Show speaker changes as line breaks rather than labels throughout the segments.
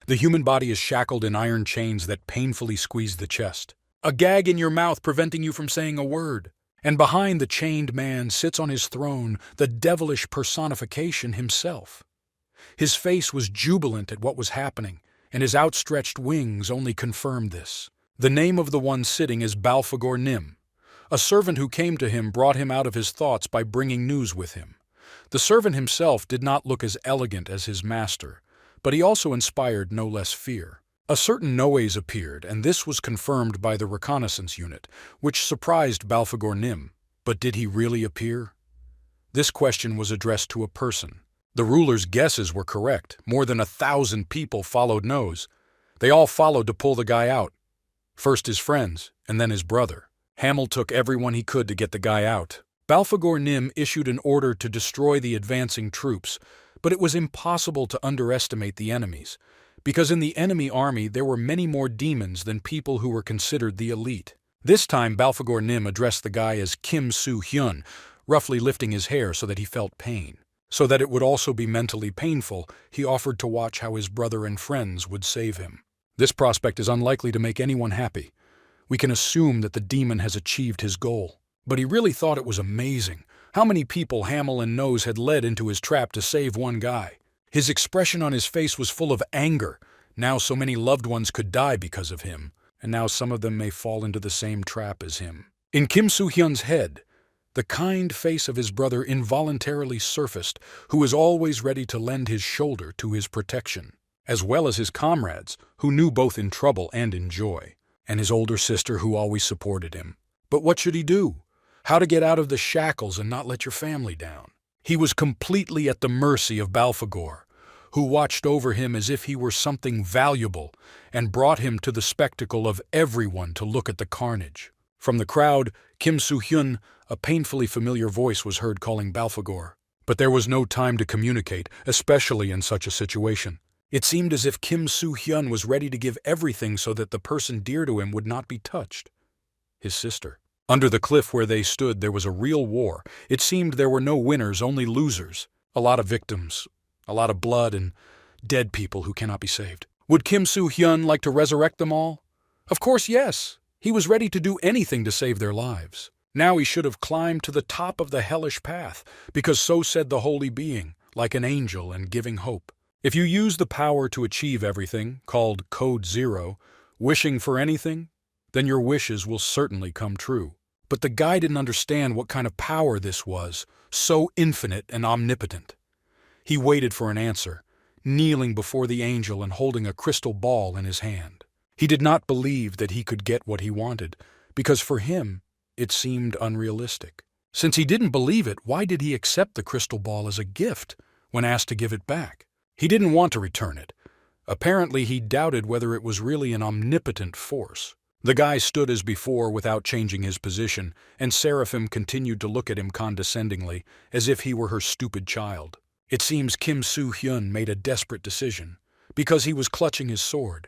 The human body is shackled in iron chains that painfully squeeze the chest. A gag in your mouth preventing you from saying a word. And behind the chained man sits on his throne the devilish personification himself. His face was jubilant at what was happening, and his outstretched wings only confirmed this. The name of the one sitting is Balfagor Nim. A servant who came to him brought him out of his thoughts by bringing news with him. The servant himself did not look as elegant as his master, but he also inspired no less fear. A certain Noes appeared, and this was confirmed by the reconnaissance unit, which surprised Balfagor Nim. But did he really appear? This question was addressed to a person. The ruler's guesses were correct. More than 1,000 people followed Noes. They all followed to pull the guy out. First his friends, and then his brother. Hamil took everyone he could to get the guy out. Balfagor Nim issued an order to destroy the advancing troops, but it was impossible to underestimate the enemies, because in the enemy army there were many more demons than people who were considered the elite. This time Balfagor Nim addressed the guy as Kim Soo-hyun, roughly lifting his hair so that he felt pain. So that it would also be mentally painful, he offered to watch how his brother and friends would save him. This prospect is unlikely to make anyone happy. We can assume that the demon has achieved his goal. But he really thought it was amazing how many people Hamil and Nose had led into his trap to save one guy. His expression on his face was full of anger. Now so many loved ones could die because of him, and now some of them may fall into the same trap as him. In Kim Soo-hyun's head, the kind face of his brother involuntarily surfaced, who was always ready to lend his shoulder to his protection, as well as his comrades, who knew both in trouble and in joy, and his older sister who always supported him. But what should he do? How to get out of the shackles and not let your family down? He was completely at the mercy of Balfagor, who watched over him as if he were something valuable and brought him to the spectacle of everyone to look at the carnage. From the crowd, Kim Soo-hyun, a painfully familiar voice was heard calling Balfagor. But there was no time to communicate, especially in such a situation. It seemed as if Kim Soo-hyun was ready to give everything so that the person dear to him would not be touched. His sister. Under the cliff where they stood there was a real war. It seemed there were no winners, only losers. A lot of victims, a lot of blood, and dead people who cannot be saved. Would Kim Soo-hyun like to resurrect them all? Of course, yes. He was ready to do anything to save their lives. Now he should have climbed to the top of the hellish path, because so said the holy being, like an angel and giving hope. If you use the power to achieve everything, called Code Zero, wishing for anything, then your wishes will certainly come true. But the guy didn't understand what kind of power this was, so infinite and omnipotent. He waited for an answer, kneeling before the angel and holding a crystal ball in his hand. He did not believe that he could get what he wanted, because for him, it seemed unrealistic. Since he didn't believe it, why did he accept the crystal ball as a gift when asked to give it back? He didn't want to return it. Apparently, he doubted whether it was really an omnipotent force. The guy stood as before without changing his position, and Seraphim continued to look at him condescendingly, as if he were her stupid child. It seems Kim Soo-hyun made a desperate decision, because he was clutching his sword,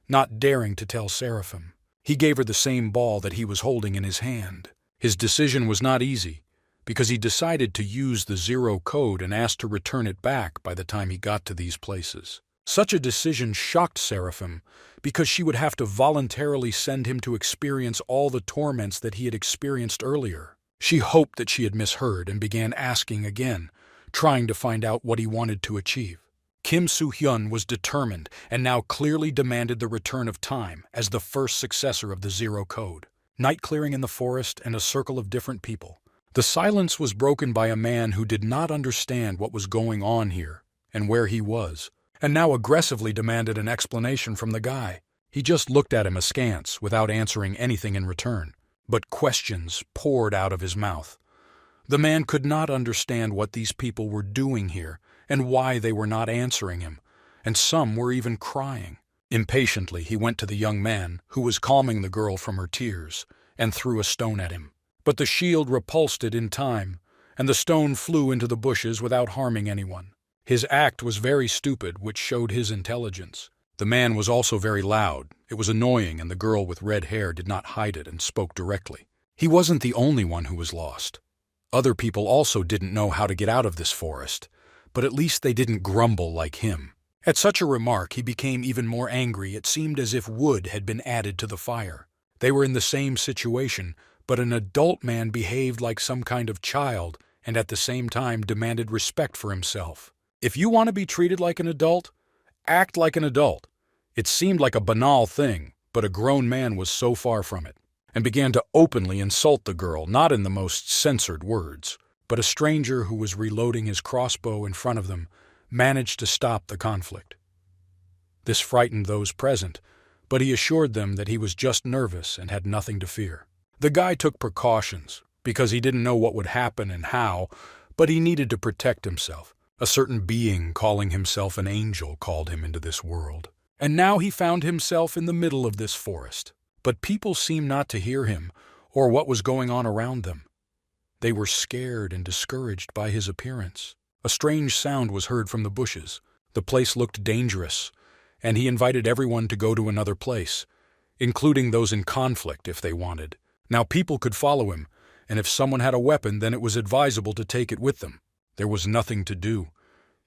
not daring to tell Seraphim. He gave her the same ball that he was holding in his hand. His decision was not easy, because he decided to use the Zero code and asked to return it back by the time he got to these places. Such a decision shocked Seraphim, because she would have to voluntarily send him to experience all the torments that he had experienced earlier. She hoped that she had misheard and began asking again, trying to find out what he wanted to achieve. Kim Soo-hyun was determined and now clearly demanded the return of time as the first successor of the Zero code. Night clearing in the forest and a circle of different people. The silence was broken by a man who did not understand what was going on here and where he was, and now aggressively demanded an explanation from the guy. He just looked at him askance without answering anything in return, but questions poured out of his mouth. The man could not understand what these people were doing here and why they were not answering him, and some were even crying. Impatiently, he went to the young man, who was calming the girl from her tears, and threw a stone at him. But the shield repulsed it in time, and the stone flew into the bushes without harming anyone. His act was very stupid, which showed his intelligence. The man was also very loud. It was annoying, and the girl with red hair did not hide it and spoke directly. He wasn't the only one who was lost. Other people also didn't know how to get out of this forest, but at least they didn't grumble like him. At such a remark, he became even more angry. It seemed as if wood had been added to the fire. They were in the same situation, but an adult man behaved like some kind of child and at the same time demanded respect for himself. If you want to be treated like an adult, act like an adult. It seemed like a banal thing, but a grown man was so far from it, and began to openly insult the girl, not in the most censored words. But a stranger who was reloading his crossbow in front of them managed to stop the conflict. This frightened those present, but he assured them that he was just nervous and had nothing to fear. The guy took precautions, because he didn't know what would happen and how, but he needed to protect himself. A certain being calling himself an angel called him into this world. And now he found himself in the middle of this forest. But people seemed not to hear him, or what was going on around them. They were scared and discouraged by his appearance. A strange sound was heard from the bushes. The place looked dangerous, and he invited everyone to go to another place, including those in conflict if they wanted. Now people could follow him, and if someone had a weapon, then it was advisable to take it with them. There was nothing to do.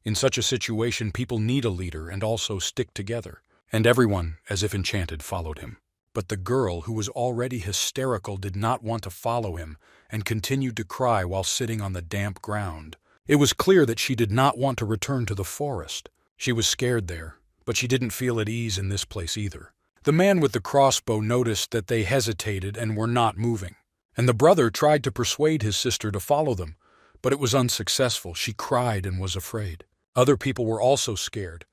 In such a situation, people need a leader and also stick together. And everyone, as if enchanted, followed him. But the girl, who was already hysterical, did not want to follow him and continued to cry while sitting on the damp ground. It was clear that she did not want to return to the forest. She was scared there, but she didn't feel at ease in this place either. The man with the crossbow noticed that they hesitated and were not moving, and the brother tried to persuade his sister to follow them, but it was unsuccessful. She cried and was afraid. Other people were also scared,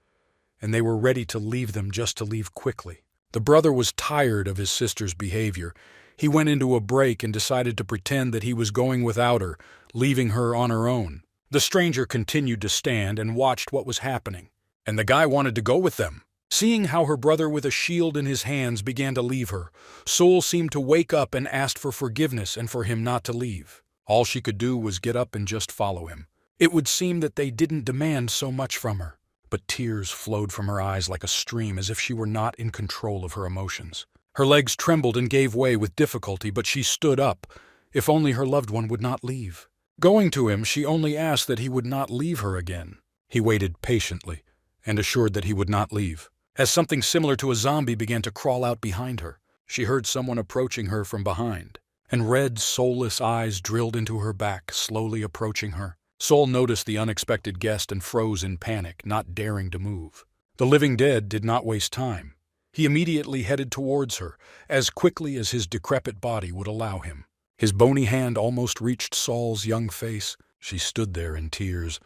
and they were ready to leave them just to leave quickly. The brother was tired of his sister's behavior. He went into a break and decided to pretend that he was going without her, leaving her on her own. The stranger continued to stand and watched what was happening, and the guy wanted to go with them. Seeing how her brother with a shield in his hands began to leave her, Soul seemed to wake up and asked for forgiveness and for him not to leave. All she could do was get up and just follow him. It would seem that they didn't demand so much from her, but tears flowed from her eyes like a stream as if she were not in control of her emotions. Her legs trembled and gave way with difficulty, but she stood up, if only her loved one would not leave. Going to him, she only asked that he would not leave her again. He waited patiently and assured that he would not leave. As something similar to a zombie began to crawl out behind her, she heard someone approaching her from behind, and red, soulless eyes drilled into her back, slowly approaching her. Soul noticed the unexpected guest and froze in panic, not daring to move. The living dead did not waste time. He immediately headed towards her, as quickly as his decrepit body would allow him. His bony hand almost reached Saul's young face. She stood there in tears,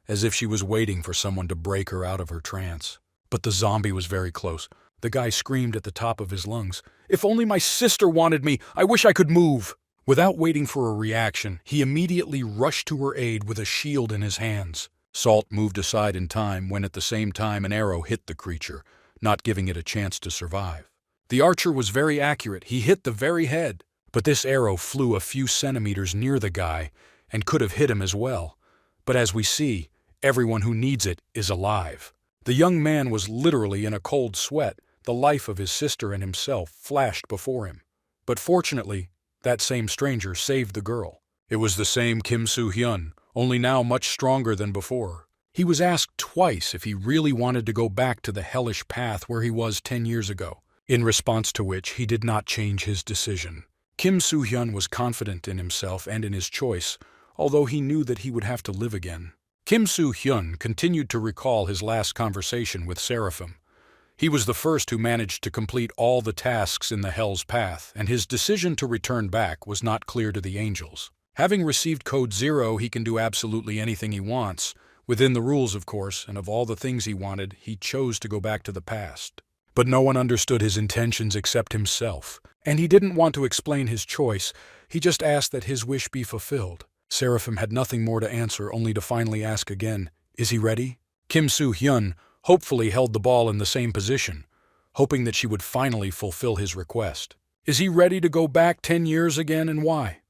as if she was waiting for someone to break her out of her trance. But the zombie was very close. The guy screamed at the top of his lungs, "If only my sister wanted me! I wish I could move!" Without waiting for a reaction, he immediately rushed to her aid with a shield in his hands. Salt moved aside in time when at the same time an arrow hit the creature, not giving it a chance to survive. The archer was very accurate. He hit the very head. But this arrow flew a few centimeters near the guy and could have hit him as well. But as we see, everyone who needs it is alive. The young man was literally in a cold sweat. The life of his sister and himself flashed before him. But fortunately, that same stranger saved the girl. It was the same Kim Soo-hyun, only now much stronger than before. He was asked twice if he really wanted to go back to the hellish path where he was 10 years ago, in response to which he did not change his decision. Kim Soo-hyun was confident in himself and in his choice, although he knew that he would have to live again. Kim Soo-hyun continued to recall his last conversation with Seraphim. He was the first who managed to complete all the tasks in the Hell's Path, and his decision to return back was not clear to the angels. Having received Code Zero, he can do absolutely anything he wants, within the rules, of course, and of all the things he wanted, he chose to go back to the past. But no one understood his intentions except himself, and he didn't want to explain his choice. He just asked that his wish be fulfilled. Seraphim had nothing more to answer, only to finally ask again, "Is he ready?" Kim Soo-hyun hopefully held the ball in the same position, hoping that she would finally fulfill his request. Is he ready to go back 10 years again, and why?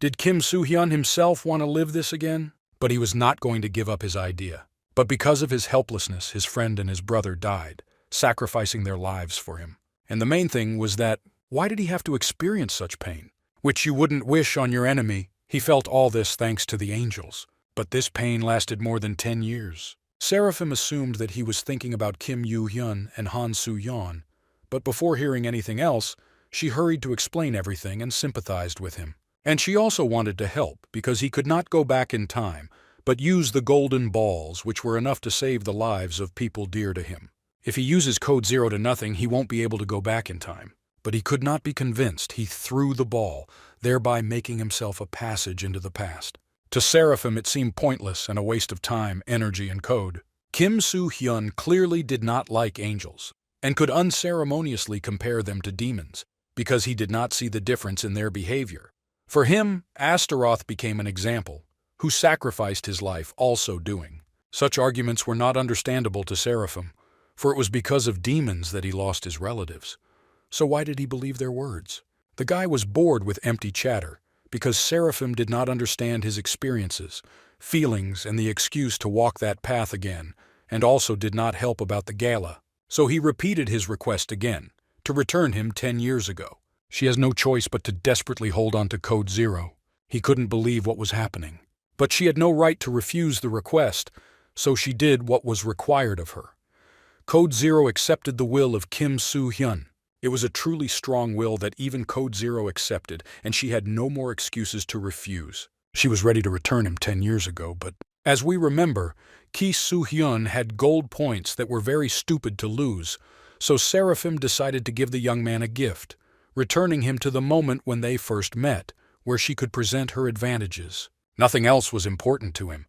Did Kim Soo-hyun himself want to live this again? But he was not going to give up his idea. But because of his helplessness, his friend and his brother died, sacrificing their lives for him. And the main thing was that, why did he have to experience such pain? Which you wouldn't wish on your enemy. He felt all this thanks to the angels. But this pain lasted more than 10 years. Seraphim assumed that he was thinking about Kim Yoo-hyun and Han Soo-yeon, but before hearing anything else, she hurried to explain everything and sympathized with him. And she also wanted to help because he could not go back in time, but use the golden balls, which were enough to save the lives of people dear to him. If he uses code 0 to nothing, he won't be able to go back in time. But he could not be convinced. He threw the ball, thereby making himself a passage into the past. To Seraphim, it seemed pointless and a waste of time, energy, and code. Kim Soo-hyun clearly did not like angels, and could unceremoniously compare them to demons, because he did not see the difference in their behavior. For him, Astaroth became an example, who sacrificed his life also doing. Such arguments were not understandable to Seraphim, for it was because of demons that he lost his relatives. So why did he believe their words? The guy was bored with empty chatter, because Seraphim did not understand his experiences, feelings, and the excuse to walk that path again, and also did not help about the gala. So he repeated his request again, to return him 10 years ago. She has no choice but to desperately hold on to code 0. He couldn't believe what was happening. But she had no right to refuse the request, so she did what was required of her. Code 0 accepted the will of Kim Soo-hyun. It was a truly strong will that even Code 0 accepted, and she had no more excuses to refuse. She was ready to return him 10 years ago, but as we remember, Ki Soo-hyun had gold points that were very stupid to lose, so Seraphim decided to give the young man a gift, returning him to the moment when they first met, where she could present her advantages. Nothing else was important to him,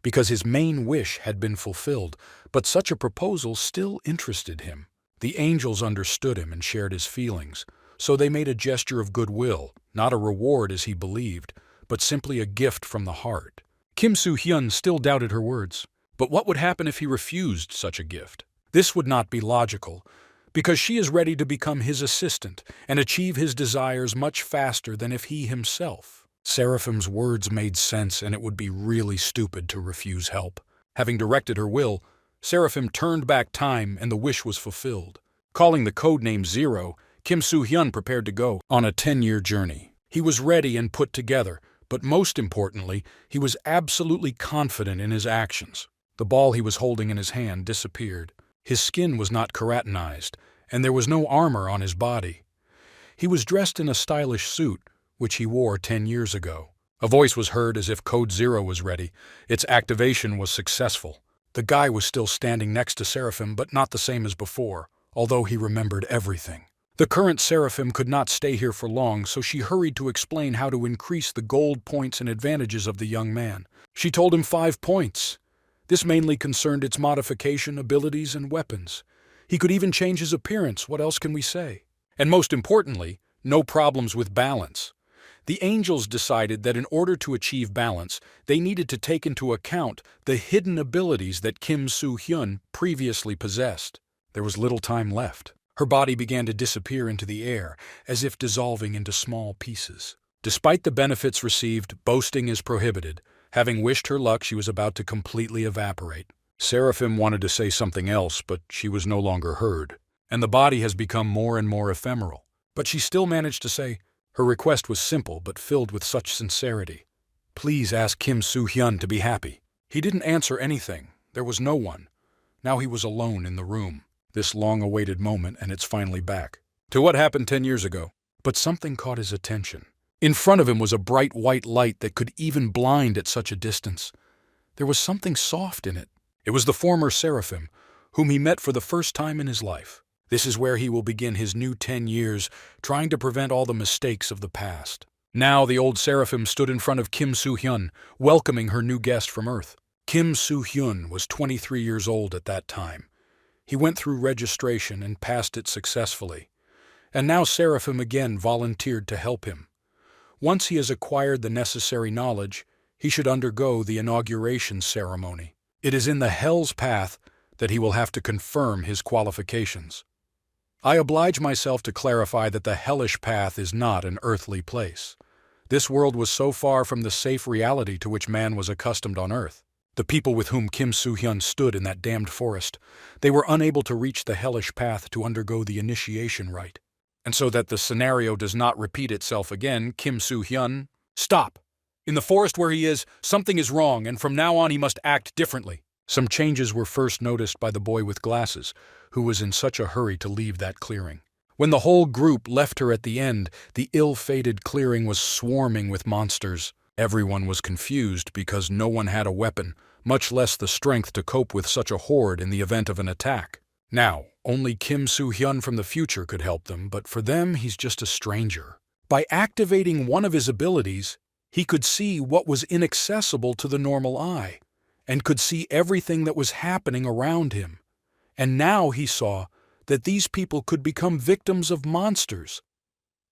because his main wish had been fulfilled, but such a proposal still interested him. The angels understood him and shared his feelings, so they made a gesture of goodwill, not a reward as he believed, but simply a gift from the heart. Kim Soo-hyun still doubted her words. But what would happen if he refused such a gift? This would not be logical, because she is ready to become his assistant and achieve his desires much faster than if he himself. Seraphim's words made sense, and it would be really stupid to refuse help. Having directed her will, Seraphim turned back time and the wish was fulfilled. Calling the code name 0, Kim Soo-hyun prepared to go on a 10-year journey. He was ready and put together, but most importantly, he was absolutely confident in his actions. The ball he was holding in his hand disappeared. His skin was not keratinized, and there was no armor on his body. He was dressed in a stylish suit, which he wore 10 years ago. A voice was heard as if Code 0 was ready. Its activation was successful. The guy was still standing next to Seraphim, but not the same as before, although he remembered everything. The current Seraphim could not stay here for long, so she hurried to explain how to increase the gold points and advantages of the young man. She told him 5 points. This mainly concerned its modification, abilities, and weapons. He could even change his appearance, what else can we say? And most importantly, no problems with balance. The angels decided that in order to achieve balance, they needed to take into account the hidden abilities that Kim Soo-hyun previously possessed. There was little time left. Her body began to disappear into the air, as if dissolving into small pieces. Despite the benefits received, boasting is prohibited. Having wished her luck, she was about to completely evaporate. Seraphim wanted to say something else, but she was no longer heard. And the body has become more and more ephemeral. But she still managed to say, her request was simple but filled with such sincerity. Please ask Kim Soo-hyun to be happy. He didn't answer anything. There was no one. Now he was alone in the room. This long-awaited moment, and it's finally back. To what happened 10 years ago. But something caught his attention. In front of him was a bright white light that could even blind at such a distance. There was something soft in it. It was the former Seraphim, whom he met for the first time in his life. This is where he will begin his new 10 years, trying to prevent all the mistakes of the past. Now the old Seraphim stood in front of Kim Soo-hyun, welcoming her new guest from Earth. Kim Soo-hyun was 23 years old at that time. He went through registration and passed it successfully. And now Seraphim again volunteered to help him. Once he has acquired the necessary knowledge, he should undergo the inauguration ceremony. It is in the Hell's Path that he will have to confirm his qualifications. I oblige myself to clarify that the hellish path is not an earthly place. This world was so far from the safe reality to which man was accustomed on Earth. The people with whom Kim Soo-hyun stood in that damned forest, they were unable to reach the hellish path to undergo the initiation rite. And so that the scenario does not repeat itself again, Kim Soo-hyun, stop! In the forest where he is, something is wrong, and from now on he must act differently. Some changes were first noticed by the boy with glasses, who was in such a hurry to leave that clearing. When the whole group left her at the end, the ill-fated clearing was swarming with monsters. Everyone was confused because no one had a weapon, much less the strength to cope with such a horde in the event of an attack. Now, only Kim Soo-hyun from the future could help them, but for them he's just a stranger. By activating one of his abilities, he could see what was inaccessible to the normal eye, and could see everything that was happening around him. And now he saw that these people could become victims of monsters.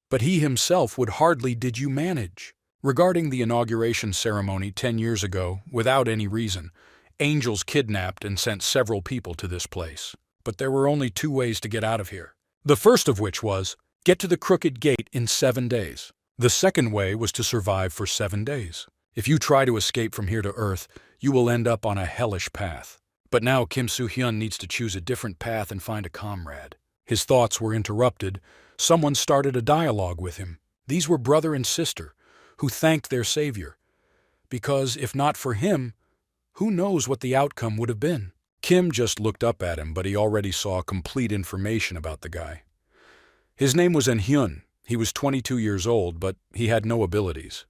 But he himself would hardly did you manage. Regarding the inauguration ceremony 10 years ago, without any reason, angels kidnapped and sent several people to this place. But there were only 2 ways to get out of here. The first of which was, get to the Crooked Gate in 7 days. The second way was to survive for 7 days. If you try to escape from here to Earth, you will end up on a hellish path. But now Kim Soo-hyun needs to choose a different path and find a comrade. His thoughts were interrupted. Someone started a dialogue with him. These were brother and sister, who thanked their savior. Because if not for him, who knows what the outcome would have been? Kim just looked up at him, but he already saw complete information about the guy. His name was En-hyun. He was 22 years old, but he had no abilities.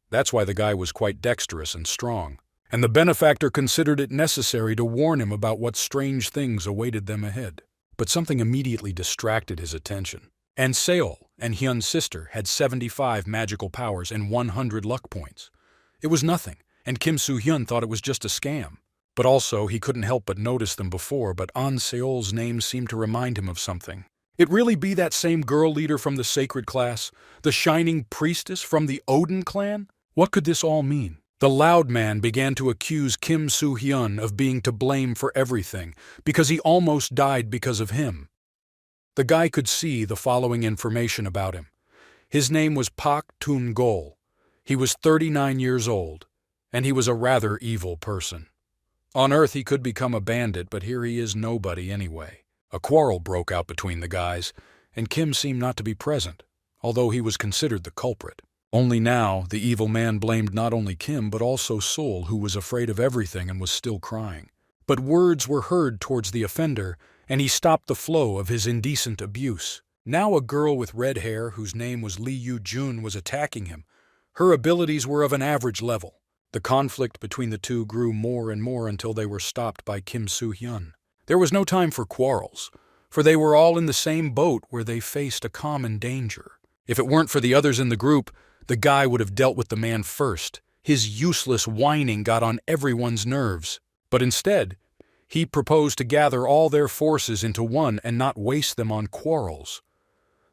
That's why the guy was quite dexterous and strong. And the benefactor considered it necessary to warn him about what strange things awaited them ahead. But something immediately distracted his attention. And Seol, En-hyun's sister, had 75 magical powers and 100 luck points. It was nothing, and Kim Soo-hyun thought it was just a scam. But also, he couldn't help but notice them before, but An Seol's name seemed to remind him of something. It really be that same girl leader from the sacred class? The shining priestess from the Odin clan? What could this all mean? The loud man began to accuse Kim Soo-hyun of being to blame for everything, because he almost died because of him. The guy could see the following information about him. His name was Pak Tun-gol. He was 39 years old, and he was a rather evil person. On Earth he could become a bandit, but here he is nobody anyway. A quarrel broke out between the guys, and Kim seemed not to be present, although he was considered the culprit. Only now, the evil man blamed not only Kim, but also Seol, who was afraid of everything and was still crying. But words were heard towards the offender, and he stopped the flow of his indecent abuse. Now a girl with red hair, whose name was Lee Yoo-jun, was attacking him. Her abilities were of an average level. The conflict between the two grew more and more until they were stopped by Kim Soo-hyun. There was no time for quarrels, for they were all in the same boat where they faced a common danger. If it weren't for the others in the group, the guy would have dealt with the man first. His useless whining got on everyone's nerves. But instead, he proposed to gather all their forces into one and not waste them on quarrels.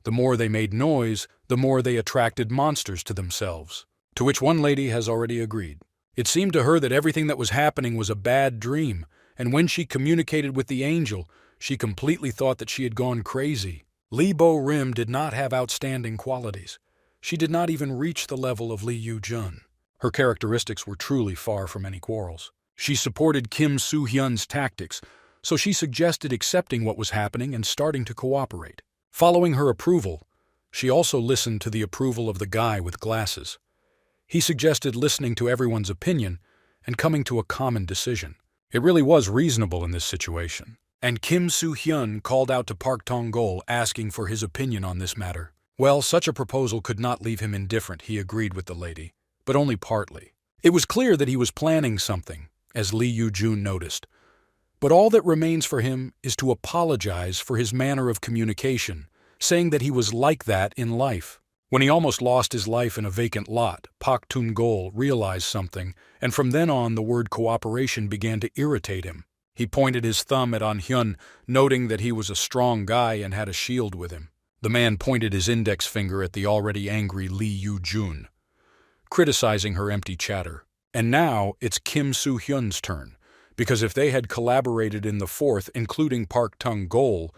The more they made noise, the more they attracted monsters to themselves, to which one lady has already agreed. It seemed to her that everything that was happening was a bad dream, and when she communicated with the angel, she completely thought that she had gone crazy. Lee Bo-rim did not have outstanding qualities. She did not even reach the level of Lee Yoo-jun. Her characteristics were truly far from any quarrels. She supported Kim Soo-hyun's tactics, so she suggested accepting what was happening and starting to cooperate. Following her approval, she also listened to the approval of the guy with glasses. He suggested listening to everyone's opinion and coming to a common decision. It really was reasonable in this situation. And Kim Soo-hyun called out to Park Tong-gol asking for his opinion on this matter. Well, such a proposal could not leave him indifferent, he agreed with the lady, but only partly. It was clear that he was planning something, as Lee Yoo-jun noticed. But all that remains for him is to apologize for his manner of communication, saying that he was like that in life. When he almost lost his life in a vacant lot, Pak Tun-gol realized something, and from then on the word cooperation began to irritate him. He pointed his thumb at En-hyun, noting that he was a strong guy and had a shield with him. The man pointed his index finger at the already angry Lee Yoo-jun, criticizing her empty chatter. And now it's Kim Soo-hyun's turn, because if they had collaborated in the fourth, including Park Tun-gol,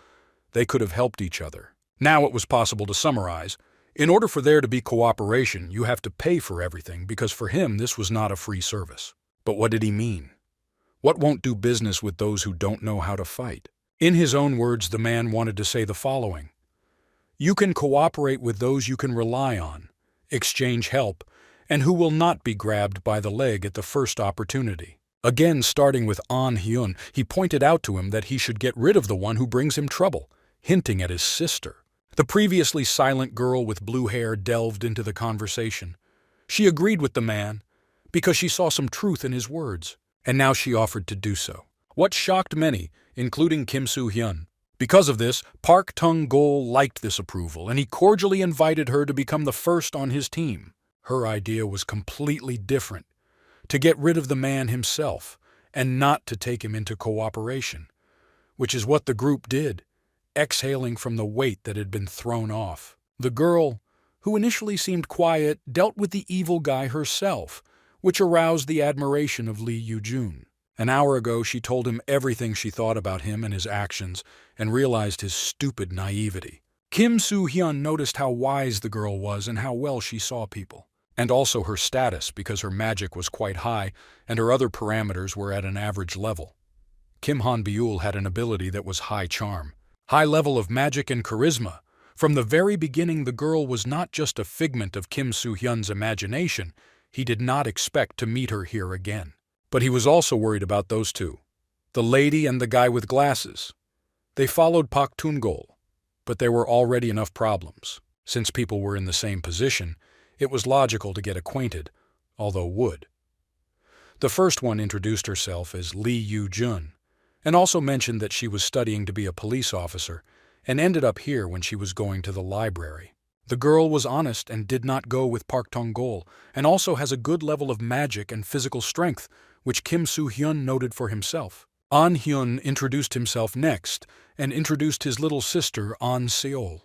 they could have helped each other. Now it was possible to summarize. In order for there to be cooperation, you have to pay for everything, because for him this was not a free service. But what did he mean? What won't do business with those who don't know how to fight? In his own words, the man wanted to say the following. You can cooperate with those you can rely on, exchange help, and who will not be grabbed by the leg at the first opportunity. Again, starting with An Hyun, he pointed out to him that he should get rid of the one who brings him trouble, hinting at his sister. The previously silent girl with blue hair delved into the conversation. She agreed with the man because she saw some truth in his words, and now she offered to do so. What shocked many, including Kim Soo-hyun. Because of this, Park Tung-gol liked this approval, and he cordially invited her to become the first on his team. Her idea was completely different: to get rid of the man himself, and not to take him into cooperation, which is what the group did, exhaling from the weight that had been thrown off. The girl, who initially seemed quiet, dealt with the evil guy herself, which aroused the admiration of Lee Yoo-jun. An hour ago, she told him everything she thought about him and his actions, and realized his stupid naivety. Kim Soo-hyun noticed how wise the girl was and how well she saw people, and also her status because her magic was quite high and her other parameters were at an average level. Kim Han-beul had an ability that was high charm, high level of magic and charisma. From the very beginning, the girl was not just a figment of Kim Soo-hyun's imagination. He did not expect to meet her here again. But he was also worried about those two, the lady and the guy with glasses. They followed Park Tung-gol, but there were already enough problems. Since people were in the same position, it was logical to get acquainted, although would. The first one introduced herself as Lee Yoo-jun, and also mentioned that she was studying to be a police officer, and ended up here when she was going to the library. The girl was honest and did not go with Park Tung-gol, and also has a good level of magic and physical strength, which Kim Soo-hyun noted for himself. An Hyun introduced himself next, and introduced his little sister, An Seol.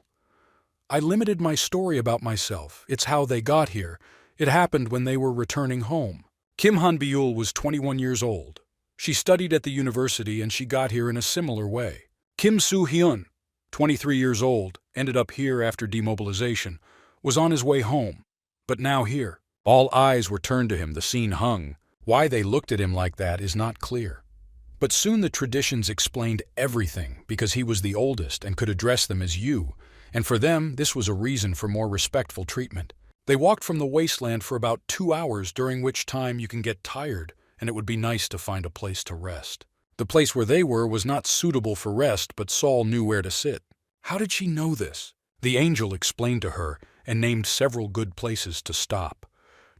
I limited my story about myself. It's how they got here. It happened when they were returning home. Kim Han-beul was 21 years old. She studied at the university and she got here in a similar way. Kim Soo-hyun, 23 years old, ended up here after demobilization, was on his way home, but now here. All eyes were turned to him, the scene hung. Why they looked at him like that is not clear. But soon the traditions explained everything because he was the oldest and could address them as you, and for them this was a reason for more respectful treatment. They walked from the wasteland for about 2 hours, during which time you can get tired, and it would be nice to find a place to rest. The place where they were was not suitable for rest, but Saul knew where to sit. How did she know this? The angel explained to her and named several good places to stop,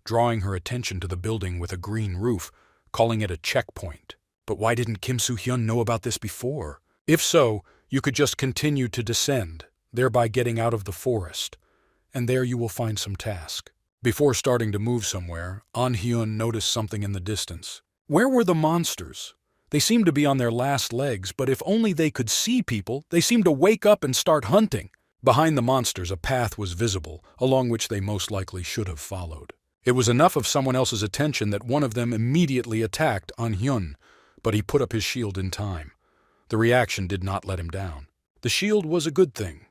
drawing her attention to the building with a green roof, calling it a checkpoint. But why didn't Kim Soo-hyun know about this before? If so, you could just continue to descend, thereby getting out of the forest, and there you will find some task. Before starting to move somewhere, An Hyun noticed something in the distance. Where were the monsters? They seemed to be on their last legs, but if only they could see people, they seemed to wake up and start hunting. Behind the monsters, a path was visible, along which they most likely should have followed. It was enough of someone else's attention that one of them immediately attacked An Hyun, but he put up his shield in time. The reaction did not let him down. The shield was a good thing,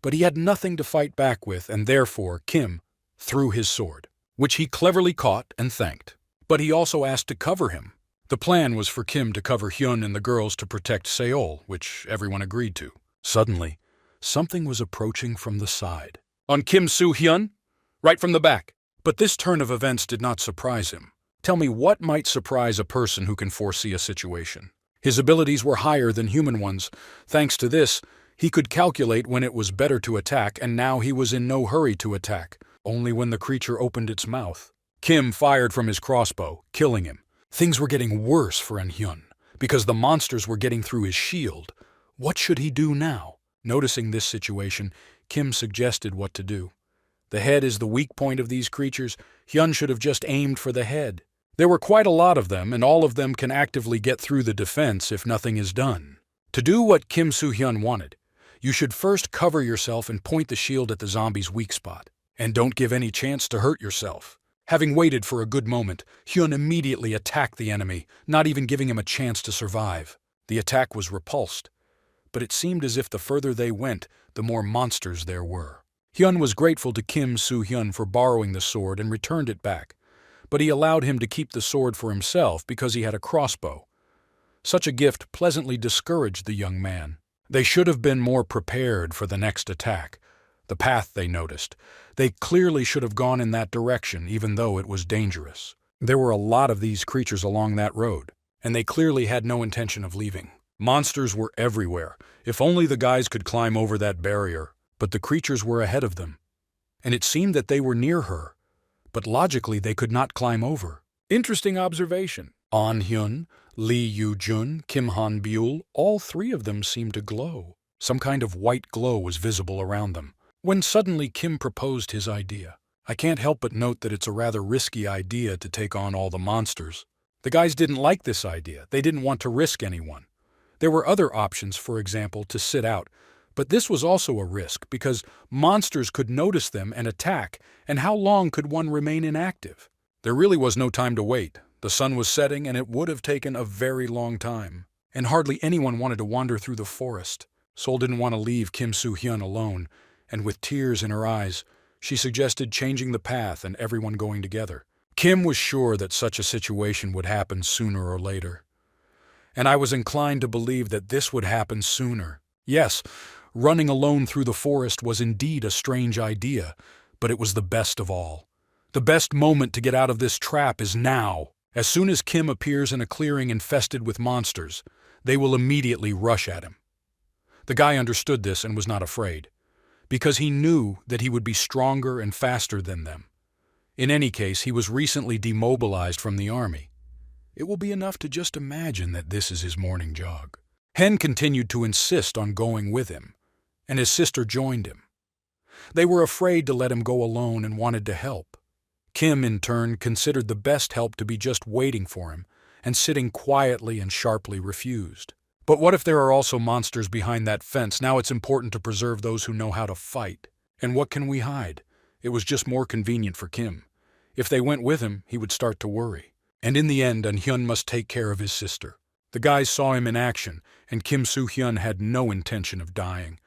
but he had nothing to fight back with, and therefore Kim threw his sword, which he cleverly caught and thanked. But he also asked to cover him. The plan was for Kim to cover Hyun and the girls to protect Seol, which everyone agreed to. Suddenly, something was approaching from the side. On Kim Soo-hyun, right from the back. But this turn of events did not surprise him. Tell me what might surprise a person who can foresee a situation. His abilities were higher than human ones. Thanks to this, he could calculate when it was better to attack, and now he was in no hurry to attack, only when the creature opened its mouth. Kim fired from his crossbow, killing him. Things were getting worse for An Hyun, because the monsters were getting through his shield. What should he do now? Noticing this situation, Kim suggested what to do. The head is the weak point of these creatures. Hyun should have just aimed for the head. There were quite a lot of them, and all of them can actively get through the defense if nothing is done. To do what Kim Soo-hyun wanted, you should first cover yourself and point the shield at the zombie's weak spot. And don't give any chance to hurt yourself. Having waited for a good moment, Hyun immediately attacked the enemy, not even giving him a chance to survive. The attack was repulsed, but it seemed as if the further they went, the more monsters there were. Hyun was grateful to Kim Soo-hyun for borrowing the sword and returned it back, but he allowed him to keep the sword for himself because he had a crossbow. Such a gift pleasantly discouraged the young man. They should have been more prepared for the next attack. The path they noticed. They clearly should have gone in that direction, even though it was dangerous. There were a lot of these creatures along that road, and they clearly had no intention of leaving. Monsters were everywhere. If only the guys could climb over that barrier. But the creatures were ahead of them, and it seemed that they were near her, but logically they could not climb over. Interesting observation. An Hyun, Lee Yu-jun, Kim Han-byul, all three of them seemed to glow. Some kind of white glow was visible around them. When suddenly Kim proposed his idea. I can't help but note that it's a rather risky idea to take on all the monsters. The guys didn't like this idea. They didn't want to risk anyone. There were other options, for example, to sit out. But this was also a risk, because monsters could notice them and attack, and how long could one remain inactive? There really was no time to wait. The sun was setting, and it would have taken a very long time. And hardly anyone wanted to wander through the forest. Sol didn't want to leave Kim Soo-hyun alone, and with tears in her eyes, she suggested changing the path and everyone going together. Kim was sure that such a situation would happen sooner or later. And I was inclined to believe that this would happen sooner. Yes, running alone through the forest was indeed a strange idea, but it was the best of all. The best moment to get out of this trap is now. As soon as Kim appears in a clearing infested with monsters, they will immediately rush at him. The guy understood this and was not afraid, because he knew that he would be stronger and faster than them. In any case, he was recently demobilized from the army. It will be enough to just imagine that this is his morning jog. Hen continued to insist on going with him, and his sister joined him. They were afraid to let him go alone and wanted to help. Kim, in turn, considered the best help to be just waiting for him, and sitting quietly and sharply refused. But what if there are also monsters behind that fence? Now it's important to preserve those who know how to fight. And what can we hide? It was just more convenient for Kim. If they went with him, he would start to worry. And in the end, An Hyun must take care of his sister. The guys saw him in action, and Kim Soo-hyun had no intention of dying.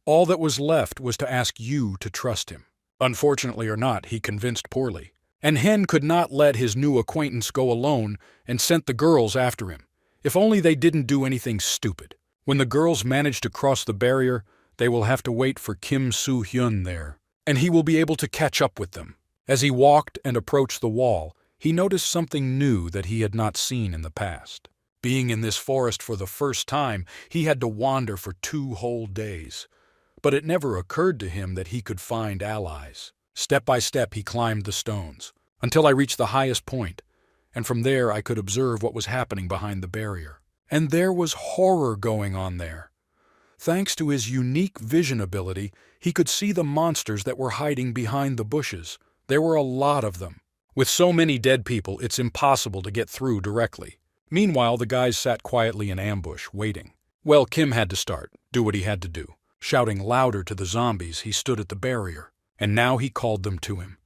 All that was left was to ask you to trust him. Unfortunately or not, he convinced poorly. And Hen could not let his new acquaintance go alone and sent the girls after him. If only they didn't do anything stupid. When the girls manage to cross the barrier, they will have to wait for Kim Soo-hyun there, and he will be able to catch up with them. As he walked and approached the wall, he noticed something new that he had not seen in the past. Being in this forest for the first time, he had to wander for 2 whole days. But it never occurred to him that he could find allies. Step by step, he climbed the stones, until I reached the highest point, and from there I could observe what was happening behind the barrier. And there was horror going on there. Thanks to his unique vision ability, he could see the monsters that were hiding behind the bushes. There were a lot of them. With so many dead people, it's impossible to get through directly. Meanwhile, the guys sat quietly in ambush, waiting. Well, Kim had to start, do what he had to do. Shouting louder to the zombies, he stood at the barrier, and now he called them to him.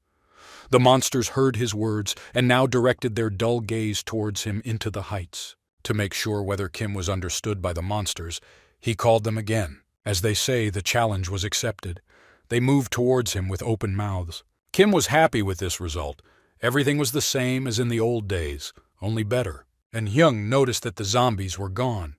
The monsters heard his words and now directed their dull gaze towards him into the heights. To make sure whether Kim was understood by the monsters, he called them again. As they say, the challenge was accepted. They moved towards him with open mouths. Kim was happy with this result. Everything was the same as in the old days, only better. And Hyung noticed that the zombies were gone.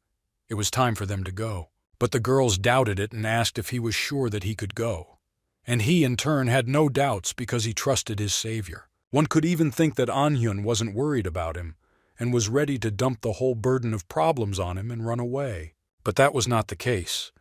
It was time for them to go. But the girls doubted it and asked if he was sure that he could go. And he, in turn, had no doubts because he trusted his savior. One could even think that An Hyun wasn't worried about him and was ready to dump the whole burden of problems on him and run away. But that was not the case,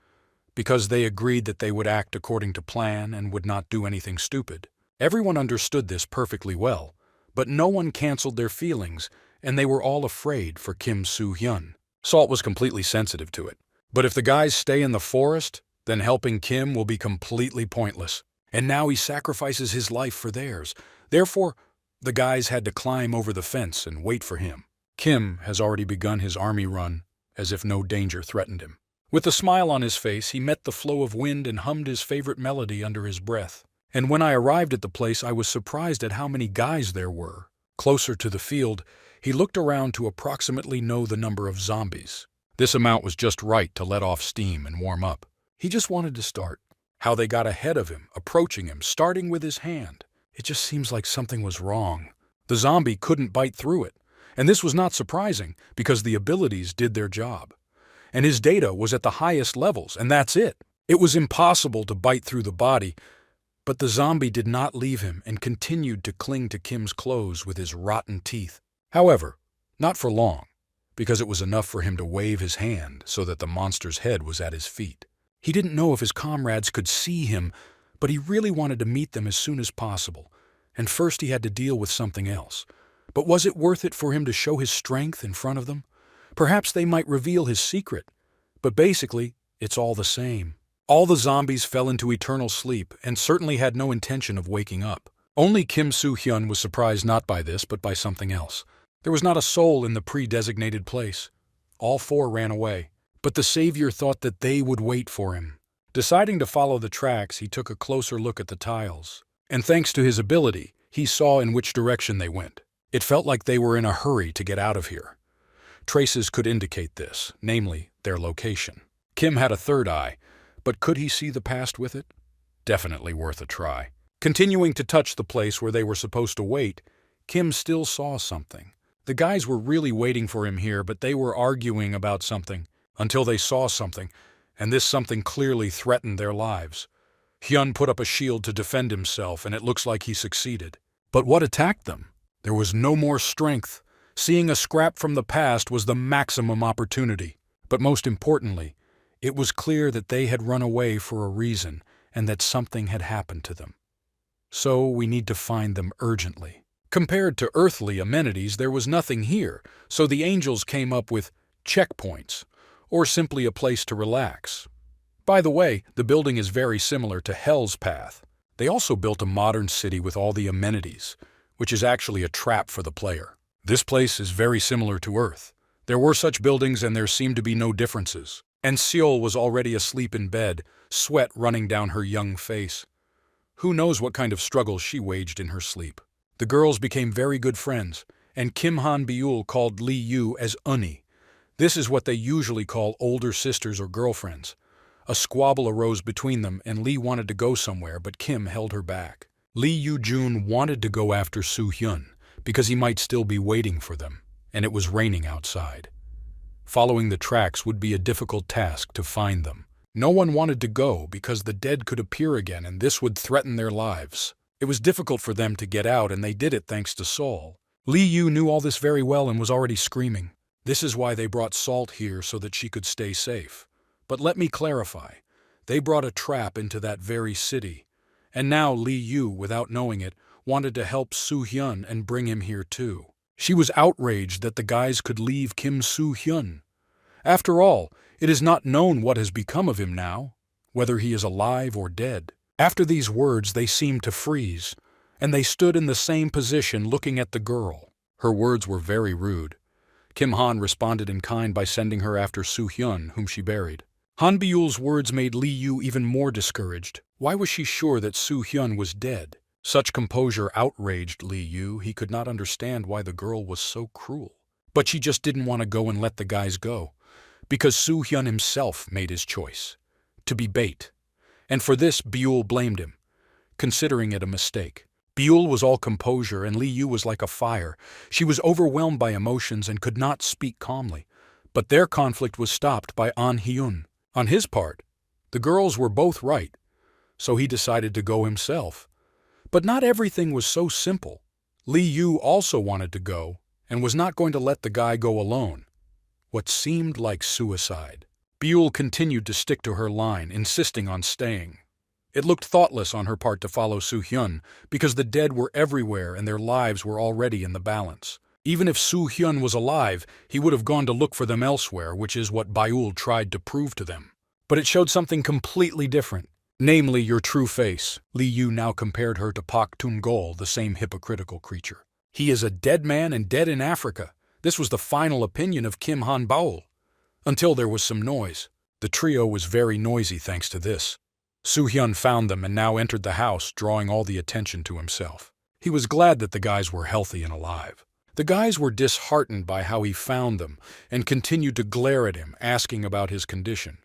because they agreed that they would act according to plan and would not do anything stupid. Everyone understood this perfectly well, but no one canceled their feelings, and they were all afraid for Kim Soo-hyun. Salt was completely sensitive to it. But if the guys stay in the forest, then helping Kim will be completely pointless. And now he sacrifices his life for theirs. Therefore, the guys had to climb over the fence and wait for him. Kim has already begun his army run, as if no danger threatened him. With a smile on his face, he met the flow of wind and hummed his favorite melody under his breath. And when I arrived at the place, I was surprised at how many guys there were. Closer to the field, he looked around to approximately know the number of zombies. This amount was just right to let off steam and warm up. He just wanted to start. How they got ahead of him, approaching him, starting with his hand. It just seems like something was wrong. The zombie couldn't bite through it. And this was not surprising, because the abilities did their job. And his data was at the highest levels, and that's it. It was impossible to bite through the body, But the zombie did not leave him and continued to cling to Kim's clothes with his rotten teeth. However, not for long, because it was enough for him to wave his hand so that the monster's head was at his feet. He didn't know if his comrades could see him, but he really wanted to meet them as soon as possible, and first he had to deal with something else. But was it worth it for him to show his strength in front of them? Perhaps they might reveal his secret, but basically, it's all the same. All the zombies fell into eternal sleep and certainly had no intention of waking up. Only Kim Soo-hyun was surprised not by this, but by something else. There was not a soul in the pre-designated place. All four ran away, but the savior thought that they would wait for him. Deciding to follow the tracks, he took a closer look at the tiles, and thanks to his ability, he saw in which direction they went. It felt like they were in a hurry to get out of here. Traces could indicate this, namely, their location. Kim had a third eye, but could he see the past with it? Definitely worth a try. Continuing to touch the place where they were supposed to wait, Kim still saw something. The guys were really waiting for him here, but they were arguing about something, until they saw something, and this something clearly threatened their lives. Hyun put up a shield to defend himself, and it looks like he succeeded. But what attacked them? There was no more strength. Seeing a scrap from the past was the maximum opportunity. But most importantly, it was clear that they had run away for a reason, and that something had happened to them. So we need to find them urgently. Compared to earthly amenities, there was nothing here, so the angels came up with checkpoints, or simply a place to relax. By the way, the building is very similar to Hell's Path. They also built a modern city with all the amenities, which is actually a trap for the player. This place is very similar to Earth. There were such buildings and there seemed to be no differences. And Seol was already asleep in bed, sweat running down her young face. Who knows what kind of struggles she waged in her sleep. The girls became very good friends, and Kim Han-beul called Lee Yu as Unni. This is what they usually call older sisters or girlfriends. A squabble arose between them, and Lee wanted to go somewhere, but Kim held her back. Lee Yu-jun wanted to go after Soo-hyun, because he might still be waiting for them, and it was raining outside. Following the tracks would be a difficult task to find them. No one wanted to go because the dead could appear again and this would threaten their lives. It was difficult for them to get out and they did it thanks to Seol. Lee Yu knew all this very well and was already screaming. This is why they brought Salt here so that she could stay safe. But let me clarify. They brought a trap into that very city. And now Lee Yu, without knowing it, wanted to help Soo-hyun and bring him here too. She was outraged that the guys could leave Kim Soo-hyun. After all, it is not known what has become of him now, whether he is alive or dead. After these words, they seemed to freeze, and they stood in the same position looking at the girl. Her words were very rude. Kim Han responded in kind by sending her after Soo-hyun, whom she buried. Han-beul's words made Lee Yu even more discouraged. Why was she sure that Soo-hyun was dead? Such composure outraged Lee Yu. He could not understand why the girl was so cruel. But she just didn't want to go and let the guys go, because Soo-hyun himself made his choice, to be bait. And for this, Beul blamed him, considering it a mistake. Beul was all composure and Lee Yu was like a fire. She was overwhelmed by emotions and could not speak calmly. But their conflict was stopped by An Hyun. On his part, the girls were both right, so he decided to go himself. But not everything was so simple. Lee Yu also wanted to go and was not going to let the guy go alone. What seemed like suicide. Beul continued to stick to her line, insisting on staying. It looked thoughtless on her part to follow Soo-hyun because the dead were everywhere and their lives were already in the balance. Even if Soo-hyun was alive, he would have gone to look for them elsewhere, which is what Beul tried to prove to them. But it showed something completely different. Namely, your true face. Lee Yu now compared her to Pak Tun-gol, the same hypocritical creature. He is a dead man and dead in Africa. This was the final opinion of Kim Han-beul. Until there was some noise. The trio was very noisy thanks to this. Soo-hyun found them and now entered the house, drawing all the attention to himself. He was glad that the guys were healthy and alive. The guys were disheartened by how he found them and continued to glare at him, asking about his condition.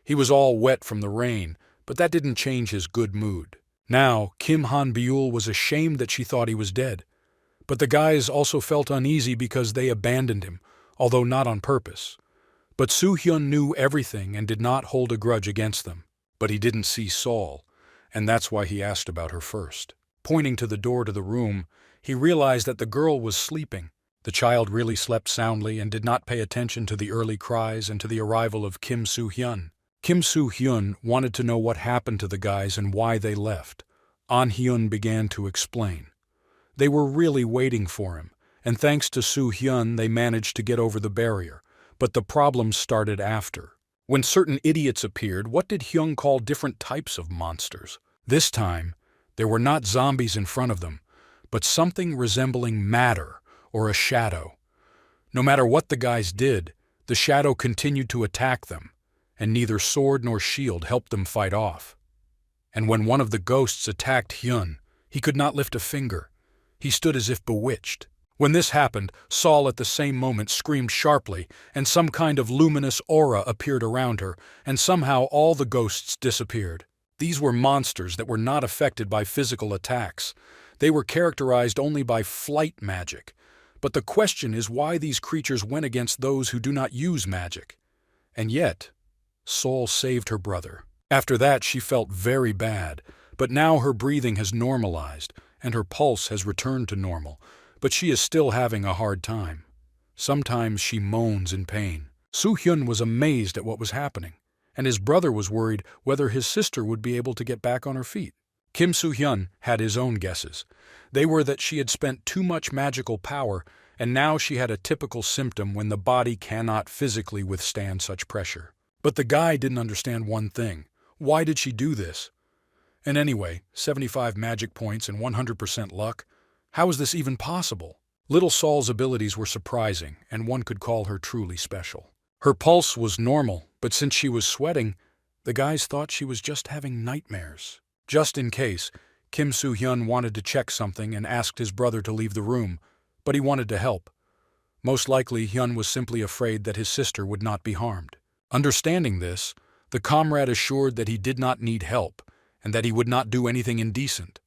He was all wet from the rain, but that didn't change his good mood. Now, Kim Han-beul was ashamed that she thought he was dead. But the guys also felt uneasy because they abandoned him, although not on purpose. But Soo-hyun knew everything and did not hold a grudge against them. But he didn't see Seol, and that's why he asked about her first. Pointing to the door to the room, he realized that the girl was sleeping. The child really slept soundly and did not pay attention to the early cries and to the arrival of Kim Soo-hyun. Kim Soo-hyun wanted to know what happened to the guys and why they left. An-hyun began to explain. They were really waiting for him, and thanks to Soo-hyun they managed to get over the barrier. But the problems started after. When certain idiots appeared, what did Hyun call different types of monsters? This time, there were not zombies in front of them, but something resembling matter or a shadow. No matter what the guys did, the shadow continued to attack them, and neither sword nor shield helped them fight off. And when one of the ghosts attacked Hyun, he could not lift a finger. He stood as if bewitched. When this happened, Saul at the same moment screamed sharply, and some kind of luminous aura appeared around her, and somehow all the ghosts disappeared. These were monsters that were not affected by physical attacks. They were characterized only by flight magic. But the question is why these creatures went against those who do not use magic. And yet, Saul saved her brother. After that, she felt very bad, but now her breathing has normalized, and her pulse has returned to normal. But she is still having a hard time. Sometimes she moans in pain. Soo-hyun was amazed at what was happening, and his brother was worried whether his sister would be able to get back on her feet. Kim Soo-hyun had his own guesses. They were that she had spent too much magical power, and now she had a typical symptom when the body cannot physically withstand such pressure. But the guy didn't understand one thing. Why did she do this? And anyway, 75 magic points and 100% luck? How is this even possible? Little Saul's abilities were surprising, and one could call her truly special. Her pulse was normal, but since she was sweating, the guys thought she was just having nightmares. Just in case, Kim Soo-hyun wanted to check something and asked his brother to leave the room, but he wanted to help. Most likely, Hyun was simply afraid that his sister would not be harmed. Understanding this, the comrade assured that he did not need help, and that he would not do anything indecent,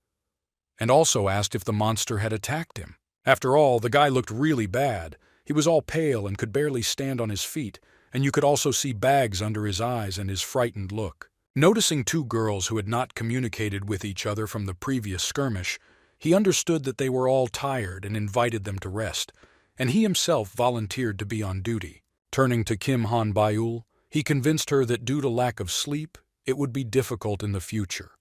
and also asked if the monster had attacked him. After all, the guy looked really bad. He was all pale and could barely stand on his feet, and you could also see bags under his eyes and his frightened look. Noticing two girls who had not communicated with each other from the previous skirmish, he understood that they were all tired and invited them to rest, and he himself volunteered to be on duty. Turning to Kim Han-byul, he convinced her that due to lack of sleep, it would be difficult in the future,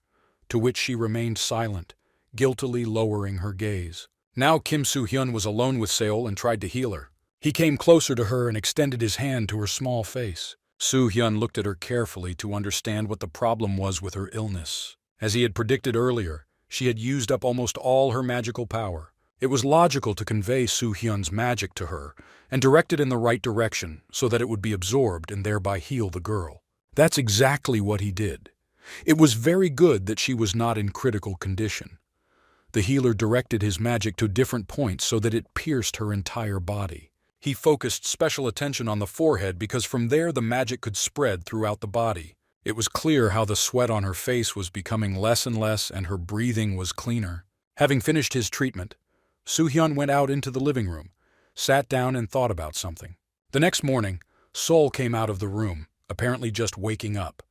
to which she remained silent, guiltily lowering her gaze. Now Kim Soo-hyun was alone with Seol and tried to heal her. He came closer to her and extended his hand to her small face. Soo-hyun looked at her carefully to understand what the problem was with her illness. As he had predicted earlier, she had used up almost all her magical power. It was logical to convey Soo-hyun's magic to her and direct it in the right direction so that it would be absorbed and thereby heal the girl. That's exactly what he did. It was very good that she was not in critical condition. The healer directed his magic to different points so that it pierced her entire body. He focused special attention on the forehead because from there the magic could spread throughout the body. It was clear how the sweat on her face was becoming less and less and her breathing was cleaner. Having finished his treatment, Soo-hyun went out into the living room, sat down and thought about something. The next morning, Sol came out of the room, apparently just waking up.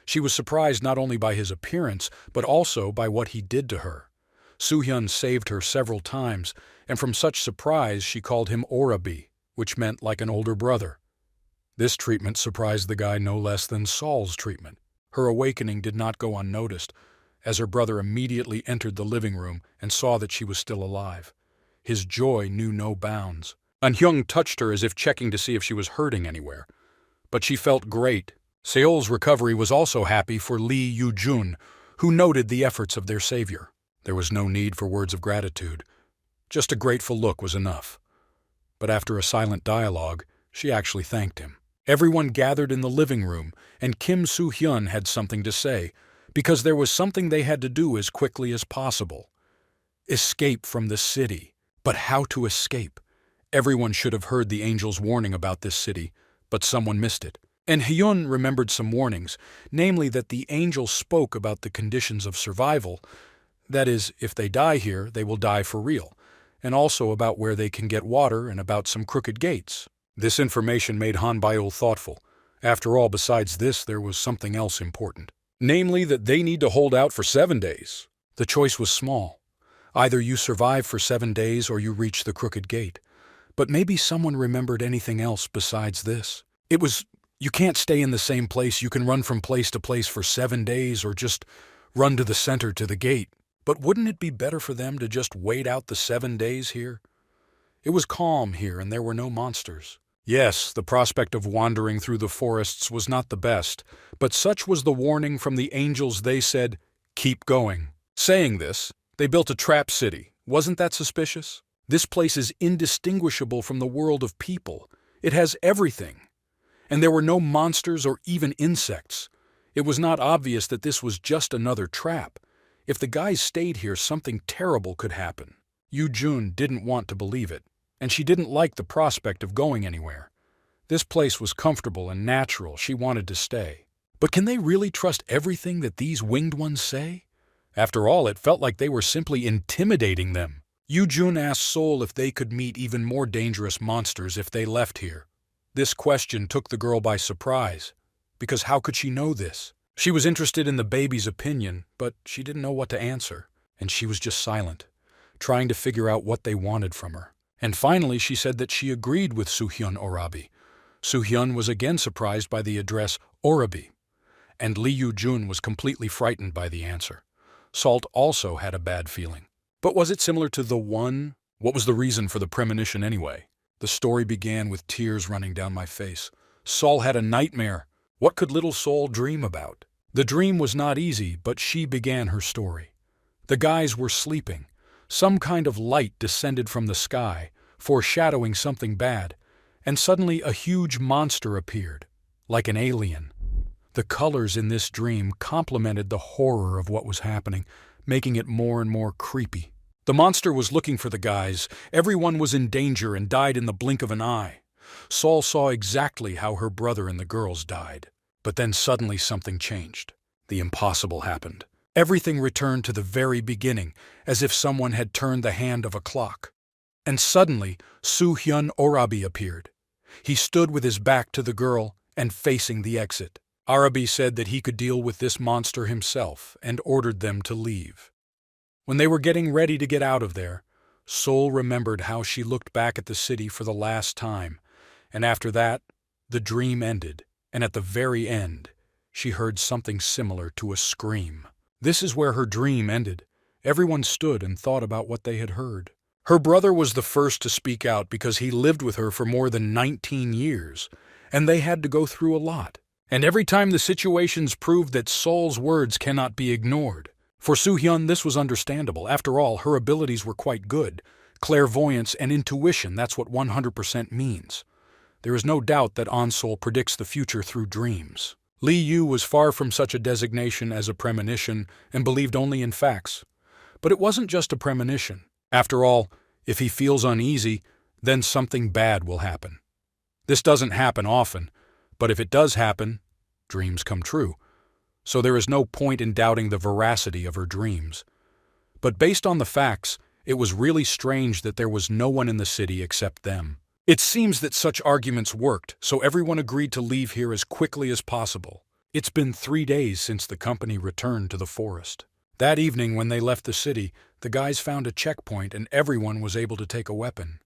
She was surprised not only by his appearance, but also by what he did to her. Soo-hyun saved her several times, and from such surprise she called him Orabi, which meant like an older brother. This treatment surprised the guy no less than Saul's treatment. Her awakening did not go unnoticed, as her brother immediately entered the living room and saw that she was still alive. His joy knew no bounds. An-hyung touched her as if checking to see if she was hurting anywhere. But she felt great. Seol's recovery was also happy for Lee Yu-jun, who noted the efforts of their savior. There was no need for words of gratitude. Just a grateful look was enough. But after a silent dialogue, she actually thanked him. Everyone gathered in the living room, and Kim Soo-hyun had something to say, because there was something they had to do as quickly as possible. Escape from the city. But how to escape? Everyone should have heard the angel's warning about this city, but someone missed it. And Hyun remembered some warnings, namely that the angel spoke about the conditions of survival. That is, if they die here, they will die for real, and also about where they can get water and about some crooked gates. This information made Han-byul thoughtful. After all, besides this, there was something else important. namely that they need to hold out for 7 days. The choice was small. Either you survive for 7 days or you reach the crooked gate. But maybe someone remembered anything else besides this. It was, you can't stay in the same place. You can run from place to place for 7 days or just run to the center to the gate. But wouldn't it be better for them to just wait out the 7 days here? It was calm here and there were no monsters. Yes, the prospect of wandering through the forests was not the best, but such was the warning from the angels they said, "Keep going." Saying this, they built a trap city. Wasn't that suspicious? This place is indistinguishable from the world of people. It has everything. And there were no monsters or even insects. It was not obvious that this was just another trap. If the guys stayed here, something terrible could happen. Yoo-jun didn't want to believe it, and she didn't like the prospect of going anywhere. This place was comfortable and natural. She wanted to stay. But can they really trust everything that these winged ones say? After all, it felt like they were simply intimidating them. Yoo-jun asked Seol if they could meet even more dangerous monsters if they left here. This question took the girl by surprise, because how could she know this? She was interested in the baby's opinion, but she didn't know what to answer, and she was just silent, trying to figure out what they wanted from her. And finally she said that she agreed with Soo-hyun Orabi. Soo-hyun was again surprised by the address Orabi, and Lee Yoo-jun was completely frightened by the answer. Salt also had a bad feeling. But was it similar to the one? What was the reason for the premonition anyway? The story began with tears running down my face. Sol had a nightmare. What could little Sol dream about? The dream was not easy, but she began her story. The guys were sleeping. Some kind of light descended from the sky, foreshadowing something bad, and suddenly a huge monster appeared, like an alien. The colors in this dream complemented the horror of what was happening, making it more and more creepy. The monster was looking for the guys. Everyone was in danger and died in the blink of an eye. Sol saw exactly how her brother and the girls died. But then suddenly something changed. The impossible happened. Everything returned to the very beginning, as if someone had turned the hand of a clock. And suddenly, Soo-hyun Orabi appeared. He stood with his back to the girl and facing the exit. Arabi said that he could deal with this monster himself and ordered them to leave. When they were getting ready to get out of there, Sol remembered how she looked back at the city for the last time, and after that, the dream ended, and at the very end, she heard something similar to a scream. This is where her dream ended. Everyone stood and thought about what they had heard. Her brother was the first to speak out because he lived with her for more than 19 years, and they had to go through a lot. And every time the situations proved that Sol's words cannot be ignored. For Soo-hyun, this was understandable. After all, her abilities were quite good. Clairvoyance and intuition, that's what 100% means. There is no doubt that An-sol predicts the future through dreams. Lee Yu was far from such a designation as a premonition and believed only in facts. But it wasn't just a premonition. After all, if he feels uneasy, then something bad will happen. This doesn't happen often, but if it does happen, dreams come true. So there is no point in doubting the veracity of her dreams. But based on the facts, it was really strange that there was no one in the city except them. It seems that such arguments worked, so everyone agreed to leave here as quickly as possible. It's been 3 days since the company returned to the forest. That evening, when they left the city, the guys found a checkpoint and everyone was able to take a weapon.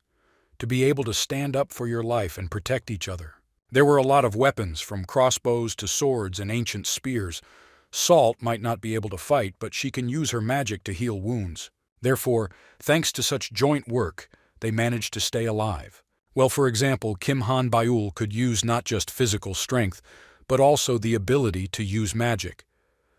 To be able to stand up for your life and protect each other. There were a lot of weapons, from crossbows to swords and ancient spears. Salt might not be able to fight, but she can use her magic to heal wounds. Therefore, thanks to such joint work, they managed to stay alive. Well, for example, Kim Han Byul could use not just physical strength, but also the ability to use magic.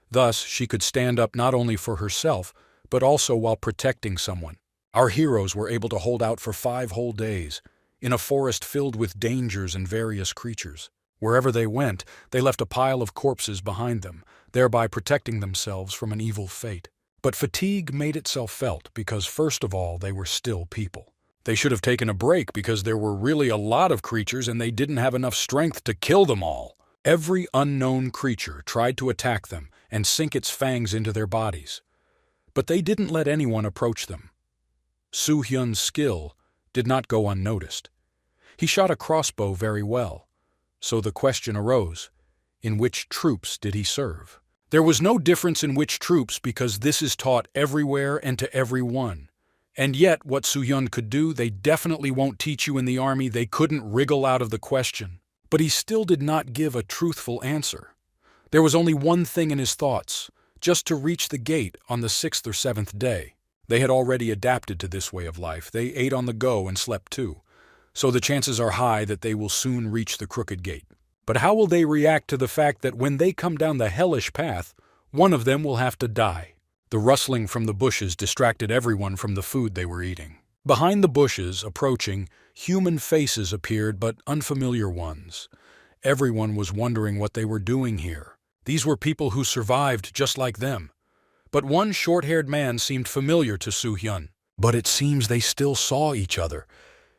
Thus, she could stand up not only for herself, but also while protecting someone. Our heroes were able to hold out for 5 whole days, in a forest filled with dangers and various creatures. Wherever they went, they left a pile of corpses behind them, thereby protecting themselves from an evil fate. But fatigue made itself felt because, first of all, they were still people. They should have taken a break because there were really a lot of creatures and they didn't have enough strength to kill them all. Every unknown creature tried to attack them and sink its fangs into their bodies. But they didn't let anyone approach them. Soo-hyun's skill did not go unnoticed. He shot a crossbow very well. So the question arose, in which troops did he serve? There was no difference in which troops because this is taught everywhere and to everyone. And yet, what Soo-hyun could do, they definitely won't teach you in the army. They couldn't wriggle out of the question. But he still did not give a truthful answer. There was only one thing in his thoughts, just to reach the gate on the 6th or 7th day. They had already adapted to this way of life. They ate on the go and slept too. So the chances are high that they will soon reach the crooked gate. But how will they react to the fact that when they come down the hellish path, one of them will have to die? The rustling from the bushes distracted everyone from the food they were eating. Behind the bushes, approaching, human faces appeared, but unfamiliar ones. Everyone was wondering what they were doing here. These were people who survived just like them. But one short-haired man seemed familiar to Soo-hyun. But it seems they still saw each other,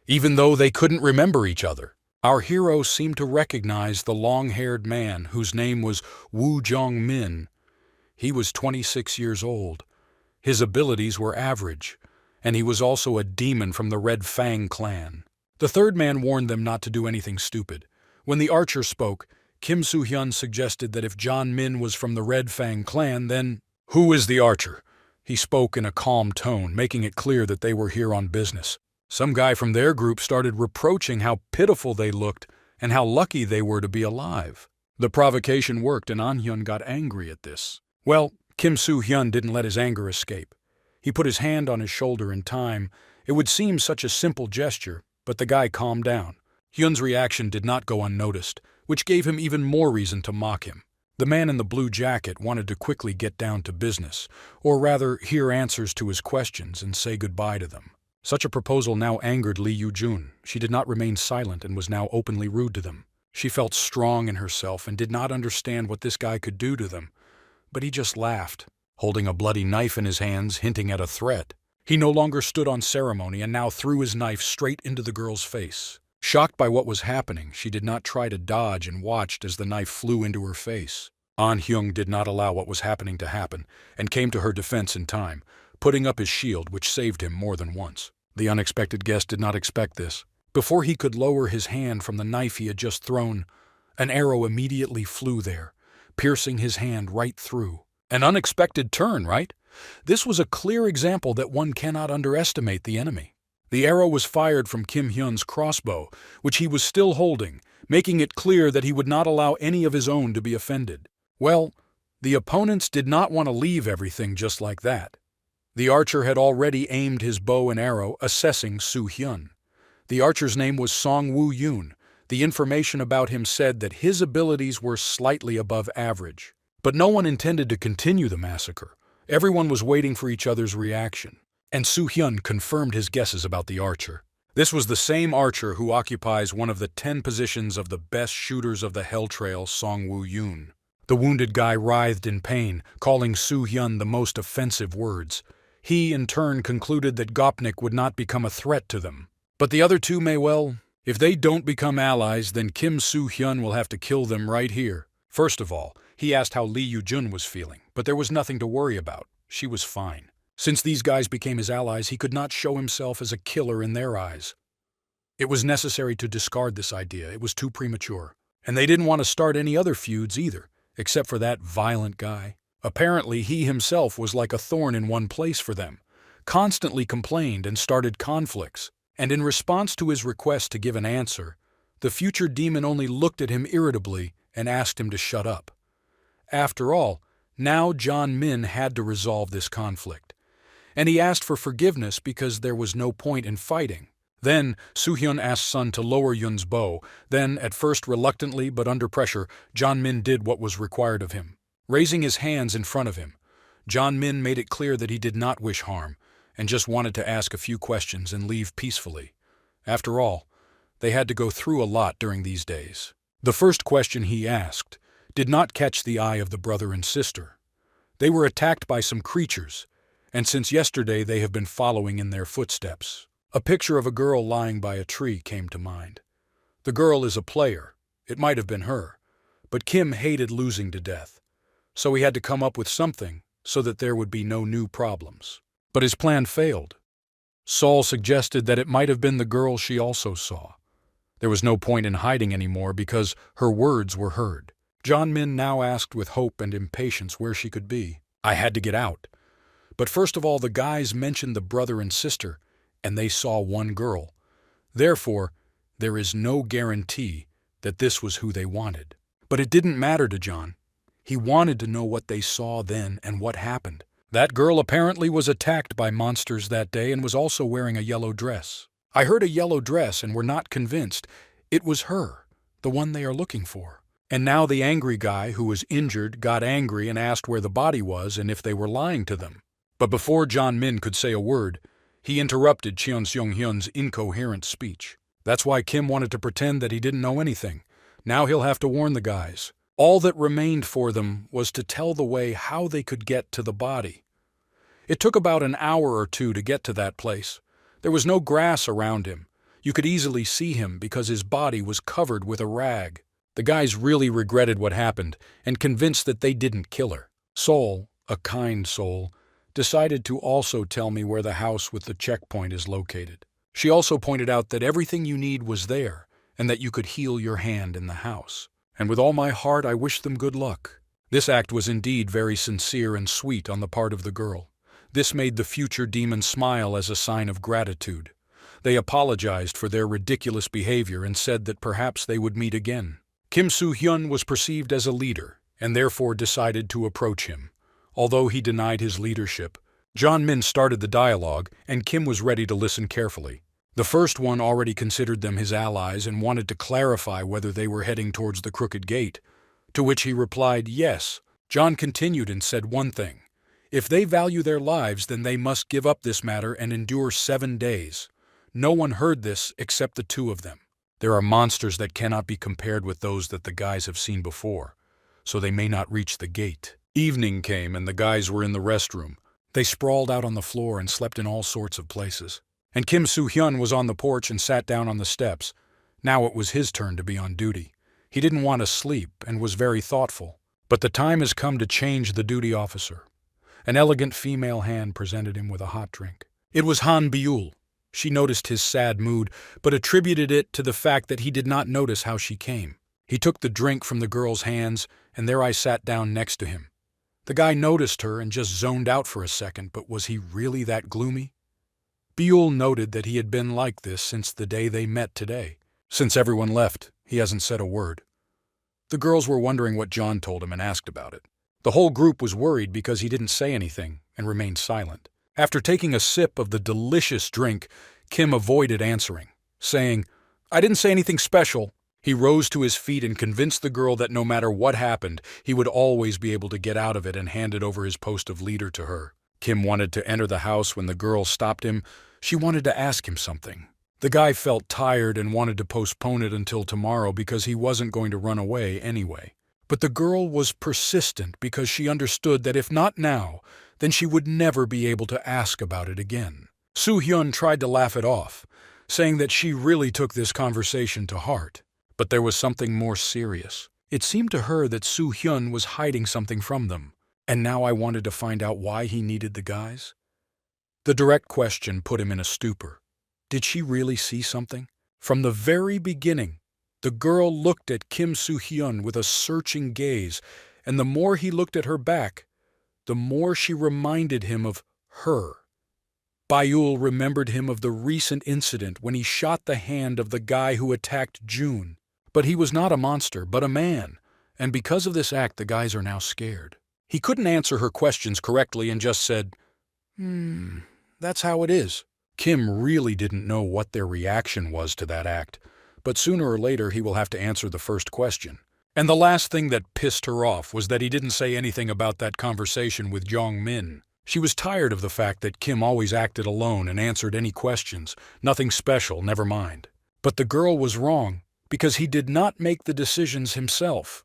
even though they couldn't remember each other. Our hero seemed to recognize the long-haired man whose name was Woo Jong-min. He was 26 years old. His abilities were average, and he was also a demon from the Red Fang clan. The third man warned them not to do anything stupid. When the archer spoke, Kim Soo-hyun suggested that if John Min was from the Red Fang clan, then, "Who is the archer?" He spoke in a calm tone, making it clear that they were here on business. Some guy from their group started reproaching how pitiful they looked and how lucky they were to be alive. The provocation worked and An-hyun got angry at this. Well, Kim Soo-hyun didn't let his anger escape. He put his hand on his shoulder in time. It would seem such a simple gesture, but the guy calmed down. Hyun's reaction did not go unnoticed, which gave him even more reason to mock him. The man in the blue jacket wanted to quickly get down to business, or rather hear answers to his questions and say goodbye to them. Such a proposal now angered Lee Yoo-jun. She did not remain silent and was now openly rude to them. She felt strong in herself and did not understand what this guy could do to them. But he just laughed, holding a bloody knife in his hands, hinting at a threat. He no longer stood on ceremony and now threw his knife straight into the girl's face. Shocked by what was happening, she did not try to dodge and watched as the knife flew into her face. An-hyun did not allow what was happening to happen and came to her defense in time, putting up his shield, which saved him more than once. The unexpected guest did not expect this. Before he could lower his hand from the knife he had just thrown, an arrow immediately flew there, piercing his hand right through. An unexpected turn, right? This was a clear example that one cannot underestimate the enemy. The arrow was fired from Kim Hyun's crossbow, which he was still holding, making it clear that he would not allow any of his own to be offended. Well, the opponents did not want to leave everything just like that. The archer had already aimed his bow and arrow, assessing Soo-hyun. The archer's name was Song Woo-yoon. The information about him said that his abilities were slightly above average. But no one intended to continue the massacre. Everyone was waiting for each other's reaction. And Soo-hyun confirmed his guesses about the archer. This was the same archer who occupies one of the 10 positions of the best shooters of the Hell Trail, Song Woo-yoon. The wounded guy writhed in pain, calling Soo-hyun the most offensive words. He, in turn, concluded that Gopnik would not become a threat to them. But the other two may well. If they don't become allies, then Kim Soo-hyun will have to kill them right here. First of all, he asked how Lee Yoo-jun was feeling, but there was nothing to worry about. She was fine. Since these guys became his allies, he could not show himself as a killer in their eyes. It was necessary to discard this idea. It was too premature. And they didn't want to start any other feuds either, except for that violent guy. Apparently, he himself was like a thorn in one place for them, constantly complained and started conflicts. And in response to his request to give an answer, the future demon only looked at him irritably and asked him to shut up. After all, now John Min had to resolve this conflict. And he asked for forgiveness because there was no point in fighting. Then, Soo-hyun asked Sun to lower Yun's bow. Then, at first reluctantly but under pressure, John Min did what was required of him. Raising his hands in front of him, John Min made it clear that he did not wish harm, and just wanted to ask a few questions and leave peacefully. After all, they had to go through a lot during these days. The first question he asked did not catch the eye of the brother and sister. They were attacked by some creatures, and since yesterday they have been following in their footsteps. A picture of a girl lying by a tree came to mind. The girl is a player. It might have been her. But Kim hated losing to death. So he had to come up with something so that there would be no new problems. But his plan failed. Saul suggested that it might have been the girl she also saw. There was no point in hiding anymore because her words were heard. John Min now asked with hope and impatience where she could be. I had to get out. But first of all, the guys mentioned the brother and sister, and they saw one girl. Therefore, there is no guarantee that this was who they wanted. But it didn't matter to John. He wanted to know what they saw then and what happened. That girl apparently was attacked by monsters that day and was also wearing a yellow dress. I heard a yellow dress and were not convinced. It was her, the one they are looking for. And now the angry guy who was injured got angry and asked where the body was and if they were lying to them. But before John Min could say a word, he interrupted Cheon Seung-hyun's incoherent speech. That's why Kim wanted to pretend that he didn't know anything. Now he'll have to warn the guys. All that remained for them was to tell the way how they could get to the body. It took about an hour or two to get to that place. There was no grass around him. You could easily see him because his body was covered with a rag. The guys really regretted what happened and convinced that they didn't kill her. Sol, a kind soul, decided to also tell me where the house with the checkpoint is located. She also pointed out that everything you need was there and that you could heal your hand in the house. And with all my heart, I wished them good luck. This act was indeed very sincere and sweet on the part of the girl. This made the future demon smile as a sign of gratitude. They apologized for their ridiculous behavior and said that perhaps they would meet again. Kim Soo-hyun was perceived as a leader and therefore decided to approach him. Although he denied his leadership, John Min started the dialogue and Kim was ready to listen carefully. The first one already considered them his allies and wanted to clarify whether they were heading towards the Crooked Gate, to which he replied yes. John continued and said one thing. If they value their lives, then they must give up this matter and endure 7 days. No one heard this except the two of them. There are monsters that cannot be compared with those that the guys have seen before, so they may not reach the gate. Evening came and the guys were in the restroom. They sprawled out on the floor and slept in all sorts of places. And Kim Soo-hyun was on the porch and sat down on the steps. Now it was his turn to be on duty. He didn't want to sleep and was very thoughtful. But the time has come to change the duty officer. An elegant female hand presented him with a hot drink. It was Han Byul. She noticed his sad mood, but attributed it to the fact that he did not notice how she came. He took the drink from the girl's hands, and there I sat down next to him. The guy noticed her and just zoned out for a second, but was he really that gloomy? Byul noted that he had been like this since the day they met today. Since everyone left, he hasn't said a word. The girls were wondering what John told him and asked about it. The whole group was worried because he didn't say anything and remained silent. After taking a sip of the delicious drink, Kim avoided answering, saying, "I didn't say anything special." He rose to his feet and convinced the girl that no matter what happened, he would always be able to get out of it and handed over his post of leader to her. Kim wanted to enter the house when the girl stopped him. She wanted to ask him something. The guy felt tired and wanted to postpone it until tomorrow because he wasn't going to run away anyway. But the girl was persistent because she understood that if not now, then she would never be able to ask about it again. Soo-hyun tried to laugh it off, saying that she really took this conversation to heart. But there was something more serious. It seemed to her that Soo-hyun was hiding something from them, and now I wanted to find out why he needed the guys. The direct question put him in a stupor. Did she really see something? From the very beginning, the girl looked at Kim Soo-hyun with a searching gaze, and the more he looked at her back, the more she reminded him of her. Byul remembered him of the recent incident when he shot the hand of the guy who attacked June. But he was not a monster, but a man, and because of this act the guys are now scared. He couldn't answer her questions correctly and just said, that's how it is. Kim really didn't know what their reaction was to that act, but sooner or later he will have to answer the first question. And the last thing that pissed her off was that he didn't say anything about that conversation with Jong Min. She was tired of the fact that Kim always acted alone and answered any questions. Nothing special, never mind. But the girl was wrong, because he did not make the decisions himself.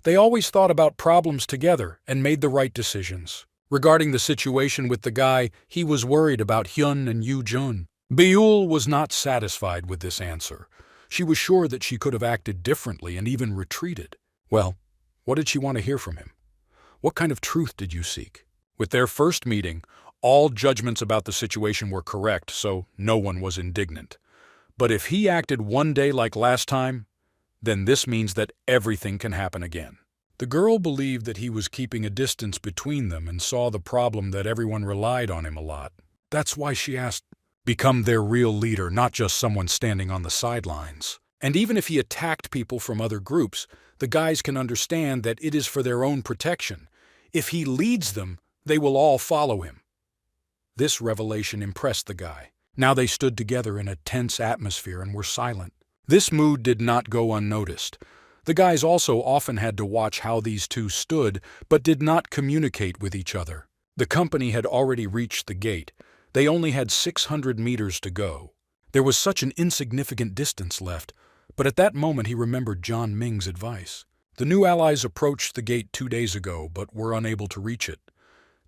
They always thought about problems together and made the right decisions. Regarding the situation with the guy, he was worried about Hyun and Yoo-jun. Byul was not satisfied with this answer. She was sure that she could have acted differently and even retreated. Well, what did she want to hear from him? What kind of truth did you seek? With their first meeting, all judgments about the situation were correct, so no one was indignant. But if he acted one day like last time, then this means that everything can happen again. The girl believed that he was keeping a distance between them and saw the problem that everyone relied on him a lot. That's why she asked, become their real leader, not just someone standing on the sidelines. And even if he attacked people from other groups, the guys can understand that it is for their own protection. If he leads them, they will all follow him. This revelation impressed the guy. Now they stood together in a tense atmosphere and were silent. This mood did not go unnoticed. The guys also often had to watch how these two stood, but did not communicate with each other. The company had already reached the gate. They only had 600 meters to go. There was such an insignificant distance left, but at that moment he remembered John Ming's advice. The new allies approached the gate 2 days ago, but were unable to reach it.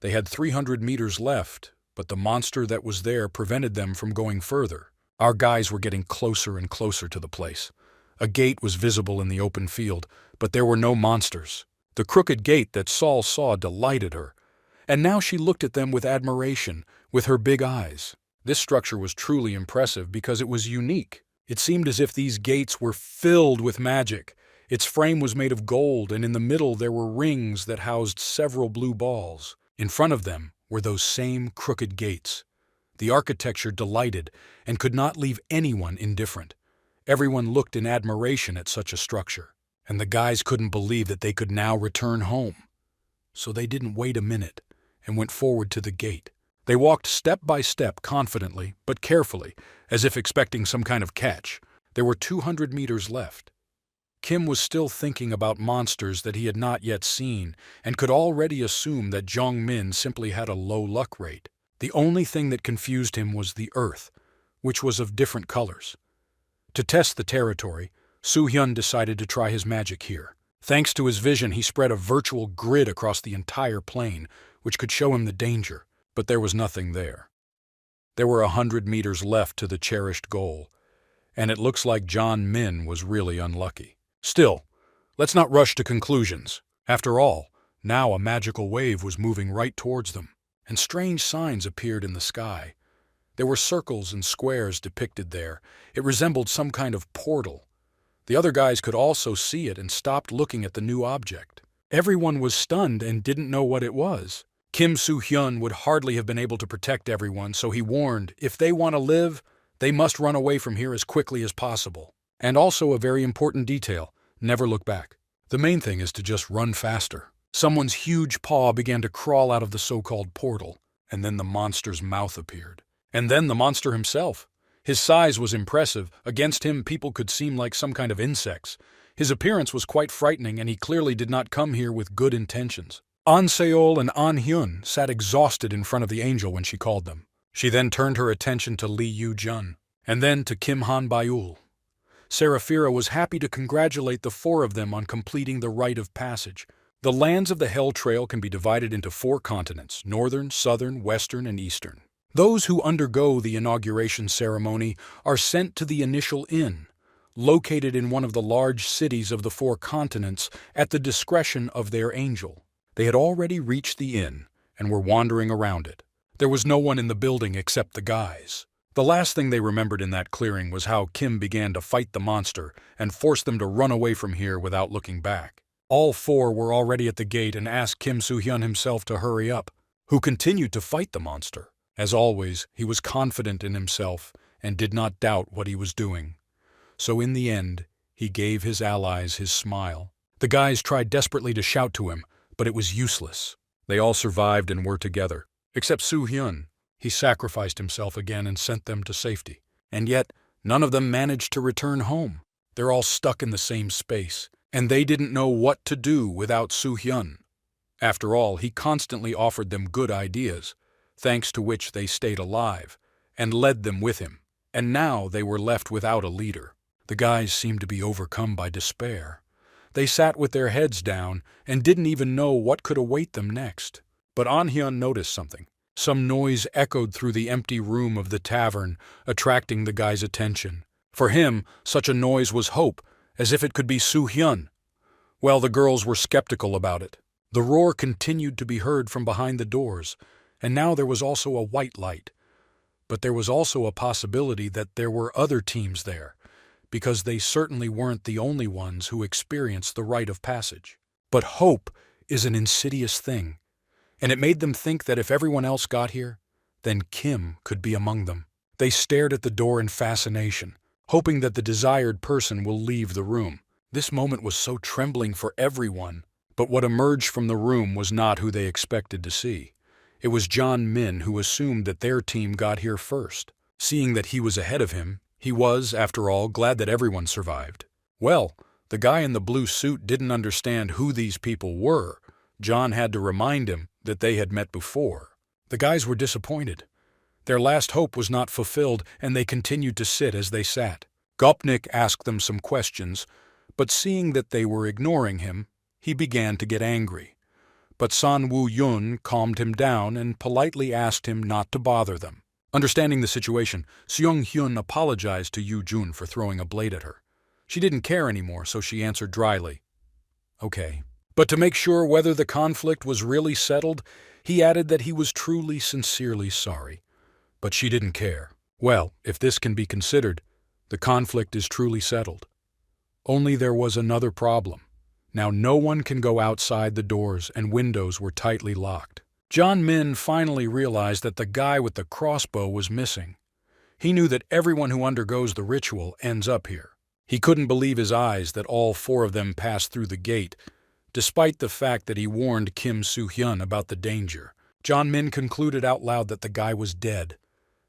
They had 300 meters left, but the monster that was there prevented them from going further. Our guys were getting closer and closer to the place. A gate was visible in the open field, but there were no monsters. The crooked gate that Saul saw delighted her, and now she looked at them with admiration, with her big eyes. This structure was truly impressive because it was unique. It seemed as if these gates were filled with magic. Its frame was made of gold, and in the middle there were rings that housed several blue balls. In front of them were those same crooked gates. The architecture delighted and could not leave anyone indifferent. Everyone looked in admiration at such a structure, and the guys couldn't believe that they could now return home. So they didn't wait a minute and went forward to the gate. They walked step by step confidently, but carefully, as if expecting some kind of catch. There were 200 meters left. Kim was still thinking about monsters that he had not yet seen and could already assume that Jong Min simply had a low luck rate. The only thing that confused him was the earth, which was of different colors. To test the territory, Soo-hyun decided to try his magic here. Thanks to his vision, he spread a virtual grid across the entire plain, which could show him the danger, but there was nothing there. There were 100 meters left to the cherished goal, and it looks like John Min was really unlucky. Still, let's not rush to conclusions. After all, now a magical wave was moving right towards them, and strange signs appeared in the sky. There were circles and squares depicted there. It resembled some kind of portal. The other guys could also see it and stopped looking at the new object. Everyone was stunned and didn't know what it was. Kim Soo-hyun would hardly have been able to protect everyone, so he warned, if they want to live, they must run away from here as quickly as possible. And also a very important detail, never look back. The main thing is to just run faster. Someone's huge paw began to crawl out of the so-called portal, and then the monster's mouth appeared. And then the monster himself. His size was impressive. Against him, people could seem like some kind of insects. His appearance was quite frightening, and he clearly did not come here with good intentions. An Seol and An Hyun sat exhausted in front of the angel when she called them. She then turned her attention to Lee Yu-jun, and then to Kim Han Byul. Seraphira was happy to congratulate the four of them on completing the rite of passage. The lands of the Hell Trail can be divided into 4 continents: northern, southern, western, and eastern. Those who undergo the inauguration ceremony are sent to the initial inn, located in one of the large cities of the 4 continents at the discretion of their angel. They had already reached the inn and were wandering around it. There was no one in the building except the guys. The last thing they remembered in that clearing was how Kim began to fight the monster and forced them to run away from here without looking back. All 4 were already at the gate and asked Kim Soo-hyun himself to hurry up, who continued to fight the monster. As always, he was confident in himself and did not doubt what he was doing. So in the end, he gave his allies his smile. The guys tried desperately to shout to him, but it was useless. They all survived and were together, except Soo-hyun. He sacrificed himself again and sent them to safety. And yet, none of them managed to return home. They're all stuck in the same space, and they didn't know what to do without Soo-hyun. After all, he constantly offered them good ideas, thanks to which they stayed alive, and led them with him. And now they were left without a leader. The guys seemed to be overcome by despair. They sat with their heads down and didn't even know what could await them next. But An Hyun noticed something. Some noise echoed through the empty room of the tavern, attracting the guy's attention. For him, such a noise was hope, as if it could be Soo-hyun. Well, the girls were skeptical about it. The roar continued to be heard from behind the doors, and now there was also a white light. But there was also a possibility that there were other teams there, because they certainly weren't the only ones who experienced the rite of passage. But hope is an insidious thing, and it made them think that if everyone else got here, then Kim could be among them. They stared at the door in fascination, hoping that the desired person will leave the room. This moment was so trembling for everyone, but what emerged from the room was not who they expected to see. It was John Min, who assumed that their team got here first. Seeing that he was ahead of him, he was, after all, glad that everyone survived. Well, the guy in the blue suit didn't understand who these people were. John had to remind him that they had met before. The guys were disappointed. Their last hope was not fulfilled, and they continued to sit as they sat. Gopnik asked them some questions, but seeing that they were ignoring him, he began to get angry. But San Woo-yun calmed him down and politely asked him not to bother them. Understanding the situation, Seong-hyun apologized to Yoo-jun for throwing a blade at her. She didn't care anymore, so she answered dryly, "Okay." But to make sure whether the conflict was really settled, he added that he was truly, sincerely sorry. But she didn't care. Well, if this can be considered, the conflict is truly settled. Only there was another problem. Now no one can go outside the doors, and windows were tightly locked. John Min finally realized that the guy with the crossbow was missing. He knew that everyone who undergoes the ritual ends up here. He couldn't believe his eyes that all four of them passed through the gate, despite the fact that he warned Kim Soo-hyun about the danger. John Min concluded out loud that the guy was dead.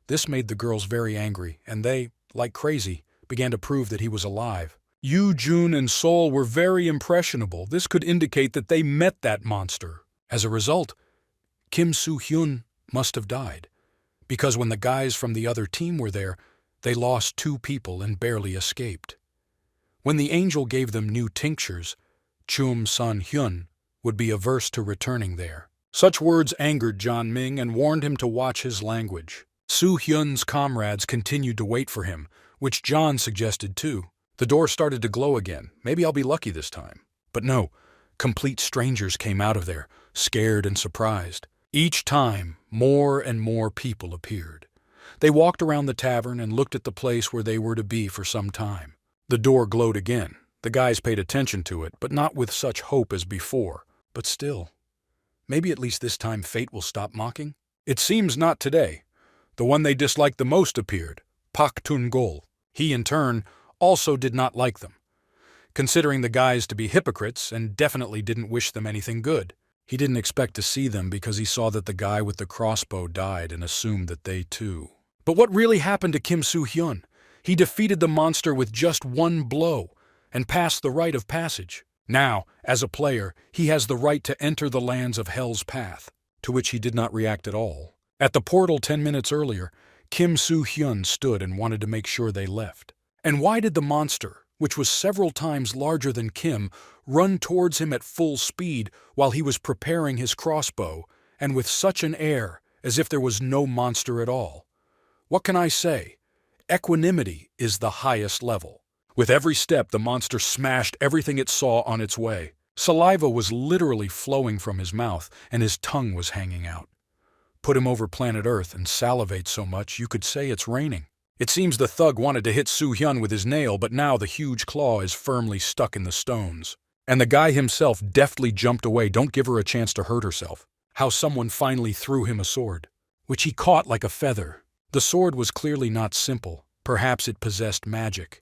This made the girls very angry, and they, like crazy, began to prove that he was alive. Yoo-jun and Sol were very impressionable. This could indicate that they met that monster. As a result, Kim Soo-hyun must have died, because when the guys from the other team were there, they lost 2 people and barely escaped. When the angel gave them new tinctures, Chum Sun-hyun would be averse to returning there. Such words angered John Ming and warned him to watch his language. Soo-hyun's comrades continued to wait for him, which John suggested too. The door started to glow again. Maybe I'll be lucky this time. But no, complete strangers came out of there, scared and surprised. Each time, more and more people appeared. They walked around the tavern and looked at the place where they were to be for some time. The door glowed again. The guys paid attention to it, but not with such hope as before. But still, maybe at least this time fate will stop mocking? It seems not today. The one they disliked the most appeared, Pak Tun-gol. He, in turn, also did not like them, considering the guys to be hypocrites and definitely didn't wish them anything good. He didn't expect to see them because he saw that the guy with the crossbow died and assumed that they too. But what really happened to Kim Soo-hyun? He defeated the monster with just 1 blow and passed the rite of passage. Now, as a player, he has the right to enter the lands of Hell's Path, to which he did not react at all. At the portal 10 minutes earlier, Kim Soo-hyun stood and wanted to make sure they left. And why did the monster, which was several times larger than Kim, run towards him at full speed while he was preparing his crossbow, and with such an air as if there was no monster at all? What can I say? Equanimity is the highest level. With every step, the monster smashed everything it saw on its way. Saliva was literally flowing from his mouth, and his tongue was hanging out. Put him over planet Earth and salivate so much you could say it's raining. It seems the thug wanted to hit Soo-hyun with his nail, but now the huge claw is firmly stuck in the stones. And the guy himself deftly jumped away. Don't give her a chance to hurt herself. How someone finally threw him a sword, which he caught like a feather. The sword was clearly not simple. Perhaps it possessed magic.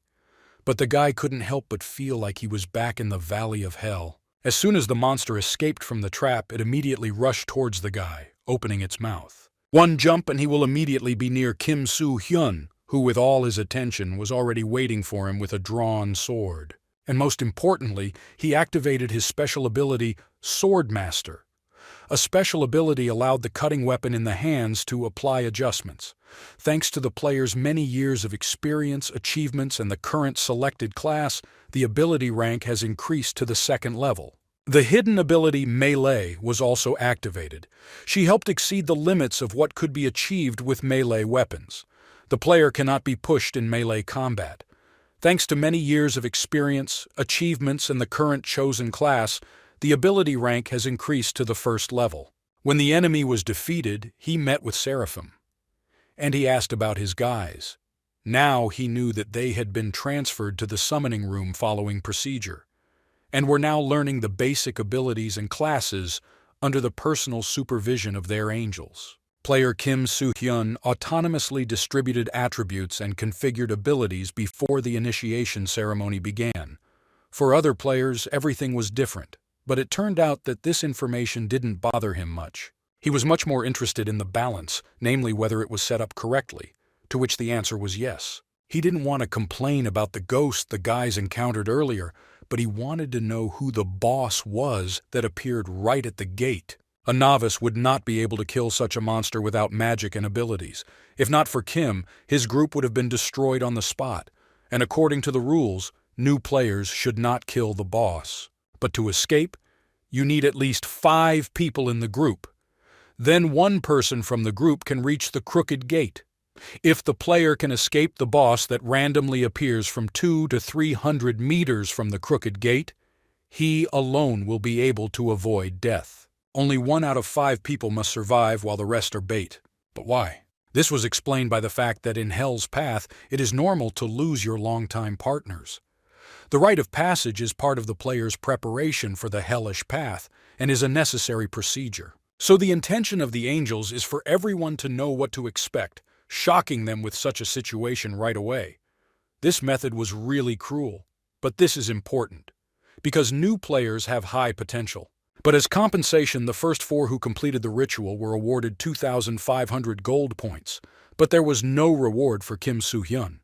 But the guy couldn't help but feel like he was back in the valley of hell. As soon as the monster escaped from the trap, it immediately rushed towards the guy, opening its mouth. One jump and he will immediately be near Kim Soo-hyun, who with all his attention was already waiting for him with a drawn sword. And most importantly, he activated his special ability, Swordmaster. A special ability allowed the cutting weapon in the hands to apply adjustments. Thanks to the player's many years of experience, achievements, and the current selected class, the ability rank has increased to the 2nd level. The hidden ability Melee was also activated. She helped exceed the limits of what could be achieved with melee weapons. The player cannot be pushed in melee combat. Thanks to many years of experience, achievements, and the current chosen class, the ability rank has increased to the 1st level. When the enemy was defeated, he met with Seraphim, and he asked about his guys. Now he knew that they had been transferred to the summoning room following procedure. and were now learning the basic abilities and classes under the personal supervision of their angels. Player Kim Soo-hyun autonomously distributed attributes and configured abilities before the initiation ceremony began. For other players, everything was different, but it turned out that this information didn't bother him much. He was much more interested in the balance, namely whether it was set up correctly, to which the answer was yes. He didn't want to complain about the ghost the guys encountered earlier, but he wanted to know who the boss was that appeared right at the gate. A novice would not be able to kill such a monster without magic and abilities. If not for Kim, his group would have been destroyed on the spot, and according to the rules, new players should not kill the boss. But to escape, you need at least 5 people in the group. Then one person from the group can reach the crooked gate. If the player can escape the boss that randomly appears from 200 to 300 meters from the crooked gate, he alone will be able to avoid death. Only 1 out of 5 people must survive while the rest are bait. But why? This was explained by the fact that in Hell's Path, it is normal to lose your longtime partners. The rite of passage is part of the player's preparation for the hellish path and is a necessary procedure. So the intention of the angels is for everyone to know what to expect, shocking them with such a situation right away. This method was really cruel, but this is important, because new players have high potential. But as compensation, the first 4 who completed the ritual were awarded 2,500 gold points, but there was no reward for Kim Soo-hyun.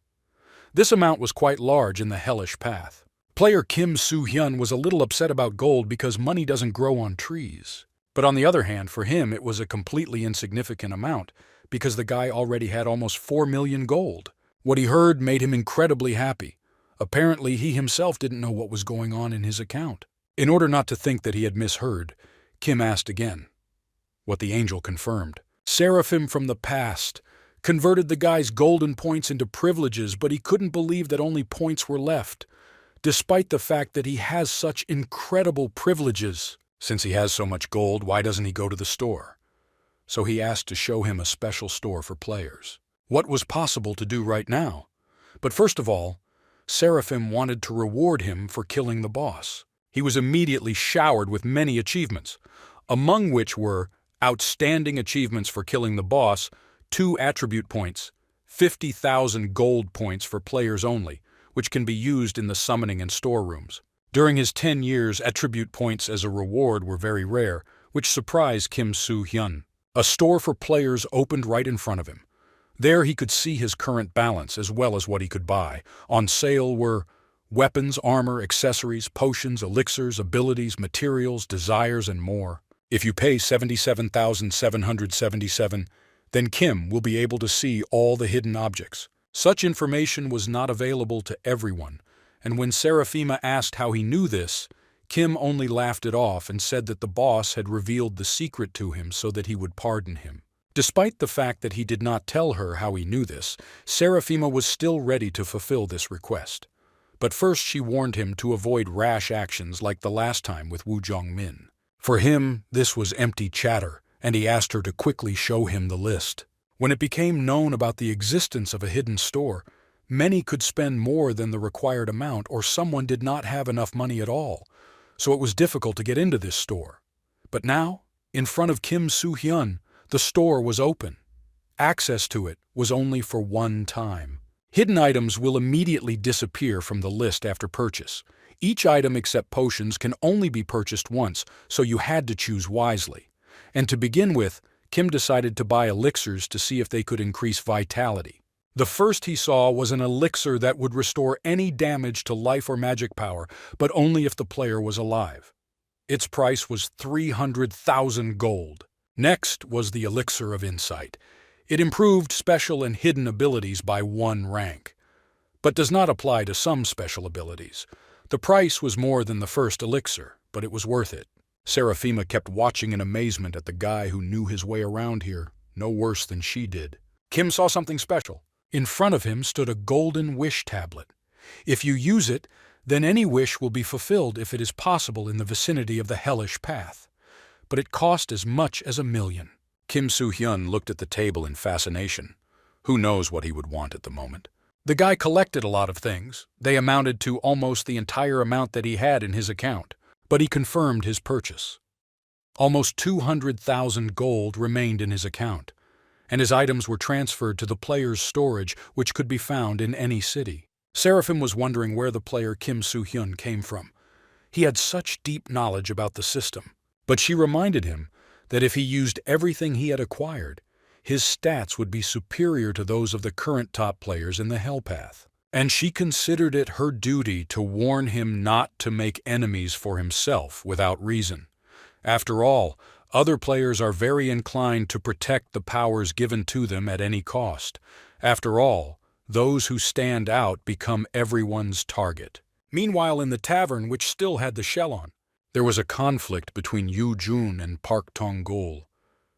This amount was quite large in the hellish path. Player Kim Soo-hyun was a little upset about gold because money doesn't grow on trees. But on the other hand, for him it was a completely insignificant amount, because the guy already had almost 4 million gold. What he heard made him incredibly happy. Apparently he himself didn't know what was going on in his account. In order not to think that he had misheard, Kim asked again. What the angel confirmed. Seraphim from the past converted the guy's golden points into privileges, but he couldn't believe that only points were left, despite the fact that he has such incredible privileges. Since he has so much gold, why doesn't he go to the store? So he asked to show him a special store for players. What was possible to do right now? But first of all, Seraphim wanted to reward him for killing the boss. He was immediately showered with many achievements, among which were outstanding achievements for killing the boss, 2 attribute points, 50,000 gold points for players only, which can be used in the summoning and storerooms. During his 10 years, attribute points as a reward were very rare, which surprised Kim Soo-hyun. A store for players opened right in front of him. There he could see his current balance as well as what he could buy. On sale were weapons, armor, accessories, potions, elixirs, abilities, materials, desires, and more. If you pay 77,777, then Kim will be able to see all the hidden objects. Such information was not available to everyone, and when Seraphima asked how he knew this, Kim only laughed it off and said that the boss had revealed the secret to him so that he would pardon him. Despite the fact that he did not tell her how he knew this, Seraphima was still ready to fulfill this request. But first she warned him to avoid rash actions like the last time with Woo Jong-min. For him, this was empty chatter, and he asked her to quickly show him the list. When it became known about the existence of a hidden store, many could spend more than the required amount, or someone did not have enough money at all, so it was difficult to get into this store. But now, in front of Kim Soo-hyun, the store was open. Access to it was only for one time. Hidden items will immediately disappear from the list after purchase. Each item except potions can only be purchased once, so you had to choose wisely. And to begin with, Kim decided to buy elixirs to see if they could increase vitality. The first he saw was an elixir that would restore any damage to life or magic power, but only if the player was alive. Its price was 300,000 gold. Next was the elixir of insight. It improved special and hidden abilities by 1 rank, but does not apply to some special abilities. The price was more than the first elixir, but it was worth it. Seraphima kept watching in amazement at the guy who knew his way around here, no worse than she did. Kim saw something special. In front of him stood a golden wish tablet. If you use it, then any wish will be fulfilled if it is possible in the vicinity of the hellish path. But it cost as much as 1 million. Kim Soo-hyun looked at the table in fascination. Who knows what he would want at the moment? The guy collected a lot of things. They amounted to almost the entire amount that he had in his account, but he confirmed his purchase. Almost 200,000 gold remained in his account, and his items were transferred to the player's storage, which could be found in any city. Seraphim was wondering where the player Kim Soo-hyun came from. He had such deep knowledge about the system, but she reminded him that if he used everything he had acquired, his stats would be superior to those of the current top players in the Hell Path. And she considered it her duty to warn him not to make enemies for himself without reason. After all, other players are very inclined to protect the powers given to them at any cost. After all, those who stand out become everyone's target. Meanwhile, in the tavern, which still had the shell on, there was a conflict between Yoo Jun and Park Tong-gol.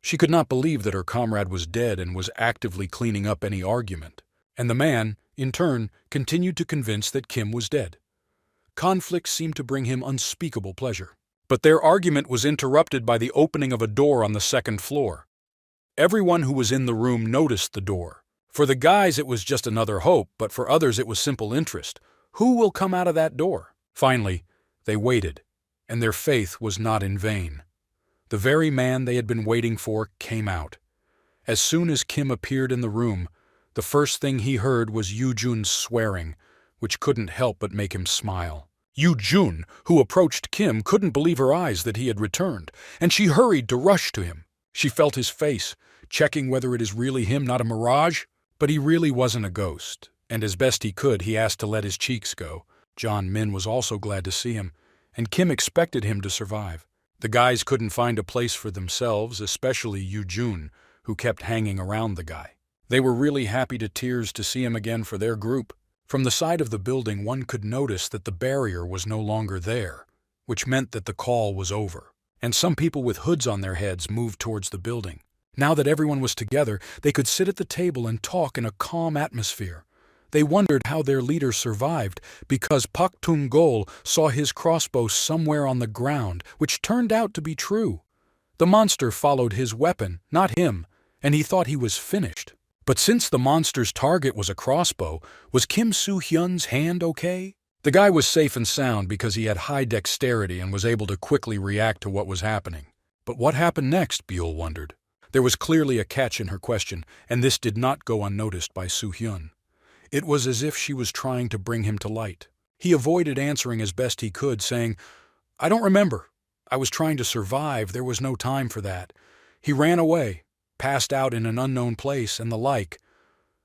She could not believe that her comrade was dead and was actively cleaning up any argument. And the man, in turn, continued to convince that Kim was dead. Conflict seemed to bring him unspeakable pleasure. But their argument was interrupted by the opening of a door on the second floor. Everyone who was in the room noticed the door. For the guys it was just another hope, but for others it was simple interest. Who will come out of that door? Finally, they waited, and their faith was not in vain. The very man they had been waiting for came out. As soon as Kim appeared in the room, the first thing he heard was Yoo Jun's swearing, which couldn't help but make him smile. Yoo Jun, who approached Kim, couldn't believe her eyes that he had returned, and she hurried to rush to him. She felt his face, checking whether it is really him, not a mirage. But he really wasn't a ghost, and as best he could, he asked to let his cheeks go. John Min was also glad to see him, and Kim expected him to survive. The guys couldn't find a place for themselves, especially Yoo Jun, who kept hanging around the guy. They were really happy to tears to see him again for their group. From the side of the building, one could notice that the barrier was no longer there, which meant that the call was over. And some people with hoods on their heads moved towards the building. Now that everyone was together, they could sit at the table and talk in a calm atmosphere. They wondered how their leader survived, because Pak Tung-gol saw his crossbow somewhere on the ground, which turned out to be true. The monster followed his weapon, not him, and he thought he was finished. But since the monster's target was a crossbow, was Kim Soo-hyun's hand okay? The guy was safe and sound because he had high dexterity and was able to quickly react to what was happening. But what happened next, Buell wondered. There was clearly a catch in her question, and this did not go unnoticed by Soo-hyun. It was as if she was trying to bring him to light. He avoided answering as best he could, saying, "I don't remember. I was trying to survive. There was no time for that. He ran away, passed out in an unknown place, and the like."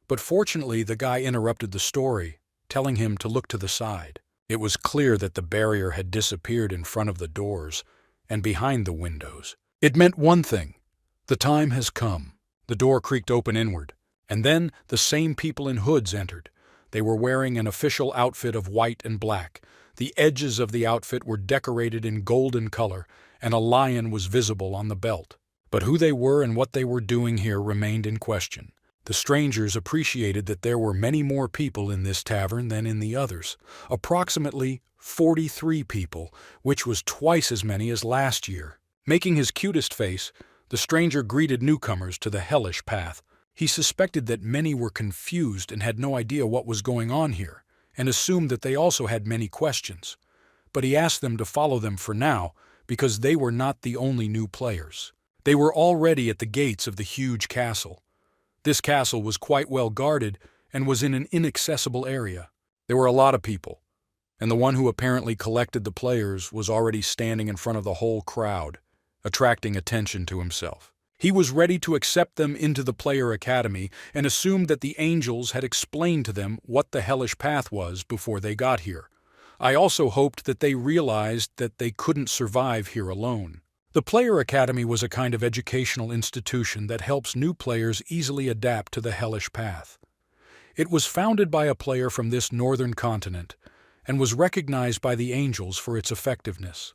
But fortunately, the guy interrupted the story, telling him to look to the side. It was clear that the barrier had disappeared in front of the doors and behind the windows. It meant one thing. The time has come. The door creaked open inward, and then the same people in hoods entered. They were wearing an official outfit of white and black. The edges of the outfit were decorated in golden color, and a lion was visible on the belt. But who they were and what they were doing here remained in question. The strangers appreciated that there were many more people in this tavern than in the others, approximately 43 people, which was twice as many as last year. Making his cutest face, the stranger greeted newcomers to the hellish path. He suspected that many were confused and had no idea what was going on here, and assumed that they also had many questions. But he asked them to follow them for now, because they were not the only new players. They were already at the gates of the huge castle. This castle was quite well guarded and was in an inaccessible area. There were a lot of people, and the one who apparently collected the players was already standing in front of the whole crowd, attracting attention to himself. He was ready to accept them into the player academy and assumed that the angels had explained to them what the hellish path was before they got here. I also hoped that they realized that they couldn't survive here alone. The player academy was a kind of educational institution that helps new players easily adapt to the hellish path. It was founded by a player from this northern continent and was recognized by the angels for its effectiveness.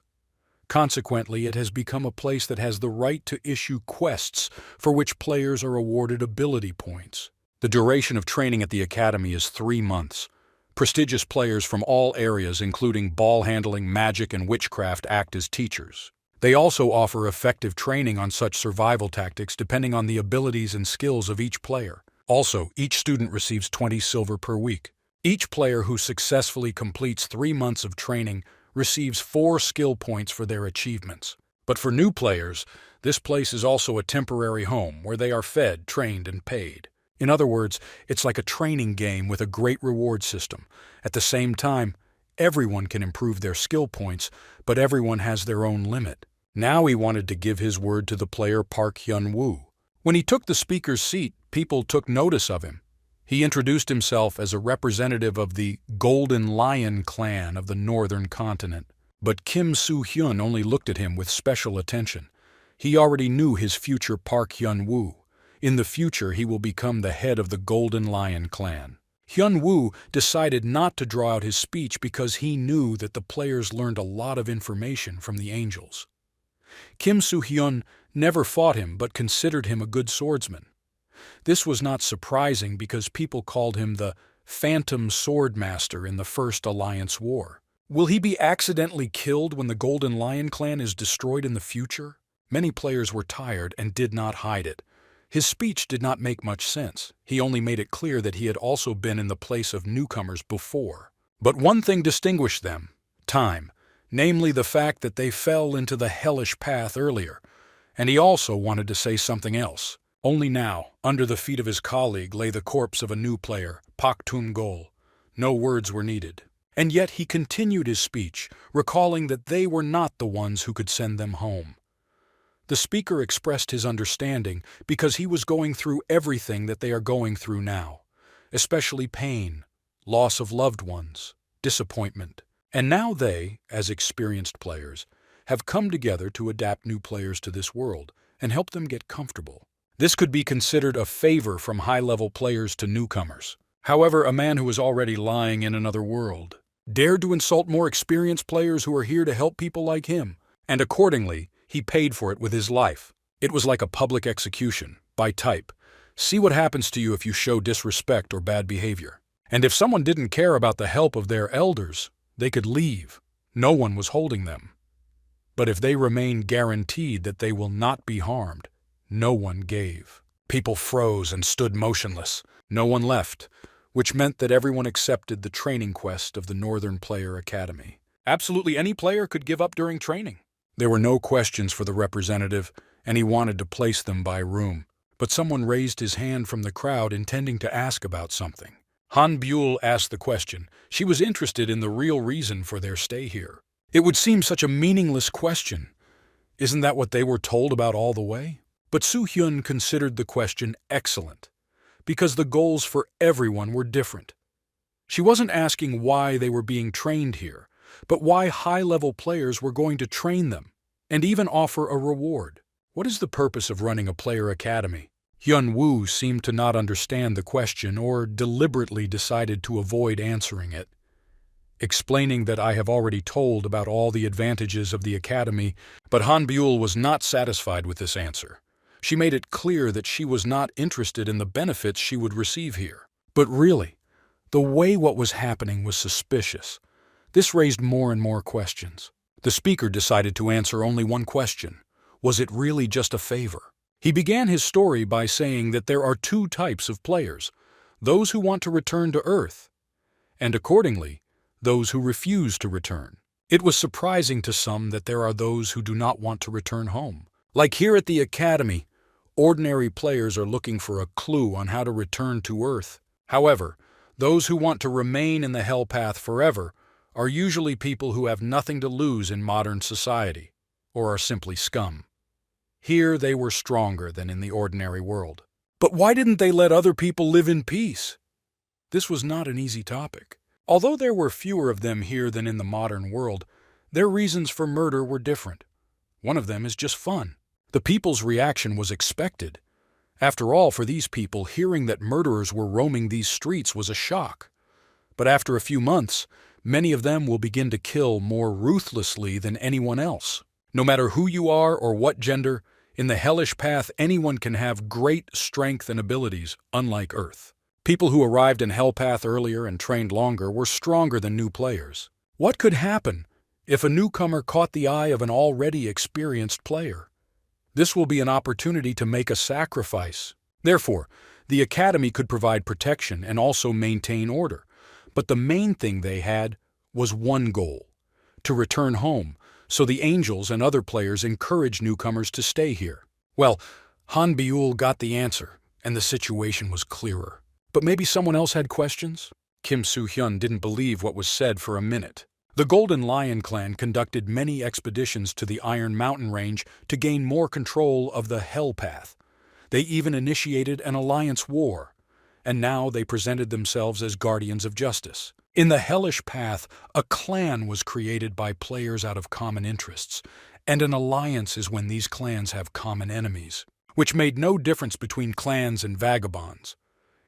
Consequently, it has become a place that has the right to issue quests for which players are awarded ability points. The duration of training at the academy is 3 months. Prestigious players from all areas, including ball handling, magic, and witchcraft, act as teachers. They also offer effective training on such survival tactics depending on the abilities and skills of each player. Also, each student receives 20 silver per week. Each player who successfully completes 3 months of training receives 4 skill points for their achievements. But for new players, this place is also a temporary home where they are fed, trained, and paid. In other words, it's like a training game with a great reward system. At the same time, everyone can improve their skill points, but everyone has their own limit. Now he wanted to give his word to the player Park Hyun-woo. When he took the speaker's seat, people took notice of him. He introduced himself as a representative of the Golden Lion clan of the northern continent. But Kim Soo-hyun only looked at him with special attention. He already knew his future Park Hyun-woo. In the future, he will become the head of the Golden Lion clan. Hyun-woo decided not to draw out his speech because he knew that the players learned a lot of information from the angels. Kim Soo-hyun never fought him but considered him a good swordsman. This was not surprising because people called him the Phantom Swordmaster in the First Alliance War. Will he be accidentally killed when the Golden Lion clan is destroyed in the future? Many players were tired and did not hide it. His speech did not make much sense. He only made it clear that he had also been in the place of newcomers before. But one thing distinguished them: time, namely the fact that they fell into the hellish path earlier. And he also wanted to say something else. Only now, under the feet of his colleague, lay the corpse of a new player, Pak Tun-gol. No words were needed. And yet he continued his speech, recalling that they were not the ones who could send them home. The speaker expressed his understanding because he was going through everything that they are going through now, especially pain, loss of loved ones, disappointment. And now they, as experienced players, have come together to adapt new players to this world and help them get comfortable. This could be considered a favor from high-level players to newcomers. However, a man who is already lying in another world dared to insult more experienced players who are here to help people like him, and accordingly, he paid for it with his life. It was like a public execution, by type. See what happens to you if you show disrespect or bad behavior. And if someone didn't care about the help of their elders, they could leave. No one was holding them. But if they remained guaranteed that they will not be harmed, no one gave. People froze and stood motionless. No one left, which meant that everyone accepted the training quest of the Northern Player Academy. Absolutely any player could give up during training. There were no questions for the representative, and he wanted to place them by room. But someone raised his hand from the crowd intending to ask about something. Han Buell asked the question. She was interested in the real reason for their stay here. It would seem such a meaningless question. Isn't that what they were told about all the way? But Soo-hyun considered the question excellent, because the goals for everyone were different. She wasn't asking why they were being trained here, but why high-level players were going to train them, and even offer a reward. What is the purpose of running a player academy? Hyun-woo seemed to not understand the question or deliberately decided to avoid answering it. Explaining that I have already told about all the advantages of the academy, but Han Buell was not satisfied with this answer. She made it clear that she was not interested in the benefits she would receive here. But really, the way what was happening was suspicious. This raised more and more questions. The speaker decided to answer only one question. Was it really just a favor? He began his story by saying that there are 2 types of players: those who want to return to Earth, and accordingly, those who refuse to return. It was surprising to some that there are those who do not want to return home. Like here at the Academy, ordinary players are looking for a clue on how to return to Earth. However, those who want to remain in the Hell Path forever are usually people who have nothing to lose in modern society, or are simply scum. Here they were stronger than in the ordinary world. But why didn't they let other people live in peace? This was not an easy topic. Although there were fewer of them here than in the modern world, their reasons for murder were different. One of them is just fun. The people's reaction was expected. After all, for these people, hearing that murderers were roaming these streets was a shock. But after a few months, many of them will begin to kill more ruthlessly than anyone else. No matter who you are or what gender, in the hellish path anyone can have great strength and abilities, unlike Earth. People who arrived in Hell Path earlier and trained longer were stronger than new players. What could happen if a newcomer caught the eye of an already experienced player? This will be an opportunity to make a sacrifice. Therefore, the academy could provide protection and also maintain order. But the main thing they had was one goal: to return home, so the angels and other players encouraged newcomers to stay here. Well, Han Byul got the answer, and the situation was clearer. But maybe someone else had questions? Kim Soo-hyun didn't believe what was said for a minute. The Golden Lion clan conducted many expeditions to the Iron Mountain range to gain more control of the Hell Path. They even initiated an alliance war, and now they presented themselves as guardians of justice. In the Hellish Path, a clan was created by players out of common interests, and an alliance is when these clans have common enemies, which made no difference between clans and vagabonds.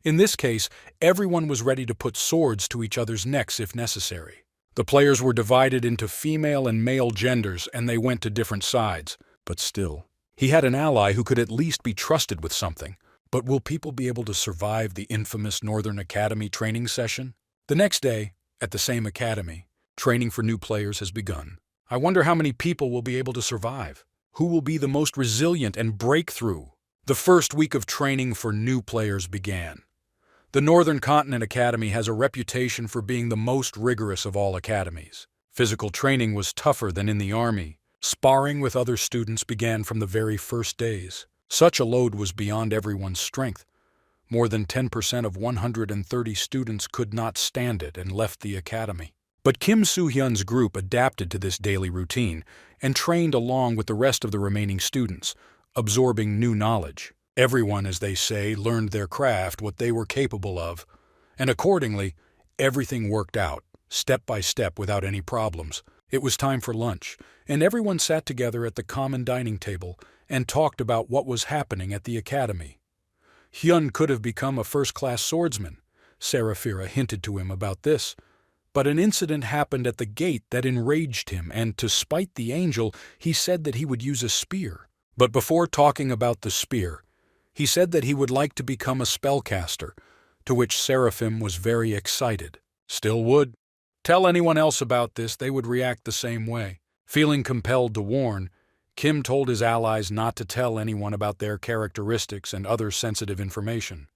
In this case, everyone was ready to put swords to each other's necks if necessary. The players were divided into female and male genders, and they went to different sides. But still, he had an ally who could at least be trusted with something. But will people be able to survive the infamous Northern Academy training session? The next day, at the same academy, training for new players has begun. I wonder how many people will be able to survive. Who will be the most resilient and break through? The first week of training for new players began. The Northern Continent Academy has a reputation for being the most rigorous of all academies. Physical training was tougher than in the army. Sparring with other students began from the very first days. Such a load was beyond everyone's strength. More than 10% of 130 students could not stand it and left the academy. But Kim Soo-hyun's group adapted to this daily routine and trained along with the rest of the remaining students, absorbing new knowledge. Everyone, as they say, learned their craft, what they were capable of, and accordingly, everything worked out, step by step without any problems. It was time for lunch, and everyone sat together at the common dining table and talked about what was happening at the academy. Hyun could have become a first-class swordsman. Seraphira hinted to him about this. But an incident happened at the gate that enraged him, and to spite the angel, he said that he would use a spear. But before talking about the spear, he said that he would like to become a spellcaster, to which Seraphim was very excited. Still would. Tell anyone else about this, they would react the same way. Feeling compelled to warn, Kim told his allies not to tell anyone about their characteristics and other sensitive information.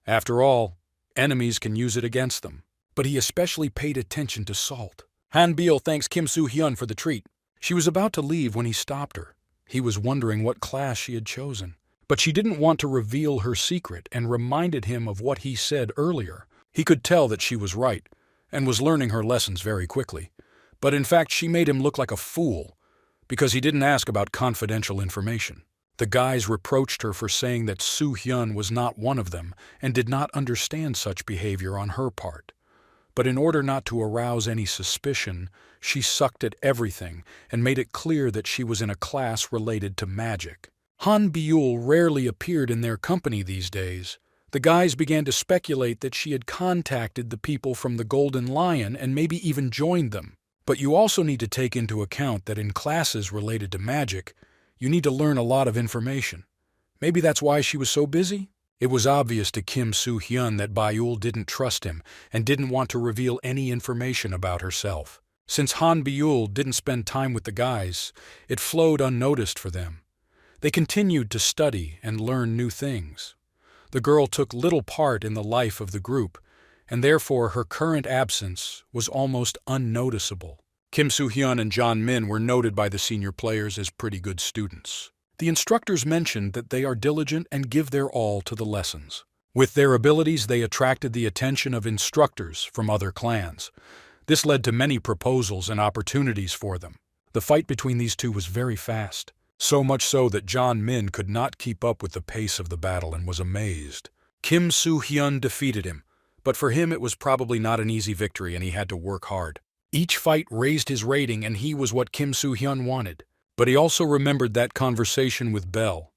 After all, enemies can use it against them. But he especially paid attention to Salt. Han Byul thanks Kim Soo-hyun for the treat. She was about to leave when he stopped her. He was wondering what class she had chosen. But she didn't want to reveal her secret and reminded him of what he said earlier. He could tell that she was right and was learning her lessons very quickly. But in fact, she made him look like a fool because he didn't ask about confidential information. The guys reproached her for saying that Soo-hyun was not one of them and did not understand such behavior on her part. But in order not to arouse any suspicion, she sucked at everything and made it clear that she was in a class related to magic. Han Byul rarely appeared in their company these days. The guys began to speculate that she had contacted the people from the Golden Lion and maybe even joined them. But you also need to take into account that in classes related to magic, you need to learn a lot of information. Maybe that's why she was so busy? It was obvious to Kim Soo-hyun that Byul didn't trust him and didn't want to reveal any information about herself. Since Han Byul didn't spend time with the guys, it flowed unnoticed for them. They continued to study and learn new things. The girl took little part in the life of the group, and therefore her current absence was almost unnoticeable. Kim Soo-hyun and John Min were noted by the senior players as pretty good students. The instructors mentioned that they are diligent and give their all to the lessons. With their abilities, they attracted the attention of instructors from other clans. This led to many proposals and opportunities for them. The fight between these two was very fast. So much so that John Min could not keep up with the pace of the battle and was amazed. Kim Soo-hyun defeated him, but for him it was probably not an easy victory and he had to work hard. Each fight raised his rating and he was what Kim Soo-hyun wanted. But he also remembered that conversation with Belle.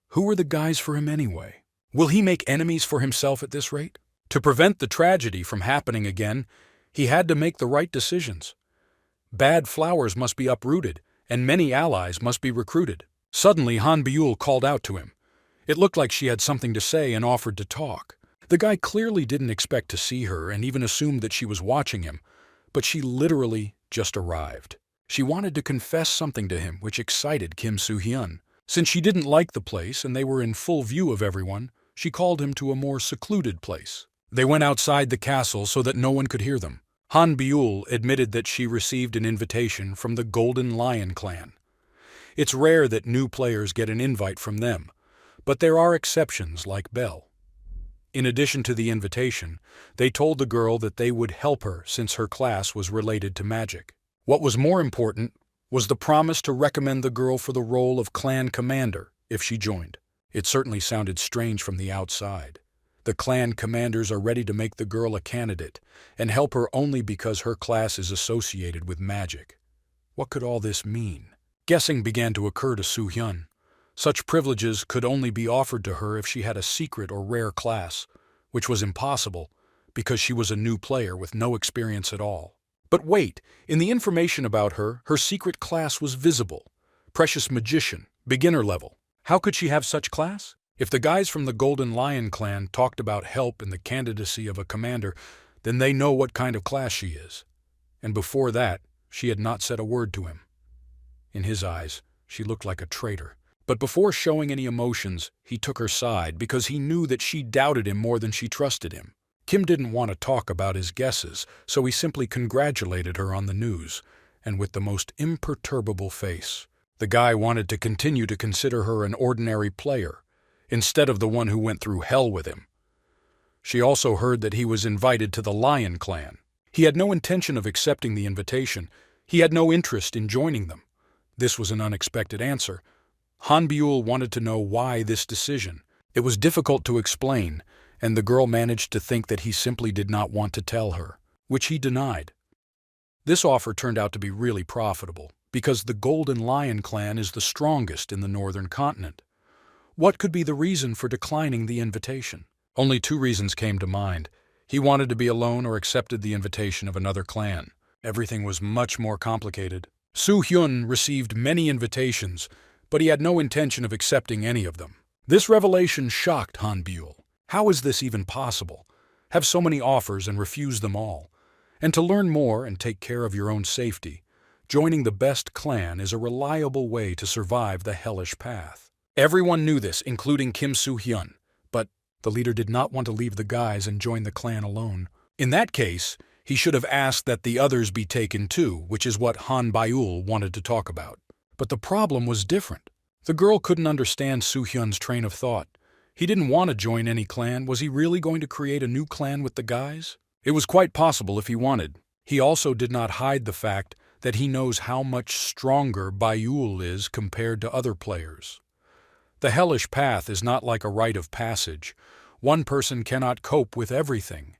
Who were the guys for him anyway? Will he make enemies for himself at this rate? To prevent the tragedy from happening again, he had to make the right decisions. Bad flowers must be uprooted, and many allies must be recruited. Suddenly, Han Byul called out to him. It looked like she had something to say and offered to talk. The guy clearly didn't expect to see her and even assumed that she was watching him, but she literally just arrived. She wanted to confess something to him, which excited Kim Soo-hyun. Since she didn't like the place and they were in full view of everyone, she called him to a more secluded place. They went outside the castle so that no one could hear them. Han Byul admitted that she received an invitation from the Golden Lion clan. It's rare that new players get an invite from them, but there are exceptions like Belle. In addition to the invitation, they told the girl that they would help her since her class was related to magic. What was more important was the promise to recommend the girl for the role of clan commander if she joined. It certainly sounded strange from the outside. The clan commanders are ready to make the girl a candidate and help her only because her class is associated with magic. What could all this mean? Guessing began to occur to Soo-hyun. Such privileges could only be offered to her if she had a secret or rare class, which was impossible because she was a new player with no experience at all. But wait, in the information about her, her secret class was visible. Precious magician, beginner level. How could she have such class? If the guys from the Golden Lion clan talked about help in the candidacy of a commander, then they know what kind of class she is. And before that, she had not said a word to him. In his eyes, she looked like a traitor. But before showing any emotions, he took her side because he knew that she doubted him more than she trusted him. Kim didn't want to talk about his guesses, so he simply congratulated her on the news, and with the most imperturbable face. The guy wanted to continue to consider her an ordinary player, instead of the one who went through hell with him. She also heard that he was invited to the Lion clan. He had no intention of accepting the invitation. He had no interest in joining them. This was an unexpected answer. Han Byul wanted to know why this decision. It was difficult to explain, and the girl managed to think that he simply did not want to tell her, which he denied. This offer turned out to be really profitable, because the Golden Lion clan is the strongest in the northern continent. What could be the reason for declining the invitation? Only two reasons came to mind. He wanted to be alone or accepted the invitation of another clan. Everything was much more complicated. Soo-hyun received many invitations, but he had no intention of accepting any of them. This revelation shocked Han Byul. How is this even possible? Have so many offers and refuse them all. And to learn more and take care of your own safety, joining the best clan is a reliable way to survive the hellish path. Everyone knew this, including Kim Soo-hyun, but the leader did not want to leave the guys and join the clan alone. In that case, he should have asked that the others be taken too, which is what Han Byul wanted to talk about. But the problem was different. The girl couldn't understand Soo-hyun's train of thought. He didn't want to join any clan. Was he really going to create a new clan with the guys? It was quite possible if he wanted. He also did not hide the fact that he knows how much stronger Byul is compared to other players. The hellish path is not like a rite of passage. One person cannot cope with everything.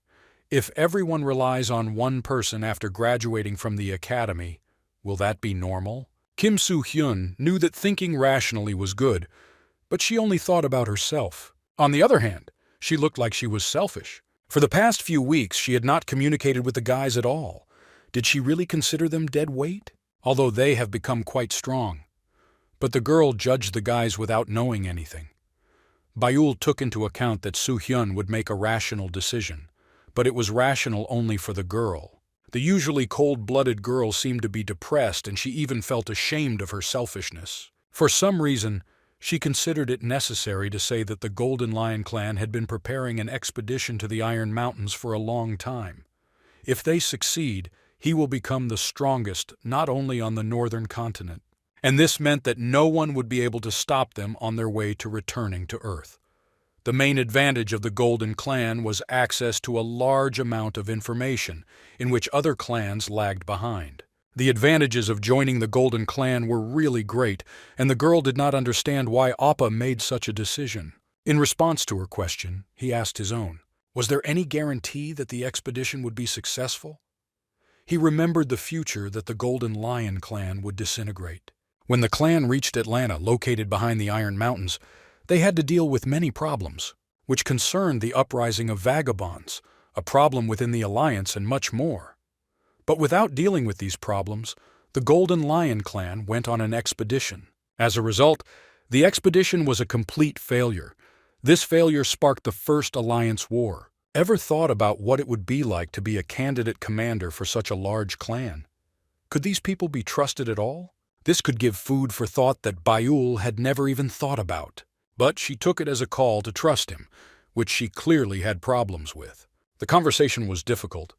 If everyone relies on one person after graduating from the academy, will that be normal? Kim Soo-hyun knew that thinking rationally was good, but she only thought about herself. On the other hand, she looked like she was selfish. For the past few weeks, she had not communicated with the guys at all. Did she really consider them dead weight? Although they have become quite strong. But the girl judged the guys without knowing anything. Byul took into account that Soo-hyun would make a rational decision, but it was rational only for the girl. The usually cold-blooded girl seemed to be depressed, and she even felt ashamed of her selfishness. For some reason, she considered it necessary to say that the Golden Lion clan had been preparing an expedition to the Iron Mountains for a long time. If they succeed, he will become the strongest not only on the northern continent. And this meant that no one would be able to stop them on their way to returning to Earth. The main advantage of the Golden Clan was access to a large amount of information, in which other clans lagged behind. The advantages of joining the Golden Clan were really great, and the girl did not understand why Appa made such a decision. In response to her question, he asked his own. Was there any guarantee that the expedition would be successful? He remembered the future that the Golden Lion clan would disintegrate. When the clan reached Atlanta, located behind the Iron Mountains, they had to deal with many problems, which concerned the uprising of vagabonds, a problem within the alliance, and much more. But without dealing with these problems, the Golden Lion clan went on an expedition. As a result, the expedition was a complete failure. This failure sparked the First Alliance War. Ever thought about what it would be like to be a candidate commander for such a large clan? Could these people be trusted at all? This could give food for thought that Bayul had never even thought about. But she took it as a call to trust him, which she clearly had problems with. The conversation was difficult.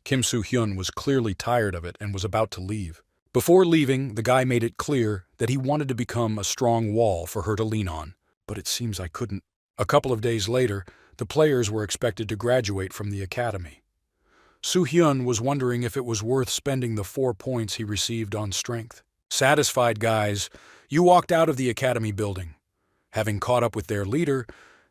Kim Soo-hyun was clearly tired of it and was about to leave. Before leaving, the guy made it clear that he wanted to become a strong wall for her to lean on. But it seems I couldn't. A couple of days later, the players were expected to graduate from the academy. Soo-hyun was wondering if it was worth spending the 4 points he received on strength. Satisfied guys, you walked out of the academy building. Having caught up with their leader,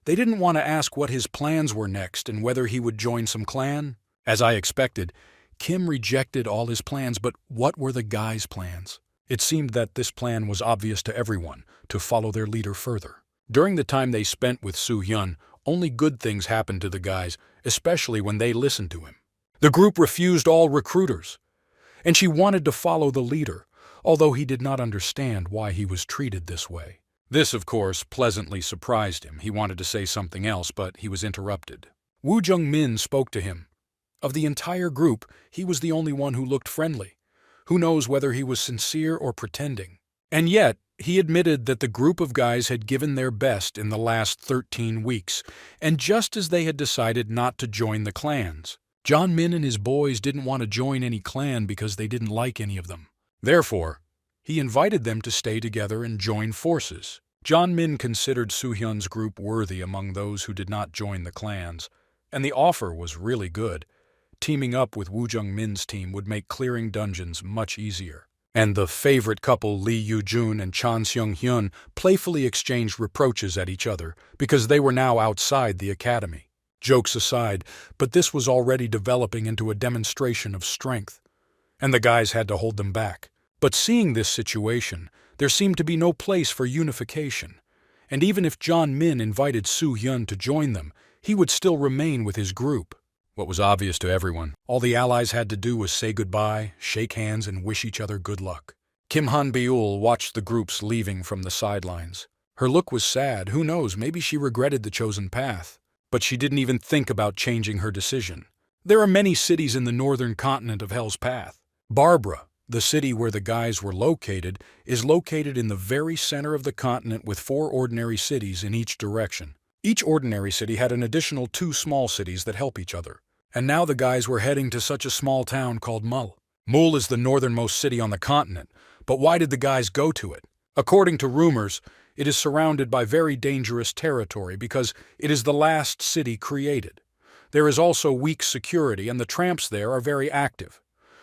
they didn't want to ask what his plans were next and whether he would join some clan. As I expected, Kim rejected all his plans, but what were the guys' plans? It seemed that this plan was obvious to everyone, to follow their leader further. During the time they spent with Soo-hyun, only good things happened to the guys, especially when they listened to him. The group refused all recruiters, and she wanted to follow the leader, although he did not understand why he was treated this way. This, of course, pleasantly surprised him. He wanted to say something else, but he was interrupted. Woo Jung-min spoke to him. Of the entire group, he was the only one who looked friendly. Who knows whether he was sincere or pretending? And yet, he admitted that the group of guys had given their best in the last 13 weeks, and just as they had decided not to join the clans. John Min and his boys didn't want to join any clan because they didn't like any of them. Therefore, he invited them to stay together and join forces. John Min considered Soo-hyun's group worthy among those who did not join the clans, and the offer was really good. Teaming up with Woo Jung-min's team would make clearing dungeons much easier. And the favorite couple Lee Yoo-jun and Chan Seung-hyun playfully exchanged reproaches at each other because they were now outside the academy. Jokes aside, but this was already developing into a demonstration of strength, and the guys had to hold them back. But seeing this situation, there seemed to be no place for unification, and even if John Min invited Soo-hyun to join them, he would still remain with his group. What was obvious to everyone, all the allies had to do was say goodbye, shake hands, and wish each other good luck. Kim Han-beul watched the groups leaving from the sidelines. Her look was sad. Who knows, maybe she regretted the chosen path. But she didn't even think about changing her decision. There are many cities in the northern continent of Hell's Path. Barbara, the city where the guys were located, is located in the very center of the continent with 4 ordinary cities in each direction. Each ordinary city had an additional 2 small cities that help each other. And now the guys were heading to such a small town called Mul. Mul is the northernmost city on the continent, but why did the guys go to it? According to rumors, it is surrounded by very dangerous territory because it is the last city created. There is also weak security and the tramps there are very active.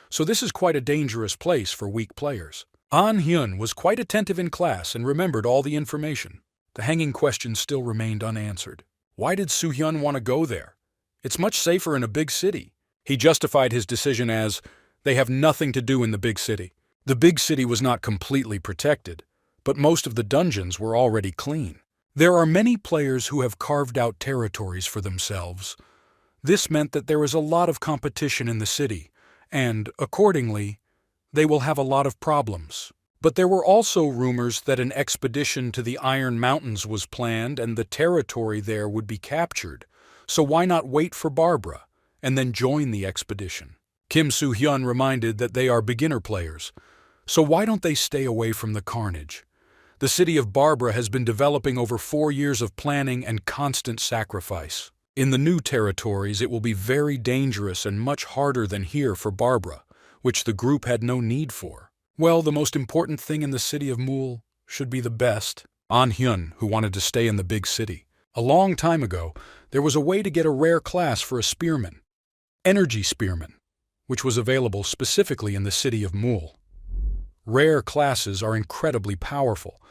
So this is quite a dangerous place for weak players. An Hyun was quite attentive in class and remembered all the information. The hanging question still remained unanswered. Why did Soo-hyun want to go there? It's much safer in a big city. He justified his decision as, they have nothing to do in the big city. The big city was not completely protected, but most of the dungeons were already clean. There are many players who have carved out territories for themselves. This meant that there was a lot of competition in the city, and, accordingly, they will have a lot of problems. But there were also rumors that an expedition to the Iron Mountains was planned and the territory there would be captured. So why not wait for Barbara and then join the expedition? Kim Soo-hyun reminded that they are beginner players. So why don't they stay away from the carnage? The city of Barbara has been developing over 4 years of planning and constant sacrifice. In the new territories, it will be very dangerous and much harder than here for Barbara, which the group had no need for. Well, the most important thing in the city of Mul should be the best. An Hyun, who wanted to stay in the big city. A long time ago, there was a way to get a rare class for a spearman, energy spearman, which was available specifically in the city of Mul. Rare classes are incredibly powerful,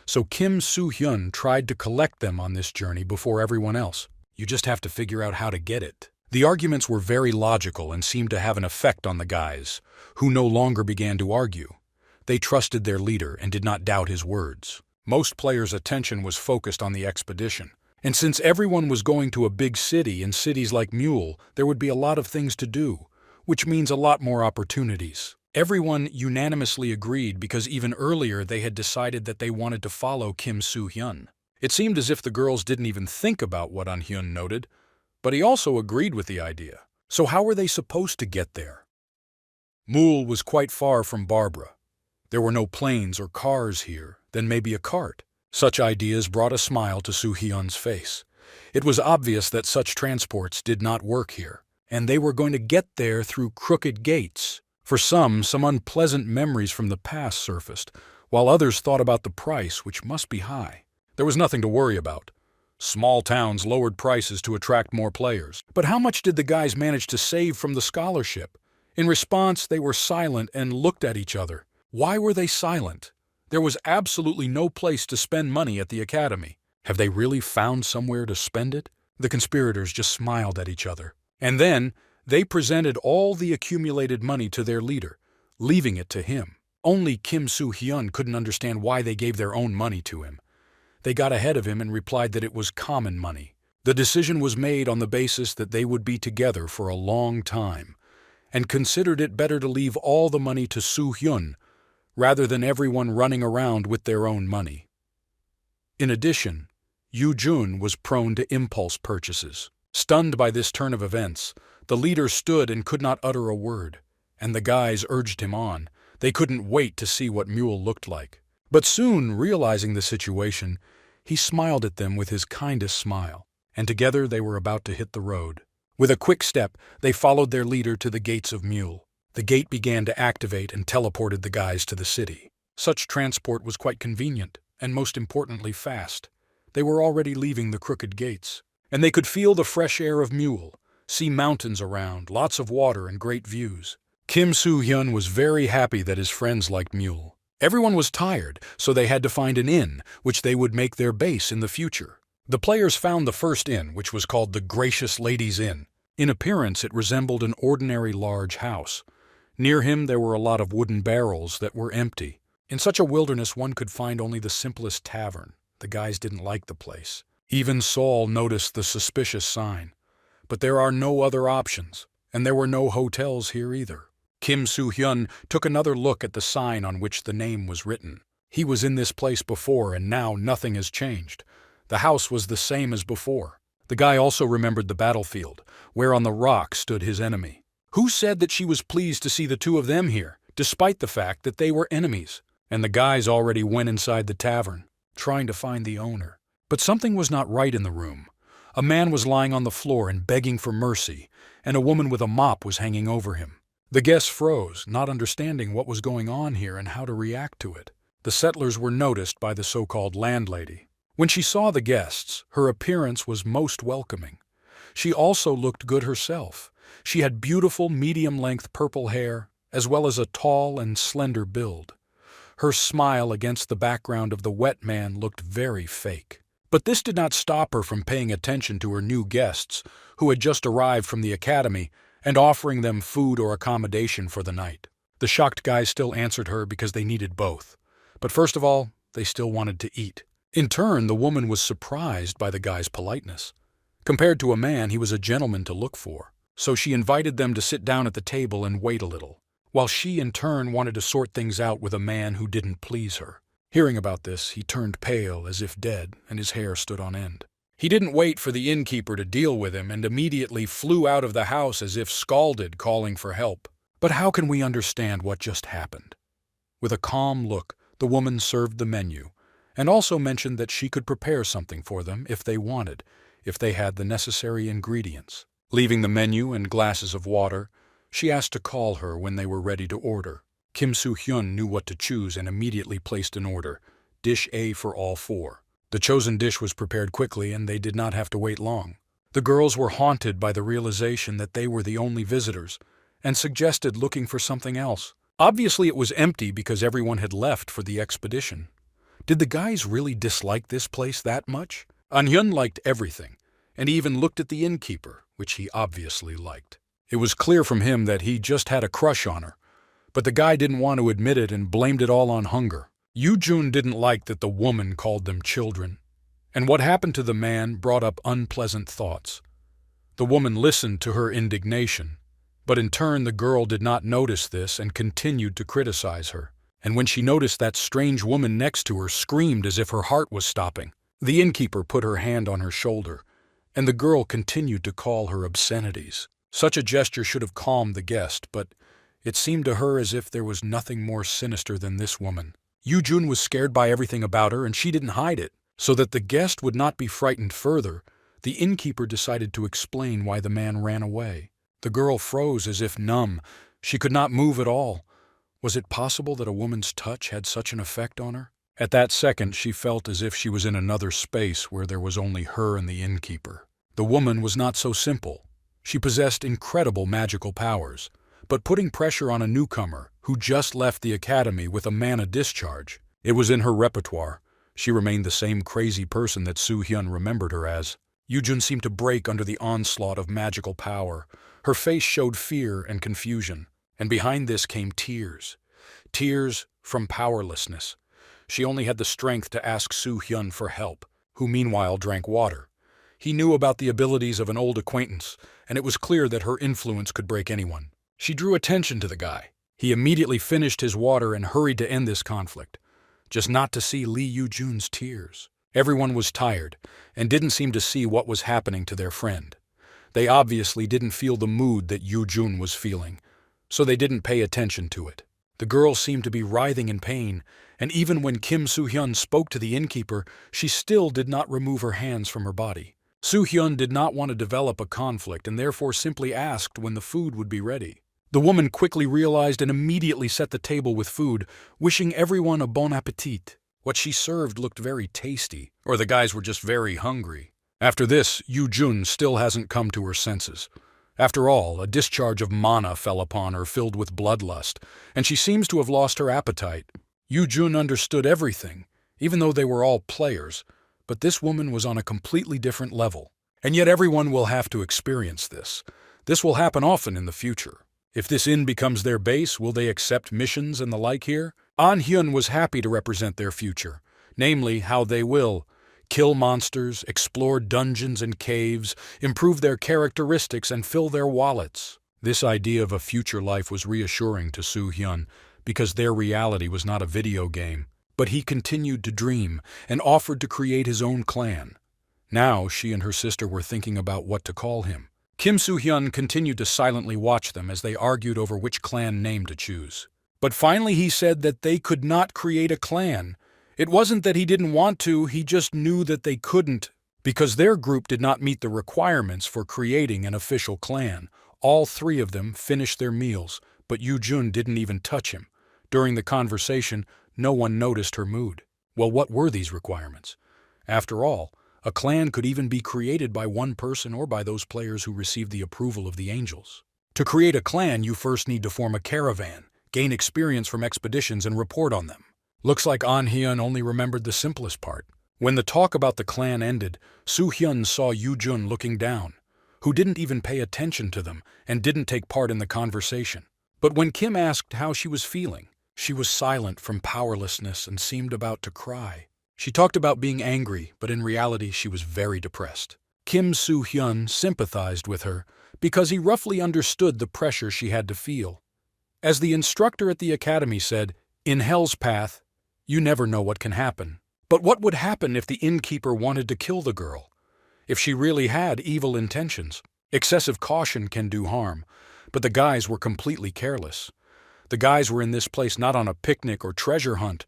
so Kim Soo-hyun tried to collect them on this journey before everyone else. You just have to figure out how to get it. The arguments were very logical and seemed to have an effect on the guys, who no longer began to argue. They trusted their leader and did not doubt his words. Most players' attention was focused on the expedition. And since everyone was going to a big city in cities like Mule, there would be a lot of things to do, which means a lot more opportunities. Everyone unanimously agreed because even earlier they had decided that they wanted to follow Kim Soo-hyun. It seemed as if the girls didn't even think about what An Hyun noted, but he also agreed with the idea. So how were they supposed to get there? Mule was quite far from Barbara. There were no planes or cars here, then maybe a cart. Such ideas brought a smile to Soo-hyun's face. It was obvious that such transports did not work here, and they were going to get there through crooked gates. For some unpleasant memories from the past surfaced, while others thought about the price, which must be high. There was nothing to worry about. Small towns lowered prices to attract more players. But how much did the guys manage to save from the scholarship? In response, they were silent and looked at each other. Why were they silent? There was absolutely no place to spend money at the academy. Have they really found somewhere to spend it? The conspirators just smiled at each other. And then, they presented all the accumulated money to their leader, leaving it to him. Only Kim Soo-hyun couldn't understand why they gave their own money to him. They got ahead of him and replied that it was common money. The decision was made on the basis that they would be together for a long time, and considered it better to leave all the money to Soo-hyun, rather than everyone running around with their own money. In addition, Yoo-jun was prone to impulse purchases. Stunned by this turn of events, the leader stood and could not utter a word, and the guys urged him on. They couldn't wait to see what Mule looked like. But soon, realizing the situation, he smiled at them with his kindest smile, and together they were about to hit the road. With a quick step, they followed their leader to the gates of Mule. The gate began to activate and teleported the guys to the city. Such transport was quite convenient, and most importantly fast. They were already leaving the crooked gates, and they could feel the fresh air of Mule, see mountains around, lots of water and great views. Kim Soo-hyun was very happy that his friends liked Mule. Everyone was tired, so they had to find an inn, which they would make their base in the future. The players found the first inn, which was called the Gracious Ladies Inn. In appearance, it resembled an ordinary large house. Near him there were a lot of wooden barrels that were empty. In such a wilderness one could find only the simplest tavern. The guys didn't like the place. Even Saul noticed the suspicious sign. But there are no other options, and there were no hotels here either. Kim Soo-hyun took another look at the sign on which the name was written. He was in this place before, and now nothing has changed. The house was the same as before. The guy also remembered the battlefield, where on the rock stood his enemy. Who said that she was pleased to see the two of them here, despite the fact that they were enemies? And the guys already went inside the tavern, trying to find the owner. But something was not right in the room. A man was lying on the floor and begging for mercy, and a woman with a mop was hanging over him. The guests froze, not understanding what was going on here and how to react to it. The settlers were noticed by the so-called landlady. When she saw the guests, her appearance was most welcoming. She also looked good herself. She had beautiful medium-length purple hair, as well as a tall and slender build. Her smile against the background of the wet man looked very fake. But this did not stop her from paying attention to her new guests, who had just arrived from the academy, and offering them food or accommodation for the night. The shocked guys still answered her because they needed both. But first of all, they still wanted to eat. In turn, the woman was surprised by the guy's politeness. Compared to a man, he was a gentleman to look for. So she invited them to sit down at the table and wait a little, while she in turn wanted to sort things out with a man who didn't please her. Hearing about this, he turned pale as if dead, and his hair stood on end. He didn't wait for the innkeeper to deal with him and immediately flew out of the house as if scalded, calling for help. But how can we understand what just happened? With a calm look, the woman served the menu, and also mentioned that she could prepare something for them if they wanted, if they had the necessary ingredients. Leaving the menu and glasses of water, she asked to call her when they were ready to order. Kim Soo-hyun knew what to choose and immediately placed an order, dish A for all four. The chosen dish was prepared quickly, and they did not have to wait long. The girls were haunted by the realization that they were the only visitors, and suggested looking for something else. Obviously it was empty because everyone had left for the expedition. Did the guys really dislike this place that much? An-hyun liked everything, and he even looked at the innkeeper, which he obviously liked. It was clear from him that he just had a crush on her, but the guy didn't want to admit it and blamed it all on hunger. Yoo-jun didn't like that the woman called them children, and what happened to the man brought up unpleasant thoughts. The woman listened to her indignation, but in turn the girl did not notice this and continued to criticize her. And when she noticed that strange woman next to her screamed as if her heart was stopping. The innkeeper put her hand on her shoulder, and the girl continued to call her obscenities. Such a gesture should have calmed the guest, but It seemed to her as if there was nothing more sinister than this woman. Yoo-jun was scared by everything about her, and she didn't hide it. So that the guest would not be frightened further, the innkeeper decided to explain why the man ran away. The girl froze as if numb. She could not move at all. Was it possible that a woman's touch had such an effect on her? At that second, she felt as if she was in another space where there was only her and the innkeeper. The woman was not so simple. She possessed incredible magical powers, but putting pressure on a newcomer who just left the academy with a mana discharge, it was in her repertoire. She remained the same crazy person that Soo-hyun remembered her as. Yoo-jun seemed to break under the onslaught of magical power. Her face showed fear and confusion, and behind this came tears. Tears from powerlessness. She only had the strength to ask Soo-hyun for help, who meanwhile drank water. He knew about the abilities of an old acquaintance, and it was clear that her influence could break anyone. She drew attention to the guy. He immediately finished his water and hurried to end this conflict, just not to see Lee Yoo-jun's tears. Everyone was tired and didn't seem to see what was happening to their friend. They obviously didn't feel the mood that Yoo-jun was feeling, so they didn't pay attention to it. The girl seemed to be writhing in pain, and even when Kim Soo-hyun spoke to the innkeeper, she still did not remove her hands from her body. Soo-hyun did not want to develop a conflict and therefore simply asked when the food would be ready. The woman quickly realized and immediately set the table with food, wishing everyone a bon appetit. What she served looked very tasty, or the guys were just very hungry. After this, Yoo-jun still hasn't come to her senses. After all, a discharge of mana fell upon her filled with bloodlust, and she seems to have lost her appetite. Yoo-jun understood everything, even though they were all players, but this woman was on a completely different level. And yet everyone will have to experience this. This will happen often in the future. If this inn becomes their base, will they accept missions and the like here? An-hyun was happy to represent their future, namely how they will kill monsters, explore dungeons and caves, improve their characteristics, and fill their wallets. This idea of a future life was reassuring to Soo-hyun because their reality was not a video game, but he continued to dream and offered to create his own clan. Now she and her sister were thinking about what to call him. Kim Soo-hyun continued to silently watch them as they argued over which clan name to choose. But finally he said that they could not create a clan. It wasn't that he didn't want to, he just knew that they couldn't, because their group did not meet the requirements for creating an official clan. All three of them finished their meals, but Yoo-jun didn't even touch him. During the conversation, no one noticed her mood. Well, what were these requirements? After all, a clan could even be created by one person or by those players who received the approval of the angels. To create a clan, you first need to form a caravan, gain experience from expeditions, and report on them. Looks like An-hyun only remembered the simplest part. When the talk about the clan ended, Soo-hyun saw Yoo-jun looking down, who didn't even pay attention to them and didn't take part in the conversation. But when Kim asked how she was feeling, she was silent from powerlessness and seemed about to cry. She talked about being angry, but in reality she was very depressed. Kim Soo-hyun sympathized with her because he roughly understood the pressure she had to feel. As the instructor at the academy said, "In Hell's Path, you never know what can happen." But what would happen if the innkeeper wanted to kill the girl? If she really had evil intentions? Excessive caution can do harm, but the guys were completely careless. The guys were in this place not on a picnic or treasure hunt,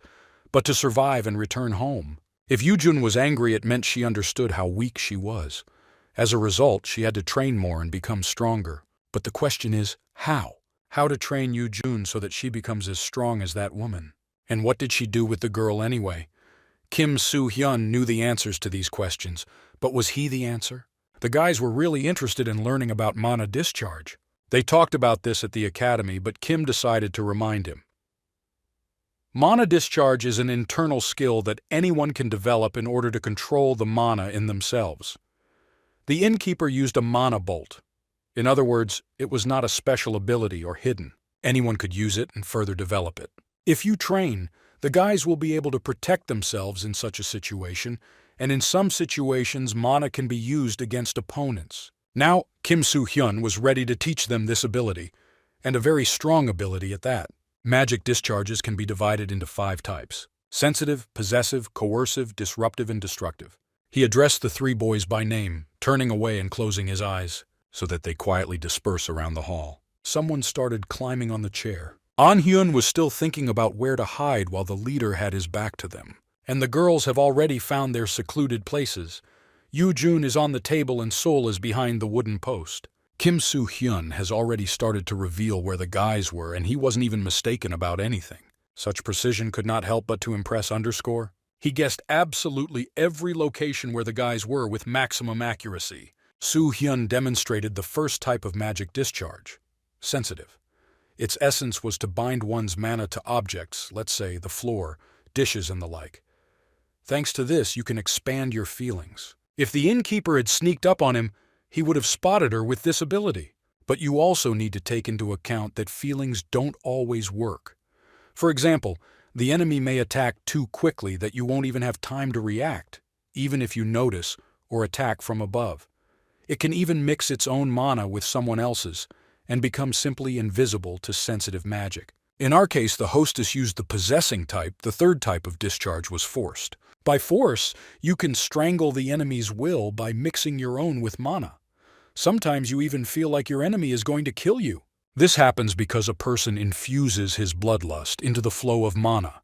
but to survive and return home. If Yoo-jun was angry, it meant she understood how weak she was. As a result, she had to train more and become stronger. But the question is, how? How to train Yoo-jun so that she becomes as strong as that woman? And what did she do with the girl anyway? Kim Soo-hyun knew the answers to these questions, but was he the answer? The guys were really interested in learning about mana discharge. They talked about this at the academy, but Kim decided to remind him. Mana discharge is an internal skill that anyone can develop in order to control the mana in themselves. The innkeeper used a mana bolt. In other words, it was not a special ability or hidden. Anyone could use it and further develop it. If you train, the guys will be able to protect themselves in such a situation, and in some situations mana can be used against opponents. Now, Kim Soo-hyun was ready to teach them this ability, and a very strong ability at that. Magic discharges can be divided into 5 types: sensitive, possessive, coercive, disruptive, and destructive. He addressed the 3 boys by name, turning away and closing his eyes, so that they quietly disperse around the hall. someone started climbing on the chair. An Hyun was still thinking about where to hide while the leader had his back to them. And the girls have already found their secluded places. Yoo Jun is on the table and Sol is behind the wooden post. Kim Soo Hyun has already started to reveal where the guys were, and he wasn't even mistaken about anything. Such precision could not help but to impress underscore. He guessed absolutely every location where the guys were with maximum accuracy. Soo Hyun demonstrated the first type of magic discharge. Sensitive. Its essence was to bind one's mana to objects, let's say the floor, dishes and the like. Thanks to this, you can expand your feelings. If the innkeeper had sneaked up on him, he would have spotted her with this ability. But you also need to take into account that feelings don't always work. For example, the enemy may attack too quickly that you won't even have time to react, even if you notice or attack from above. It can even mix its own mana with someone else's and become simply invisible to sensitive magic. In our case, the hostess used the possessing type. The third type of discharge was forced. By force, you can strangle the enemy's will by mixing your own with mana. Sometimes you even feel like your enemy is going to kill you. This happens because a person infuses his bloodlust into the flow of mana.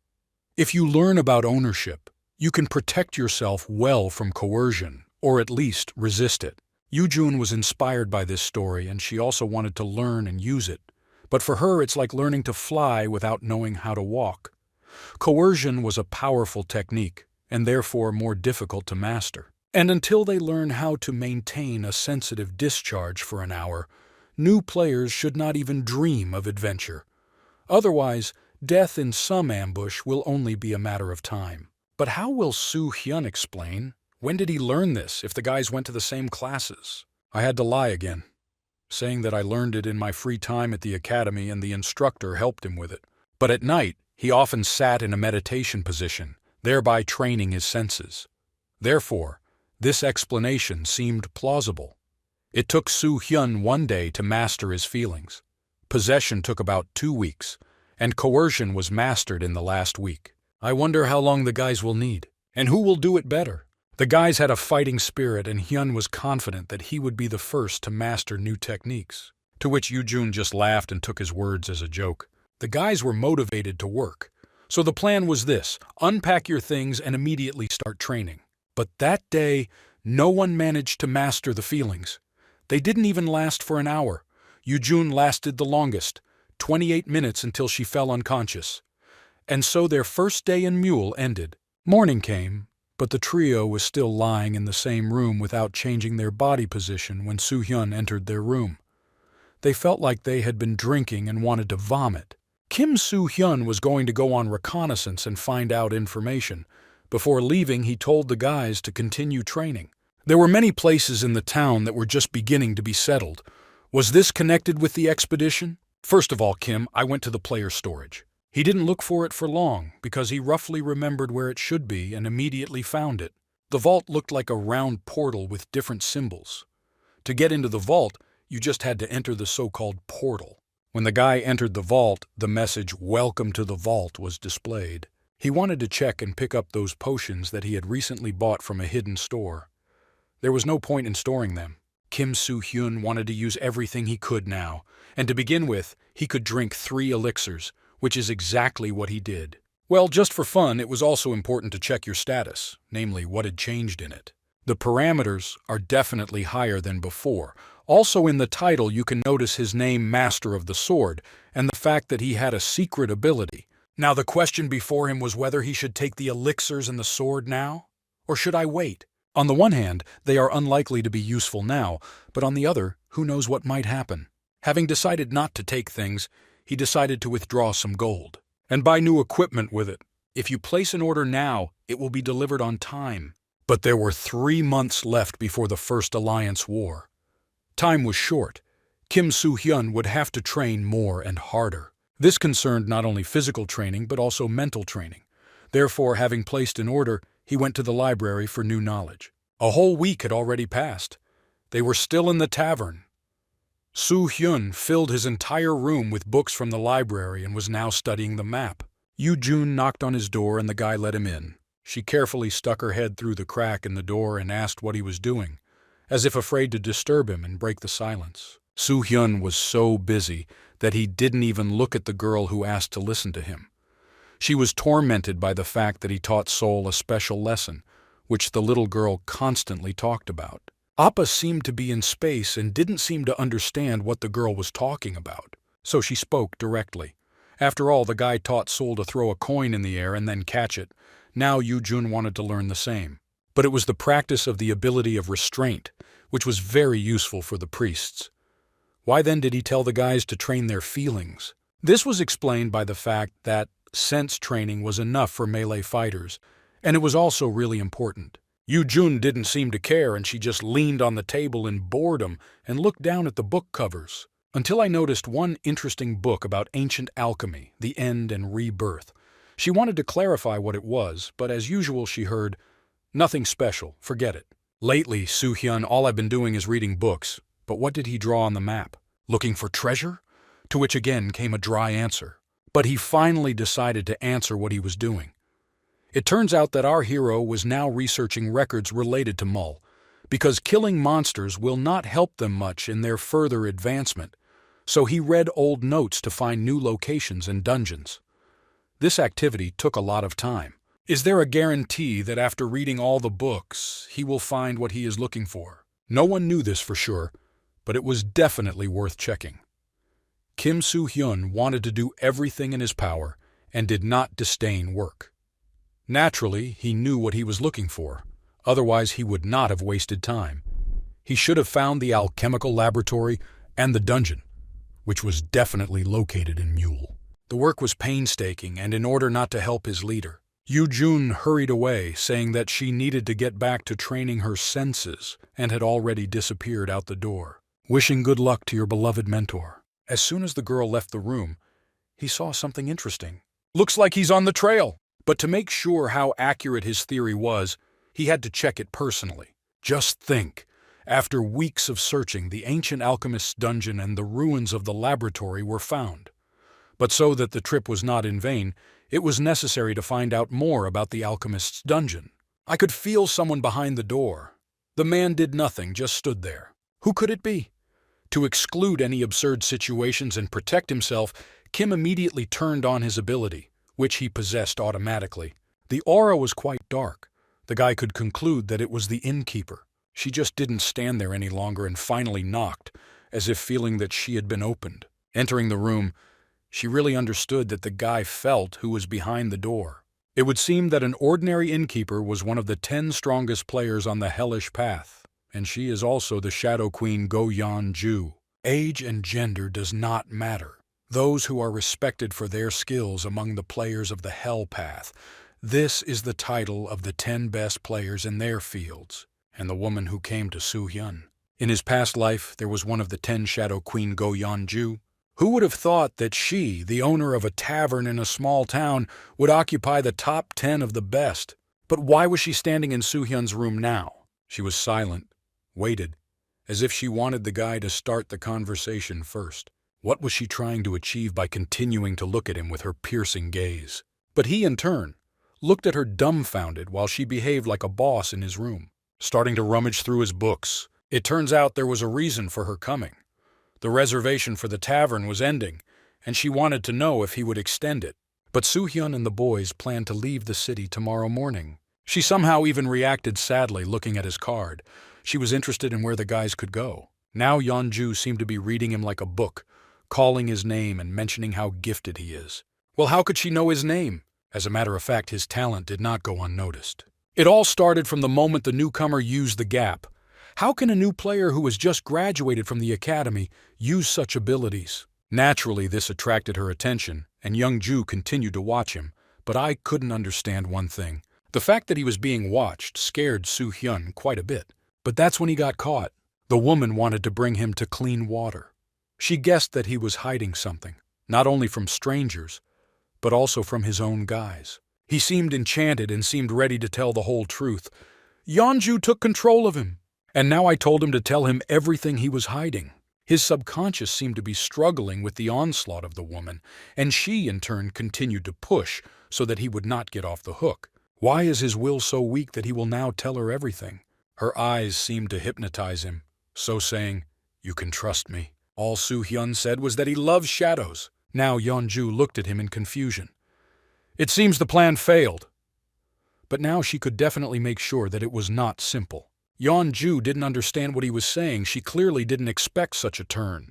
If you learn about ownership, you can protect yourself well from coercion, or at least resist it. Yoo Jun was inspired by this story, and she also wanted to learn and use it. But for her, it's like learning to fly without knowing how to walk. Coercion was a powerful technique, and therefore more difficult to master. And until they learn how to maintain a sensitive discharge for an hour, new players should not even dream of adventure. Otherwise, death in some ambush will only be a matter of time. But how will Soo Hyun explain? When did he learn this if the guys went to the same classes? I had to lie again, saying that I learned it in my free time at the academy and the instructor helped him with it. But at night, he often sat in a meditation position, thereby training his senses. Therefore, this explanation seemed plausible. It took Soo Hyun one day to master his feelings. Possession took about 2 weeks, and coercion was mastered in the last week. I wonder how long the guys will need, and who will do it better. The guys had a fighting spirit, and Hyun was confident that he would be the first to master new techniques. To which Yoo Jun just laughed and took his words as a joke. The guys were motivated to work. So the plan was this: unpack your things and immediately start training. But that day, no one managed to master the feelings. They didn't even last for an hour. Yoo Jun lasted the longest, 28 minutes until she fell unconscious. And so their first day in Mule ended. Morning came, but the trio was still lying in the same room without changing their body position when Soo Hyun entered their room. They felt like they had been drinking and wanted to vomit. Kim Soo Hyun was going to go on reconnaissance and find out information. Before leaving, he told the guys to continue training. There were many places in the town that were just beginning to be settled. Was this connected with the expedition? First of all, Kim, I went to the player storage. He didn't look for it for long, because he roughly remembered where it should be and immediately found it. The vault looked like a round portal with different symbols. To get into the vault, you just had to enter the so-called portal. When the guy entered the vault, the message, "Welcome to the vault," was displayed. He wanted to check and pick up those potions that he had recently bought from a hidden store. There was no point in storing them. Kim Soo Hyun wanted to use everything he could now, and to begin with, he could drink 3 elixirs, which is exactly what he did. Well, just for fun, it was also important to check your status, namely what had changed in it. The parameters are definitely higher than before. Also in the title, you can notice his name, Master of the Sword, and the fact that he had a secret ability. Now the question before him was whether he should take the elixirs and the sword now, or should I wait? On the one hand, they are unlikely to be useful now, but on the other, who knows what might happen. Having decided not to take things, he decided to withdraw some gold and buy new equipment with it. If you place an order now, it will be delivered on time. But there were 3 months left before the First Alliance War. Time was short. Kim Soo Hyun would have to train more and harder. This concerned not only physical training but also mental training. Therefore, having placed an order, he went to the library for new knowledge. A whole week had already passed. They were still in the tavern. Soo Hyun filled his entire room with books from the library and was now studying the map. Yoo Jun knocked on his door and the guy let him in. She carefully stuck her head through the crack in the door and asked what he was doing, as if afraid to disturb him and break the silence. Soo-hyun was so busy that he didn't even look at the girl who asked to listen to him. She was tormented by the fact that he taught Sol a special lesson, which the little girl constantly talked about. Appa seemed to be in space and didn't seem to understand what the girl was talking about, so she spoke directly. After all, the guy taught Sol to throw a coin in the air and then catch it. Now Yoo-jun wanted to learn the same. But it was the practice of the ability of restraint, which was very useful for the priests. Why then did he tell the guys to train their feelings? This was explained by the fact that sense training was enough for melee fighters, and it was also really important. Yoo-jun didn't seem to care, and she just leaned on the table in boredom and looked down at the book covers. Until I noticed one interesting book about ancient alchemy, the end and rebirth. She wanted to clarify what it was, but as usual she heard, "Nothing special, forget it." Lately, Soo-hyun, all I've been doing is reading books. But what did he draw on the map? Looking for treasure? To which again came a dry answer. But he finally decided to answer what he was doing. It turns out that our hero was now researching records related to Mul, because killing monsters will not help them much in their further advancement, so he read old notes to find new locations and dungeons. This activity took a lot of time. Is there a guarantee that after reading all the books, he will find what he is looking for? No one knew this for sure, but it was definitely worth checking. Kim Soo-hyun wanted to do everything in his power and did not disdain work. Naturally, he knew what he was looking for, otherwise he would not have wasted time. He should have found the alchemical laboratory and the dungeon, which was definitely located in Mule. The work was painstaking, and in order not to help his leader, Yoo-jun hurried away, saying that she needed to get back to training her senses and had already disappeared out the door. Wishing good luck to your beloved mentor. As soon as the girl left the room, he saw something interesting. Looks like he's on the trail. But to make sure how accurate his theory was, he had to check it personally. Just think, after weeks of searching, the ancient alchemist's dungeon and the ruins of the laboratory were found. But so that the trip was not in vain, it was necessary to find out more about the alchemist's dungeon. I could feel someone behind the door. The man did nothing, just stood there. Who could it be? To exclude any absurd situations and protect himself, Kim immediately turned on his ability, which he possessed automatically. The aura was quite dark. The guy could conclude that it was the innkeeper. She just didn't stand there any longer and finally knocked, as if feeling that she had been opened. Entering the room, she really understood that the guy felt who was behind the door. It would seem that an ordinary innkeeper was one of the 10 strongest players on the hellish path, and she is also the Shadow Queen Go-yeon-ju. Age and gender does not matter. Those who are respected for their skills among the players of the Hell Path. This is the title of the 10 best players in their fields, and the woman who came to Soo-hyun. In his past life, there was one of the 10 Shadow Queen Go-yeon-ju. Who would have thought that she, the owner of a tavern in a small town, would occupy the top 10 of the best? But why was she standing in Soo-hyun's room now? She was silent, waited, as if she wanted the guy to start the conversation first. What was she trying to achieve by continuing to look at him with her piercing gaze? But he, in turn, looked at her dumbfounded while she behaved like a boss in his room, starting to rummage through his books. It turns out there was a reason for her coming. The reservation for the tavern was ending, and she wanted to know if he would extend it. But Soo-hyun and the boys planned to leave the city tomorrow morning. She somehow even reacted sadly looking at his card. She was interested in where the guys could go. Now Yeon-ju seemed to be reading him like a book, calling his name and mentioning how gifted he is. Well, how could she know his name? As a matter of fact, his talent did not go unnoticed. It all started from the moment the newcomer used the gap. How can a new player who has just graduated from the academy use such abilities? Naturally, this attracted her attention, and young Ju continued to watch him, but I couldn't understand one thing. The fact that he was being watched scared Soo-hyun quite a bit. But that's when he got caught. The woman wanted to bring him to clean water. She guessed that he was hiding something, not only from strangers, but also from his own guys. He seemed enchanted and seemed ready to tell the whole truth. Yeonju took control of him, and now I told him to tell him everything he was hiding. His subconscious seemed to be struggling with the onslaught of the woman, and she, in turn, continued to push so that he would not get off the hook. Why is his will so weak that he will now tell her everything? Her eyes seemed to hypnotize him, so saying, "You can trust me." All Soo-hyun said was that he loves shadows. Now Yeonju looked at him in confusion. It seems the plan failed. But now she could definitely make sure that it was not simple. Yeonju didn't understand what he was saying. She clearly didn't expect such a turn.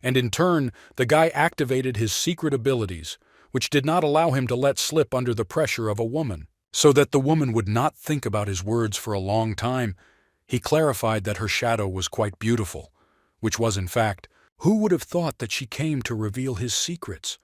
And in turn, the guy activated his secret abilities, which did not allow him to let slip under the pressure of a woman. So that the woman would not think about his words for a long time, he clarified that her shadow was quite beautiful, which was in fact, who would have thought that she came to reveal his secrets?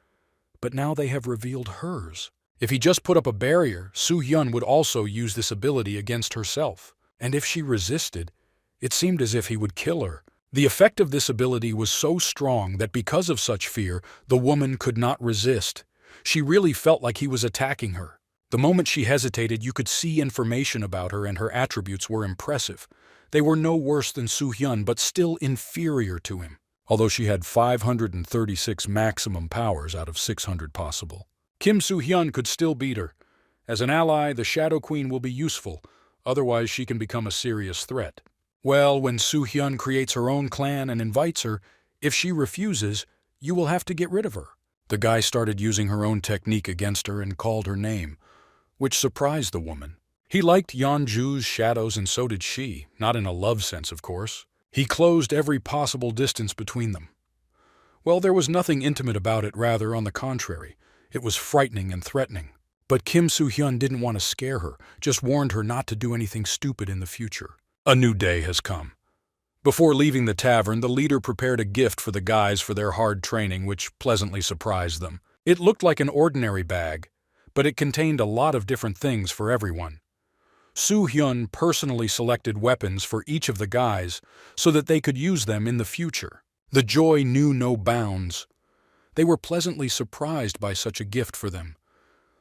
But now they have revealed hers. If he just put up a barrier, Soo-hyun would also use this ability against herself. And if she resisted, it seemed as if he would kill her. The effect of this ability was so strong that because of such fear, the woman could not resist. She really felt like he was attacking her. The moment she hesitated, you could see information about her, and her attributes were impressive. They were no worse than Soo-hyun, but still inferior to him, although she had 536 maximum powers out of 600 possible. Kim Soo-hyun could still beat her. As an ally, the Shadow Queen will be useful, otherwise she can become a serious threat. Well, when Soo-hyun creates her own clan and invites her, if she refuses, you will have to get rid of her. The guy started using her own technique against her and called her name, which surprised the woman. He liked Yeonju's shadows, and so did she, not in a love sense, of course. He closed every possible distance between them. Well, there was nothing intimate about it, rather, on the contrary. It was frightening and threatening. But Kim Soo-hyun didn't want to scare her, just warned her not to do anything stupid in the future. A new day has come. Before leaving the tavern, the leader prepared a gift for the guys for their hard training, which pleasantly surprised them. It looked like an ordinary bag, but it contained a lot of different things for everyone. Soo-hyun personally selected weapons for each of the guys so that they could use them in the future. The joy knew no bounds. They were pleasantly surprised by such a gift for them.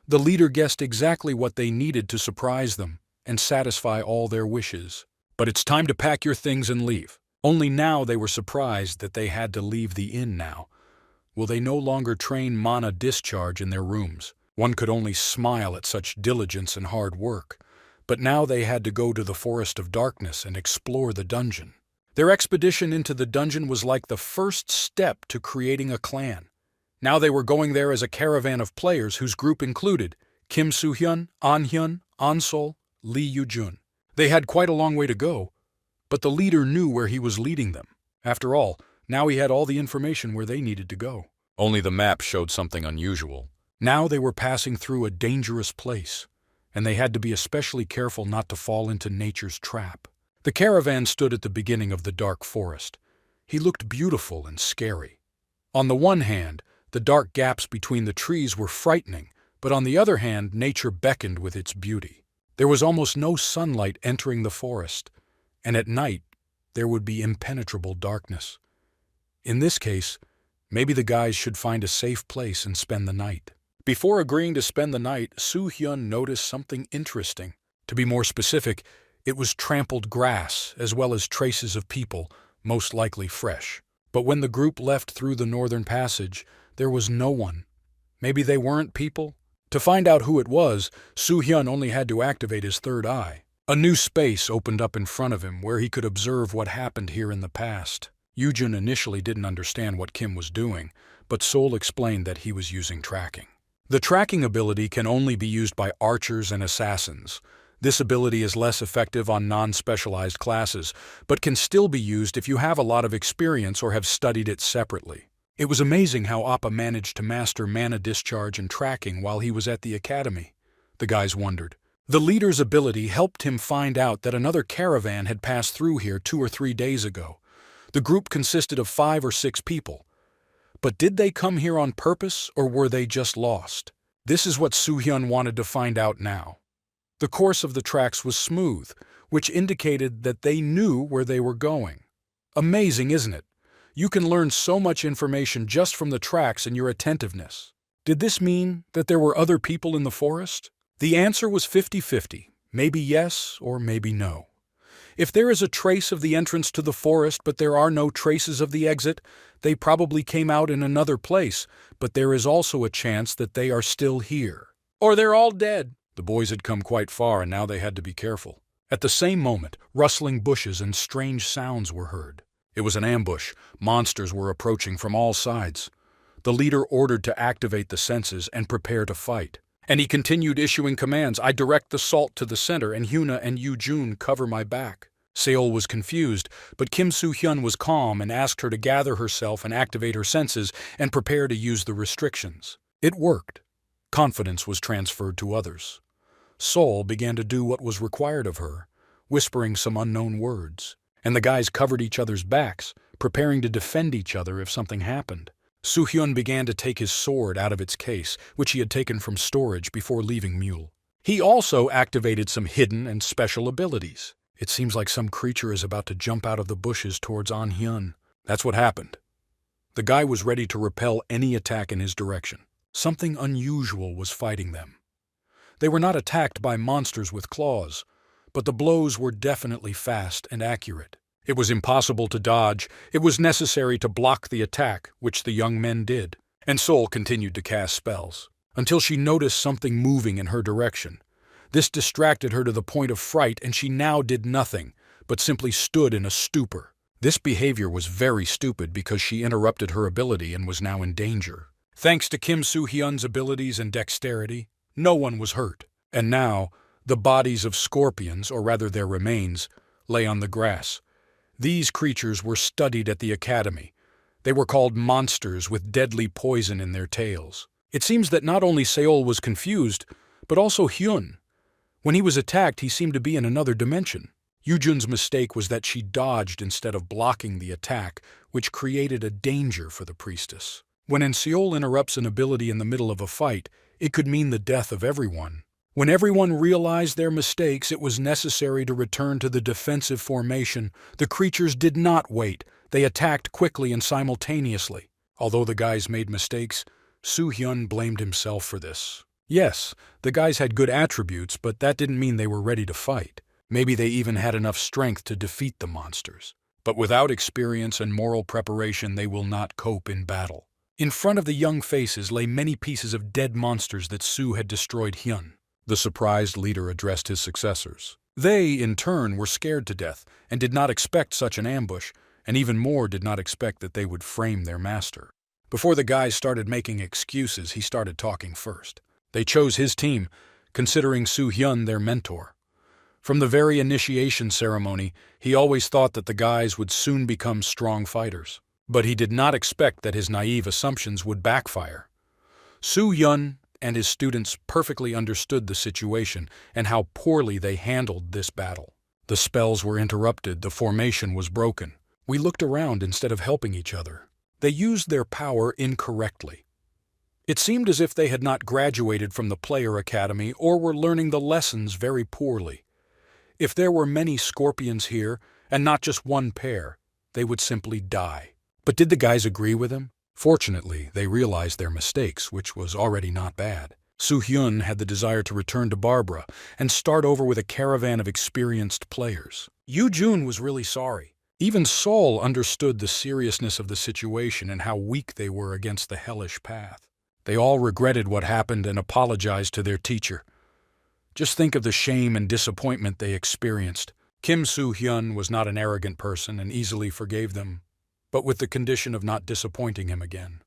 The leader guessed exactly what they needed to surprise them and satisfy all their wishes. But it's time to pack your things and leave. Only now they were surprised that they had to leave the inn now. Will they no longer train mana discharge in their rooms? One could only smile at such diligence and hard work. But now they had to go to the Forest of Darkness and explore the dungeon. Their expedition into the dungeon was like the first step to creating a clan. Now they were going there as a caravan of players whose group included Kim Soo-hyun, An-hyun, An-sol, Lee Yu-jun. They had quite a long way to go, but the leader knew where he was leading them. After all, now he had all the information where they needed to go. Only the map showed something unusual. Now they were passing through a dangerous place, and they had to be especially careful not to fall into nature's trap. The caravan stood at the beginning of the dark forest. He looked beautiful and scary. On the one hand, the dark gaps between the trees were frightening, but on the other hand, nature beckoned with its beauty. There was almost no sunlight entering the forest, and at night there would be impenetrable darkness. In this case, maybe the guys should find a safe place and spend the night. Before agreeing to spend the night, Soo-hyun noticed something interesting. To be more specific, it was trampled grass, as well as traces of people, most likely fresh. But when the group left through the northern passage, there was no one. Maybe they weren't people? To find out who it was, Soo-hyun only had to activate his third eye. A new space opened up in front of him where he could observe what happened here in the past. Yu-jun initially didn't understand what Kim was doing, but Sol explained that he was using tracking. The tracking ability can only be used by archers and assassins. This ability is less effective on non-specialized classes, but can still be used if you have a lot of experience or have studied it separately. It was amazing how Appa managed to master mana discharge and tracking while he was at the academy. The guys wondered. The leader's ability helped him find out that another caravan had passed through here 2 or 3 days ago. The group consisted of 5 or 6 people. But did they come here on purpose, or were they just lost? This is what Soo-hyun wanted to find out now. The course of the tracks was smooth, which indicated that they knew where they were going. Amazing, isn't it? You can learn so much information just from the tracks and your attentiveness. Did this mean that there were other people in the forest? The answer was 50-50, maybe yes or maybe no. If there is a trace of the entrance to the forest but there are no traces of the exit, they probably came out in another place, but there is also a chance that they are still here. Or they're all dead. The boys had come quite far and now they had to be careful. At the same moment, rustling bushes and strange sounds were heard. It was an ambush. Monsters were approaching from all sides. The leader ordered to activate the senses and prepare to fight. And he continued issuing commands. I direct the salt to the center, and Hyuna and Yoo-jun cover my back. Seol was confused, but Kim Soo-hyun was calm and asked her to gather herself and activate her senses and prepare to use the restrictions. It worked. Confidence was transferred to others. Seol began to do what was required of her, whispering some unknown words, and the guys covered each other's backs, preparing to defend each other if something happened. Soo-hyun began to take his sword out of its case, which he had taken from storage before leaving Mule. He also activated some hidden and special abilities. It seems like some creature is about to jump out of the bushes towards An-hyun. That's what happened. The guy was ready to repel any attack in his direction. Something unusual was fighting them. They were not attacked by monsters with claws, but the blows were definitely fast and accurate. It was impossible to dodge. It was necessary to block the attack, which the young men did. And Seol continued to cast spells, until she noticed something moving in her direction. This distracted her to the point of fright, and she now did nothing, but simply stood in a stupor. This behavior was very stupid because she interrupted her ability and was now in danger. Thanks to Kim Soo-hyun's abilities and dexterity, no one was hurt. And now, the bodies of scorpions, or rather their remains, lay on the grass. These creatures were studied at the academy. They were called monsters with deadly poison in their tails. It seems that not only Seol was confused, but also Hyun. When he was attacked, he seemed to be in another dimension. Yoo-jun's mistake was that she dodged instead of blocking the attack, which created a danger for the priestess. When Seol interrupts an ability in the middle of a fight, it could mean the death of everyone. When everyone realized their mistakes, it was necessary to return to the defensive formation. The creatures did not wait. They attacked quickly and simultaneously. Although the guys made mistakes, Soo-hyun blamed himself for this. Yes, the guys had good attributes, but that didn't mean they were ready to fight. Maybe they even had enough strength to defeat the monsters. But without experience and moral preparation, they will not cope in battle. In front of the young faces lay many pieces of dead monsters that Soo had destroyed Hyun. The surprised leader addressed his successors. They, in turn, were scared to death and did not expect such an ambush, and even more did not expect that they would frame their master. Before the guys started making excuses, he started talking first. They chose his team, considering Soo-hyun their mentor. From the very initiation ceremony, he always thought that the guys would soon become strong fighters. But he did not expect that his naive assumptions would backfire. Soo-hyun and his students perfectly understood the situation and how poorly they handled this battle. The spells were interrupted, the formation was broken. We looked around instead of helping each other. They used their power incorrectly. It seemed as if they had not graduated from the player academy or were learning the lessons very poorly. If there were many scorpions here, and not just one pair, they would simply die. But did the guys agree with him? Fortunately, they realized their mistakes, which was already not bad. Soo-hyun had the desire to return to Barbara and start over with a caravan of experienced players. Yoo-jun was really sorry. Even Seol understood the seriousness of the situation and how weak they were against the hellish path. They all regretted what happened and apologized to their teacher. Just think of the shame and disappointment they experienced. Kim Soo-hyun was not an arrogant person and easily forgave them, but with the condition of not disappointing him again.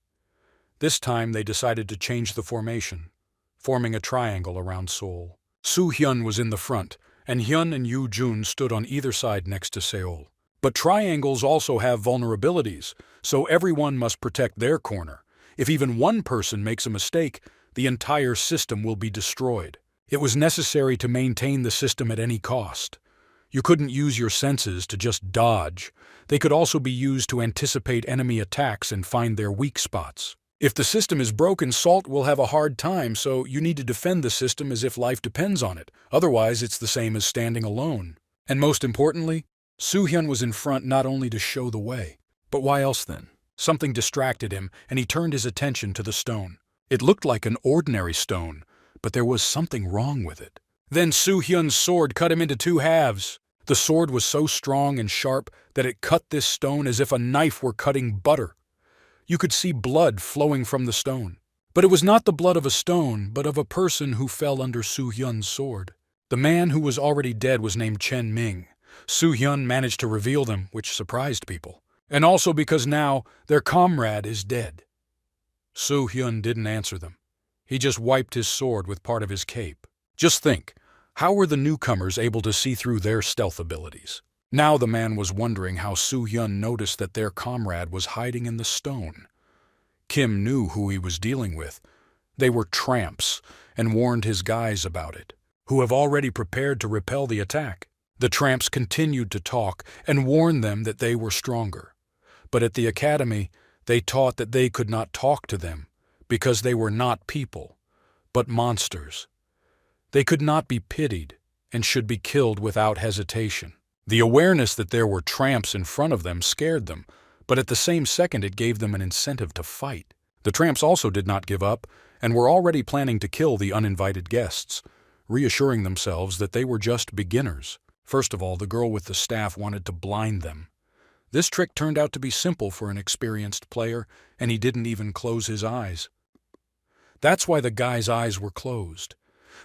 This time they decided to change the formation, forming a triangle around Seol. Soo-hyun was in the front, and Hyun and Yoo-jun stood on either side next to Seol. But triangles also have vulnerabilities, so everyone must protect their corner. If even one person makes a mistake, the entire system will be destroyed. It was necessary to maintain the system at any cost. You couldn't use your senses to just dodge. They could also be used to anticipate enemy attacks and find their weak spots. If the system is broken, Salt will have a hard time, so you need to defend the system as if life depends on it. Otherwise, it's the same as standing alone. And most importantly, Soo-hyun was in front not only to show the way. But why else then? Something distracted him, and he turned his attention to the stone. It looked like an ordinary stone, but there was something wrong with it. Then Soo-hyun's sword cut him into two halves. The sword was so strong and sharp that it cut this stone as if a knife were cutting butter. You could see blood flowing from the stone. But it was not the blood of a stone, but of a person who fell under Soo-hyun's sword. The man who was already dead was named Chen Ming. Soo-hyun managed to reveal them, which surprised people. And also because now their comrade is dead. Soo-hyun didn't answer them. He just wiped his sword with part of his cape. Just think, how were the newcomers able to see through their stealth abilities? Now the man was wondering how Soo-hyun noticed that their comrade was hiding in the stone. Kim knew who he was dealing with. They were tramps, and warned his guys about it, who have already prepared to repel the attack. The tramps continued to talk and warned them that they were stronger. But at the academy, they taught that they could not talk to them because they were not people, but monsters. They could not be pitied and should be killed without hesitation. The awareness that there were tramps in front of them scared them, but at the same second it gave them an incentive to fight. The tramps also did not give up and were already planning to kill the uninvited guests, reassuring themselves that they were just beginners. First of all, the girl with the staff wanted to blind them. This trick turned out to be simple for an experienced player, and he didn't even close his eyes. That's why the guy's eyes were closed.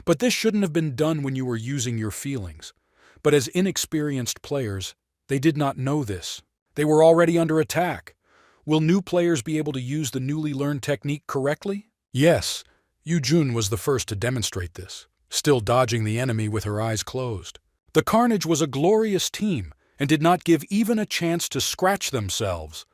But this shouldn't have been done when you were using your feelings. But as inexperienced players, they did not know this. They were already under attack. Will new players be able to use the newly learned technique correctly? Yes, Yoo-jun was the first to demonstrate this, still dodging the enemy with her eyes closed. The Carnage was a glorious team and did not give even a chance to scratch themselves.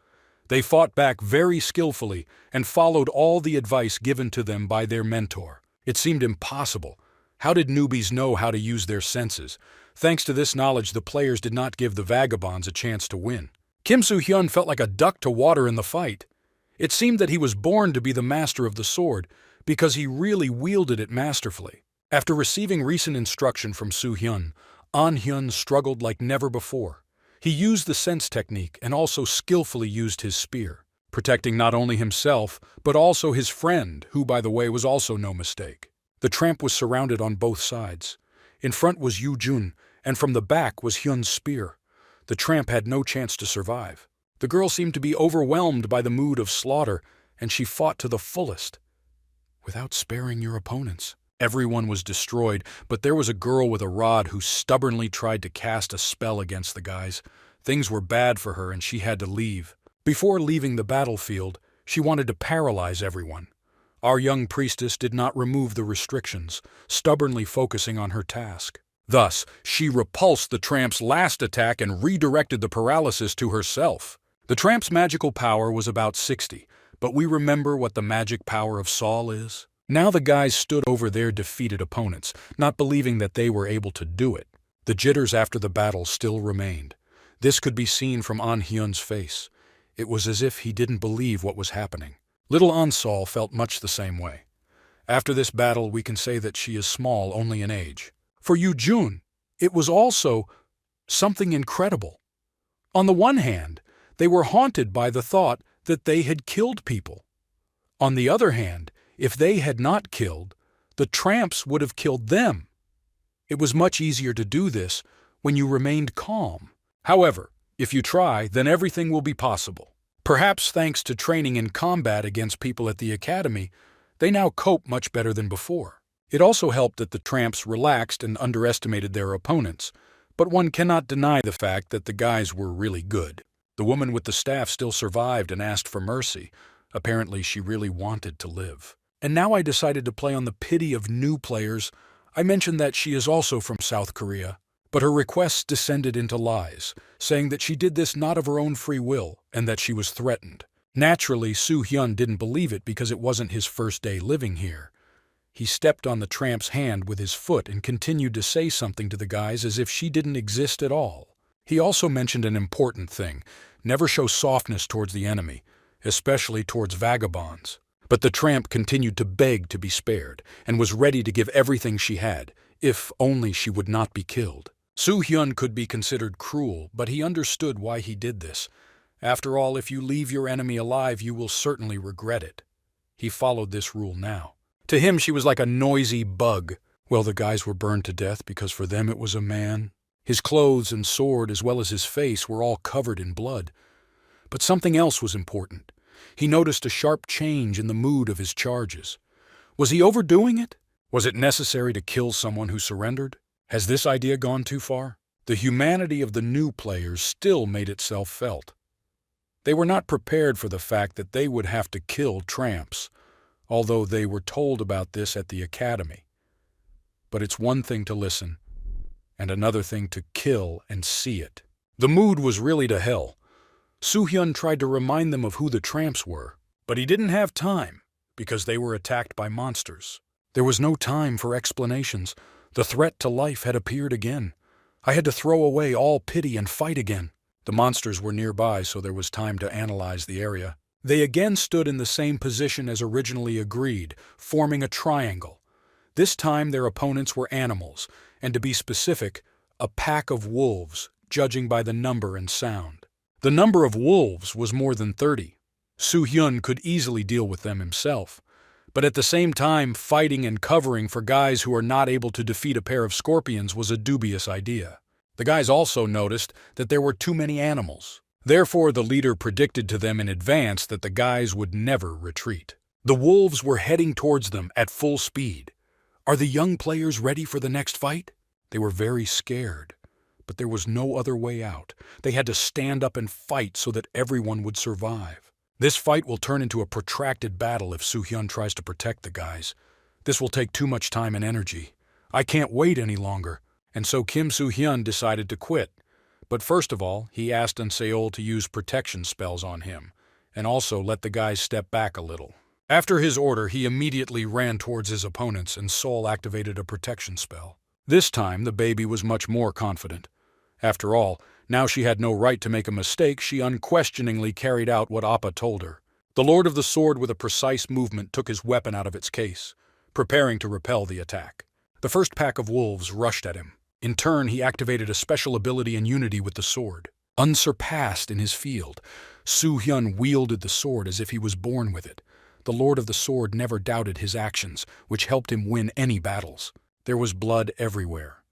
They fought back very skillfully and followed all the advice given to them by their mentor. It seemed impossible. How did newbies know how to use their senses? Thanks to this knowledge, the players did not give the vagabonds a chance to win. Kim Soo-hyun felt like a duck to water in the fight. It seemed that he was born to be the master of the sword because he really wielded it masterfully. After receiving recent instruction from Soo-hyun, An-hyun struggled like never before. He used the sense technique and also skillfully used his spear, protecting not only himself, but also his friend, who, by the way, was also no mistake. The tramp was surrounded on both sides. In front was Yoo-jun, and from the back was Hyun's spear. The tramp had no chance to survive. The girl seemed to be overwhelmed by the mood of slaughter, and she fought to the fullest, without sparing your opponents. Everyone was destroyed, but there was a girl with a rod who stubbornly tried to cast a spell against the guys. Things were bad for her and she had to leave. Before leaving the battlefield, she wanted to paralyze everyone. Our young priestess did not remove the restrictions, stubbornly focusing on her task. Thus, she repulsed the tramp's last attack and redirected the paralysis to herself. The tramp's magical power was about 60, but we remember what the magic power of Saul is? Now the guys stood over their defeated opponents, not believing that they were able to do it. The jitters after the battle still remained. This could be seen from An-hyun's face. It was as if he didn't believe what was happening. Little An-sol felt much the same way. After this battle, we can say that she is small only in age. For Yoo-jun, it was also something incredible. On the one hand, they were haunted by the thought that they had killed people. On the other hand, if they had not killed, the tramps would have killed them. It was much easier to do this when you remained calm. However, if you try, then everything will be possible. Perhaps thanks to training in combat against people at the academy, they now cope much better than before. It also helped that the tramps relaxed and underestimated their opponents, but one cannot deny the fact that the guys were really good. The woman with the staff still survived and asked for mercy. Apparently, she really wanted to live. And now I decided to play on the pity of new players. I mentioned that she is also from South Korea, but her requests descended into lies, saying that she did this not of her own free will and that she was threatened. Naturally, Soo-hyun didn't believe it because it wasn't his first day living here. He stepped on the tramp's hand with his foot and continued to say something to the guys as if she didn't exist at all. He also mentioned an important thing: never show softness towards the enemy, especially towards vagabonds. But the tramp continued to beg to be spared and was ready to give everything she had, if only she would not be killed. Soo-hyun could be considered cruel, but he understood why he did this. After all, if you leave your enemy alive, you will certainly regret it. He followed this rule now. To him, she was like a noisy bug. Well, the guys were burned to death because for them it was a man. His clothes and sword, as well as his face, were all covered in blood. But something else was important. He noticed a sharp change in the mood of his charges. Was he overdoing it? Was it necessary to kill someone who surrendered? Has this idea gone too far? The humanity of the new players still made itself felt. They were not prepared for the fact that they would have to kill tramps, although they were told about this at the academy. But it's one thing to listen, and another thing to kill and see it. The mood was really to hell. Soo-hyun tried to remind them of who the tramps were, but he didn't have time, because they were attacked by monsters. There was no time for explanations. The threat to life had appeared again. I had to throw away all pity and fight again. The monsters were nearby, so there was time to analyze the area. They again stood in the same position as originally agreed, forming a triangle. This time their opponents were animals, and to be specific, a pack of wolves, judging by the number and sound. The number of wolves was more than 30. Soo-hyun could easily deal with them himself. But at the same time, fighting and covering for guys who are not able to defeat a pair of scorpions was a dubious idea. The guys also noticed that there were too many animals. Therefore, the leader predicted to them in advance that the guys would never retreat. The wolves were heading towards them at full speed. Are the young players ready for the next fight? They were very scared. But there was no other way out. They had to stand up and fight so that everyone would survive. This fight will turn into a protracted battle if Soo-hyun tries to protect the guys. This will take too much time and energy. I can't wait any longer. And so Kim Soo-hyun decided to quit. But first of all, he asked Seol to use protection spells on him, and also let the guys step back a little. After his order, he immediately ran towards his opponents and Seol activated a protection spell. This time, the baby was much more confident. After all, now she had no right to make a mistake. She unquestioningly carried out what Appa told her. The Lord of the Sword with a precise movement took his weapon out of its case, preparing to repel the attack. The first pack of wolves rushed at him. In turn, he activated a special ability in unity with the sword. Unsurpassed in his field, Soo-hyun wielded the sword as if he was born with it. The Lord of the Sword never doubted his actions, which helped him win any battles. There was blood everywhere.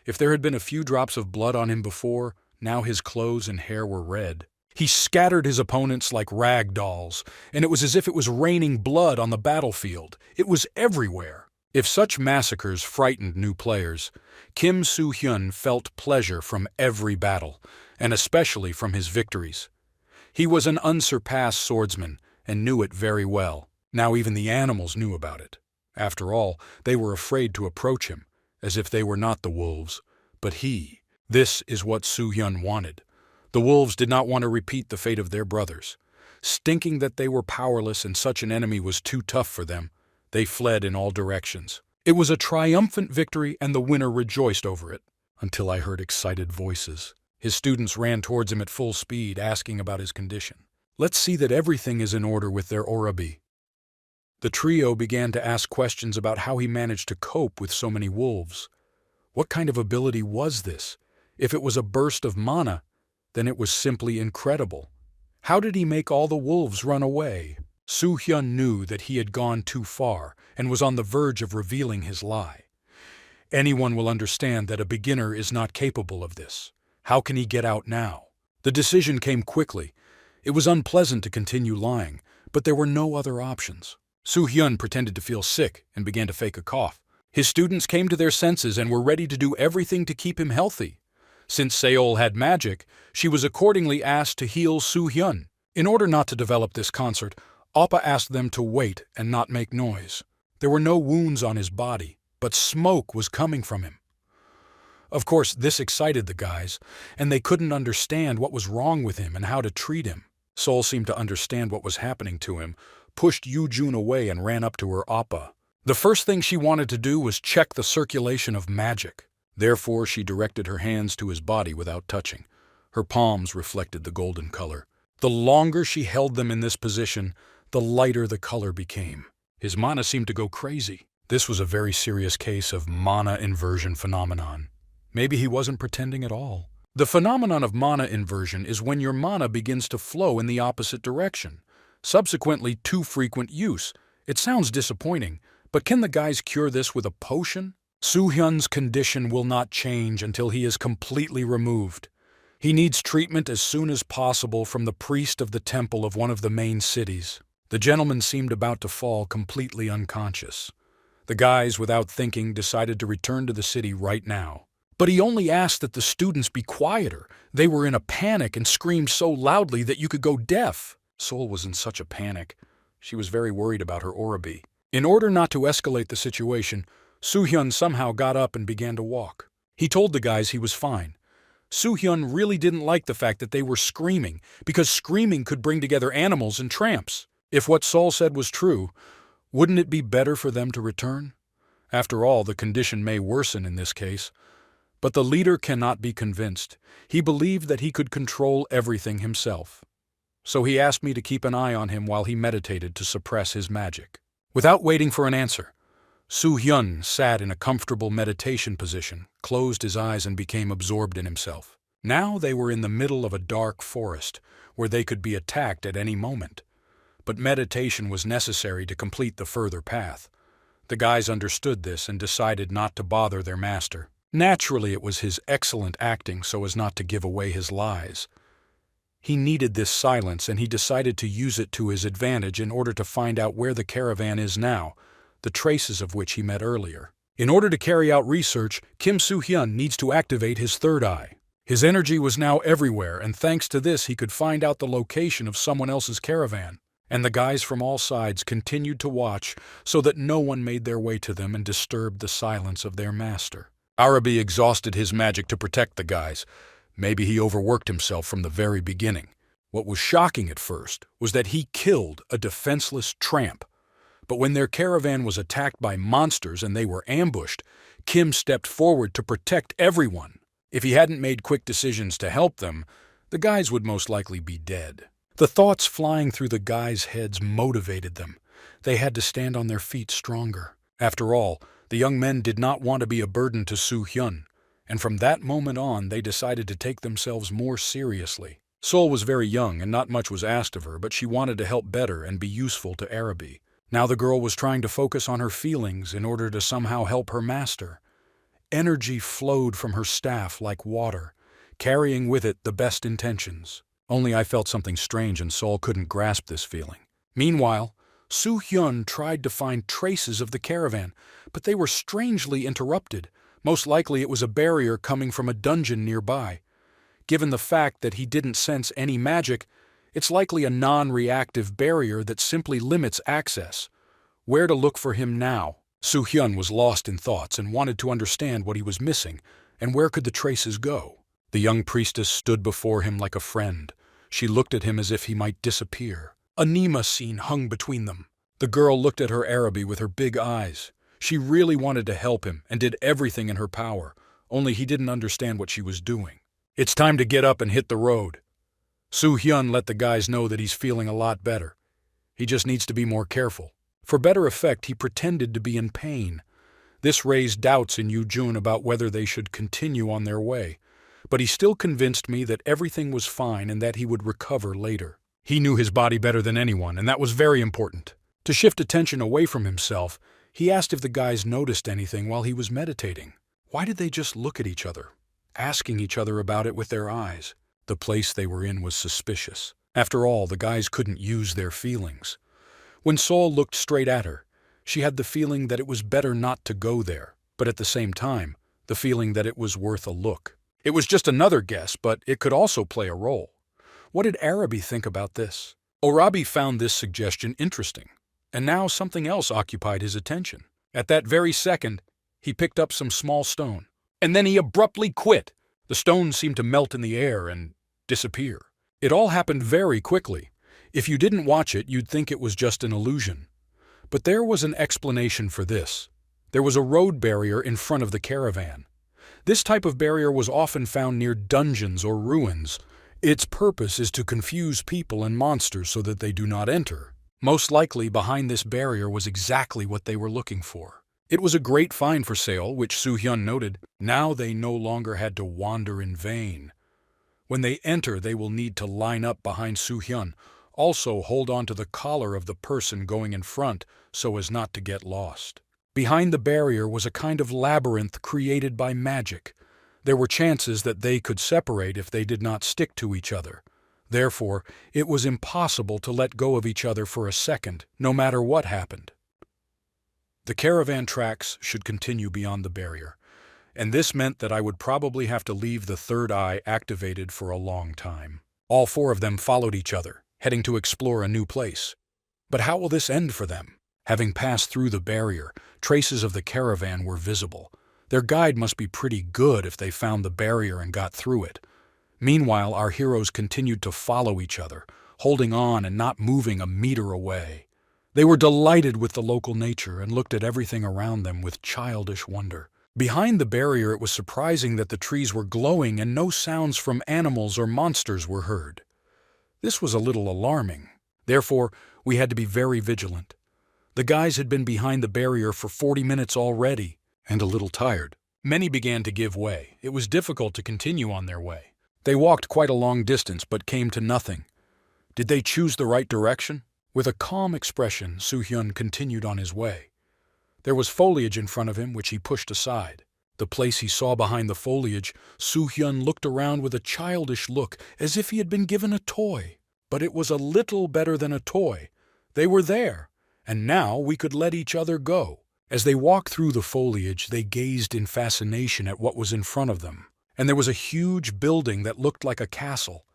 If there had been a few drops of blood on him before, now his clothes and hair were red. He scattered his opponents like rag dolls, and it was as if it was raining blood on the battlefield. It was everywhere. If such massacres frightened new players, Kim Soo-hyun felt pleasure from every battle, and especially from his victories. He was an unsurpassed swordsman, and knew it very well. Now even the animals knew about it. After all, they were afraid to approach him, as if they were not the wolves, but he. This is what Soo-hyun wanted. The wolves did not want to repeat the fate of their brothers. Stinking that they were powerless and such an enemy was too tough for them, they fled in all directions. It was a triumphant victory, and the winner rejoiced over it. Until I heard excited voices. His students ran towards him at full speed, asking about his condition. Let's see that everything is in order with their Orabi. The trio began to ask questions about how he managed to cope with so many wolves. What kind of ability was this? If it was a burst of mana, then it was simply incredible. How did he make all the wolves run away? Soo-hyun knew that he had gone too far and was on the verge of revealing his lie. Anyone will understand that a beginner is not capable of this. How can he get out now? The decision came quickly. It was unpleasant to continue lying, but there were no other options. Soo-hyun pretended to feel sick and began to fake a cough. His students came to their senses and were ready to do everything to keep him healthy. Since Seol had magic, she was accordingly asked to heal Soo-hyun. In order not to develop this concert, Appa asked them to wait and not make noise. There were no wounds on his body, but smoke was coming from him. Of course, this excited the guys, and they couldn't understand what was wrong with him and how to treat him. Seol seemed to understand what was happening to him, pushed Yoo-jun away and ran up to her Appa. The first thing she wanted to do was check the circulation of magic. Therefore, she directed her hands to his body without touching. Her palms reflected the golden color. The longer she held them in this position, the lighter the color became. His mana seemed to go crazy. This was a very serious case of mana inversion phenomenon. Maybe he wasn't pretending at all. The phenomenon of mana inversion is when your mana begins to flow in the opposite direction. Subsequently, too frequent use. It sounds disappointing, but can the guys cure this with a potion? Soo-hyun's condition will not change until he is completely removed. He needs treatment as soon as possible from the priest of the temple of one of the main cities. The gentleman seemed about to fall completely unconscious. The guys, without thinking, decided to return to the city right now. But he only asked that the students be quieter. They were in a panic and screamed so loudly that you could go deaf. Sol was in such a panic. She was very worried about her Orabi. In order not to escalate the situation, Soo-hyun somehow got up and began to walk. He told the guys he was fine. Soo-hyun really didn't like the fact that they were screaming, because screaming could bring together animals and tramps. If what Sol said was true, wouldn't it be better for them to return? After all, the condition may worsen in this case. But the leader cannot be convinced. He believed that he could control everything himself. So he asked me to keep an eye on him while he meditated to suppress his magic. Without waiting for an answer, Soo-hyun sat in a comfortable meditation position, closed his eyes and became absorbed in himself. Now they were in the middle of a dark forest, where they could be attacked at any moment. But meditation was necessary to complete the further path. The guys understood this and decided not to bother their master. Naturally, it was his excellent acting so as not to give away his lies. He needed this silence, and he decided to use it to his advantage in order to find out where the caravan is now, the traces of which he met earlier. In order to carry out research, Kim Soo-hyun needs to activate his third eye. His energy was now everywhere, and thanks to this he could find out the location of someone else's caravan. And the guys from all sides continued to watch so that no one made their way to them and disturbed the silence of their master. Arabi exhausted his magic to protect the guys. Maybe he overworked himself from the very beginning. What was shocking at first was that he killed a defenseless tramp. But when their caravan was attacked by monsters and they were ambushed, Kim stepped forward to protect everyone. If he hadn't made quick decisions to help them, the guys would most likely be dead. The thoughts flying through the guys' heads motivated them. They had to stand on their feet stronger. After all, the young men did not want to be a burden to Soo-hyun, and from that moment on they decided to take themselves more seriously. Sol was very young and not much was asked of her, but she wanted to help better and be useful to Arabi. Now the girl was trying to focus on her feelings in order to somehow help her master. Energy flowed from her staff like water, carrying with it the best intentions. Only I felt something strange and Sol couldn't grasp this feeling. Meanwhile, Soo-hyun tried to find traces of the caravan, but they were strangely interrupted. Most likely it was a barrier coming from a dungeon nearby. Given the fact that he didn't sense any magic, it's likely a non-reactive barrier that simply limits access. Where to look for him now? Soo-hyun was lost in thoughts and wanted to understand what he was missing, and where could the traces go? The young priestess stood before him like a friend. She looked at him as if he might disappear. A Nema scene hung between them. The girl looked at her Arabi with her big eyes. She really wanted to help him and did everything in her power, only he didn't understand what she was doing. It's time to get up and hit the road. Soo-hyun let the guys know that he's feeling a lot better. He just needs to be more careful. For better effect, he pretended to be in pain. This raised doubts in Yoo-jun about whether they should continue on their way, but he still convinced me that everything was fine and that he would recover later. He knew his body better than anyone, and that was very important. To shift attention away from himself, he asked if the guys noticed anything while he was meditating. Why did they just look at each other, asking each other about it with their eyes? The place they were in was suspicious. After all, the guys couldn't use their feelings. When Sol looked straight at her, she had the feeling that it was better not to go there, but at the same time, the feeling that it was worth a look. It was just another guess, but it could also play a role. What did Arabi think about this? Orabi found this suggestion interesting, and now something else occupied his attention. At that very second, he picked up some small stone, and then he abruptly quit. The stone seemed to melt in the air and disappear. It all happened very quickly. If you didn't watch it, you'd think it was just an illusion. But there was an explanation for this. There was a road barrier in front of the caravan. This type of barrier was often found near dungeons or ruins. Its purpose is to confuse people and monsters so that they do not enter. Most likely, behind this barrier was exactly what they were looking for. It was a great find for Seol, which Soo-hyun noted. Now they no longer had to wander in vain. When they enter, they will need to line up behind Soo-hyun. Also hold on to the collar of the person going in front so as not to get lost. Behind the barrier was a kind of labyrinth created by magic. There were chances that they could separate if they did not stick to each other. Therefore, it was impossible to let go of each other for a second, no matter what happened. The caravan tracks should continue beyond the barrier. and this meant that I would probably have to leave the third eye activated for a long time. All four of them followed each other, heading to explore a new place. But how will this end for them? Having passed through the barrier, traces of the caravan were visible. Their guide must be pretty good if they found the barrier and got through it. Meanwhile, our heroes continued to follow each other, holding on and not moving a meter away. They were delighted with the local nature and looked at everything around them with childish wonder. Behind the barrier, it was surprising that the trees were glowing and no sounds from animals or monsters were heard. This was a little alarming. Therefore, we had to be very vigilant. The guys had been behind the barrier for 40 minutes already, and a little tired. Many began to give way. It was difficult to continue on their way. They walked quite a long distance but came to nothing. Did they choose the right direction? With a calm expression, Soo-hyun continued on his way. There was foliage in front of him, which he pushed aside. The place he saw behind the foliage, Soo-hyun looked around with a childish look, as if he had been given a toy. But it was a little better than a toy. They were there, and now we could let each other go. As they walked through the foliage, they gazed in fascination at what was in front of them. And there was a huge building that looked like a castle.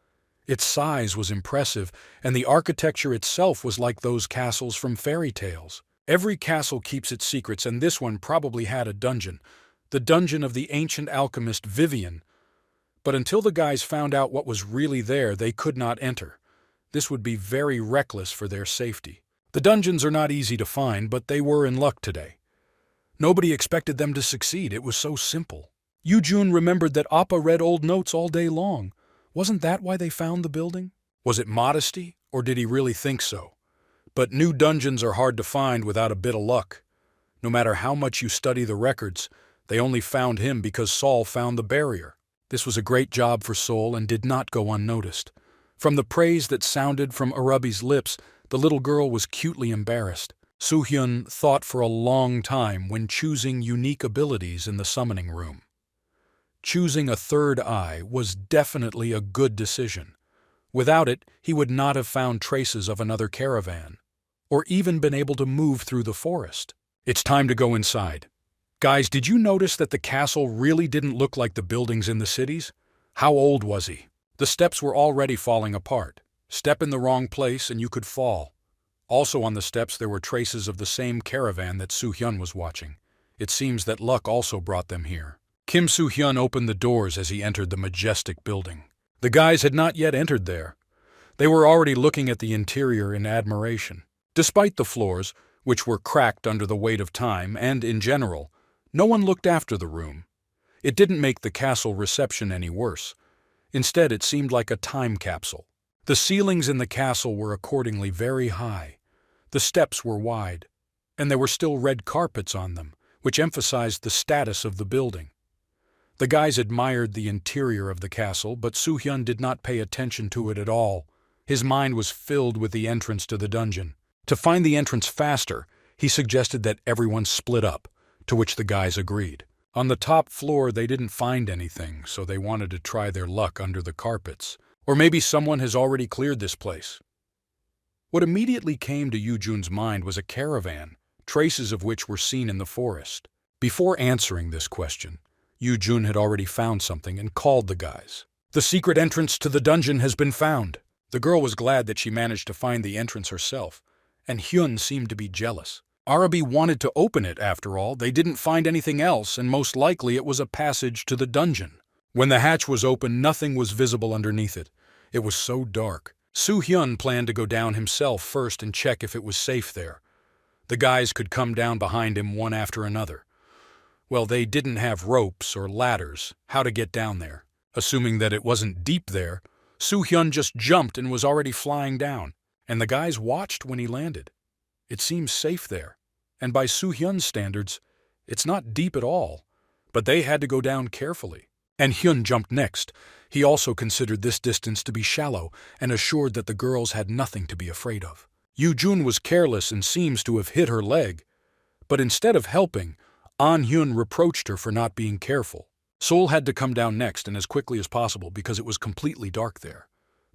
Its size was impressive, and the architecture itself was like those castles from fairy tales. Every castle keeps its secrets, and this one probably had a dungeon. The dungeon of the ancient alchemist Vivian. But until the guys found out what was really there, they could not enter. This would be very reckless for their safety. The dungeons are not easy to find, but they were in luck today. Nobody expected them to succeed. It was so simple. Yoo-jun remembered that Appa read old notes all day long. Wasn't that why they found the building? Was it modesty, or did he really think so? But new dungeons are hard to find without a bit of luck. No matter how much you study the records, they only found him because Sol found the barrier. This was a great job for Sol and did not go unnoticed. From the praise that sounded from Arabi's lips, the little girl was cutely embarrassed. Soo-hyun thought for a long time when choosing unique abilities in the summoning room. Choosing a third eye was definitely a good decision. Without it, he would not have found traces of another caravan, or even been able to move through the forest. It's time to go inside. Guys, did you notice that the castle really didn't look like the buildings in the cities? How old was he? The steps were already falling apart. Step in the wrong place and you could fall. Also on the steps there were traces of the same caravan that Soo-hyun was watching. It seems that luck also brought them here. Kim Soo-hyun opened the doors as he entered the majestic building. The guys had not yet entered there. They were already looking at the interior in admiration. Despite the floors, which were cracked under the weight of time, and in general, no one looked after the room. It didn't make the castle reception any worse. Instead, it seemed like a time capsule. The ceilings in the castle were accordingly very high. The steps were wide, and there were still red carpets on them, which emphasized the status of the building. The guys admired the interior of the castle, but Soo-hyun did not pay attention to it at all. His mind was filled with the entrance to the dungeon. To find the entrance faster, he suggested that everyone split up, to which the guys agreed. On the top floor, they didn't find anything, so they wanted to try their luck under the carpets. Or maybe someone has already cleared this place. What immediately came to Yoo-jun's mind was a caravan, traces of which were seen in the forest. Before answering this question, Yoo-jun had already found something and called the guys. The secret entrance to the dungeon has been found. The girl was glad that she managed to find the entrance herself, and Hyun seemed to be jealous. Arabi wanted to open it, after all. They didn't find anything else, and most likely it was a passage to the dungeon. When the hatch was open, nothing was visible underneath it. It was so dark. Soo-hyun planned to go down himself first and check if it was safe there. The guys could come down behind him one after another. Well, they didn't have ropes or ladders. How to get down there? Assuming that it wasn't deep there, Soo-hyun just jumped and was already flying down, and the guys watched when he landed. It seems safe there, and by Soo-hyun's standards, it's not deep at all, but they had to go down carefully. And Hyun jumped next. He also considered this distance to be shallow and assured that the girls had nothing to be afraid of. Yoo-jun was careless and seems to have hit her leg, but instead of helping, An-hyun reproached her for not being careful. Sol had to come down next and as quickly as possible because it was completely dark there,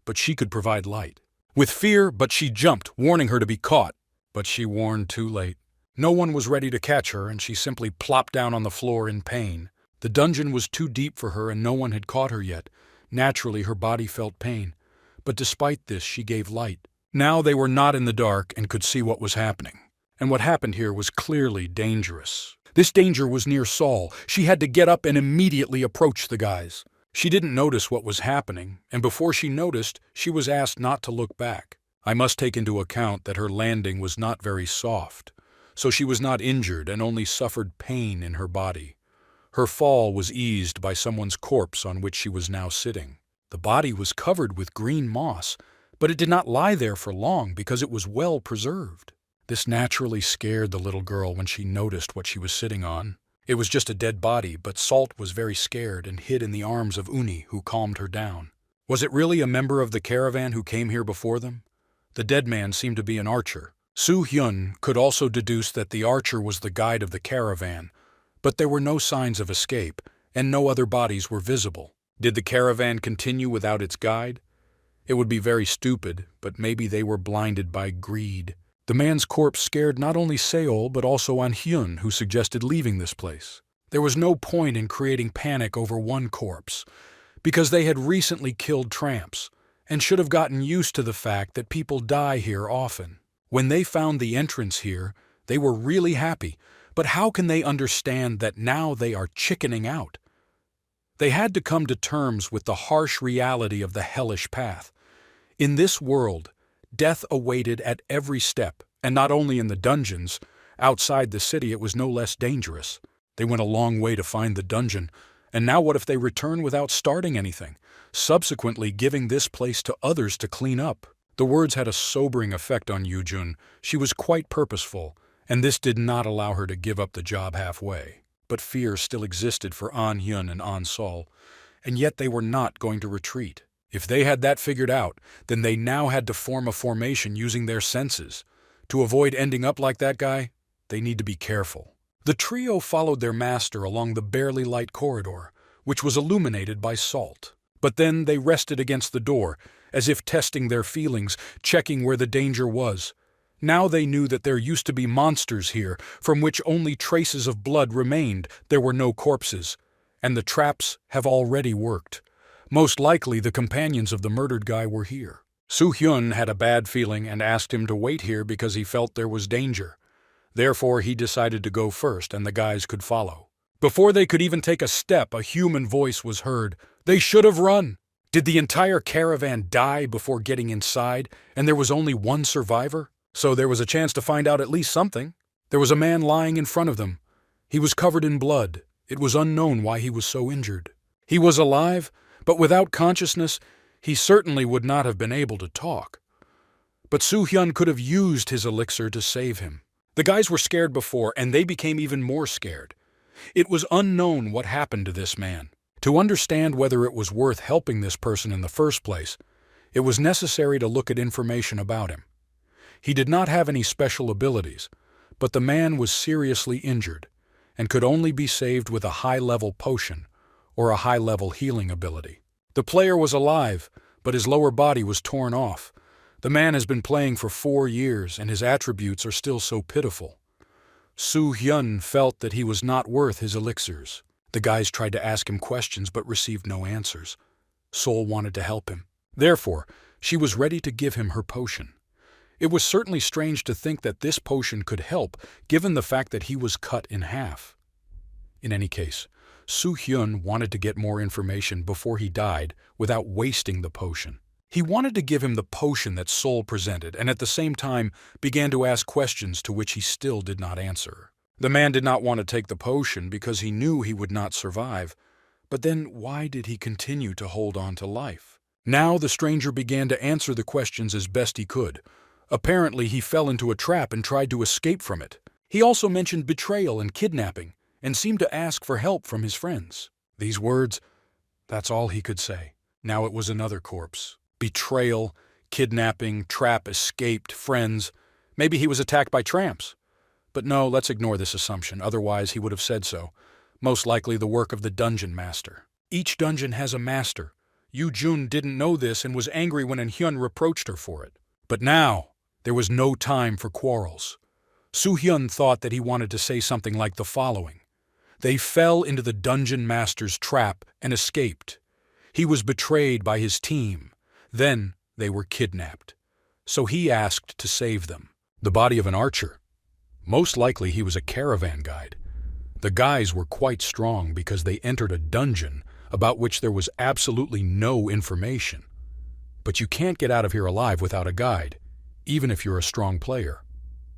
but she could provide light. With fear, but she jumped, warning her to be caught, but she warned too late. No one was ready to catch her, and she simply plopped down on the floor in pain. The dungeon was too deep for her and no one had caught her yet. Naturally, her body felt pain. But despite this, she gave light. Now they were not in the dark and could see what was happening. And what happened here was clearly dangerous. This danger was near Saul. She had to get up and immediately approach the guys. She didn't notice what was happening, and before she noticed, she was asked not to look back. I must take into account that her landing was not very soft, so she was not injured and only suffered pain in her body. Her fall was eased by someone's corpse on which she was now sitting. The body was covered with green moss, but it did not lie there for long because it was well preserved. This naturally scared the little girl when she noticed what she was sitting on. It was just a dead body, but Salt was very scared and hid in the arms of Uni, who calmed her down. Was it really a member of the caravan who came here before them? The dead man seemed to be an archer. Soo-hyun could also deduce that the archer was the guide of the caravan, but there were no signs of escape, and no other bodies were visible. Did the caravan continue without its guide? It would be very stupid, but maybe they were blinded by greed. The man's corpse scared not only Seol but also An-hyun, who suggested leaving this place. There was no point in creating panic over one corpse, because they had recently killed tramps, and should have gotten used to the fact that people die here often. When they found the entrance here, they were really happy, but how can they understand that now they are chickening out? They had to come to terms with the harsh reality of the hellish path. In this world, death awaited at every step, and not only in the dungeons. Outside the city it was no less dangerous. They went a long way to find the dungeon, and now what if they return without starting anything, subsequently giving this place to others to clean up? The words had a sobering effect on Yoo-jun. She was quite purposeful, and this did not allow her to give up the job halfway. But fear still existed for An-hyun and An-sol, and yet they were not going to retreat. If they had that figured out, then they now had to form a formation using their senses. To avoid ending up like that guy, they need to be careful. The trio followed their master along the barely light corridor, which was illuminated by Salt. But then they rested against the door, as if testing their feelings, checking where the danger was. Now they knew that there used to be monsters here, from which only traces of blood remained. There were no corpses, and the traps have already worked. Most likely the companions of the murdered guy were here. Soo-hyun had a bad feeling and asked him to wait here because he felt there was danger. Therefore he decided to go first and the guys could follow. Before they could even take a step, a human voice was heard. They should have run. Did the entire caravan die before getting inside, and there was only one survivor? So there was a chance to find out at least something. There was a man lying in front of them. He was covered in blood. It was unknown why he was so injured. He was alive, but without consciousness, he certainly would not have been able to talk. But Soo-hyun could have used his elixir to save him. The guys were scared before, and they became even more scared. It was unknown what happened to this man. To understand whether it was worth helping this person in the first place, it was necessary to look at information about him. He did not have any special abilities, but the man was seriously injured and could only be saved with a high-level potion or a high-level healing ability. The player was alive, but his lower body was torn off. The man has been playing for 4 years, and his attributes are still so pitiful. Soo-hyun felt that he was not worth his elixirs. The guys tried to ask him questions but received no answers. Sol wanted to help him. Therefore, she was ready to give him her potion. It was certainly strange to think that this potion could help, given the fact that he was cut in half. In any case, Soo-hyun wanted to get more information before he died without wasting the potion. He wanted to give him the potion that Sol presented and at the same time began to ask questions to which he still did not answer. The man did not want to take the potion because he knew he would not survive. But then why did he continue to hold on to life? Now the stranger began to answer the questions as best he could. Apparently he fell into a trap and tried to escape from it. He also mentioned betrayal and kidnapping, and seemed to ask for help from his friends. These words, that's all he could say. Now it was another corpse. Betrayal, kidnapping, trap, escaped, friends. Maybe he was attacked by tramps. But no, let's ignore this assumption, otherwise he would have said so. Most likely the work of the dungeon master. Each dungeon has a master. Yoo-jun didn't know this and was angry when An-hyun reproached her for it. But now, there was no time for quarrels. Soo-hyun thought that he wanted to say something like the following. They fell into the dungeon master's trap and escaped. He was betrayed by his team. Then they were kidnapped. So he asked to save them. The body of an archer. Most likely he was a caravan guide. The guys were quite strong because they entered a dungeon about which there was absolutely no information. But you can't get out of here alive without a guide, even if you're a strong player.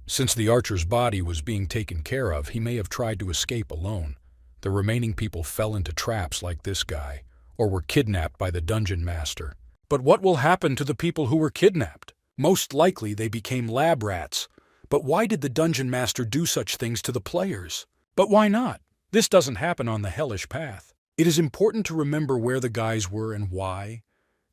Since the archer's body was being taken care of, he may have tried to escape alone. The remaining people fell into traps like this guy, or were kidnapped by the dungeon master. But what will happen to the people who were kidnapped? Most likely they became lab rats. But why did the dungeon master do such things to the players? But why not? This doesn't happen on the hellish path. It is important to remember where the guys were and why.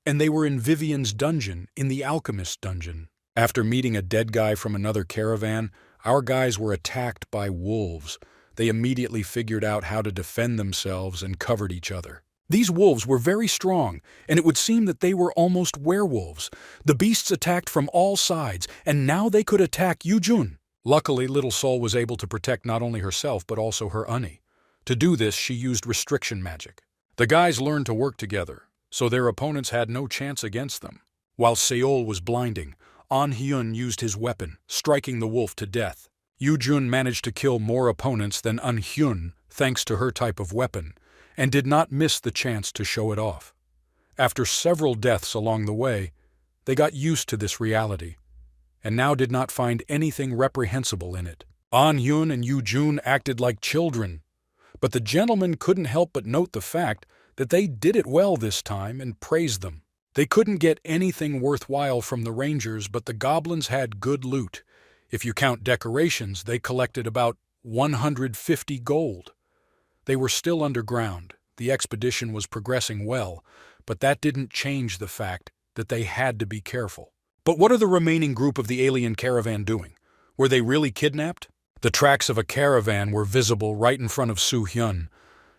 And they were in Vivian's dungeon, in the alchemist dungeon. After meeting a dead guy from another caravan, our guys were attacked by wolves. They immediately figured out how to defend themselves and covered each other. These wolves were very strong, and it would seem that they were almost werewolves. The beasts attacked from all sides, and now they could attack Yujun. Luckily, little Sol was able to protect not only herself but also her Ani. To do this, she used restriction magic. The guys learned to work together, so their opponents had no chance against them. While Seol was blinding, An Hyun used his weapon, striking the wolf to death. Yujun managed to kill more opponents than An Hyun thanks to her type of weapon, and did not miss the chance to show it off. After several deaths along the way, they got used to this reality, and now did not find anything reprehensible in it. An Hyun and Yujun acted like children, but the gentleman couldn't help but note the fact that they did it well this time and praised them. They couldn't get anything worthwhile from the rangers, but the goblins had good loot. If you count decorations, they collected about 150 gold. They were still underground. The expedition was progressing well, but that didn't change the fact that they had to be careful. But what are the remaining group of the alien caravan doing? Were they really kidnapped? The tracks of a caravan were visible right in front of Soo Hyun.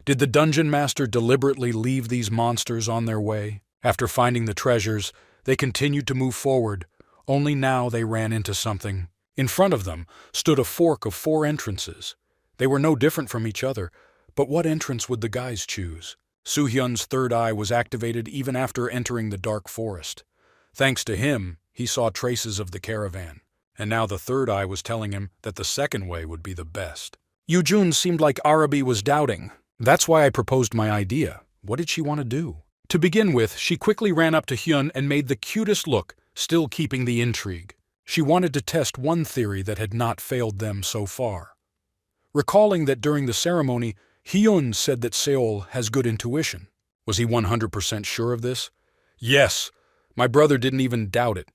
Did the dungeon master deliberately leave these monsters on their way? After finding the treasures, they continued to move forward, only now they ran into something. In front of them stood a fork of 4 entrances. They were no different from each other, but what entrance would the guys choose? Soo Hyun's third eye was activated even after entering the dark forest. Thanks to him, he saw traces of the caravan, and now the third eye was telling him that the second way would be the best. Yujun seemed like Arabi was doubting. That's why I proposed my idea. What did she want to do? To begin with, she quickly ran up to Hyun and made the cutest look, still keeping the intrigue. She wanted to test one theory that had not failed them so far. Recalling that during the ceremony, Hyun said that Seol has good intuition. Was he 100% sure of this? Yes. My brother didn't even doubt it,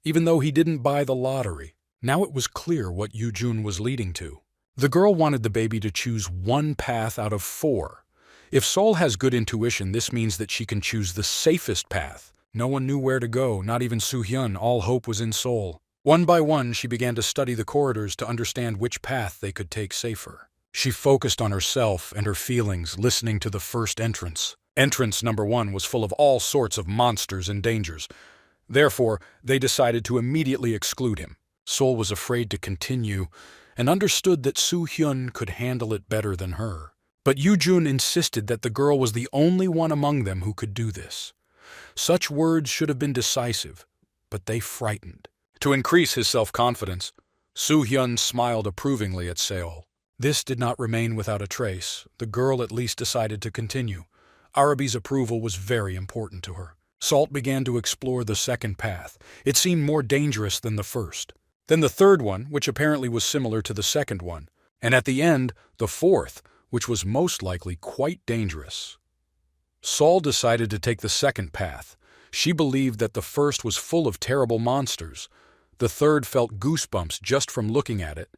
even though he didn't buy the lottery. Now it was clear what Yujun was leading to. The girl wanted the baby to choose one path out of 4. If Seol has good intuition, this means that she can choose the safest path. No one knew where to go, not even Soo Hyun. All hope was in Seol. One by one, she began to study the corridors to understand which path they could take safer. She focused on herself and her feelings, listening to the first entrance. Entrance number 1 was full of all sorts of monsters and dangers. Therefore, they decided to immediately exclude him. Seol was afraid to continue and understood that Soo Hyun could handle it better than her. But Yujun insisted that the girl was the only one among them who could do this. Such words should have been decisive, but they frightened. To increase his self-confidence, Soo Hyun smiled approvingly at Seol. This did not remain without a trace. The girl at least decided to continue. Arabi's approval was very important to her. Salt began to explore the second path. It seemed more dangerous than the first. Then the third one, which apparently was similar to the second one. And at the end, the fourth, which was most likely quite dangerous. Saul decided to take the second path. She believed that the first was full of terrible monsters. The third felt goosebumps just from looking at it.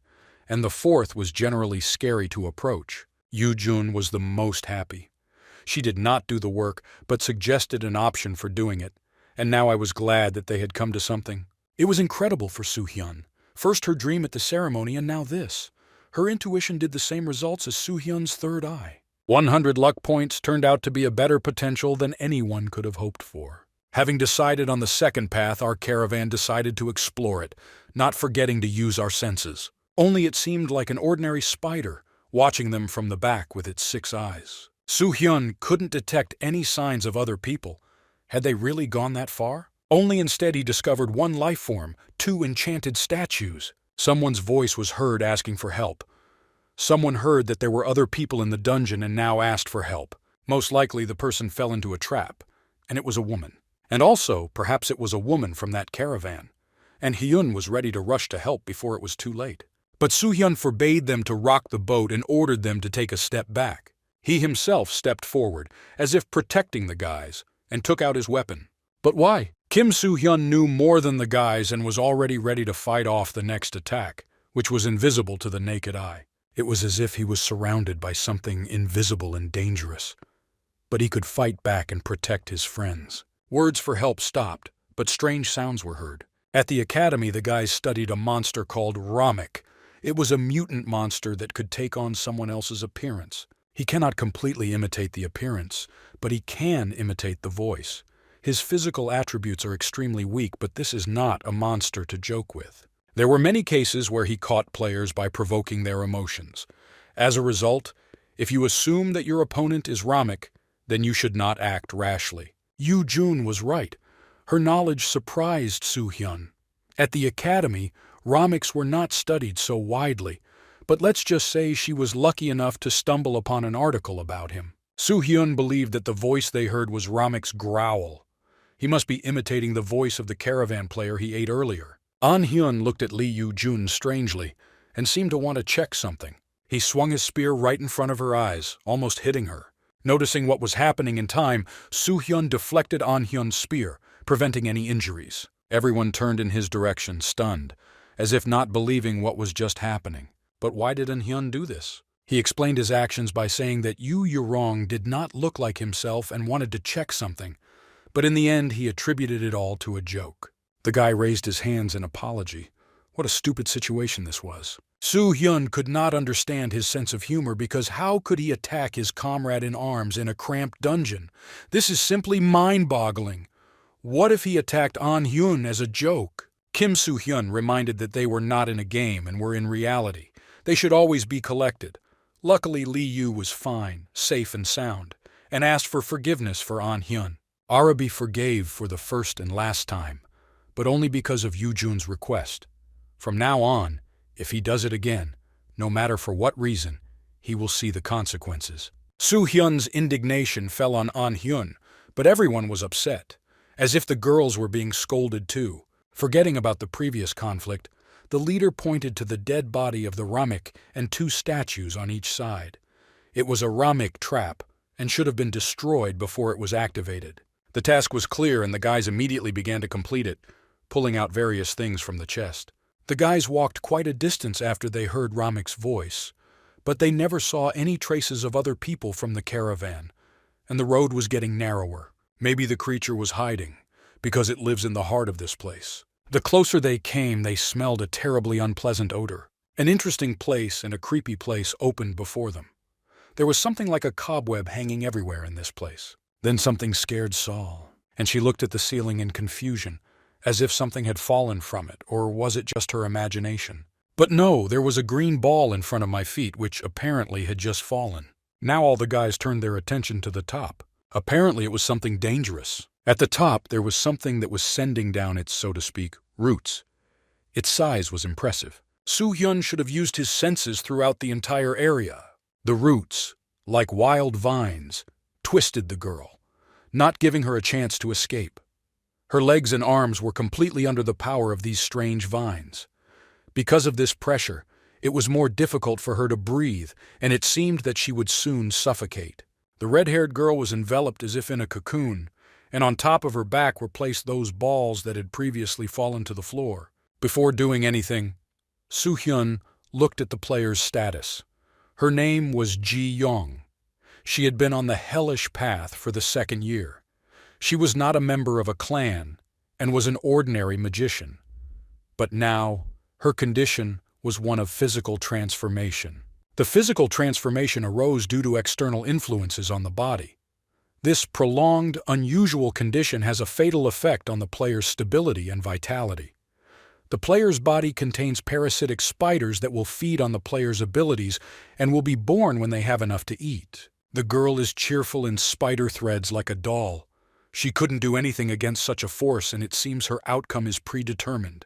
And the fourth was generally scary to approach. Yujun was the most happy. She did not do the work, but suggested an option for doing it, and now I was glad that they had come to something. It was incredible for Soo Hyun. First her dream at the ceremony, and now this. Her intuition did the same results as Soo Hyun's third eye. 100 luck points turned out to be a better potential than anyone could have hoped for. Having decided on the second path, our caravan decided to explore it, not forgetting to use our senses. Only it seemed like an ordinary spider. watching them from the back with its 6 eyes. Soo-hyun couldn't detect any signs of other people. Had they really gone that far? Only instead he discovered one life form, 2 enchanted statues. Someone's voice was heard asking for help. Someone heard that there were other people in the dungeon and now asked for help. Most likely the person fell into a trap, and it was a woman. And also, perhaps it was a woman from that caravan. And Hyun was ready to rush to help before it was too late. But Soo-hyun forbade them to rock the boat and ordered them to take a step back. He himself stepped forward, as if protecting the guys, and took out his weapon. But why? Kim Soo-hyun knew more than the guys and was already ready to fight off the next attack, which was invisible to the naked eye. It was as if he was surrounded by something invisible and dangerous. But he could fight back and protect his friends. Words for help stopped, but strange sounds were heard. At the academy, the guys studied a monster called Ramek. It was a mutant monster that could take on someone else's appearance. He cannot completely imitate the appearance, but he can imitate the voice. His physical attributes are extremely weak, but this is not a monster to joke with. There were many cases where he caught players by provoking their emotions. As a result, if you assume that your opponent is Ramek, then you should not act rashly. Yoo Jun was right. Her knowledge surprised Soo-hyun. At the academy, Rameks were not studied so widely, but let's just say she was lucky enough to stumble upon an article about him. Soo-hyun believed that the voice they heard was Ramek's growl. He must be imitating the voice of the caravan player he ate earlier. An-hyun looked at Lee Yoo-jun strangely and seemed to want to check something. He swung his spear right in front of her eyes, almost hitting her. Noticing what was happening in time, Soo-hyun deflected An-hyun's spear, preventing any injuries. Everyone turned in his direction, stunned, as if not believing what was just happening. But why did An-hyun do this? He explained his actions by saying that Yoo Yurong did not look like himself and wanted to check something, but in the end he attributed it all to a joke. The guy raised his hands in apology. What a stupid situation this was. Soo-hyun could not understand his sense of humor because how could he attack his comrade in arms in a cramped dungeon? This is simply mind-boggling. What if he attacked An-hyun as a joke? Kim Soo-hyun reminded that they were not in a game and were in reality. They should always be collected. Luckily, Lee Yu was fine, safe and sound, and asked for forgiveness for An-hyun. Arabi forgave for the first and last time, but only because of Yoo-jun's request. From now on, if he does it again, no matter for what reason, he will see the consequences. Soo-hyun's indignation fell on An-hyun, but everyone was upset, as if the girls were being scolded too. Forgetting about the previous conflict, the leader pointed to the dead body of the Ramek and 2 statues on each side. It was a Ramek trap and should have been destroyed before it was activated. The task was clear and the guys immediately began to complete it, pulling out various things from the chest. The guys walked quite a distance after they heard Ramek's voice, but they never saw any traces of other people from the caravan, and the road was getting narrower. Maybe the creature was hiding, because it lives in the heart of this place. The closer they came, they smelled a terribly unpleasant odor. An interesting place and a creepy place opened before them. There was something like a cobweb hanging everywhere in this place. Then something scared Saul, and she looked at the ceiling in confusion, as if something had fallen from it, or was it just her imagination? But no, there was a green ball in front of my feet, which apparently had just fallen. Now all the guys turned their attention to the top. Apparently it was something dangerous. At the top, there was something that was sending down its, so to speak, roots. Its size was impressive. Soo-hyun should have used his senses throughout the entire area. The roots, like wild vines, twisted the girl, not giving her a chance to escape. Her legs and arms were completely under the power of these strange vines. Because of this pressure, it was more difficult for her to breathe, and it seemed that she would soon suffocate. The red-haired girl was enveloped as if in a cocoon, and on top of her back were placed those balls that had previously fallen to the floor. Before doing anything, Soo-hyun looked at the player's status. Her name was Ji-young. She had been on the hellish path for the 2nd year. She was not a member of a clan and was an ordinary magician. But now, her condition was one of physical transformation. The physical transformation arose due to external influences on the body. This prolonged, unusual condition has a fatal effect on the player's stability and vitality. The player's body contains parasitic spiders that will feed on the player's abilities and will be born when they have enough to eat. The girl is cheerful in spider threads like a doll. She couldn't do anything against such a force, and it seems her outcome is predetermined.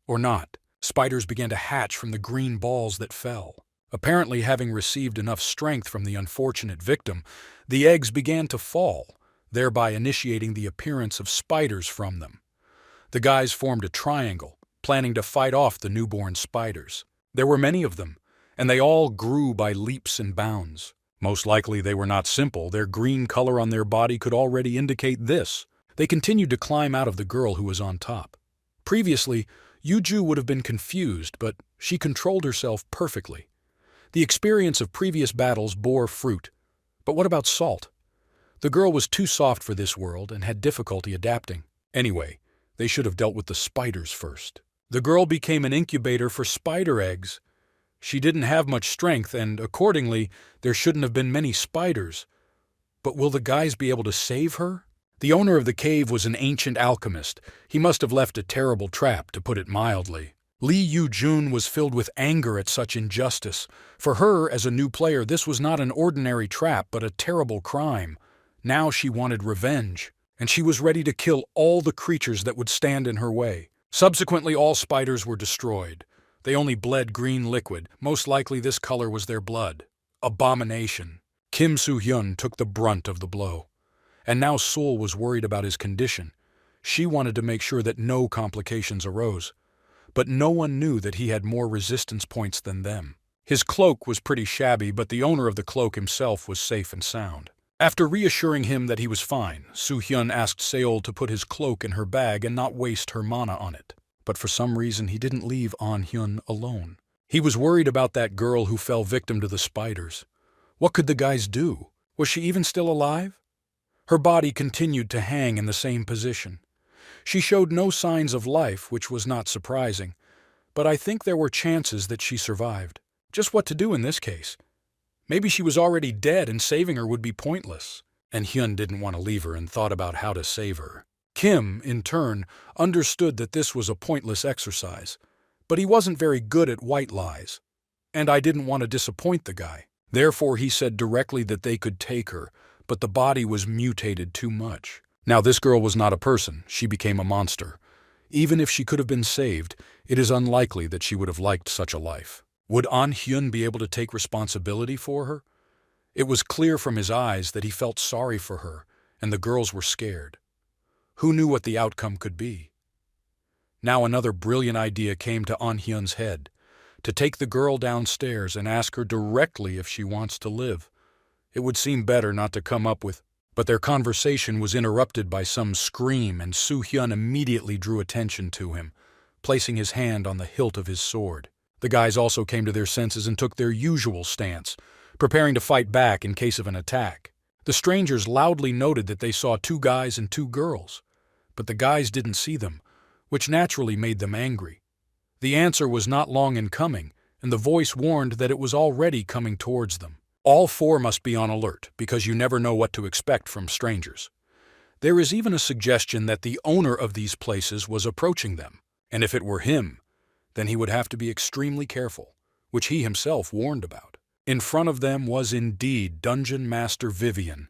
Or not. Spiders began to hatch from the green balls that fell. Apparently, having received enough strength from the unfortunate victim, the eggs began to fall, thereby initiating the appearance of spiders from them. The guys formed a triangle, planning to fight off the newborn spiders. There were many of them, and they all grew by leaps and bounds. Most likely they were not simple. Their green color on their body could already indicate this. They continued to climb out of the girl who was on top. Previously, Yuju would have been confused, but she controlled herself perfectly. The experience of previous battles bore fruit. But what about Salt? The girl was too soft for this world and had difficulty adapting. Anyway, they should have dealt with the spiders first. The girl became an incubator for spider eggs. She didn't have much strength, and accordingly, there shouldn't have been many spiders. But will the guys be able to save her? The owner of the cave was an ancient alchemist. He must have left a terrible trap, to put it mildly. Lee Yu-jun was filled with anger at such injustice. For her, as a new player, this was not an ordinary trap, but a terrible crime. Now she wanted revenge, and she was ready to kill all the creatures that would stand in her way. Subsequently, all spiders were destroyed. They only bled green liquid. Most likely this color was their blood. Abomination. Kim Soo-hyun took the brunt of the blow. And now Seol was worried about his condition. She wanted to make sure that no complications arose. But no one knew that he had more resistance points than them. His cloak was pretty shabby, but the owner of the cloak himself was safe and sound. After reassuring him that he was fine, Soo-hyun asked Seol to put his cloak in her bag and not waste her mana on it. But for some reason he didn't leave An-hyun alone. He was worried about that girl who fell victim to the spiders. What could the guys do? Was she even still alive? Her body continued to hang in the same position. She showed no signs of life, which was not surprising, but I think there were chances that she survived. Just what to do in this case? Maybe she was already dead and saving her would be pointless. And Hyun didn't want to leave her and thought about how to save her. Kim, in turn, understood that this was a pointless exercise, but he wasn't very good at white lies. And I didn't want to disappoint the guy. Therefore, he said directly that they could take her, but the body was mutated too much. Now, this girl was not a person. She became a monster. Even if she could have been saved, it is unlikely that she would have liked such a life. Would An-hyun be able to take responsibility for her? It was clear from his eyes that he felt sorry for her, and the girls were scared. Who knew what the outcome could be? Now another brilliant idea came to An-hyun's head, to take the girl downstairs and ask her directly if she wants to live. It would seem better not to come up with... But their conversation was interrupted by some scream, and Soo-hyun immediately drew attention to him, placing his hand on the hilt of his sword. The guys also came to their senses and took their usual stance, preparing to fight back in case of an attack. The strangers loudly noted that they saw 2 guys and 2 girls, but the guys didn't see them, which naturally made them angry. The answer was not long in coming, and the voice warned that it was already coming towards them. All 4 must be on alert, because you never know what to expect from strangers. There is even a suggestion that the owner of these places was approaching them, and if it were him, then he would have to be extremely careful, which he himself warned about. In front of them was indeed Dungeon Master Vivian.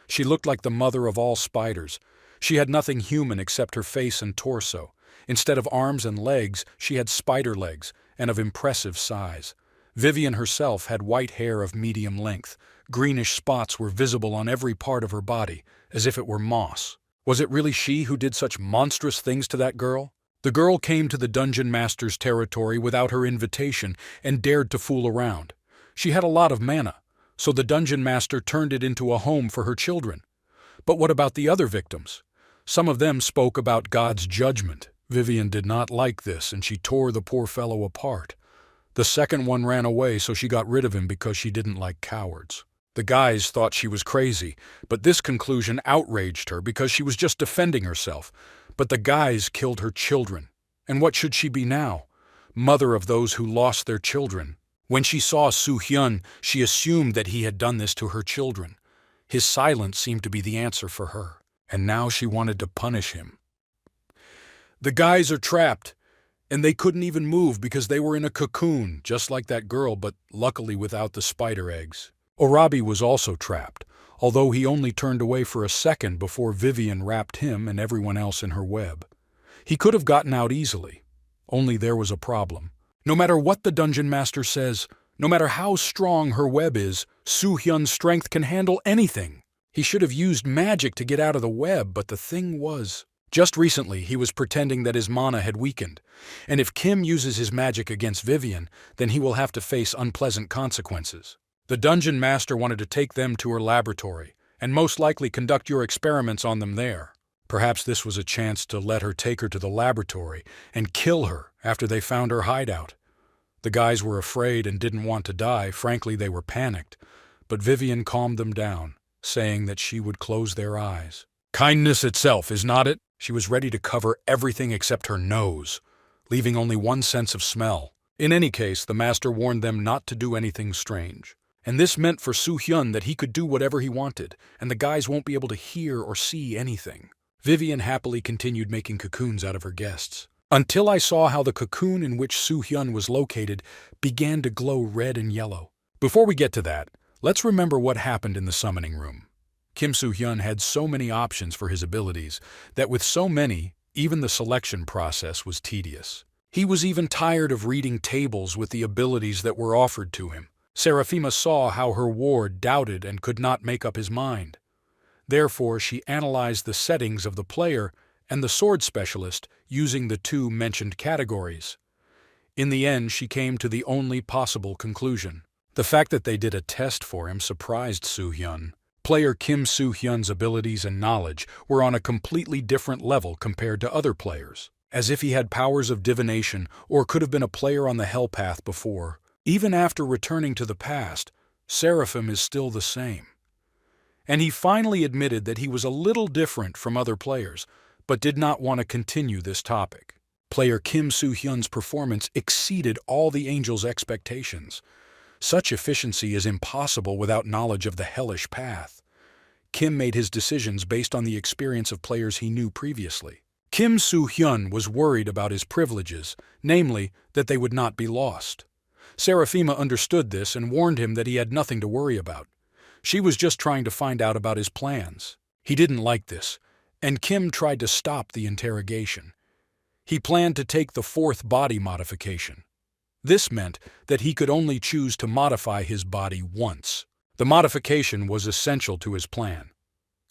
She looked like the mother of all spiders. She had nothing human except her face and torso. Instead of arms and legs, she had spider legs, and of impressive size. Vivian herself had white hair of medium length. Greenish spots were visible on every part of her body, as if it were moss. Was it really she who did such monstrous things to that girl? The girl came to the Dungeon Master's territory without her invitation and dared to fool around. She had a lot of mana, so the Dungeon Master turned it into a home for her children. But what about the other victims? Some of them spoke about God's judgment. Vivian did not like this, and she tore the poor fellow apart. The second one ran away, so she got rid of him because she didn't like cowards. The guys thought she was crazy, but this conclusion outraged her because she was just defending herself. But the guys killed her children. And what should she be now? Mother of those who lost their children. When she saw Soo-hyun, she assumed that he had done this to her children. His silence seemed to be the answer for her, and now she wanted to punish him. The guys are trapped, And they couldn't even move because they were in a cocoon, just like that girl, but luckily without the spider eggs. Orabi was also trapped, although he only turned away for a second before Vivian wrapped him and everyone else in her web. He could have gotten out easily, only there was a problem. No matter what the dungeon master says, no matter how strong her web is, Soo-hyun's strength can handle anything. He should have used magic to get out of the web, but the thing was, just recently he was pretending that his mana had weakened, and if Kim uses his magic against Vivian, then he will have to face unpleasant consequences. The dungeon master wanted to take them to her laboratory, and most likely conduct your experiments on them there. Perhaps this was a chance to let her take her to the laboratory and kill her after they found her hideout. The guys were afraid and didn't want to die. Frankly, they were panicked, but Vivian calmed them down, saying that she would close their eyes. Kindness itself, is not it? She was ready to cover everything except her nose, leaving only one sense of smell. In any case, the master warned them not to do anything strange. And this meant for Soo-hyun that he could do whatever he wanted, and the guys won't be able to hear or see anything. Vivian happily continued making cocoons out of her guests, until I saw how the cocoon in which Soo-hyun was located began to glow red and yellow. Before we get to that, let's remember what happened in the summoning room. Kim Soo-hyun had so many options for his abilities that with so many, even the selection process was tedious. He was even tired of reading tables with the abilities that were offered to him. Seraphima saw how her ward doubted and could not make up his mind. Therefore, she analyzed the settings of the player and the sword specialist using the two mentioned categories. In the end, she came to the only possible conclusion. The fact that they did a test for him surprised Soo-hyun. Player Kim Soo-hyun's abilities and knowledge were on a completely different level compared to other players, as if he had powers of divination or could have been a player on the hell path before. Even after returning to the past, Seraphim is still the same. And he finally admitted that he was a little different from other players, but did not want to continue this topic. Player Kim Soo-hyun's performance exceeded all the angels' expectations. Such efficiency is impossible without knowledge of the hellish path. Kim made his decisions based on the experience of players he knew previously. Kim Soo-hyun was worried about his privileges, namely, that they would not be lost. Seraphima understood this and warned him that he had nothing to worry about. She was just trying to find out about his plans. He didn't like this, and Kim tried to stop the interrogation. He planned to take the fourth body modification. This meant that he could only choose to modify his body once. The modification was essential to his plan.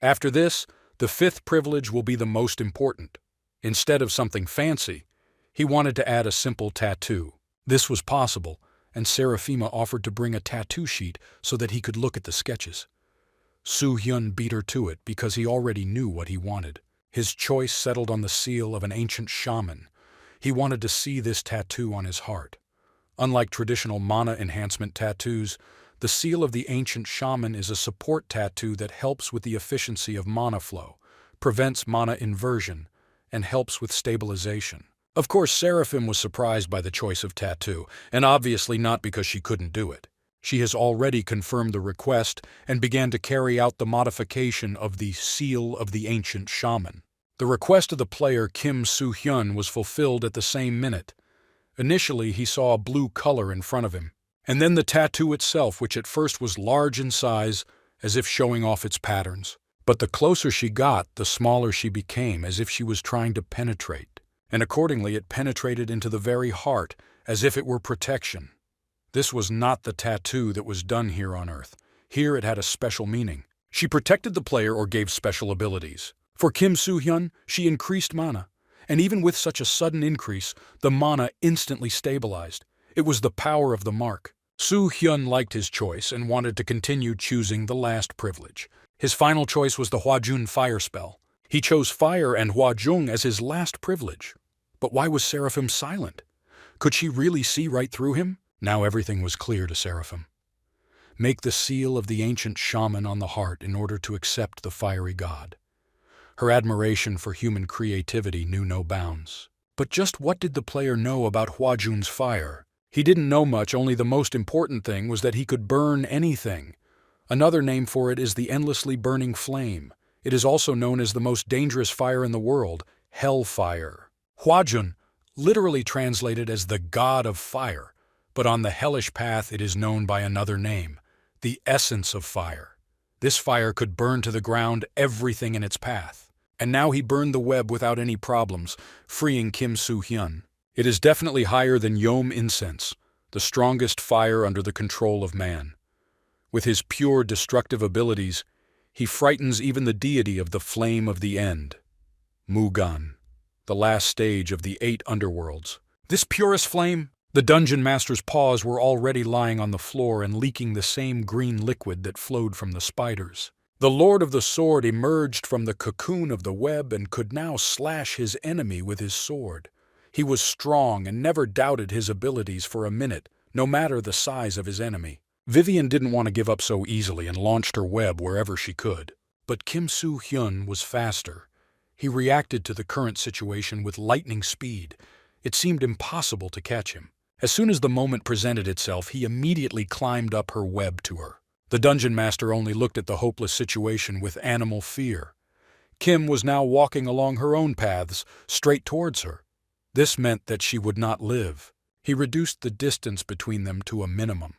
After this, the fifth privilege will be the most important. Instead of something fancy, he wanted to add a simple tattoo. This was possible, and Seraphima offered to bring a tattoo sheet so that he could look at the sketches. Soo-hyun beat her to it because he already knew what he wanted. His choice settled on the seal of an ancient shaman. He wanted to see this tattoo on his heart. Unlike traditional mana enhancement tattoos, the seal of the ancient shaman is a support tattoo that helps with the efficiency of mana flow, prevents mana inversion, and helps with stabilization. Of course, Seraphim was surprised by the choice of tattoo, and obviously not because she couldn't do it. She has already confirmed the request and began to carry out the modification of the seal of the ancient shaman. The request of the player Kim Soo-hyun was fulfilled at the same minute. Initially, he saw a blue color in front of him, and then the tattoo itself, which at first was large in size, as if showing off its patterns. But the closer she got, the smaller she became, as if she was trying to penetrate. And accordingly it penetrated into the very heart, as if it were protection. This was not the tattoo that was done here on Earth. Here it had a special meaning. She protected the player or gave special abilities. For Kim Soo-hyun, she increased mana. And even with such a sudden increase, the mana instantly stabilized. It was the power of the mark. Soo-hyun liked his choice and wanted to continue choosing the last privilege. His final choice was the Hwajun fire spell. He chose fire and Hwajung as his last privilege. But why was Seraphim silent? Could she really see right through him? Now everything was clear to Seraphim. Make the seal of the ancient shaman on the heart in order to accept the fiery god. Her admiration for human creativity knew no bounds. But just what did the player know about Hwajun's fire? He didn't know much, only the most important thing was that he could burn anything. Another name for it is the endlessly burning flame. It is also known as the most dangerous fire in the world, hellfire. Hwajun, literally translated as the god of fire, but on the hellish path it is known by another name, the essence of fire. This fire could burn to the ground everything in its path. And now he burned the web without any problems, freeing Kim Soo-hyun. It is definitely higher than Yom incense, the strongest fire under the control of man. With his pure destructive abilities, he frightens even the deity of the flame of the end, Mugan, the last stage of the 8 underworlds. This purest flame? The dungeon master's paws were already lying on the floor and leaking the same green liquid that flowed from the spiders. The Lord of the Sword emerged from the cocoon of the web and could now slash his enemy with his sword. He was strong and never doubted his abilities for a minute, no matter the size of his enemy. Vivian didn't want to give up so easily and launched her web wherever she could. But Kim Soo-hyun was faster. He reacted to the current situation with lightning speed. It seemed impossible to catch him. As soon as the moment presented itself, he immediately climbed up her web to her. The dungeon master only looked at the hopeless situation with animal fear. Kim was now walking along her own paths, straight towards her. This meant that she would not live. He reduced the distance between them to a minimum.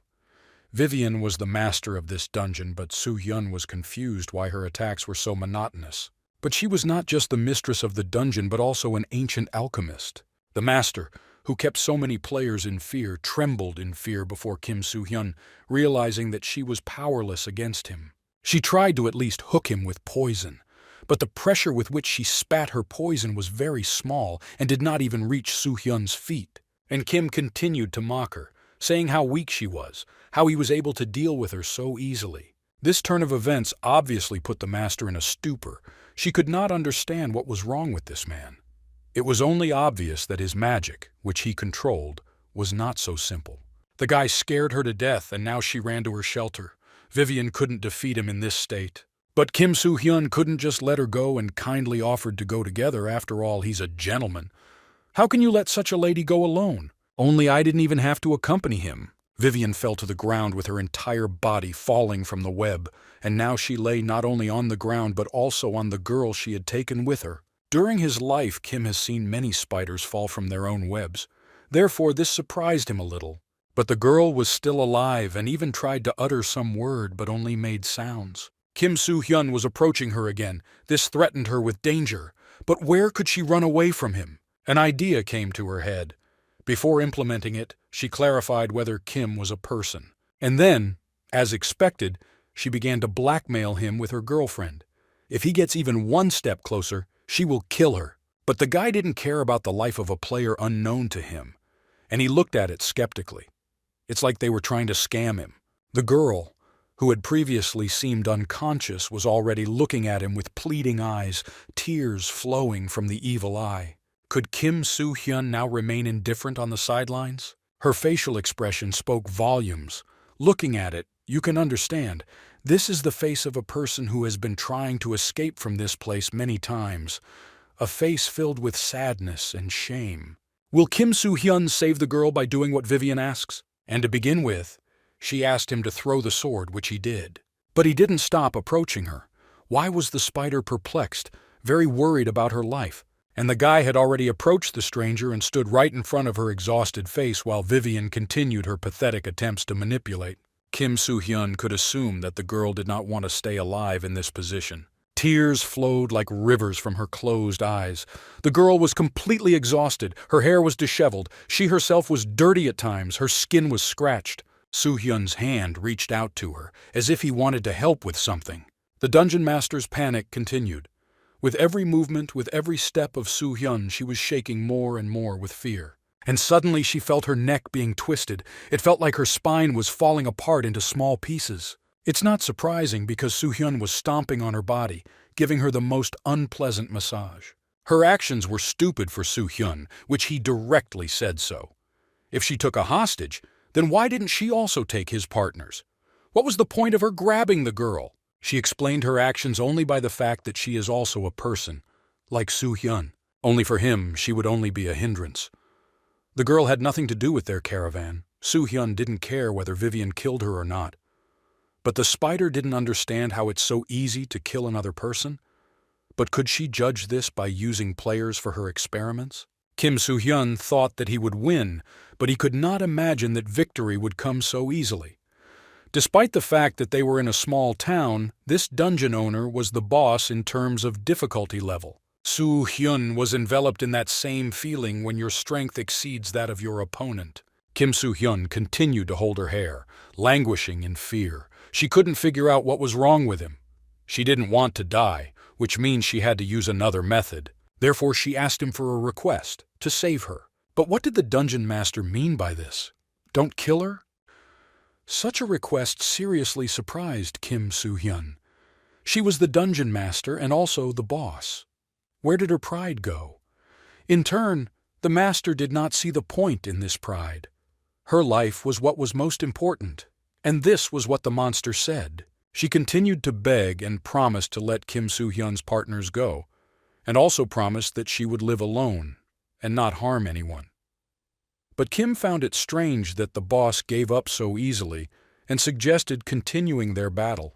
Vivian was the master of this dungeon, but Soo-hyun was confused why her attacks were so monotonous. But she was not just the mistress of the dungeon, but also an ancient alchemist. The master, who kept so many players in fear, trembled in fear before Kim Soo-hyun, realizing that she was powerless against him. She tried to at least hook him with poison, but the pressure with which she spat her poison was very small and did not even reach Soo-hyun's feet. And Kim continued to mock her, saying how weak she was, how he was able to deal with her so easily. This turn of events obviously put the master in a stupor. She could not understand what was wrong with this man. It was only obvious that his magic, which he controlled, was not so simple. The guy scared her to death, and now she ran to her shelter. Vivian couldn't defeat him in this state. But Kim Soo-hyun couldn't just let her go and kindly offered to go together. After all, he's a gentleman. How can you let such a lady go alone? Only I didn't even have to accompany him. Vivian fell to the ground with her entire body falling from the web, and now she lay not only on the ground but also on the girl she had taken with her. During his life, Kim has seen many spiders fall from their own webs. Therefore, this surprised him a little. But the girl was still alive and even tried to utter some word but only made sounds. Kim Soo-hyun was approaching her again. This threatened her with danger. But where could she run away from him? An idea came to her head. Before implementing it, she clarified whether Kim was a person. And then, as expected, she began to blackmail him with her girlfriend. If he gets even one step closer, she will kill her. But the guy didn't care about the life of a player unknown to him, and he looked at it skeptically. It's like they were trying to scam him. The girl, who had previously seemed unconscious, was already looking at him with pleading eyes, tears flowing from the evil eye. Could Kim Soo-hyun now remain indifferent on the sidelines? Her facial expression spoke volumes. Looking at it, you can understand. This is the face of a person who has been trying to escape from this place many times. A face filled with sadness and shame. Will Kim Soo-hyun save the girl by doing what Vivian asks? And to begin with, she asked him to throw the sword, which he did. But he didn't stop approaching her. Why was the spider perplexed, very worried about her life? And the guy had already approached the stranger and stood right in front of her exhausted face while Vivian continued her pathetic attempts to manipulate. Kim Soo-hyun could assume that the girl did not want to stay alive in this position. Tears flowed like rivers from her closed eyes. The girl was completely exhausted. Her hair was disheveled. She herself was dirty at times. Her skin was scratched. Soo-hyun's hand reached out to her, as if he wanted to help with something. The dungeon master's panic continued. With every movement, with every step of Soo-hyun, she was shaking more and more with fear. And suddenly she felt her neck being twisted. It felt like her spine was falling apart into small pieces. It's not surprising because Soo-hyun was stomping on her body, giving her the most unpleasant massage. Her actions were stupid for Soo-hyun, which he directly said so. If she took a hostage, then why didn't she also take his partners? What was the point of her grabbing the girl? She explained her actions only by the fact that she is also a person, like Soo-hyun. Only for him, she would only be a hindrance. The girl had nothing to do with their caravan. Soo-hyun didn't care whether Vivian killed her or not. But the spider didn't understand how it's so easy to kill another person. But could she judge this by using players for her experiments? Kim Soo-hyun thought that he would win, but he could not imagine that victory would come so easily. Despite the fact that they were in a small town, this dungeon owner was the boss in terms of difficulty level. Soo-hyun was enveloped in that same feeling when your strength exceeds that of your opponent. Kim Soo-hyun continued to hold her hair, languishing in fear. She couldn't figure out what was wrong with him. She didn't want to die, which means she had to use another method. Therefore, she asked him for a request, to save her. But what did the dungeon master mean by this? Don't kill her? Such a request seriously surprised Kim Soo-hyun. She was the dungeon master and also the boss. Where did her pride go? In turn, the master did not see the point in this pride. Her life was what was most important, and this was what the monster said. She continued to beg and promised to let Kim Soo-hyun's partners go, and also promised that she would live alone and not harm anyone. But Kim found it strange that the boss gave up so easily and suggested continuing their battle.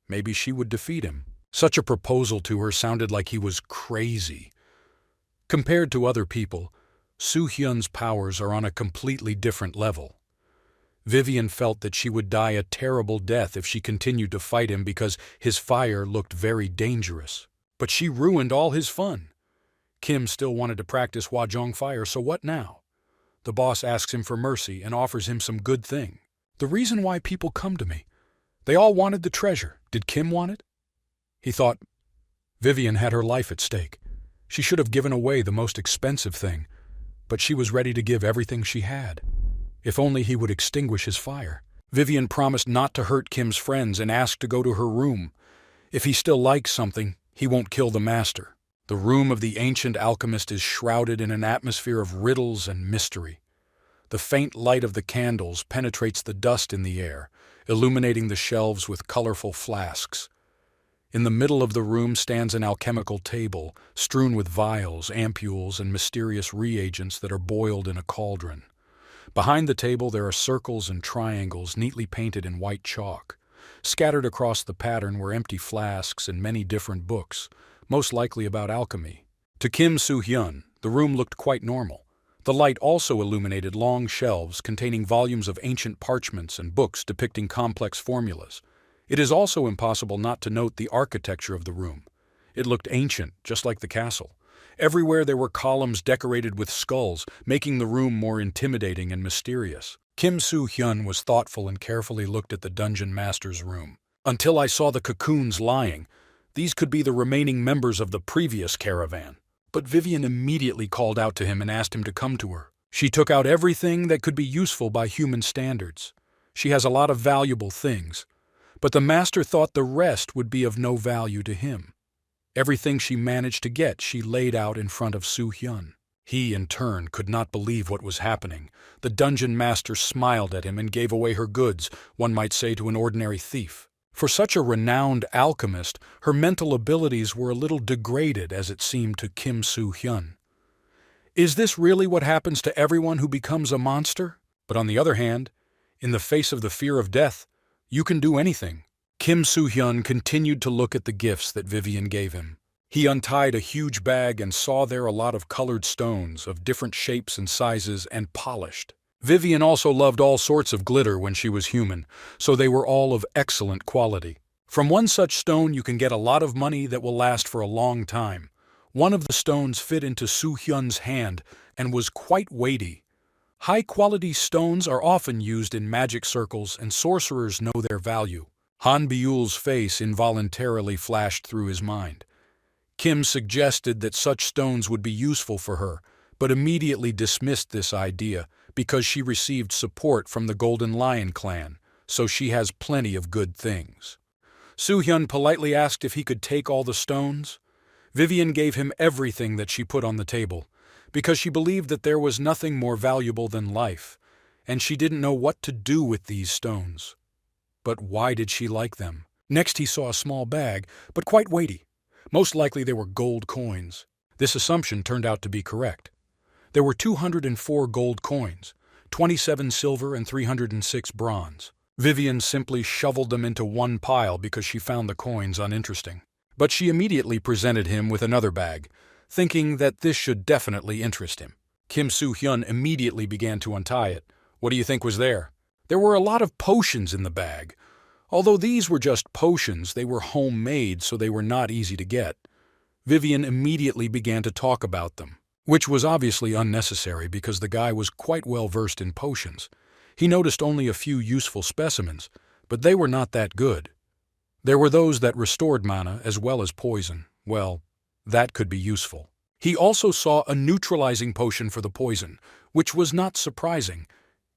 Maybe she would defeat him. Such a proposal to her sounded like he was crazy. Compared to other people, Soo-hyun's powers are on a completely different level. Vivian felt that she would die a terrible death if she continued to fight him because his fire looked very dangerous. But she ruined all his fun. Kim still wanted to practice Hwajong fire, so what now? The boss asks him for mercy and offers him some good thing. The reason why people come to me. They all wanted the treasure. Did Kim want it? He thought, Vivian had her life at stake. She should have given away the most expensive thing, but she was ready to give everything she had. If only he would extinguish his fire. Vivian promised not to hurt Kim's friends and asked to go to her room. If he still likes something, he won't kill the master. The room of the ancient alchemist is shrouded in an atmosphere of riddles and mystery. The faint light of the candles penetrates the dust in the air, illuminating the shelves with colorful flasks. In the middle of the room stands an alchemical table, strewn with vials, ampules, and mysterious reagents that are boiled in a cauldron. Behind the table there are circles and triangles neatly painted in white chalk. Scattered across the pattern were empty flasks and many different books, most likely about alchemy. To Kim Soo-hyun, the room looked quite normal. The light also illuminated long shelves containing volumes of ancient parchments and books depicting complex formulas. It is also impossible not to note the architecture of the room. It looked ancient, just like the castle. Everywhere there were columns decorated with skulls, making the room more intimidating and mysterious. Kim Soo-hyun was thoughtful and carefully looked at the dungeon master's room. Until I saw the cocoons lying. These could be the remaining members of the previous caravan. But Vivian immediately called out to him and asked him to come to her. She took out everything that could be useful by human standards. She has a lot of valuable things. But the master thought the rest would be of no value to him. Everything she managed to get she laid out in front of Soo-hyun. He, in turn, could not believe what was happening. The dungeon master smiled at him and gave away her goods, one might say to an ordinary thief. For such a renowned alchemist, her mental abilities were a little degraded as it seemed to Kim Soo-hyun. Is this really what happens to everyone who becomes a monster? But on the other hand, in the face of the fear of death, you can do anything. Kim Soo-hyun continued to look at the gifts that Vivian gave him. He untied a huge bag and saw there a lot of colored stones of different shapes and sizes and polished. Vivian also loved all sorts of glitter when she was human, so they were all of excellent quality. From one such stone you can get a lot of money that will last for a long time. One of the stones fit into Soo-hyun's hand and was quite weighty. High-quality stones are often used in magic circles and sorcerers know their value. Han Byul's face involuntarily flashed through his mind. Kim suggested that such stones would be useful for her, but immediately dismissed this idea because she received support from the Golden Lion clan, so she has plenty of good things. Soo-hyun politely asked if he could take all the stones. Vivian gave him everything that she put on the table, because she believed that there was nothing more valuable than life, and she didn't know what to do with these stones. But why did she like them? Next he saw a small bag, but quite weighty. Most likely they were gold coins. This assumption turned out to be correct. There were 204 gold coins, 27 silver and 306 bronze. Vivian simply shoveled them into one pile because she found the coins uninteresting. But she immediately presented him with another bag, thinking that this should definitely interest him. Kim Soo-hyun immediately began to untie it. What do you think was there? There were a lot of potions in the bag. Although these were just potions, they were homemade, so they were not easy to get. Vivian immediately began to talk about them, which was obviously unnecessary because the guy was quite well versed in potions. He noticed only a few useful specimens, but they were not that good. There were those that restored mana as well as poison. Well, that could be useful. He also saw a neutralizing potion for the poison, which was not surprising.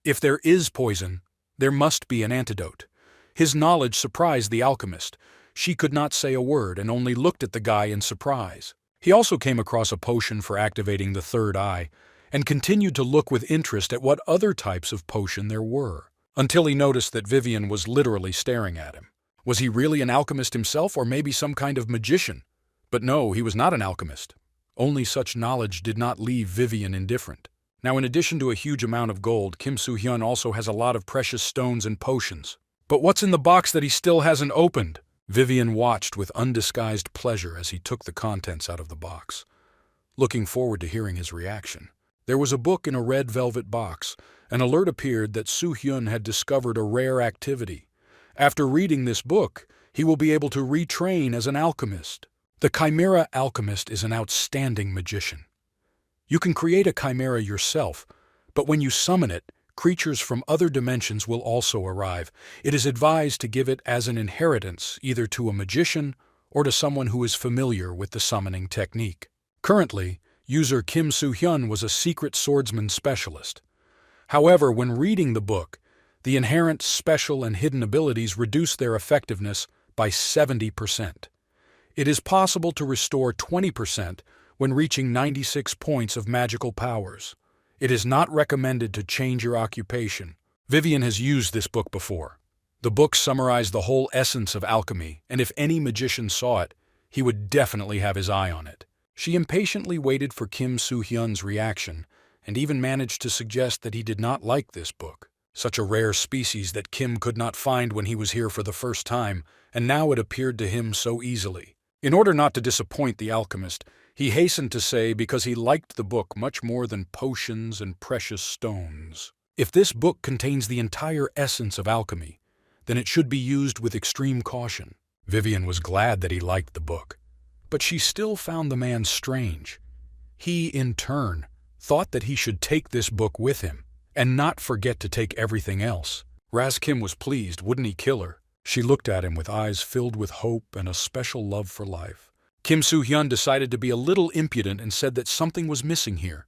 If there is poison, there must be an antidote. His knowledge surprised the alchemist. She could not say a word and only looked at the guy in surprise. He also came across a potion for activating the third eye and continued to look with interest at what other types of potion there were, until he noticed that Vivian was literally staring at him. Was he really an alchemist himself, or maybe some kind of magician? But no, he was not an alchemist. Only such knowledge did not leave Vivian indifferent. Now, in addition to a huge amount of gold, Kim Soo-hyun also has a lot of precious stones and potions. But what's in the box that he still hasn't opened? Vivian watched with undisguised pleasure as he took the contents out of the box, looking forward to hearing his reaction. There was a book in a red velvet box. An alert appeared that Soo-hyun had discovered a rare activity. After reading this book, he will be able to retrain as an alchemist. The Chimera Alchemist is an outstanding magician. You can create a chimera yourself, but when you summon it, creatures from other dimensions will also arrive. It is advised to give it as an inheritance either to a magician or to someone who is familiar with the summoning technique. Currently, user Kim Soo-hyun was a secret swordsman specialist. However, when reading the book, the inherent special and hidden abilities reduce their effectiveness by 70%. It is possible to restore 20% when reaching 96 points of magical powers. It is not recommended to change your occupation. Vivian has used this book before. The book summarized the whole essence of alchemy, and if any magician saw it, he would definitely have his eye on it. She impatiently waited for Kim Soo-hyun's reaction, and even managed to suggest that he did not like this book. Such a rare species that Kim could not find when he was here for the first time, and now it appeared to him so easily. In order not to disappoint the alchemist, he hastened to say because he liked the book much more than potions and precious stones. If this book contains the entire essence of alchemy, then it should be used with extreme caution. Vivian was glad that he liked the book, but she still found the man strange. He, in turn, thought that he should take this book with him, and not forget to take everything else. Raz Kim was pleased, wouldn't he kill her? She looked at him with eyes filled with hope and a special love for life. Kim Soo-hyun decided to be a little impudent and said that something was missing here.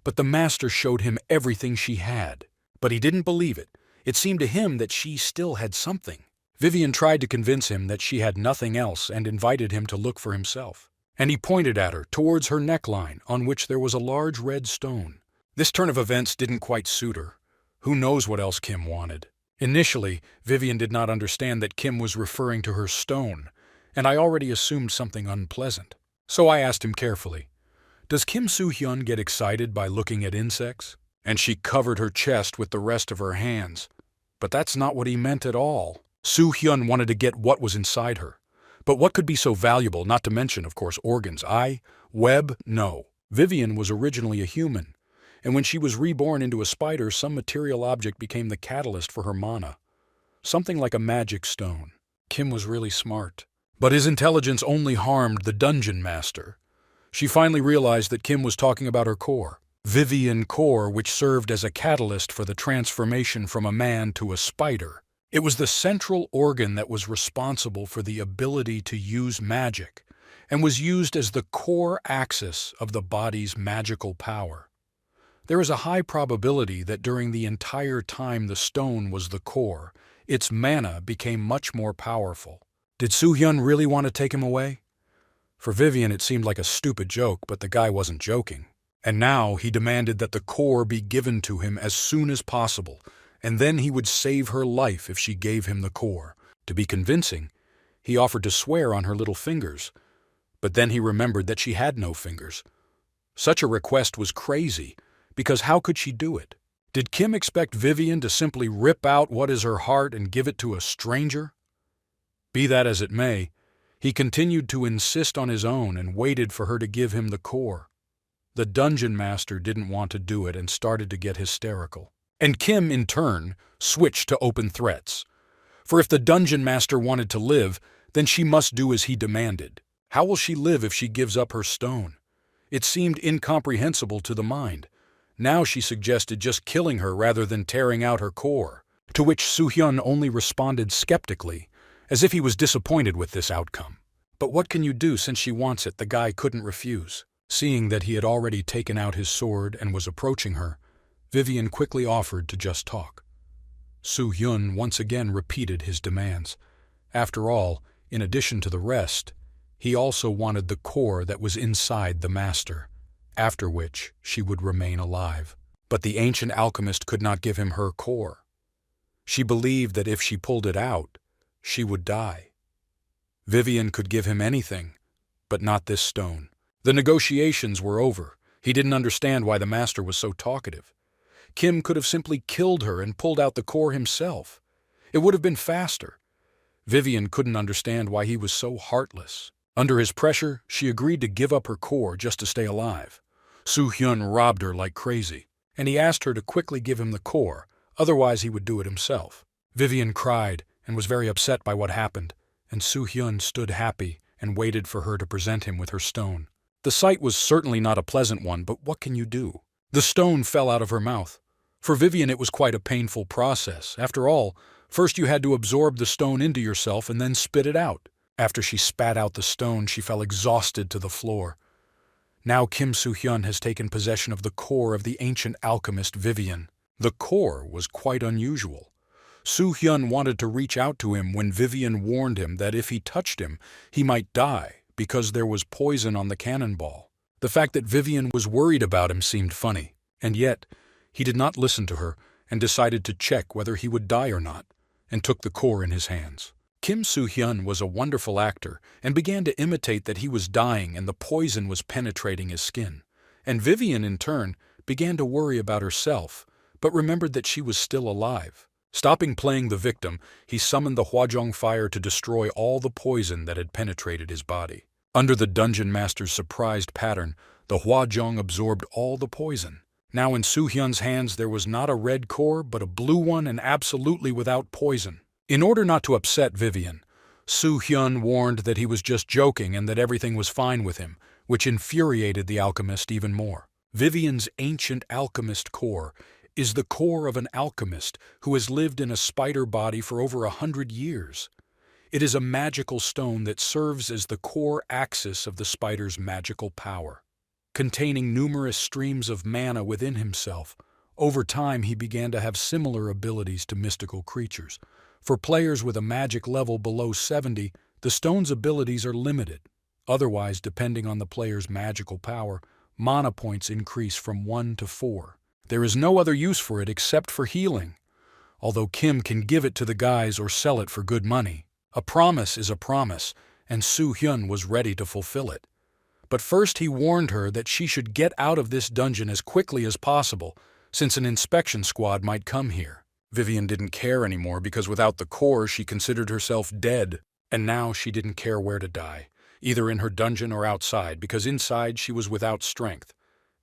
But the master showed him everything she had. But he didn't believe it. It seemed to him that she still had something. Vivian tried to convince him that she had nothing else and invited him to look for himself. And he pointed at her towards her neckline, on which there was a large red stone. This turn of events didn't quite suit her. Who knows what else Kim wanted? Initially, Vivian did not understand that Kim was referring to her stone, and I already assumed something unpleasant. So I asked him carefully, "Does Kim Soo-hyun get excited by looking at insects?" And she covered her chest with the rest of her hands. But that's not what he meant at all. Soo-hyun wanted to get what was inside her. But what could be so valuable, not to mention, of course, organs? Web? No. Vivian was originally a human, and when she was reborn into a spider, some material object became the catalyst for her mana. Something like a magic stone. Kim was really smart. But his intelligence only harmed the dungeon master. She finally realized that Kim was talking about her core. Vivian core, which served as a catalyst for the transformation from a man to a spider. It was the central organ that was responsible for the ability to use magic, and was used as the core axis of the body's magical power. There is a high probability that during the entire time the stone was the core, its mana became much more powerful. Did Soo-hyun really want to take him away? For Vivian it seemed like a stupid joke, but the guy wasn't joking. And now he demanded that the core be given to him as soon as possible, and then he would save her life if she gave him the core. To be convincing, he offered to swear on her little fingers, but then he remembered that she had no fingers. Such a request was crazy, because how could she do it? Did Kim expect Vivian to simply rip out what is her heart and give it to a stranger? Be that as it may, he continued to insist on his own and waited for her to give him the core. The dungeon master didn't want to do it and started to get hysterical. And Kim, in turn, switched to open threats. For if the dungeon master wanted to live, then she must do as he demanded. How will she live if she gives up her stone? It seemed incomprehensible to the mind. Now she suggested just killing her rather than tearing out her core, to which Soo-hyun only responded skeptically, as if he was disappointed with this outcome. But what can you do since she wants it? The guy couldn't refuse. Seeing that he had already taken out his sword and was approaching her, Vivian quickly offered to just talk. Soo-hyun once again repeated his demands. After all, in addition to the rest, he also wanted the core that was inside the master, after which she would remain alive. But the ancient alchemist could not give him her core. She believed that if she pulled it out, she would die. Vivian could give him anything, but not this stone. The negotiations were over. He didn't understand why the master was so talkative. Kim could have simply killed her and pulled out the core himself. It would have been faster. Vivian couldn't understand why he was so heartless. Under his pressure, she agreed to give up her core just to stay alive. Soo-hyun robbed her like crazy, and he asked her to quickly give him the core, otherwise he would do it himself. Vivian cried and was very upset by what happened, and Soo-hyun stood happy and waited for her to present him with her stone. The sight was certainly not a pleasant one, but what can you do? The stone fell out of her mouth. For Vivian, it was quite a painful process. After all, first you had to absorb the stone into yourself and then spit it out. After she spat out the stone, she fell exhausted to the floor. Now Kim Soo-hyun has taken possession of the core of the ancient alchemist Vivian. The core was quite unusual. Soo-hyun wanted to reach out to him when Vivian warned him that if he touched him, he might die because there was poison on the cannonball. The fact that Vivian was worried about him seemed funny, and yet he did not listen to her and decided to check whether he would die or not, and took the core in his hands. Kim Soo-hyun was a wonderful actor and began to imitate that he was dying and the poison was penetrating his skin. And Vivian, in turn, began to worry about herself, but remembered that she was still alive. Stopping playing the victim, he summoned the Hwajong fire to destroy all the poison that had penetrated his body. Under the dungeon master's surprised pattern, the Hwajong absorbed all the poison. Now in Soo-hyun's hands there was not a red core, but a blue one and absolutely without poison. In order not to upset Vivian, Soo-hyun warned that he was just joking and that everything was fine with him, which infuriated the alchemist even more. Vivian's ancient alchemist core is the core of an alchemist who has lived in a spider body for over 100 years. It is a magical stone that serves as the core axis of the spider's magical power. Containing numerous streams of mana within himself, over time he began to have similar abilities to mystical creatures. For players with a magic level below 70, the stone's abilities are limited. Otherwise, depending on the player's magical power, mana points increase from 1 to 4. There is no other use for it except for healing, although Kim can give it to the guys or sell it for good money. A promise is a promise, and Soo-hyun was ready to fulfill it. But first he warned her that she should get out of this dungeon as quickly as possible, since an inspection squad might come here. Vivian didn't care anymore because without the core she considered herself dead, and now she didn't care where to die, either in her dungeon or outside, because inside she was without strength.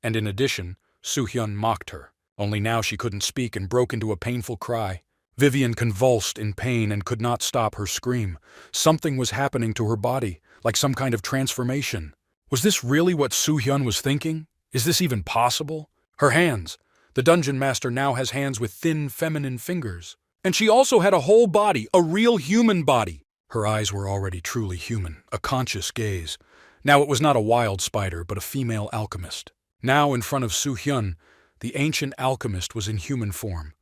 And in addition, Soo-hyun mocked her. Only now she couldn't speak and broke into a painful cry. Vivian convulsed in pain and could not stop her scream. Something was happening to her body, like some kind of transformation. Was this really what Soo-hyun was thinking? Is this even possible? Her hands. The dungeon master now has hands with thin, feminine fingers. And she also had a whole body, a real human body. Her eyes were already truly human, a conscious gaze. Now it was not a wild spider, but a female alchemist. Now in front of Soo-hyun, the ancient alchemist was in human form.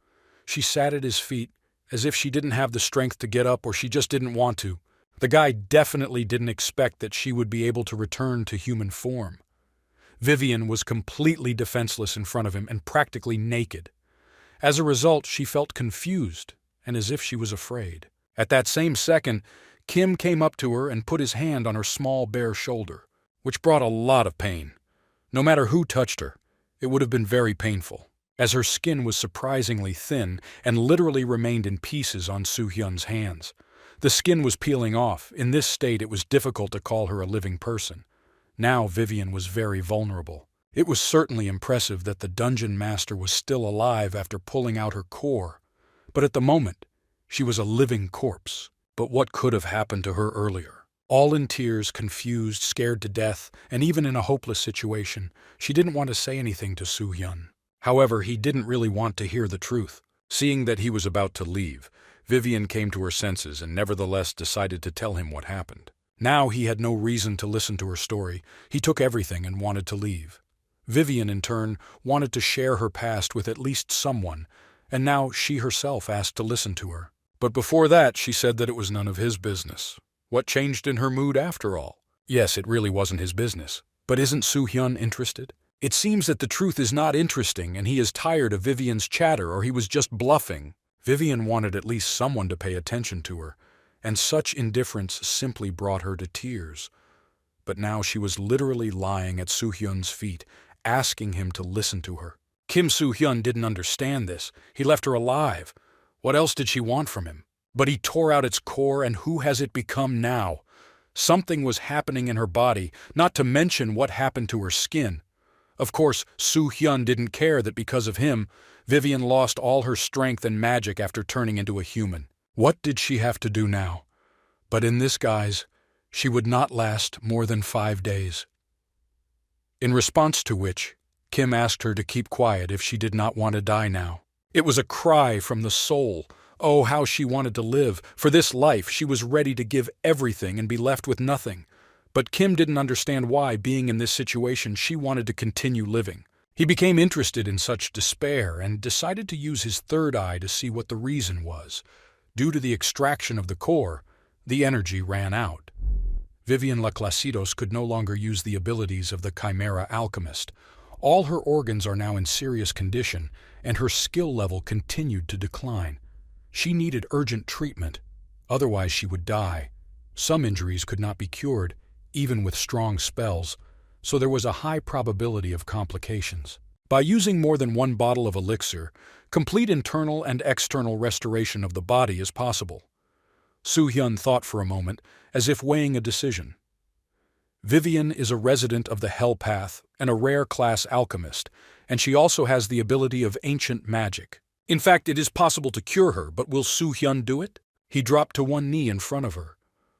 She sat at his feet, as if she didn't have the strength to get up or she just didn't want to. The guy definitely didn't expect that she would be able to return to human form. Vivian was completely defenseless in front of him and practically naked. As a result, she felt confused and as if she was afraid. At that same second, Kim came up to her and put his hand on her small bare shoulder, which brought a lot of pain. No matter who touched her, it would have been very painful, as her skin was surprisingly thin and literally remained in pieces on Soo-hyun's hands. The skin was peeling off. In this state, it was difficult to call her a living person. Now Vivian was very vulnerable. It was certainly impressive that the dungeon master was still alive after pulling out her core, but at the moment, she was a living corpse. But what could have happened to her earlier? All in tears, confused, scared to death, and even in a hopeless situation, she didn't want to say anything to Soo-hyun. However, he didn't really want to hear the truth. Seeing that he was about to leave, Vivian came to her senses and nevertheless decided to tell him what happened. Now he had no reason to listen to her story. He took everything and wanted to leave. Vivian, in turn, wanted to share her past with at least someone, and now she herself asked to listen to her. But before that, she said that it was none of his business. What changed in her mood after all? Yes, it really wasn't his business. But isn't Soo-hyun interested? It seems that the truth is not interesting and he is tired of Vivian's chatter, or he was just bluffing. Vivian wanted at least someone to pay attention to her, and such indifference simply brought her to tears. But now she was literally lying at Soo-hyun's feet, asking him to listen to her. Kim Soo-hyun didn't understand this. He left her alive. What else did she want from him? But he tore out its core, and who has it become now? Something was happening in her body, not to mention what happened to her skin. Of course, Soo-hyun didn't care that because of him, Vivian lost all her strength and magic after turning into a human. What did she have to do now? But in this guise, she would not last more than 5 days. In response to which, Kim asked her to keep quiet if she did not want to die now. It was a cry from the soul. Oh, how she wanted to live. For this life, she was ready to give everything and be left with nothing. But Kim didn't understand why, being in this situation, she wanted to continue living. He became interested in such despair and decided to use his third eye to see what the reason was. Due to the extraction of the core, the energy ran out. Vivian Laclasidos could no longer use the abilities of the Chimera alchemist. All her organs are now in serious condition, and her skill level continued to decline. She needed urgent treatment, otherwise she would die. Some injuries could not be cured, even with strong spells, so there was a high probability of complications. By using more than one bottle of elixir, complete internal and external restoration of the body is possible. Soo-hyun thought for a moment, as if weighing a decision. Vivian is a resident of the Hell Path and a rare class alchemist, and she also has the ability of ancient magic. In fact, it is possible to cure her, but will Soo-hyun do it? He dropped to one knee in front of her.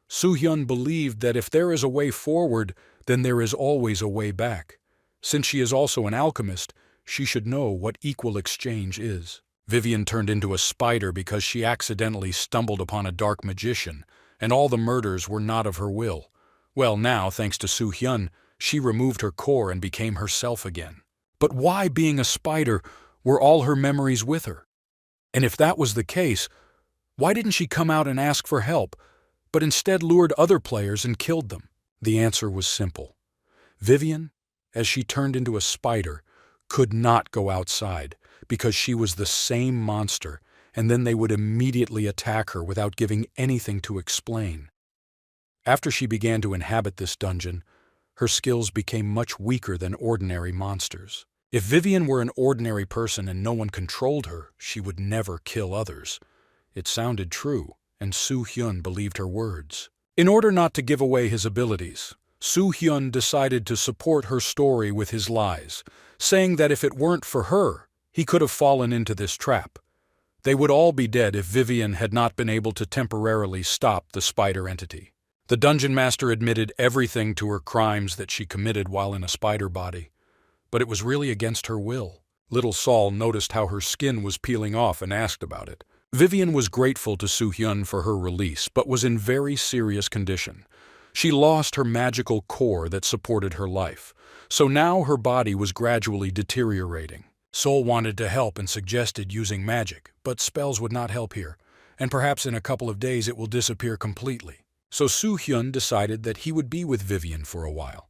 Soo-hyun believed that if there is a way forward, then there is always a way back. Since she is also an alchemist, she should know what equal exchange is. Vivian turned into a spider because she accidentally stumbled upon a dark magician, and all the murders were not of her will. Well, now, thanks to Soo-hyun, she removed her core and became herself again. But why, being a spider, were all her memories with her? And if that was the case, why didn't she come out and ask for help, but instead lured other players and killed them? The answer was simple. Vivian, as she turned into a spider, could not go outside because she was the same monster, and then they would immediately attack her without giving anything to explain. After she began to inhabit this dungeon, her skills became much weaker than ordinary monsters. If Vivian were an ordinary person and no one controlled her, she would never kill others. It sounded true, and Soo-hyun believed her words. In order not to give away his abilities, Soo-hyun decided to support her story with his lies, saying that if it weren't for her, he could have fallen into this trap. They would all be dead if Vivian had not been able to temporarily stop the spider entity. The dungeon master admitted everything to her crimes that she committed while in a spider body. But it was really against her will. Little Saul noticed how her skin was peeling off and asked about it. Vivian was grateful to Soo-hyun for her release, but was in very serious condition. She lost her magical core that supported her life, so now her body was gradually deteriorating. Sol wanted to help and suggested using magic, but spells would not help here, and perhaps in a couple of days it will disappear completely. So Soo-hyun decided that he would be with Vivian for a while.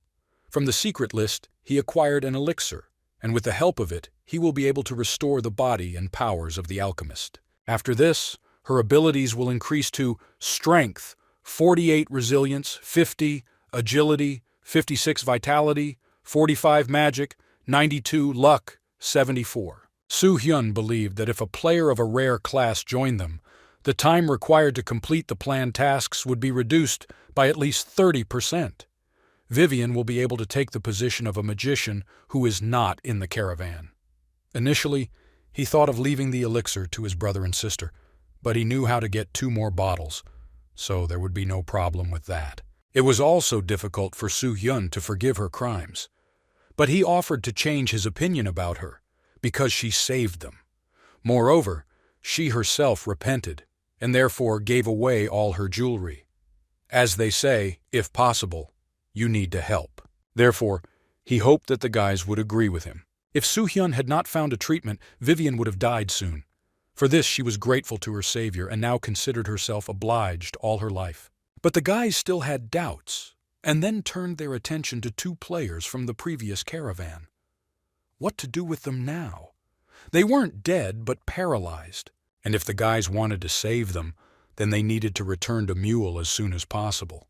From the secret list, he acquired an elixir, and with the help of it, he will be able to restore the body and powers of the alchemist. After this, her abilities will increase to Strength, 48 Resilience, 50 Agility, 56 Vitality, 45 Magic, 92 Luck, 74. Soo-hyun believed that if a player of a rare class joined them, the time required to complete the planned tasks would be reduced by at least 30%. Vivian will be able to take the position of a magician who is not in the caravan. Initially, he thought of leaving the elixir to his brother and sister, but he knew how to get 2 more bottles, so there would be no problem with that. It was also difficult for Soo-hyun to forgive her crimes, but he offered to change his opinion about her because she saved them. Moreover, she herself repented and therefore gave away all her jewelry. As they say, if possible, you need to help. Therefore, he hoped that the guys would agree with him. If Soo-hyun had not found a treatment, Vivian would have died soon. For this, she was grateful to her savior and now considered herself obliged all her life. But the guys still had doubts, and then turned their attention to 2 players from the previous caravan. What to do with them now? They weren't dead, but paralyzed, and if the guys wanted to save them, then they needed to return to Mule as soon as possible.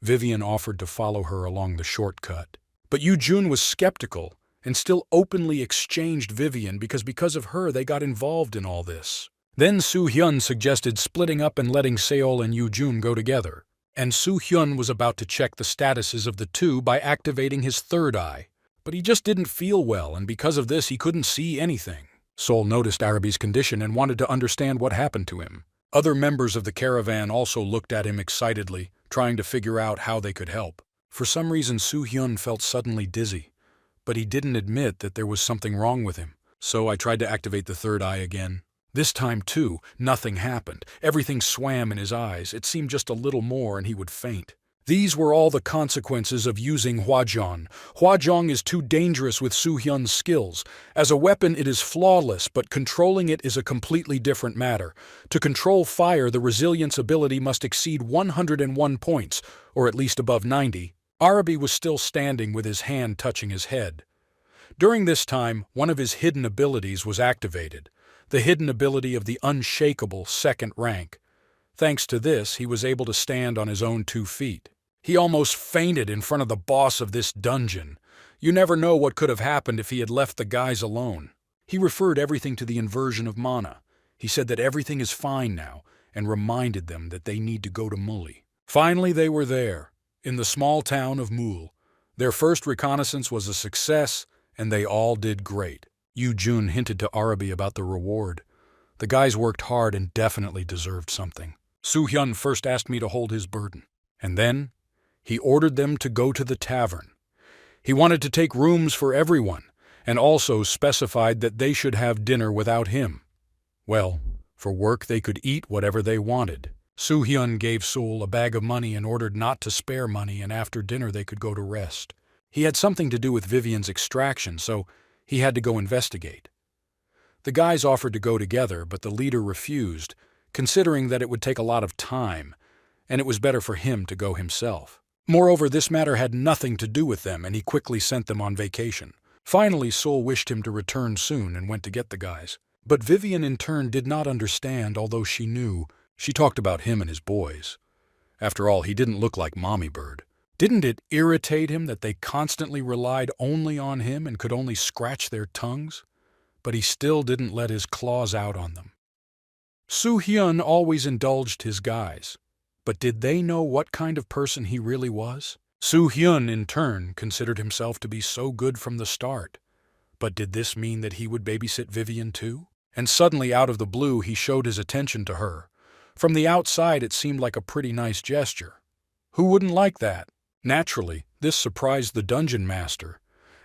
Vivian offered to follow her along the shortcut. But Yoo-jun was skeptical and still openly exchanged Vivian because of her they got involved in all this. Then Soo-hyun suggested splitting up and letting Seol and Yoo-jun go together. And Soo-hyun was about to check the statuses of the 2 by activating his 3rd eye. But he just didn't feel well, and because of this he couldn't see anything. Seol noticed Arabi's condition and wanted to understand what happened to him. Other members of the caravan also looked at him excitedly, trying to figure out how they could help. For some reason Soo-hyun felt suddenly dizzy, but he didn't admit that there was something wrong with him. So I tried to activate the 3rd eye again. This time, too, nothing happened. Everything swam in his eyes. It seemed just a little more and he would faint. These were all the consequences of using Hwajong. Hwajong is too dangerous with Soo-hyun's skills. As a weapon it is flawless, but controlling it is a completely different matter. To control fire, the resilience ability must exceed 101 points, or at least above 90. Arabi was still standing with his hand touching his head. During this time, one of his hidden abilities was activated, the hidden ability of the unshakable 2nd rank. Thanks to this, he was able to stand on his own 2 feet. He almost fainted in front of the boss of this dungeon. You never know what could have happened if he had left the guys alone. He referred everything to the inversion of mana. He said that everything is fine now, and reminded them that they need to go to Muli. Finally, they were there, in the small town of Mul. Their first reconnaissance was a success, and they all did great. Yoo-jun hinted to Arabi about the reward. The guys worked hard and definitely deserved something. Soo-hyun first asked me to hold his burden, and then he ordered them to go to the tavern. He wanted to take rooms for everyone, and also specified that they should have dinner without him. Well, for work they could eat whatever they wanted. Soo-hyun gave Seol a bag of money and ordered not to spare money, and after dinner they could go to rest. He had something to do with Vivian's extraction, so he had to go investigate. The guys offered to go together, but the leader refused, considering that it would take a lot of time, and it was better for him to go himself. Moreover, this matter had nothing to do with them, and he quickly sent them on vacation. Finally, Seol wished him to return soon and went to get the guys. But Vivian in turn did not understand, although she knew. She talked about him and his boys. After all, he didn't look like Mommy Bird. Didn't it irritate him that they constantly relied only on him and could only scratch their tongues? But he still didn't let his claws out on them. Soo-hyun always indulged his guys. But did they know what kind of person he really was? Soo-hyun, in turn, considered himself to be so good from the start. But did this mean that he would babysit Vivian too? And suddenly, out of the blue, he showed his attention to her. From the outside, it seemed like a pretty nice gesture. Who wouldn't like that? Naturally, this surprised the dungeon master,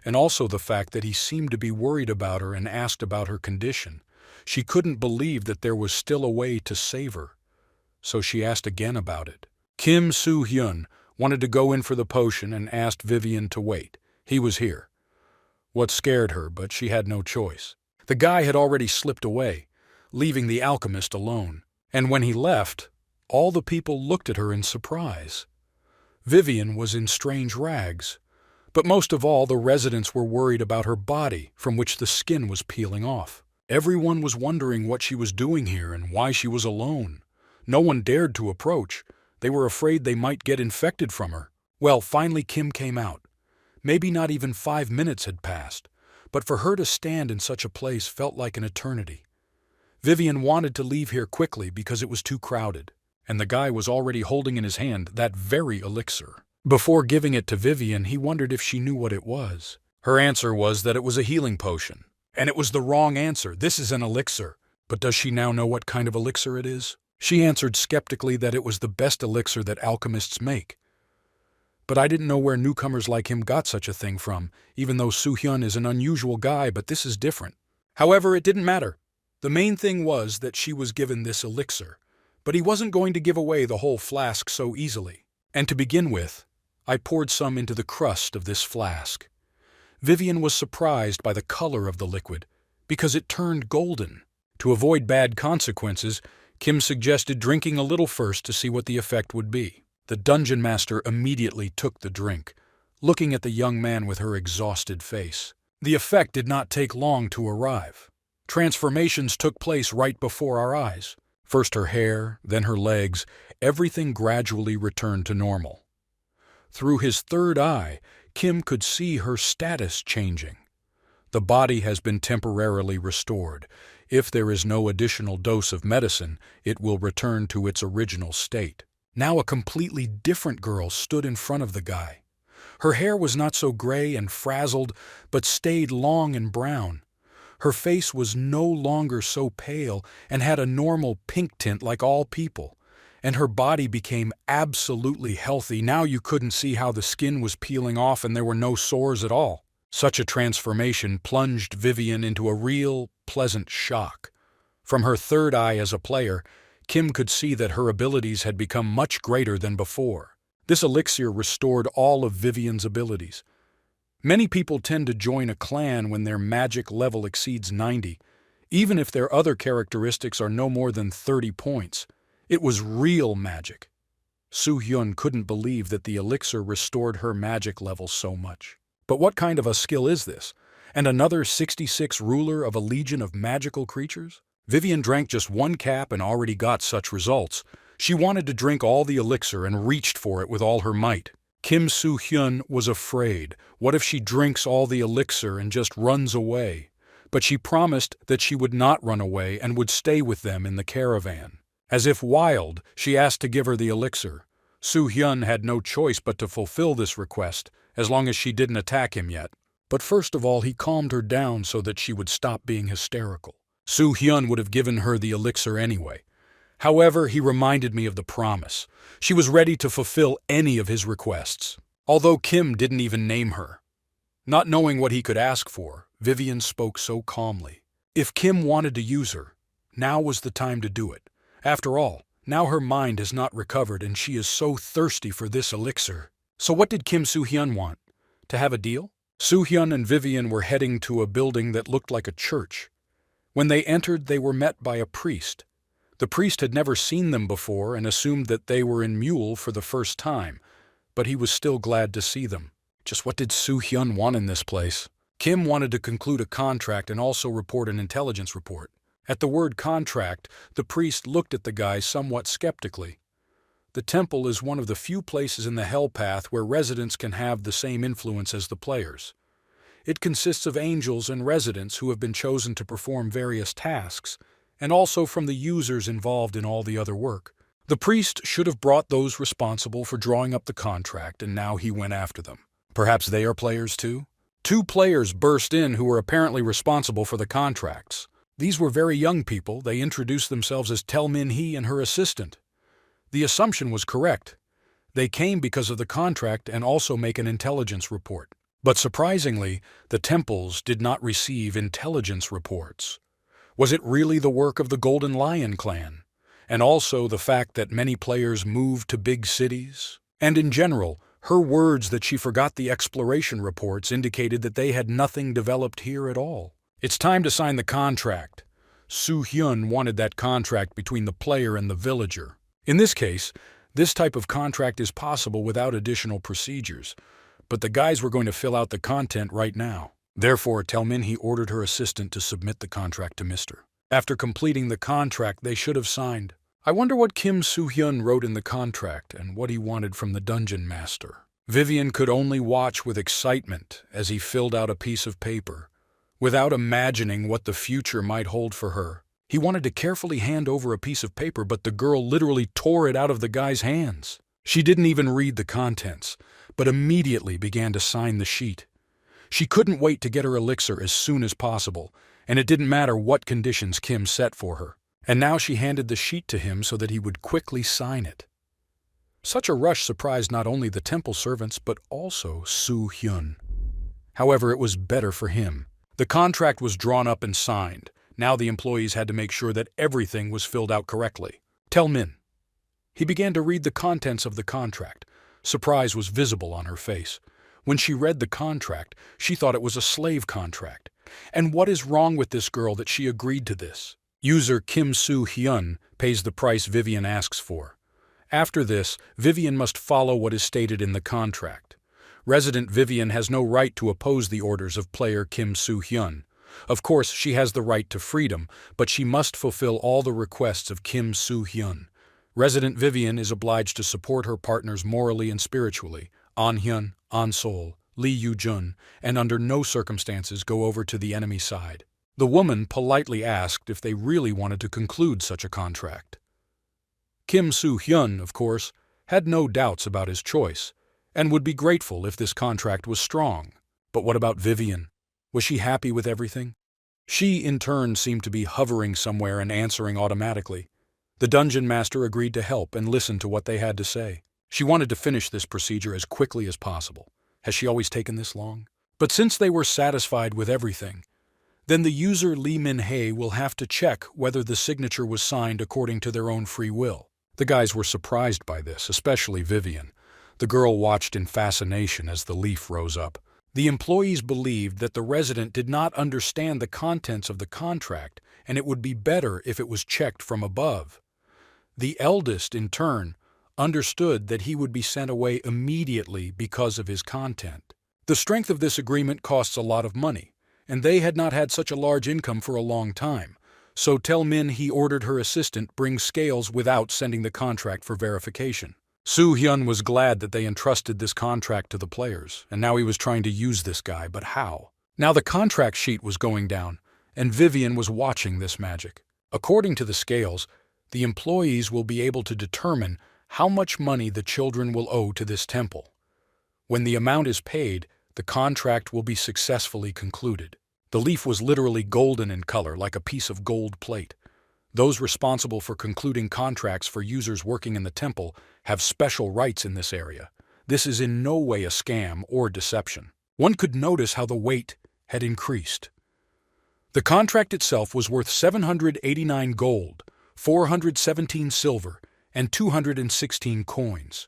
and also the fact that he seemed to be worried about her and asked about her condition. She couldn't believe that there was still a way to save her. So she asked again about it. Kim Soo-hyun wanted to go in for the potion and asked Vivian to wait. He was here. What scared her, but she had no choice. The guy had already slipped away, leaving the alchemist alone. And when he left, all the people looked at her in surprise. Vivian was in strange rags, but most of all the residents were worried about her body, from which the skin was peeling off. Everyone was wondering what she was doing here and why she was alone. No one dared to approach. They were afraid they might get infected from her. Well, finally Kim came out. Maybe not even 5 minutes had passed, but for her to stand in such a place felt like an eternity. Vivian wanted to leave here quickly because it was too crowded, and the guy was already holding in his hand that very elixir. Before giving it to Vivian, he wondered if she knew what it was. Her answer was that it was a healing potion. And it was the wrong answer. This is an elixir. But does she now know what kind of elixir it is? She answered skeptically that it was the best elixir that alchemists make. But I didn't know where newcomers like him got such a thing from, even though Soo-hyun is an unusual guy, but this is different. However, it didn't matter. The main thing was that she was given this elixir, but he wasn't going to give away the whole flask so easily. And to begin with, I poured some into the crust of this flask. Vivian was surprised by the color of the liquid, because it turned golden. To avoid bad consequences, Kim suggested drinking a little first to see what the effect would be. The dungeon master immediately took the drink, looking at the young man with her exhausted face. The effect did not take long to arrive. Transformations took place right before our eyes. First her hair, then her legs, everything gradually returned to normal. Through his third eye, Kim could see her status changing. The body has been temporarily restored. If there is no additional dose of medicine, it will return to its original state. Now a completely different girl stood in front of the guy. Her hair was not so gray and frazzled, but stayed long and brown. Her face was no longer so pale and had a normal pink tint like all people. And her body became absolutely healthy. Now you couldn't see how the skin was peeling off and there were no sores at all. Such a transformation plunged Vivian into a real, pleasant shock. From her third eye as a player, Kim could see that her abilities had become much greater than before. This elixir restored all of Vivian's abilities. Many people tend to join a clan when their magic level exceeds 90, even if their other characteristics are no more than 30 points. It was real magic. Soo-hyun couldn't believe that the elixir restored her magic level so much. But what kind of a skill is this? And another 66 ruler of a legion of magical creatures? Vivian drank just one cap and already got such results. She wanted to drink all the elixir and reached for it with all her might. Kim Soo-hyun was afraid. What if she drinks all the elixir and just runs away? But she promised that she would not run away and would stay with them in the caravan. As if wild, she asked to give her the elixir. Soo-hyun had no choice but to fulfill this request, as long as she didn't attack him yet. But first of all, he calmed her down so that she would stop being hysterical. Soo-hyun would have given her the elixir anyway. However, he reminded me of the promise. She was ready to fulfill any of his requests, although Kim didn't even name her. Not knowing what he could ask for, Vivian spoke so calmly. If Kim wanted to use her, now was the time to do it. After all, now her mind has not recovered and she is so thirsty for this elixir. So what did Kim Soo-hyun want? To have a deal? Soo-hyun and Vivian were heading to a building that looked like a church. When they entered, they were met by a priest. The priest had never seen them before and assumed that they were in Mule for the first time, but he was still glad to see them. Just what did Soo-hyun want in this place? Kim wanted to conclude a contract and also report an intelligence report. At the word contract, the priest looked at the guy somewhat skeptically. The temple is one of the few places in the Hell Path where residents can have the same influence as the players. It consists of angels and residents who have been chosen to perform various tasks, and also from the users involved in all the other work. The priest should have brought those responsible for drawing up the contract, and now he went after them. Perhaps they are players too? 2 players burst in who were apparently responsible for the contracts. These were very young people. They introduced themselves as Tel Min-hee and her assistant. The assumption was correct. They came because of the contract and also make an intelligence report. But surprisingly, the temples did not receive intelligence reports. Was it really the work of the Golden Lion clan? And also the fact that many players moved to big cities? And in general, her words that she forgot the exploration reports indicated that they had nothing developed here at all. It's time to sign the contract. Soo-hyun wanted that contract between the player and the villager. In this case, this type of contract is possible without additional procedures, but the guys were going to fill out the content right now. Therefore, Tel Min-hee ordered her assistant to submit the contract to Mr. After completing the contract, they should have signed. I wonder what Kim Soo-hyun wrote in the contract and what he wanted from the dungeon master. Vivian could only watch with excitement as he filled out a piece of paper, without imagining what the future might hold for her. He wanted to carefully hand over a piece of paper, but the girl literally tore it out of the guy's hands. She didn't even read the contents, but immediately began to sign the sheet. She couldn't wait to get her elixir as soon as possible, and it didn't matter what conditions Kim set for her. And now she handed the sheet to him so that he would quickly sign it. Such a rush surprised not only the temple servants but also Soo-hyun. However, it was better for him. The contract was drawn up and signed. Now the employees had to make sure that everything was filled out correctly. Tell Min. He began to read the contents of the contract. Surprise was visible on her face. When she read the contract, she thought it was a slave contract. And what is wrong with this girl that she agreed to this? User Kim Soo-hyun pays the price Vivian asks for. After this, Vivian must follow what is stated in the contract. Resident Vivian has no right to oppose the orders of player Kim Soo-hyun. Of course, she has the right to freedom, but she must fulfill all the requests of Kim Soo-hyun. Resident Vivian is obliged to support her partners morally and spiritually, An-hyun, An-sol, Lee Yu-jun, and under no circumstances go over to the enemy side. The woman politely asked if they really wanted to conclude such a contract. Kim Soo-hyun, of course, had no doubts about his choice, and would be grateful if this contract was strong. But what about Vivian? Was she happy with everything? She, in turn, seemed to be hovering somewhere and answering automatically. The dungeon master agreed to help and listen to what they had to say. She wanted to finish this procedure as quickly as possible. Has she always taken this long? But since they were satisfied with everything, then the user Lee Min-hae will have to check whether the signature was signed according to their own free will. The guys were surprised by this, especially Vivian. The girl watched in fascination as the leaf rose up. The employees believed that the resident did not understand the contents of the contract, and it would be better if it was checked from above. The eldest, in turn, understood that he would be sent away immediately because of his content. The strength of this agreement costs a lot of money, and they had not had such a large income for a long time. So tell Min he ordered her assistant bring scales without sending the contract for verification. Soo-hyun was glad that they entrusted this contract to the players, and now he was trying to use this guy, but how? Now the contract sheet was going down, and Vivian was watching this magic. According to the scales, the employees will be able to determine how much money the children will owe to this temple. When the amount is paid, the contract will be successfully concluded. The leaf was literally golden in color, like a piece of gold plate. Those responsible for concluding contracts for users working in the temple have special rights in this area. This is in no way a scam or deception. One could notice how the weight had increased. The contract itself was worth 789 gold, 417 silver, and 216 coins.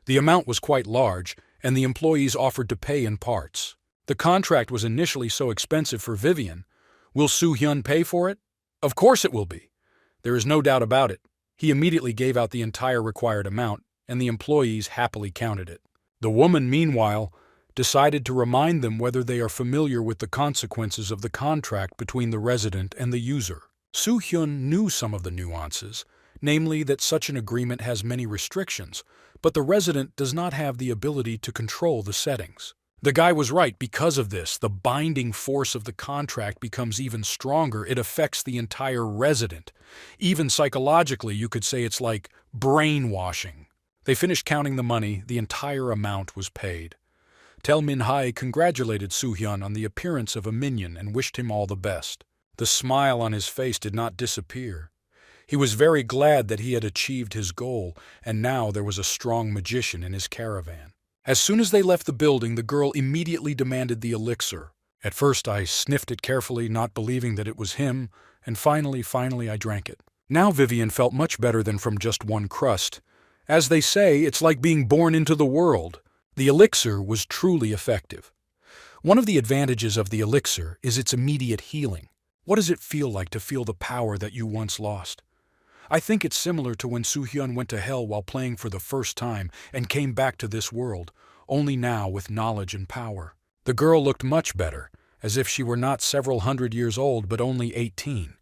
The amount was quite large, and the employees offered to pay in parts. The contract was initially so expensive for Vivian. Will Soo-hyun pay for it? Of course it will be. There is no doubt about it. He immediately gave out the entire required amount, and the employees happily counted it. The woman, meanwhile, decided to remind them whether they are familiar with the consequences of the contract between the resident and the user. Soo-hyun knew some of the nuances, namely that such an agreement has many restrictions, but the resident does not have the ability to control the settings. The guy was right. Because of this, the binding force of the contract becomes even stronger. It affects the entire resident. Even psychologically, you could say it's like brainwashing. They finished counting the money. The entire amount was paid. Tell Min-hae congratulated Soo-hyun on the appearance of a minion and wished him all the best. The smile on his face did not disappear. He was very glad that he had achieved his goal, and now there was a strong magician in his caravan. As soon as they left the building, the girl immediately demanded the elixir. At first I sniffed it carefully, not believing that it was him, and finally I drank it. Now Vivian felt much better than from just one crust. As they say, it's like being born into the world. The elixir was truly effective. One of the advantages of the elixir is its immediate healing. What does it feel like to feel the power that you once lost? I think it's similar to when Soo-hyun went to hell while playing for the first time and came back to this world, only now with knowledge and power. The girl looked much better, as if she were not several hundred years old but only 18.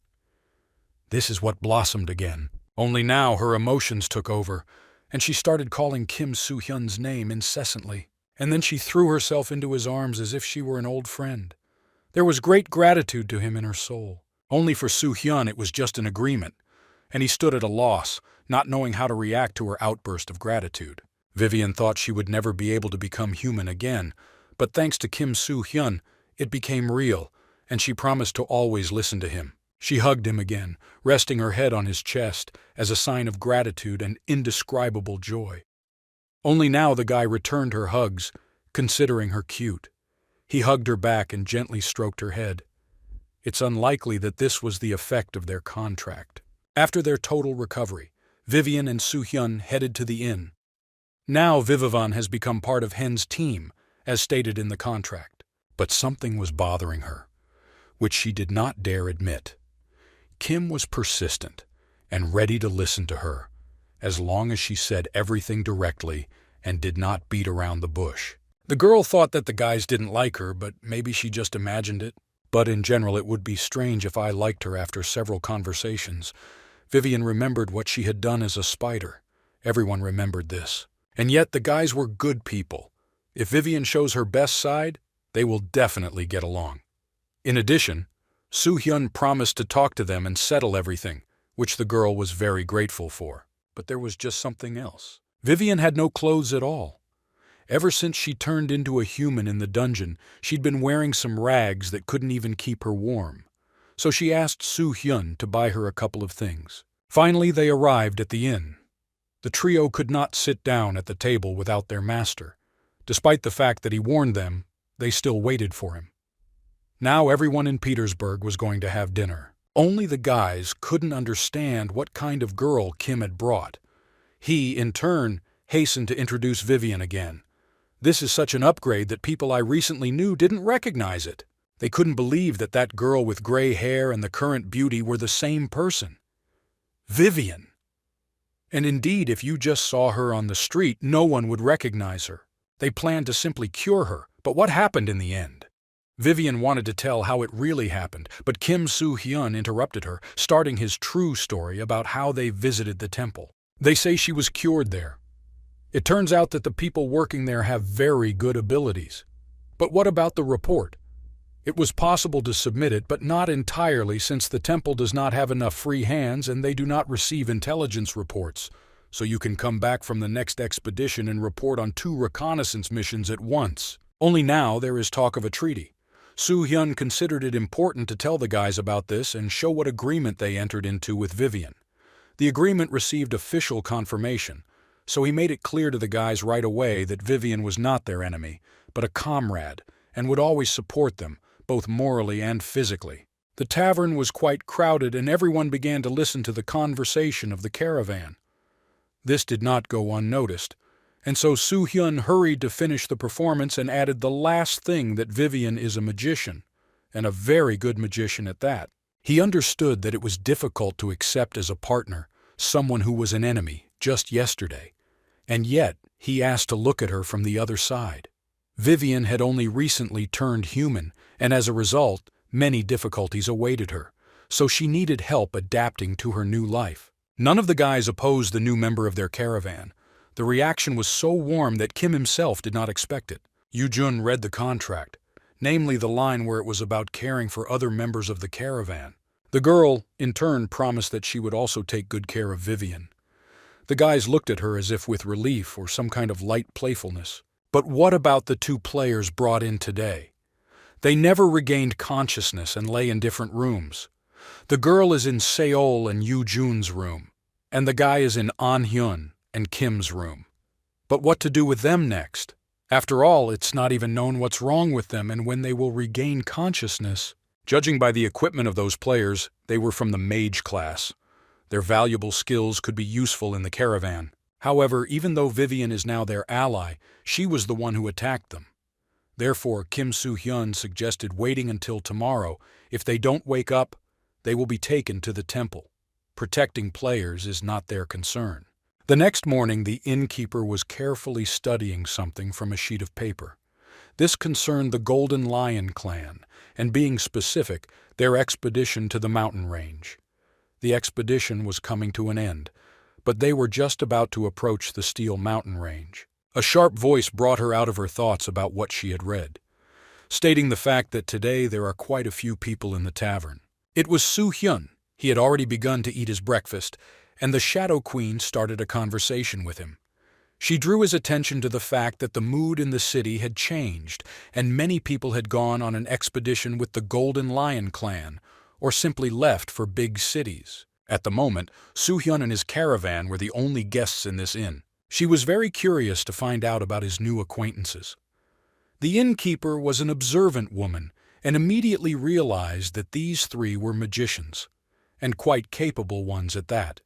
This is what blossomed again. Only now her emotions took over, and she started calling Kim Soo-hyun's name incessantly. And then she threw herself into his arms as if she were an old friend. There was great gratitude to him in her soul. Only for Soo-hyun it was just an agreement. and he stood at a loss, not knowing how to react to her outburst of gratitude. Vivian thought she would never be able to become human again, but thanks to Kim Soo-hyun, it became real, and she promised to always listen to him. She hugged him again, resting her head on his chest as a sign of gratitude and indescribable joy. Only now the guy returned her hugs, considering her cute. He hugged her back and gently stroked her head. It's unlikely that this was the effect of their contract. After their total recovery, Vivian and Soo-hyun headed to the inn. Now Vivian has become part of Hen's team, as stated in the contract. But something was bothering her, which she did not dare admit. Kim was persistent and ready to listen to her, as long as she said everything directly and did not beat around the bush. The girl thought that the guys didn't like her, but maybe she just imagined it. But in general, it would be strange if I liked her after several conversations. Vivian remembered what she had done as a spider. Everyone remembered this. And yet the guys were good people. If Vivian shows her best side, they will definitely get along. In addition, Soo-hyun promised to talk to them and settle everything, which the girl was very grateful for. But there was just something else. Vivian had no clothes at all. Ever since she turned into a human in the dungeon, she'd been wearing some rags that couldn't even keep her warm. So she asked Soo-hyun to buy her a couple of things. Finally, they arrived at the inn. The trio could not sit down at the table without their master. Despite the fact that he warned them, they still waited for him. Now everyone in Petersburg was going to have dinner. Only the guys couldn't understand what kind of girl Kim had brought. He, in turn, hastened to introduce Vivian again. This is such an upgrade that people I recently knew didn't recognize it. They couldn't believe that that girl with gray hair and the current beauty were the same person. Vivian. And indeed, if you just saw her on the street, no one would recognize her. They planned to simply cure her, but what happened in the end? Vivian wanted to tell how it really happened, but Kim Soo-hyun interrupted her, starting his true story about how they visited the temple. They say she was cured there. It turns out that the people working there have very good abilities. But what about the report? It was possible to submit it, but not entirely, since the temple does not have enough free hands and they do not receive intelligence reports. So you can come back from the next expedition and report on 2 reconnaissance missions at once. Only now there is talk of a treaty. Soo-hyun considered it important to tell the guys about this and show what agreement they entered into with Vivian. The agreement received official confirmation, so he made it clear to the guys right away that Vivian was not their enemy, but a comrade, and would always support them, both morally and physically. The tavern was quite crowded, and everyone began to listen to the conversation of the caravan. This did not go unnoticed, and so Soo-hyun hurried to finish the performance and added the last thing, that Vivian is a magician, and a very good magician at that. He understood that it was difficult to accept as a partner someone who was an enemy just yesterday, and yet he asked to look at her from the other side. Vivian had only recently turned human, and as a result, many difficulties awaited her, so she needed help adapting to her new life. None of the guys opposed the new member of their caravan. The reaction was so warm that Kim himself did not expect it. Yoo-jun read the contract, namely the line where it was about caring for other members of the caravan. The girl, in turn, promised that she would also take good care of Vivian. The guys looked at her as if with relief or some kind of light playfulness. But what about the 2 players brought in today? They never regained consciousness and lay in different rooms. The girl is in Seol and Yoo-jun's room, and the guy is in An-hyun and Kim's room. But what to do with them next? After all, it's not even known what's wrong with them and when they will regain consciousness. Judging by the equipment of those players, they were from the mage class. Their valuable skills could be useful in the caravan. However, even though Vivian is now their ally, she was the one who attacked them. Therefore, Kim Soo-hyun suggested waiting until tomorrow. If they don't wake up, they will be taken to the temple. Protecting players is not their concern. The next morning, the innkeeper was carefully studying something from a sheet of paper. This concerned the Golden Lion clan, and being specific, their expedition to the mountain range. The expedition was coming to an end, but they were just about to approach the Steel Mountain range. A sharp voice brought her out of her thoughts about what she had read, stating the fact that today there are quite a few people in the tavern. It was Soo-hyun. He had already begun to eat his breakfast, and the Shadow Queen started a conversation with him. She drew his attention to the fact that the mood in the city had changed, and many people had gone on an expedition with the Golden Lion clan, or simply left for big cities. At the moment, Soo-hyun and his caravan were the only guests in this inn. She was very curious to find out about his new acquaintances. The innkeeper was an observant woman, and immediately realized that these three were magicians, and quite capable ones at that.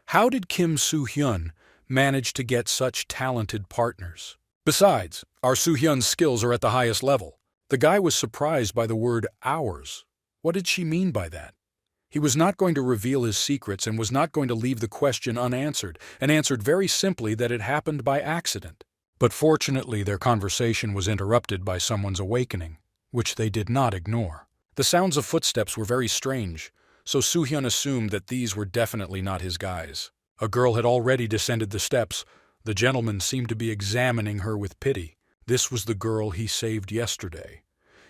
How did Kim Soo-hyun manage to get such talented partners? Besides, our Soo-hyun's skills are at the highest level. The guy was surprised by the word ours. What did she mean by that? He was not going to reveal his secrets and was not going to leave the question unanswered, and answered very simply that it happened by accident. But fortunately their conversation was interrupted by someone's awakening, which they did not ignore. The sounds of footsteps were very strange, so Soo-hyun assumed that these were definitely not his guys. A girl had already descended the steps. The gentleman seemed to be examining her with pity. This was the girl he saved yesterday.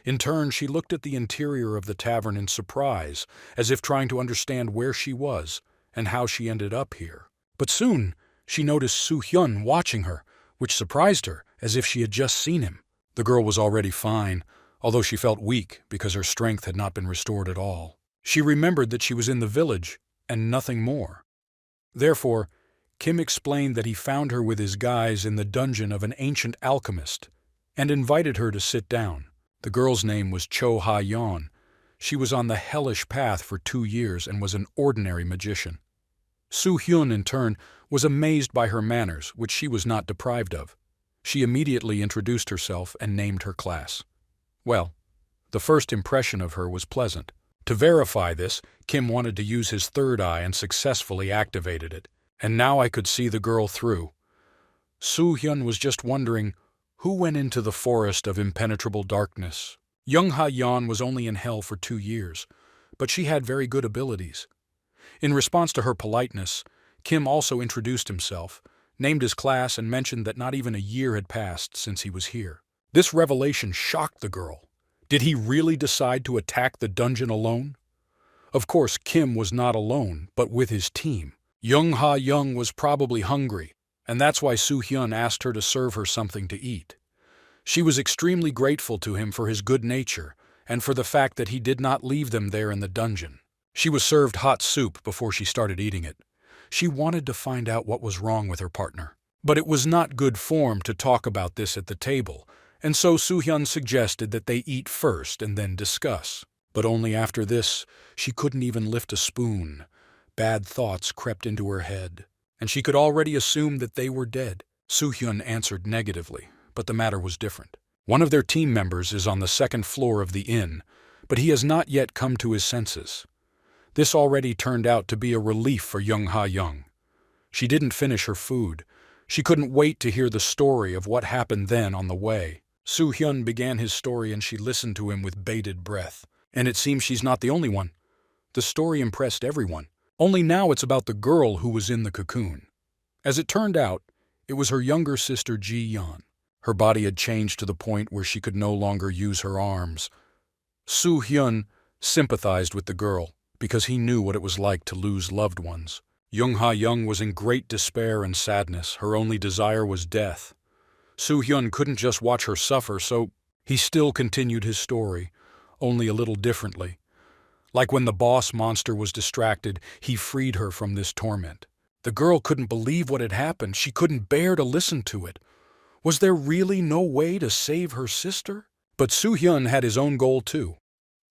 In turn, she looked at the interior of the tavern in surprise, as if trying to understand where she was and how she ended up here. But soon, she noticed Soo-hyun watching her, which surprised her, as if she had just seen him. The girl was already fine, although she felt weak because her strength had not been restored at all. She remembered that she was in the village, and nothing more. Therefore, Kim explained that he found her with his guys in the dungeon of an ancient alchemist, and invited her to sit down. The girl's name was Cho Ha-yeon. She was on the hellish path for 2 years and was an ordinary magician. Soo-hyun, in turn, was amazed by her manners, which she was not deprived of. She immediately introduced herself and named her class. Well, the first impression of her was pleasant. To verify this, Kim wanted to use his third eye and successfully activated it. And now I could see the girl through. Soo-hyun was just wondering, who went into the forest of impenetrable darkness? Young Ha-yeon was only in hell for 2 years, but she had very good abilities. In response to her politeness, Kim also introduced himself, named his class, and mentioned that not even a year had passed since he was here. This revelation shocked the girl. Did he really decide to attack the dungeon alone? Of course, Kim was not alone, but with his team. Young Ha-yeon was probably hungry, and that's why Soo-hyun asked her to serve her something to eat. She was extremely grateful to him for his good nature and for the fact that he did not leave them there in the dungeon. She was served hot soup before she started eating it. She wanted to find out what was wrong with her partner. But it was not good form to talk about this at the table, and so Soo-hyun suggested that they eat first and then discuss. But only after this, she couldn't even lift a spoon. Bad thoughts crept into her head, and she could already assume that they were dead. Soo-hyun answered negatively, but the matter was different. One of their team members is on the 2nd floor of the inn, but he has not yet come to his senses. This already turned out to be a relief for young Ha-yeon. She didn't finish her food. She couldn't wait to hear the story of what happened then on the way. Soo-hyun began his story and she listened to him with bated breath. And it seems she's not the only one. The story impressed everyone. Only now it's about the girl who was in the cocoon. As it turned out, it was her younger sister Ji-yeon. Her body had changed to the point where she could no longer use her arms. Soo-hyun sympathized with the girl because he knew what it was like to lose loved ones. Young Ha-yeon was in great despair and sadness. Her only desire was death. Soo-hyun couldn't just watch her suffer, so he still continued his story, only a little differently. Like when the boss monster was distracted, he freed her from this torment. The girl couldn't believe what had happened. She couldn't bear to listen to it. Was there really no way to save her sister? But Soo-hyun had his own goal too.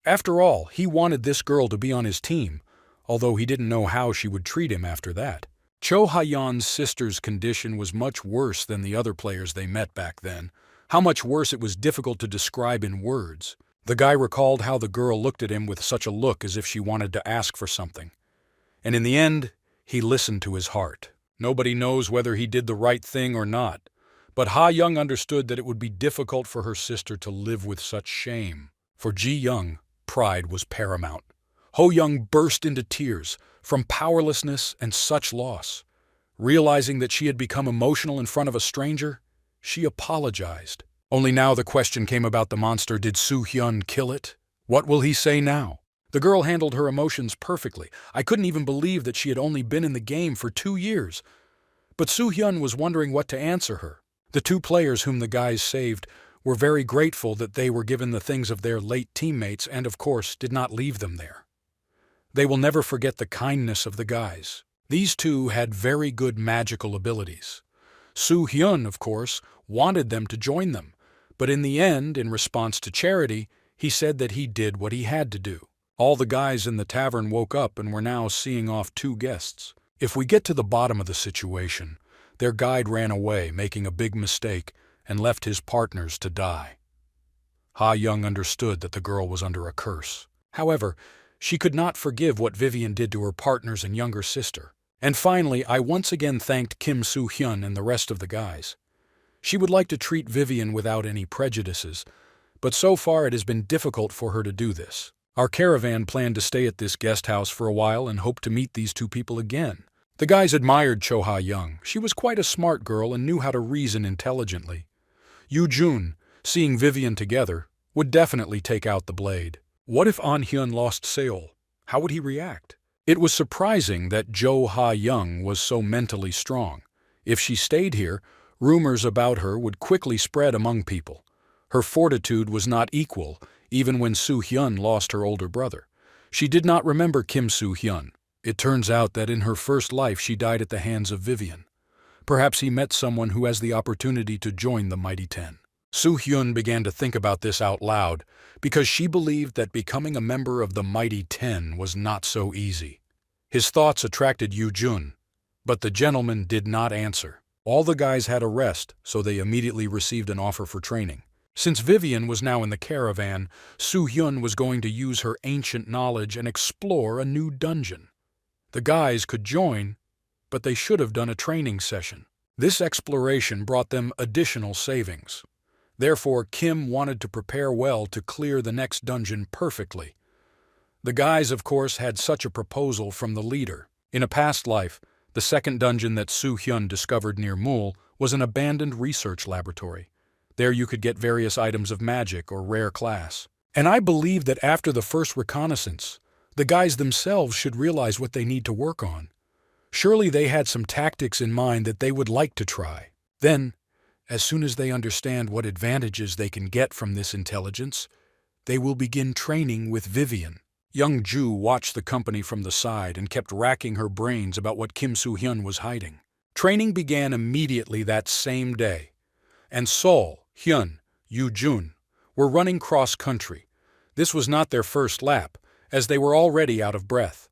After all, he wanted this girl to be on his team, although he didn't know how she would treat him after that. Cho Ha-yeon's sister's condition was much worse than the other players they met back then. How much worse it was difficult to describe in words. The guy recalled how the girl looked at him with such a look as if she wanted to ask for something. And in the end, he listened to his heart. Nobody knows whether he did the right thing or not, but Ha-yeon understood that it would be difficult for her sister to live with such shame. For Ji-young, pride was paramount. Ho-young burst into tears from powerlessness and such loss. Realizing that she had become emotional in front of a stranger, she apologized. Only now the question came about the monster. Did Soo-hyun kill it? What will he say now? The girl handled her emotions perfectly. I couldn't even believe that she had only been in the game for 2 years. But Soo-hyun was wondering what to answer her. The two players whom the guys saved were very grateful that they were given the things of their late teammates and, of course, did not leave them there. They will never forget the kindness of the guys. These two had very good magical abilities. Soo-hyun, of course, wanted them to join them, but in the end, in response to charity, he said that he did what he had to do. All the guys in the tavern woke up and were now seeing off two guests. If we get to the bottom of the situation, their guide ran away, making a big mistake, and left his partners to die. Ha-young understood that the girl was under a curse. However, she could not forgive what Vivian did to her partners and younger sister. And finally, I once again thanked Kim Soo-hyun and the rest of the guys. She would like to treat Vivian without any prejudices, but so far it has been difficult for her to do this. Our caravan planned to stay at this guest house for a while and hoped to meet these two people again. The guys admired Cho Ha-young. She was quite a smart girl and knew how to reason intelligently. Yoo-jun, seeing Vivian together, would definitely take out the blade. What if An-hyun lost Seol? How would he react? It was surprising that Jo Ha-young was so mentally strong. If she stayed here, rumors about her would quickly spread among people. Her fortitude was not equal, even when Soo-hyun lost her older brother. She did not remember Kim Soo-hyun. It turns out that in her first life she died at the hands of Vivian. Perhaps he met someone who has the opportunity to join the Mighty Ten. Soo-hyun began to think about this out loud because she believed that becoming a member of the Mighty Ten was not so easy. His thoughts attracted Yoo-jun, but the gentleman did not answer. All the guys had a rest, so they immediately received an offer for training. Since Vivian was now in the caravan, Soo-hyun was going to use her ancient knowledge and explore a new dungeon. The guys could join, but they should have done a training session. This exploration brought them additional savings. Therefore, Kim wanted to prepare well to clear the next dungeon perfectly. The guys, of course, had such a proposal from the leader. In a past life, the second dungeon that Soo-hyun discovered near Mul was an abandoned research laboratory. There you could get various items of magic or rare class. And I believe that after the first reconnaissance, the guys themselves should realize what they need to work on. Surely they had some tactics in mind that they would like to try. Then, as soon as they understand what advantages they can get from this intelligence, they will begin training with Vivian. Young Ju watched the company from the side and kept racking her brains about what Kim Soo-hyun was hiding. Training began immediately that same day, and Sol, Hyun, Yoo-jun were running cross-country. This was not their first lap, as they were already out of breath.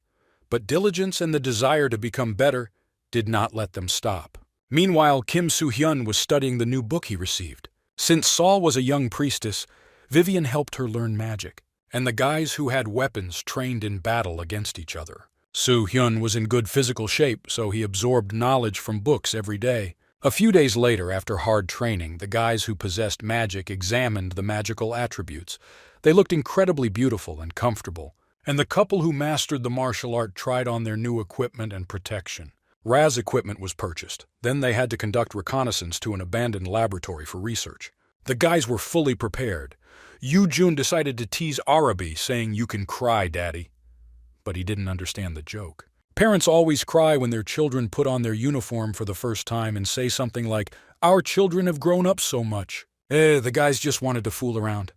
But diligence and the desire to become better did not let them stop. Meanwhile, Kim Soo-hyun was studying the new book he received. Since Sol was a young priestess, Vivian helped her learn magic, and the guys who had weapons trained in battle against each other. Soo-hyun was in good physical shape, so he absorbed knowledge from books every day. A few days later, after hard training, the guys who possessed magic examined the magical attributes. They looked incredibly beautiful and comfortable, and the couple who mastered the martial art tried on their new equipment and protection. Raz equipment was purchased. Then they had to conduct reconnaissance to an abandoned laboratory for research. The guys were fully prepared. Yoo-jun decided to tease Arabi, saying, "You can cry, Daddy." But he didn't understand the joke. Parents always cry when their children put on their uniform for the first time and say something like, "Our children have grown up so much." The guys just wanted to fool around.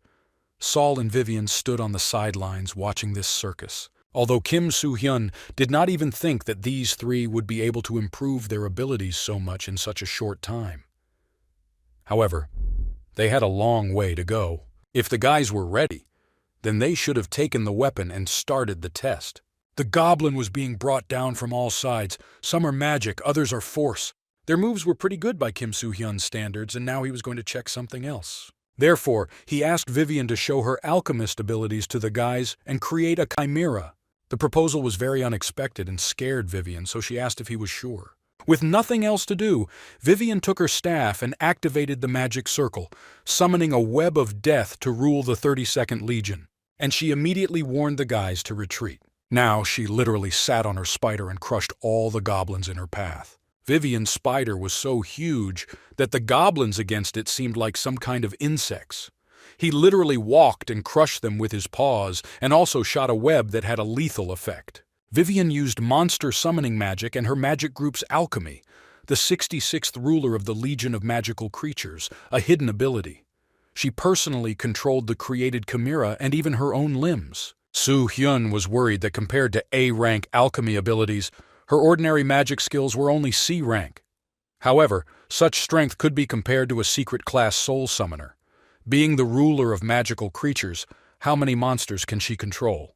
Sol and Vivian stood on the sidelines watching this circus. Although Kim Soo-hyun did not even think that these three would be able to improve their abilities so much in such a short time. However, they had a long way to go. If the guys were ready, then they should have taken the weapon and started the test. The goblin was being brought down from all sides. Some are magic, others are force. Their moves were pretty good by Kim Soo-hyun's standards, and now he was going to check something else. Therefore, he asked Vivian to show her alchemist abilities to the guys and create a chimera. The proposal was very unexpected and scared Vivian, so she asked if he was sure. With nothing else to do, Vivian took her staff and activated the magic circle, summoning a web of death to rule the 32nd Legion. And she immediately warned the guys to retreat. Now she literally sat on her spider and crushed all the goblins in her path. Vivian's spider was so huge that the goblins against it seemed like some kind of insects. He literally walked and crushed them with his paws, and also shot a web that had a lethal effect. Vivian used monster summoning magic and her magic group's alchemy, the 66th ruler of the Legion of Magical Creatures, a hidden ability. She personally controlled the created chimera and even her own limbs. Soo Hyun was worried that compared to A-rank alchemy abilities, her ordinary magic skills were only C rank. However, such strength could be compared to a secret-class soul summoner. Being the ruler of magical creatures, how many monsters can she control?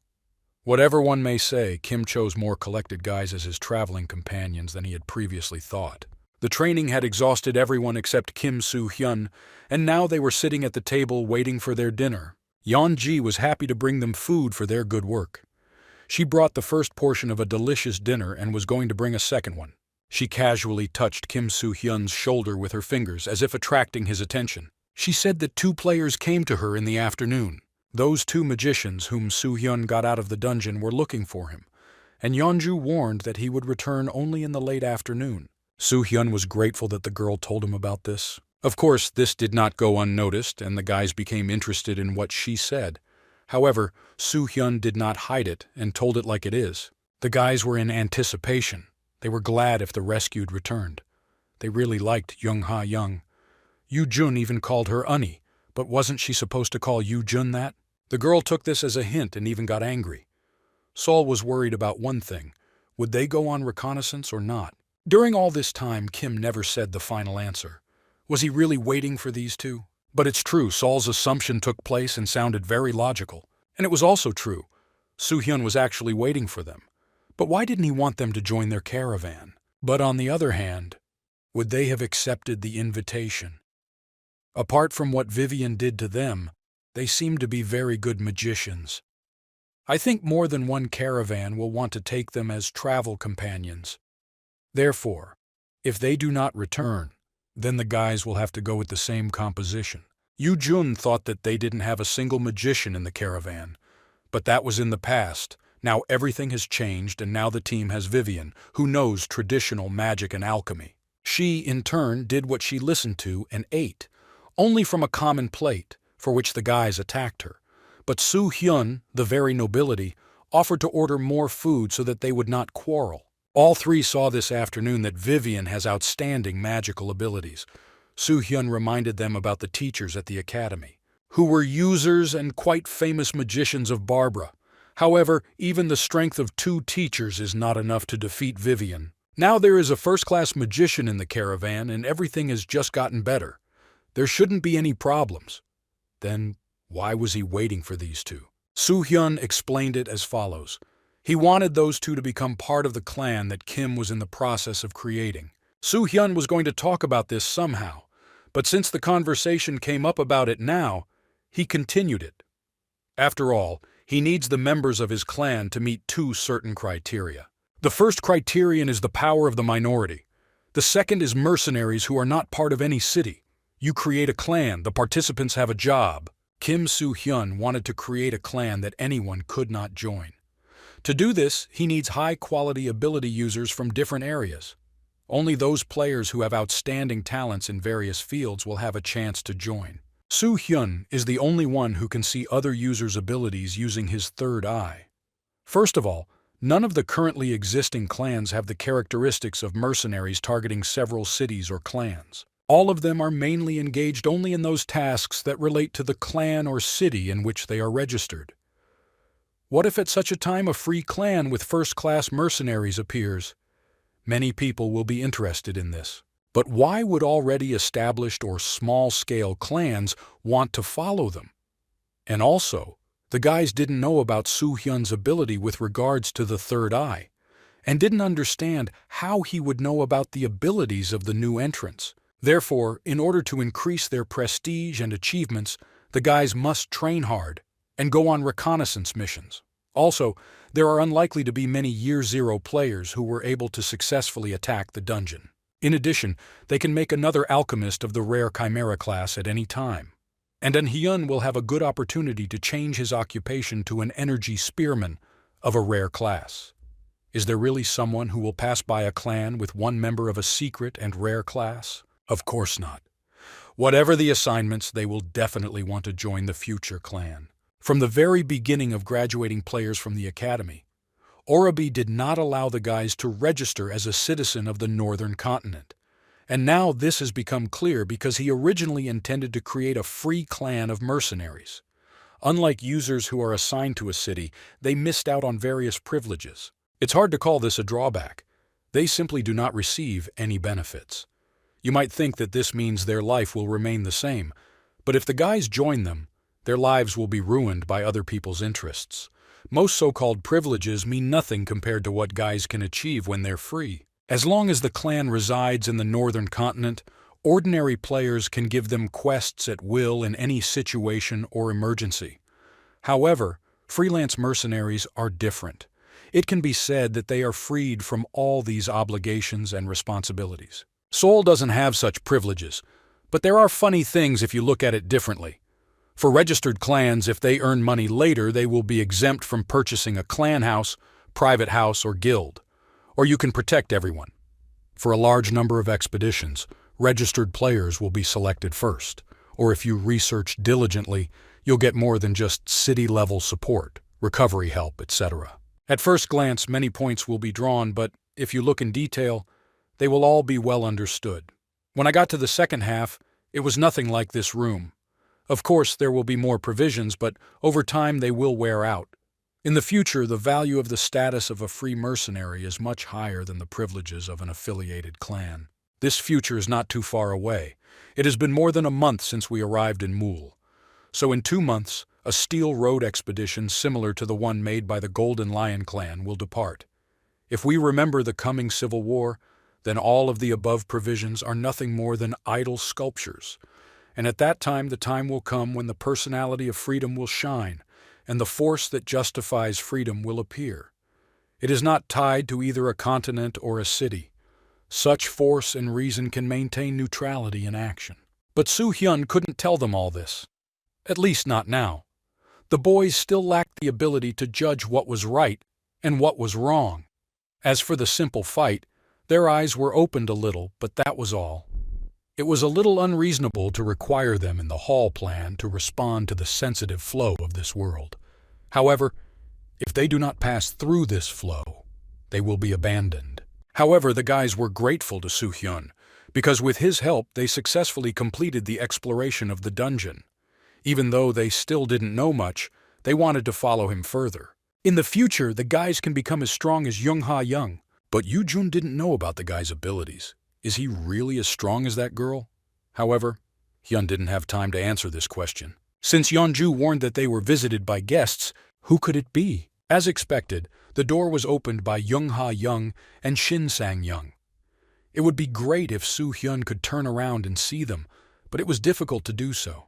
Whatever one may say, Kim chose more collected guys as his traveling companions than he had previously thought. The training had exhausted everyone except Kim Soo Hyun, and now they were sitting at the table waiting for their dinner. Yeonji was happy to bring them food for their good work. She brought the first portion of a delicious dinner and was going to bring a second one. She casually touched Kim Soo Hyun's shoulder with her fingers as if attracting his attention. She said that 2 players came to her in the afternoon. Those 2 magicians whom Soo Hyun got out of the dungeon were looking for him, and Yeonju warned that he would return only in the late afternoon. Soo Hyun was grateful that the girl told him about this. Of course, this did not go unnoticed, and the guys became interested in what she said. However, Soo Hyun did not hide it and told it like it is. The guys were in anticipation. They were glad if the rescued returned. They really liked Young Ha Young. Yu Jun even called her Unnie, but wasn't she supposed to call Yu Jun that? The girl took this as a hint and even got angry. Sol was worried about one thing. Would they go on reconnaissance or not? During all this time, Kim never said the final answer. Was he really waiting for these 2? But it's true, Sol's assumption took place and sounded very logical. And it was also true. Soo Hyun was actually waiting for them. But why didn't he want them to join their caravan? But on the other hand, would they have accepted the invitation? Apart from what Vivian did to them, they seem to be very good magicians. I think more than one caravan will want to take them as travel companions. Therefore, if they do not return, then the guys will have to go with the same composition. Yu Jun thought that they didn't have a single magician in the caravan, but that was in the past. Now everything has changed, and now the team has Vivian, who knows traditional magic and alchemy. She, in turn, did what she listened to and ate, only from a common plate, for which the guys attacked her. But Soo Hyun, the very nobility, offered to order more food so that they would not quarrel. All 3 saw this afternoon that Vivian has outstanding magical abilities. Soo Hyun reminded them about the teachers at the academy, who were users and quite famous magicians of Barbara. However, even the strength of 2 teachers is not enough to defeat Vivian. Now there is a first-class magician in the caravan, and everything has just gotten better. There shouldn't be any problems. Then why was he waiting for these 2? Soo Hyun explained it as follows. He wanted those 2 to become part of the clan that Kim was in the process of creating. Soo Hyun was going to talk about this somehow, but since the conversation came up about it now, he continued it. After all, he needs the members of his clan to meet 2 certain criteria. The first criterion is the power of the minority. The second is mercenaries who are not part of any city. You create a clan, the participants have a job. Kim Soo Hyun wanted to create a clan that anyone could not join. To do this, he needs high-quality ability users from different areas. Only those players who have outstanding talents in various fields will have a chance to join. Soo Hyun is the only one who can see other users' abilities using his third eye. First of all, none of the currently existing clans have the characteristics of mercenaries targeting several cities or clans. All of them are mainly engaged only in those tasks that relate to the clan or city in which they are registered. What if at such a time a free clan with first-class mercenaries appears? Many people will be interested in this. But why would already established or small-scale clans want to follow them? And also, the guys didn't know about Soo Hyun's ability with regards to the third eye, and didn't understand how he would know about the abilities of the new entrants. Therefore, in order to increase their prestige and achievements, the guys must train hard and go on reconnaissance missions. Also, there are unlikely to be many Year Zero players who were able to successfully attack the dungeon. In addition, they can make another alchemist of the rare Chimera class at any time. And An Hyun will have a good opportunity to change his occupation to an energy spearman of a rare class. Is there really someone who will pass by a clan with one member of a secret and rare class? Of course not. Whatever the assignments, they will definitely want to join the future clan. From the very beginning of graduating players from the academy, Orabi did not allow the guys to register as a citizen of the northern continent. And now this has become clear because he originally intended to create a free clan of mercenaries. Unlike users who are assigned to a city, they missed out on various privileges. It's hard to call this a drawback. They simply do not receive any benefits. You might think that this means their life will remain the same, but if the guys join them, their lives will be ruined by other people's interests. Most so-called privileges mean nothing compared to what guys can achieve when they're free. As long as the clan resides in the northern continent, ordinary players can give them quests at will in any situation or emergency. However, freelance mercenaries are different. It can be said that they are freed from all these obligations and responsibilities. Seoul doesn't have such privileges, but there are funny things if you look at it differently. For registered clans, if they earn money later, they will be exempt from purchasing a clan house, private house, or guild. Or you can protect everyone. For a large number of expeditions, registered players will be selected first. Or if you research diligently, you'll get more than just city-level support, recovery help, etc. At first glance, many points will be drawn, but if you look in detail, they will all be well understood. When I got to the second half, it was nothing like this room. Of course, there will be more provisions, but over time they will wear out. In the future, the value of the status of a free mercenary is much higher than the privileges of an affiliated clan. This future is not too far away. It has been more than a month since we arrived in Mool. So in 2 months, a steel road expedition similar to the one made by the Golden Lion clan will depart. If we remember the coming civil war, then all of the above provisions are nothing more than idle sculptures. And at that time, the time will come when the personality of freedom will shine, and the force that justifies freedom will appear. It is not tied to either a continent or a city. Such force and reason can maintain neutrality in action. But Soo-hyun couldn't tell them all this. At least not now. The boys still lacked the ability to judge what was right and what was wrong. As for the simple fight, their eyes were opened a little, but that was all. It was a little unreasonable to require them in the hall plan to respond to the sensitive flow of this world. However, if they do not pass through this flow, they will be abandoned. However, the guys were grateful to Soo-hyun, because with his help they successfully completed the exploration of the dungeon. Even though they still didn't know much, they wanted to follow him further. In the future, the guys can become as strong as Young-ha-young. But Yoo-jun didn't know about the guy's abilities. Is he really as strong as that girl? However, Hyun didn't have time to answer this question. Since Yeonju warned that they were visited by guests, who could it be? As expected, the door was opened by Young-ha-young and Shin Sang-young. It would be great if Soo-hyun could turn around and see them, but it was difficult to do so.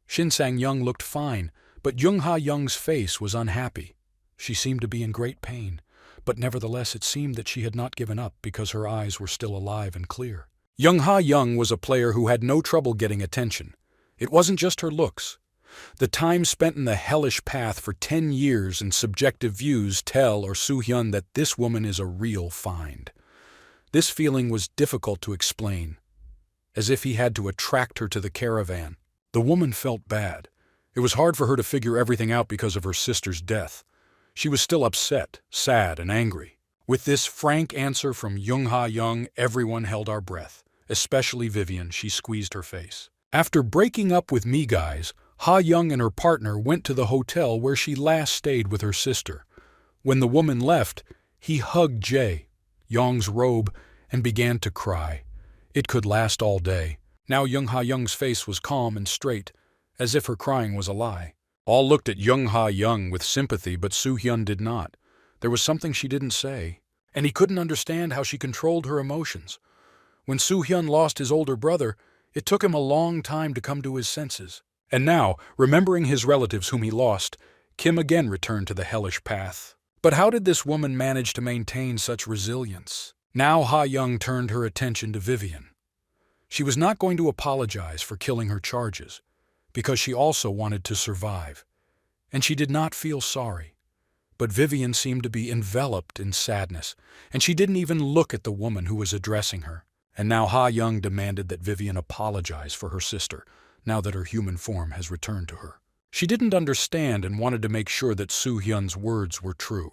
Shin Sang-young looked fine, but Young-ha-young's face was unhappy. She seemed to be in great pain. But nevertheless it seemed that she had not given up because her eyes were still alive and clear. Young-ha-young was a player who had no trouble getting attention. It wasn't just her looks. The time spent in the hellish path for 10 years and subjective views tell Soo-hyun that this woman is a real find. This feeling was difficult to explain, as if he had to attract her to the caravan. The woman felt bad. It was hard for her to figure everything out because of her sister's death. She was still upset, sad, and angry. With this frank answer from Young-ha-young, everyone held our breath. Especially Vivian, she squeezed her face. After breaking up with me guys, Ha-young and her partner went to the hotel where she last stayed with her sister. When the woman left, he hugged Jae, Young's robe, and began to cry. It could last all day. Now Young-ha-young's face was calm and straight, as if her crying was a lie. All looked at Young-ha-young with sympathy, but Soo-hyun did not. There was something she didn't say, and he couldn't understand how she controlled her emotions. When Soo-hyun lost his older brother, it took him a long time to come to his senses. And now, remembering his relatives whom he lost, Kim again returned to the hellish path. But how did this woman manage to maintain such resilience? Now Ha-young turned her attention to Vivian. She was not going to apologize for killing her charges, because she also wanted to survive, and she did not feel sorry. But Vivian seemed to be enveloped in sadness, and she didn't even look at the woman who was addressing her. And now Ha Young demanded that Vivian apologize for her sister, now that her human form has returned to her. She didn't understand and wanted to make sure that Soo Hyun's words were true.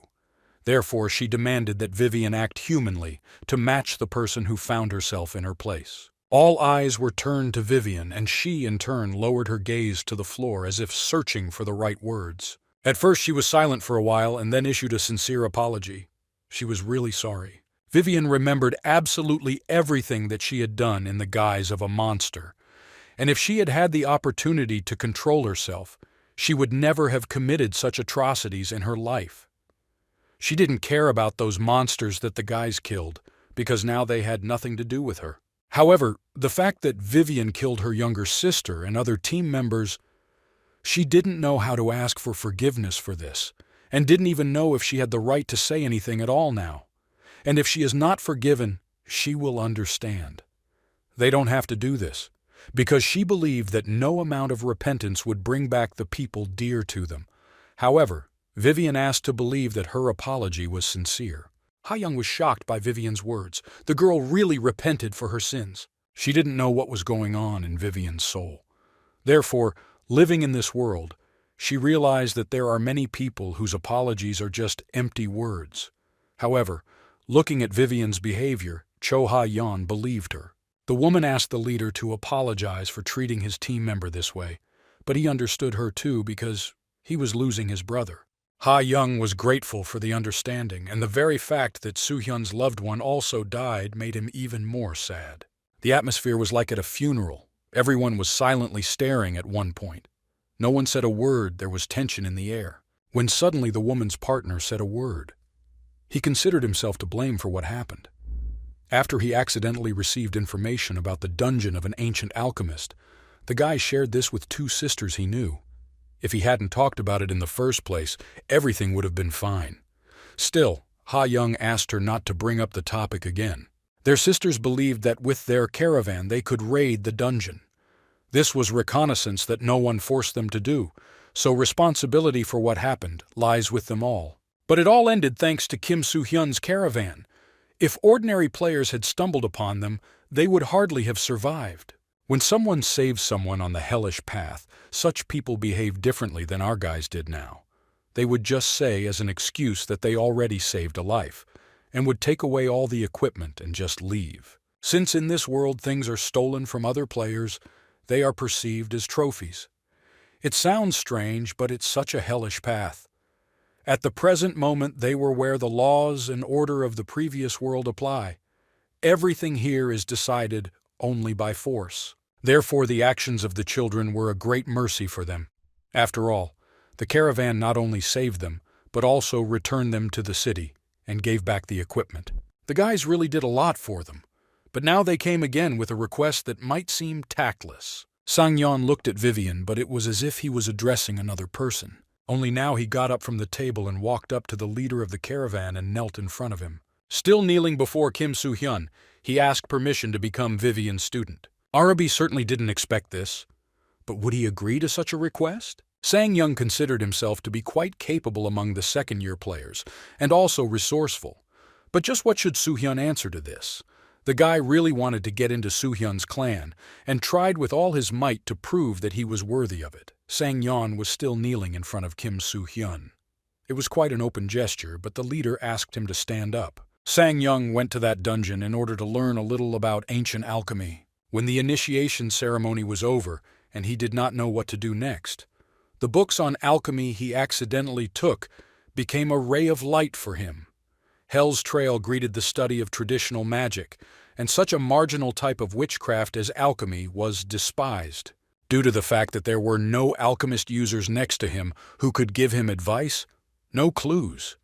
Therefore, she demanded that Vivian act humanly to match the person who found herself in her place. All eyes were turned to Vivian, and she, in turn, lowered her gaze to the floor as if searching for the right words. At first, she was silent for a while and then issued a sincere apology. She was really sorry. Vivian remembered absolutely everything that she had done in the guise of a monster, and if she had had the opportunity to control herself, she would never have committed such atrocities in her life. She didn't care about those monsters that the guys killed, because now they had nothing to do with her. However, the fact that Vivian killed her younger sister and other team members, she didn't know how to ask for forgiveness for this, and didn't even know if she had the right to say anything at all now. And if she is not forgiven, she will understand. They don't have to do this, because she believed that no amount of repentance would bring back the people dear to them. However, Vivian asked to believe that her apology was sincere. Ha Young was shocked by Vivian's words. The girl really repented for her sins. She didn't know what was going on in Vivian's soul. Therefore, living in this world, she realized that there are many people whose apologies are just empty words. However, looking at Vivian's behavior, Cho Ha-yeon believed her. The woman asked the leader to apologize for treating his team member this way, but he understood her too because he was losing his brother. Ha-young was grateful for the understanding, and the very fact that Soo-hyun's loved one also died made him even more sad. The atmosphere was like at a funeral. Everyone was silently staring at one point. No one said a word. There was tension in the air. When suddenly the woman's partner said a word. He considered himself to blame for what happened. After he accidentally received information about the dungeon of an ancient alchemist, the guy shared this with two sisters he knew. If he hadn't talked about it in the first place, everything would have been fine. Still, Ha-young asked her not to bring up the topic again. Their sisters believed that with their caravan they could raid the dungeon. This was reconnaissance that no one forced them to do, so responsibility for what happened lies with them all. But it all ended thanks to Kim Soo-hyun's caravan. If ordinary players had stumbled upon them, they would hardly have survived. When someone saves someone on the hellish path, such people behave differently than our guys did now. They would just say as an excuse that they already saved a life, and would take away all the equipment and just leave. Since in this world things are stolen from other players, they are perceived as trophies. It sounds strange, but it's such a hellish path. At the present moment they were where the laws and order of the previous world apply. Everything here is decided only by force. Therefore the actions of the children were a great mercy for them. After all, the caravan not only saved them, but also returned them to the city and gave back the equipment. The guys really did a lot for them, but now they came again with a request that might seem tactless. Sang-yeon looked at Vivian, but it was as if he was addressing another person. Only now he got up from the table and walked up to the leader of the caravan and knelt in front of him. Still kneeling before Kim Soo-hyun, he asked permission to become Vivian's student. Arabi certainly didn't expect this, but would he agree to such a request? Sang-yeon considered himself to be quite capable among the second-year players, and also resourceful. But just what should Soo-hyun answer to this? The guy really wanted to get into Soo-hyun's clan, and tried with all his might to prove that he was worthy of it. Sang-yeon was still kneeling in front of Kim Soo-hyun. It was quite an open gesture, but the leader asked him to stand up. Sang-yeon went to that dungeon in order to learn a little about ancient alchemy. When the initiation ceremony was over, and he did not know what to do next, the books on alchemy he accidentally took became a ray of light for him. Hell's Trail greeted the study of traditional magic, and such a marginal type of witchcraft as alchemy was despised. Due to the fact that there were no alchemist users next to him who could give him advice, no clues.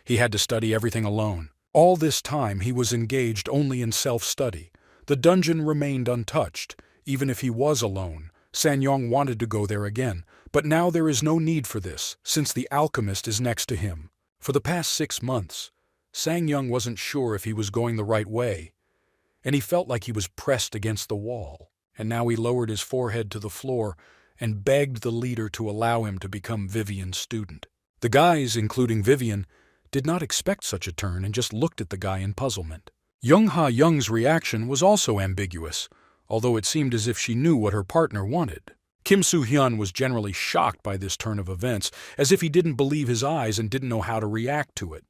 He had to study everything alone. All this time he was engaged only in self-study. The dungeon remained untouched. Even if he was alone, Sang-yeon wanted to go there again, but now there is no need for this, since the alchemist is next to him. For the past 6 months, Sang-yeon wasn't sure if he was going the right way, and he felt like he was pressed against the wall. And now he lowered his forehead to the floor and begged the leader to allow him to become Vivian's student. The guys, including Vivian, did not expect such a turn and just looked at the guy in puzzlement. Young Ha Young's reaction was also ambiguous, although it seemed as if she knew what her partner wanted. Kim Soo-hyun was generally shocked by this turn of events, as if he didn't believe his eyes and didn't know how to react to it.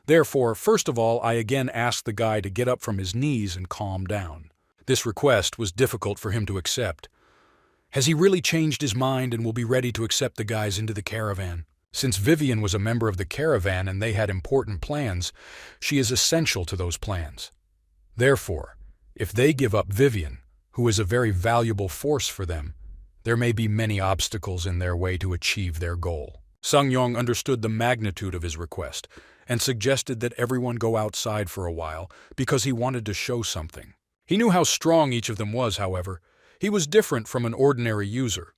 Therefore, first of all, I again asked the guy to get up from his knees and calm down. This request was difficult for him to accept. Has he really changed his mind and will be ready to accept the guys into the caravan? Since Vivian was a member of the caravan and they had important plans, she is essential to those plans. Therefore, if they give up Vivian, who is a very valuable force for them, there may be many obstacles in their way to achieve their goal. Sung-yong understood the magnitude of his request and suggested that everyone go outside for a while because he wanted to show something. He knew how strong each of them was, however. He was different from an ordinary user.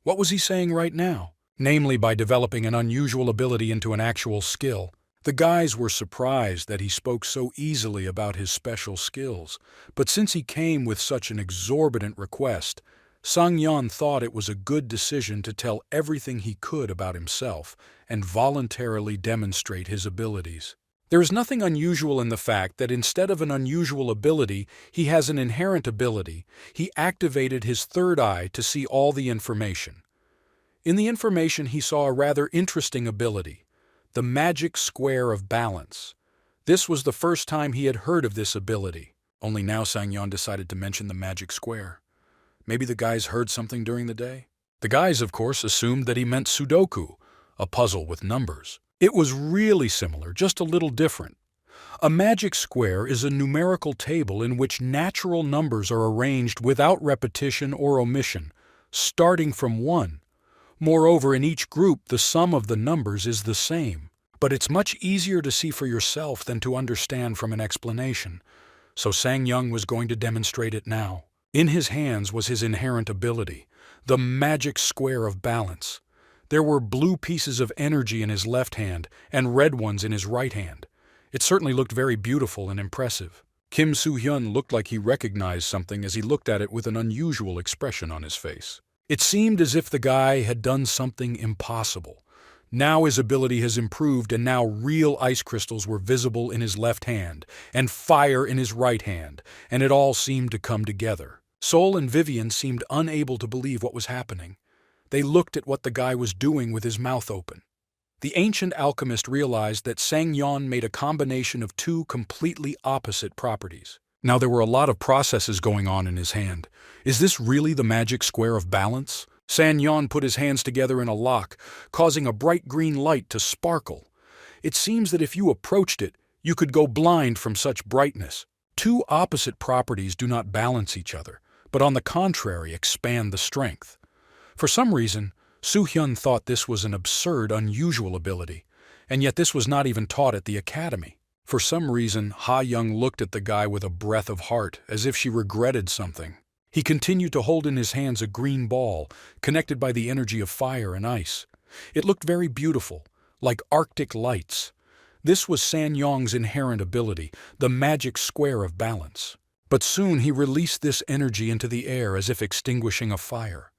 What was he saying right now? Namely, by developing an unusual ability into an actual skill. The guys were surprised that he spoke so easily about his special skills, but since he came with such an exorbitant request, Sang-yeon thought it was a good decision to tell everything he could about himself and voluntarily demonstrate his abilities. There is nothing unusual in the fact that instead of an unusual ability, he has an inherent ability. He activated his third eye to see all the information. In the information, he saw a rather interesting ability, the magic square of balance. This was the first time he had heard of this ability. Only now Sang-yeon decided to mention the magic square. Maybe the guys heard something during the day? The guys, of course, assumed that he meant Sudoku, a puzzle with numbers. It was really similar, just a little different. A magic square is a numerical table in which natural numbers are arranged without repetition or omission, starting from 1. Moreover, in each group, the sum of the numbers is the same. But it's much easier to see for yourself than to understand from an explanation. So Sang-yeon was going to demonstrate it now. In his hands was his inherent ability, the magic square of balance. There were blue pieces of energy in his left hand and red ones in his right hand. It certainly looked very beautiful and impressive. Kim Soo-hyun looked like he recognized something as he looked at it with an unusual expression on his face. It seemed as if the guy had done something impossible. Now his ability has improved and now real ice crystals were visible in his left hand and fire in his right hand, and it all seemed to come together. Sol and Vivian seemed unable to believe what was happening. They looked at what the guy was doing with his mouth open. The ancient alchemist realized that Sang-yeon made a combination of two completely opposite properties. Now there were a lot of processes going on in his hand. Is this really the magic square of balance? Sang-yeon put his hands together in a lock, causing a bright green light to sparkle. It seems that if you approached it, you could go blind from such brightness. Two opposite properties do not balance each other, but on the contrary expand the strength. For some reason, Soo-hyun thought this was an absurd, unusual ability, and yet this was not even taught at the academy. For some reason, Ha-young looked at the guy with a breath of heart, as if she regretted something. He continued to hold in his hands a green ball, connected by the energy of fire and ice. It looked very beautiful, like Arctic lights. This was Sang-yeon's inherent ability, the magic square of balance. But soon he released this energy into the air as if extinguishing a fire.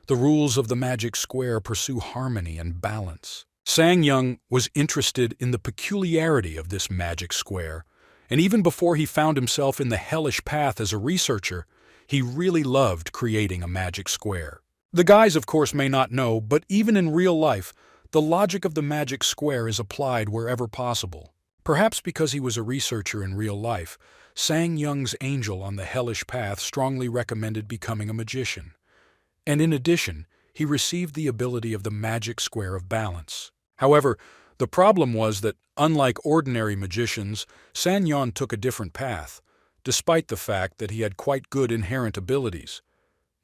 The rules of the magic square pursue harmony and balance. Sang-yeon was interested in the peculiarity of this magic square, and even before he found himself in the hellish path as a researcher, he really loved creating a magic square. The guys, of course, may not know, but even in real life, the logic of the magic square is applied wherever possible. Perhaps because he was a researcher in real life, Sang-yeon's angel on the hellish path strongly recommended becoming a magician. And in addition, he received the ability of the magic square of balance. However, the problem was that, unlike ordinary magicians, Sang-yeon took a different path, despite the fact that he had quite good inherent abilities.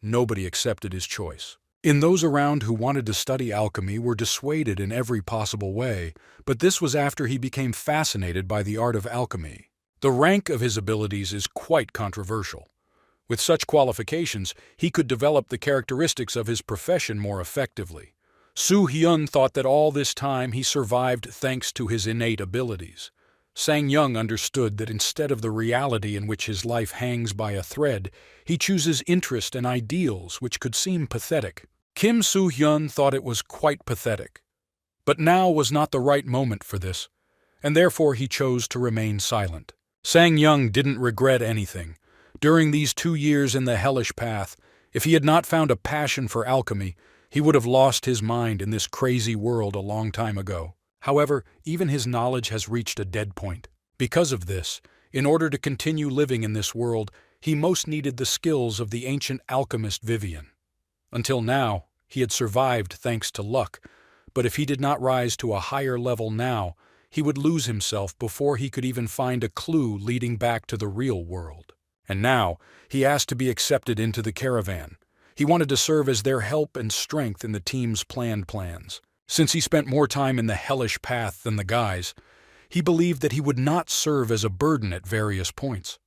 Nobody accepted his choice. In those around who wanted to study alchemy were dissuaded in every possible way, but this was after he became fascinated by the art of alchemy. The rank of his abilities is quite controversial. With such qualifications, he could develop the characteristics of his profession more effectively. Soo-hyun thought that all this time he survived thanks to his innate abilities. Sang-yeon understood that instead of the reality in which his life hangs by a thread, he chooses interest and ideals which could seem pathetic. Kim Soo-hyun thought it was quite pathetic. But now was not the right moment for this, and therefore he chose to remain silent. Sang Young didn't regret anything. During these 2 years in the hellish path, if he had not found a passion for alchemy, he would have lost his mind in this crazy world a long time ago. However, even his knowledge has reached a dead point. Because of this, in order to continue living in this world, he most needed the skills of the ancient alchemist Vivian. Until now, he had survived thanks to luck, but if he did not rise to a higher level now, he would lose himself before he could even find a clue leading back to the real world. And now, he asked to be accepted into the caravan. He wanted to serve as their help and strength in the team's planned plans. Since he spent more time in the hellish path than the guys, he believed that he would not serve as a burden at various points.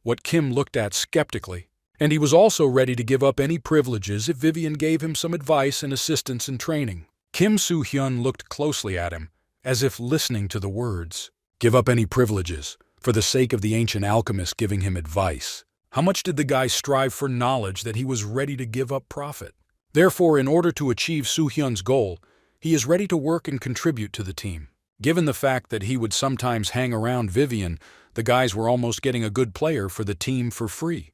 What Kim looked at skeptically, and he was also ready to give up any privileges if Vivian gave him some advice and assistance in training. Kim Soo-hyun looked closely at him, as if listening to the words. Give up any privileges, for the sake of the ancient alchemist giving him advice. How much did the guy strive for knowledge that he was ready to give up profit? Therefore, in order to achieve Soo-hyun's goal, he is ready to work and contribute to the team. Given the fact that he would sometimes hang around Vivian, the guys were almost getting a good player for the team for free.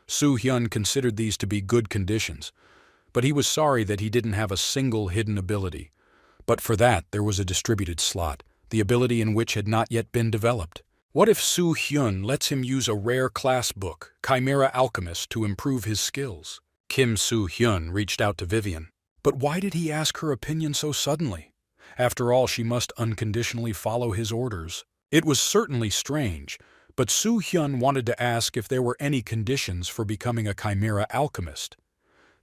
Soo-hyun considered these to be good conditions, but he was sorry that he didn't have a single hidden ability. But for that, there was a distributed slot, the ability in which had not yet been developed. What if Soo-hyun lets him use a rare class book, Chimera Alchemist, to improve his skills? Kim Soo-hyun reached out to Vivian. But why did he ask her opinion so suddenly? After all, she must unconditionally follow his orders. It was certainly strange, but Soo-hyun wanted to ask if there were any conditions for becoming a Chimera Alchemist.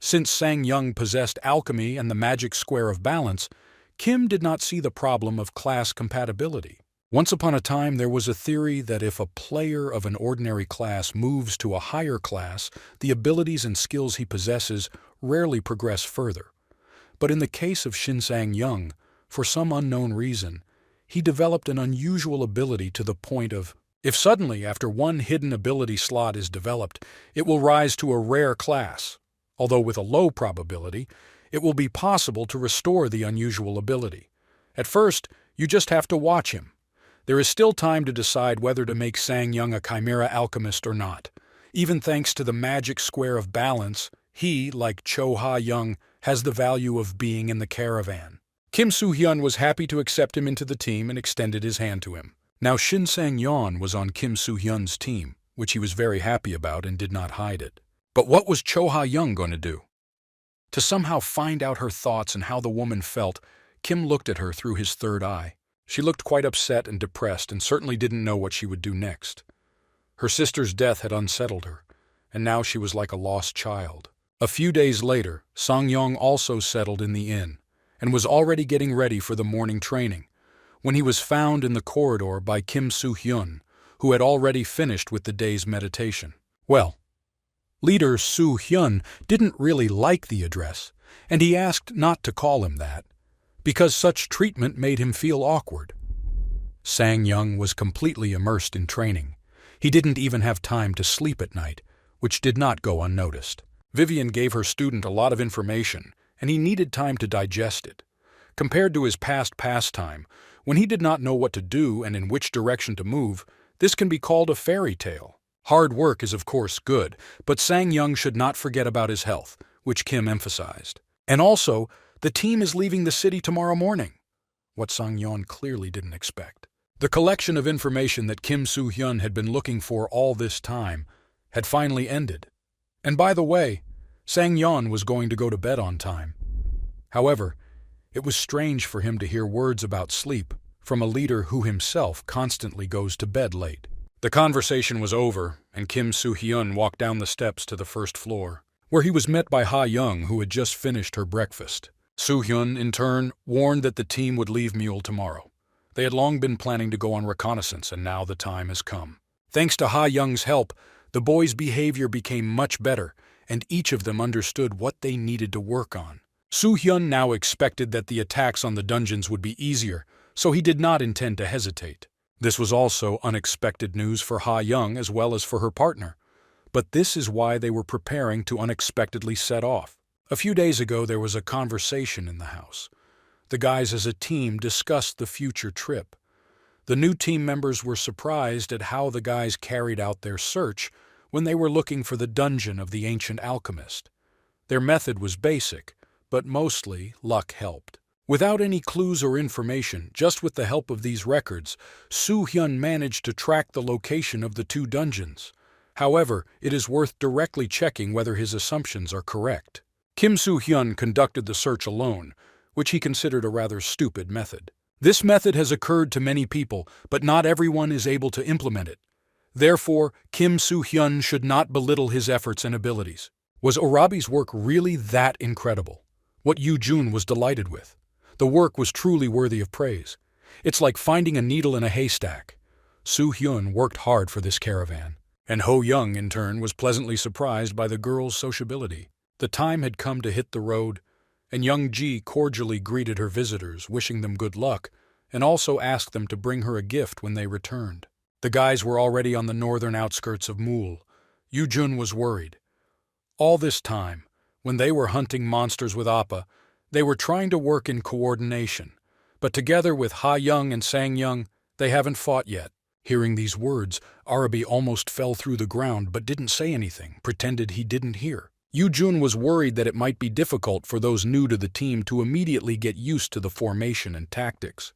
Since Sang Young possessed alchemy and the magic square of balance, Kim did not see the problem of class compatibility. Once upon a time, there was a theory that if a player of an ordinary class moves to a higher class, the abilities and skills he possesses rarely progress further. But in the case of Sang Young, for some unknown reason, he developed an unusual ability to the point of, if suddenly, after one hidden ability slot is developed, it will rise to a rare class. Although with a low probability, it will be possible to restore the unusual ability. At first, you just have to watch him. There is still time to decide whether to make Sang Young a Chimera Alchemist or not. Even thanks to the magic square of balance, he, like Cho Ha-young, has the value of being in the caravan. Kim Soo-hyun was happy to accept him into the team and extended his hand to him. Now Shin Sang-yeon was on Kim Soo-hyun's team, which he was very happy about and did not hide it. But what was Cho Ha-young going to do? To somehow find out her thoughts and how the woman felt, Kim looked at her through his third eye. She looked quite upset and depressed and certainly didn't know what she would do next. Her sister's death had unsettled her, and now she was like a lost child. A few days later, Sang-yeon also settled in the inn and was already getting ready for the morning training, when he was found in the corridor by Kim Soo-hyun, who had already finished with the day's meditation. Well, leader Soo-hyun didn't really like the address, and he asked not to call him that, because such treatment made him feel awkward. Sang-yeon was completely immersed in training. He didn't even have time to sleep at night, which did not go unnoticed. Vivian gave her student a lot of information, and he needed time to digest it. Compared to his past pastime, when he did not know what to do and in which direction to move, this can be called a fairy tale. Hard work is of course good, but Sang-yeon should not forget about his health, which Kim emphasized. And also, the team is leaving the city tomorrow morning, what Sang-yeon clearly didn't expect. The collection of information that Kim Soo-hyun had been looking for all this time had finally ended. And by the way, Sang-yeon was going to go to bed on time. However, it was strange for him to hear words about sleep from a leader who himself constantly goes to bed late. The conversation was over, and Kim Soo-hyun walked down the steps to the first floor, where he was met by Ha-young, who had just finished her breakfast. Soo-hyun, in turn, warned that the team would leave Mule tomorrow. They had long been planning to go on reconnaissance, and now the time has come. Thanks to Ha-young's help, the boys' behavior became much better, and each of them understood what they needed to work on. Soo-hyun now expected that the attacks on the dungeons would be easier, so he did not intend to hesitate. This was also unexpected news for Ha-young as well as for her partner. But this is why they were preparing to unexpectedly set off. A few days ago, there was a conversation in the house. The guys as a team discussed the future trip. The new team members were surprised at how the guys carried out their search when they were looking for the dungeon of the ancient alchemist. Their method was basic, but mostly luck helped. Without any clues or information, just with the help of these records, Soo-hyun managed to track the location of the two dungeons. However, it is worth directly checking whether his assumptions are correct. Kim Soo-hyun conducted the search alone, which he considered a rather stupid method. This method has occurred to many people, but not everyone is able to implement it. Therefore, Kim Soo-hyun should not belittle his efforts and abilities. Was Arabi's work really that incredible? What Yoo-jun was delighted with. The work was truly worthy of praise. It's like finding a needle in a haystack. Soo-hyun worked hard for this caravan, and Ho-young, in turn, was pleasantly surprised by the girl's sociability. The time had come to hit the road, and young Ji cordially greeted her visitors, wishing them good luck, and also asked them to bring her a gift when they returned. The guys were already on the northern outskirts of Mool. Yoo-jun was worried. All this time, when they were hunting monsters with Appa, they were trying to work in coordination, but together with Ha-young and Sang-young, they haven't fought yet. Hearing these words, Arabi almost fell through the ground but didn't say anything, pretended he didn't hear. Yoo-jun was worried that it might be difficult for those new to the team to immediately get used to the formation and tactics.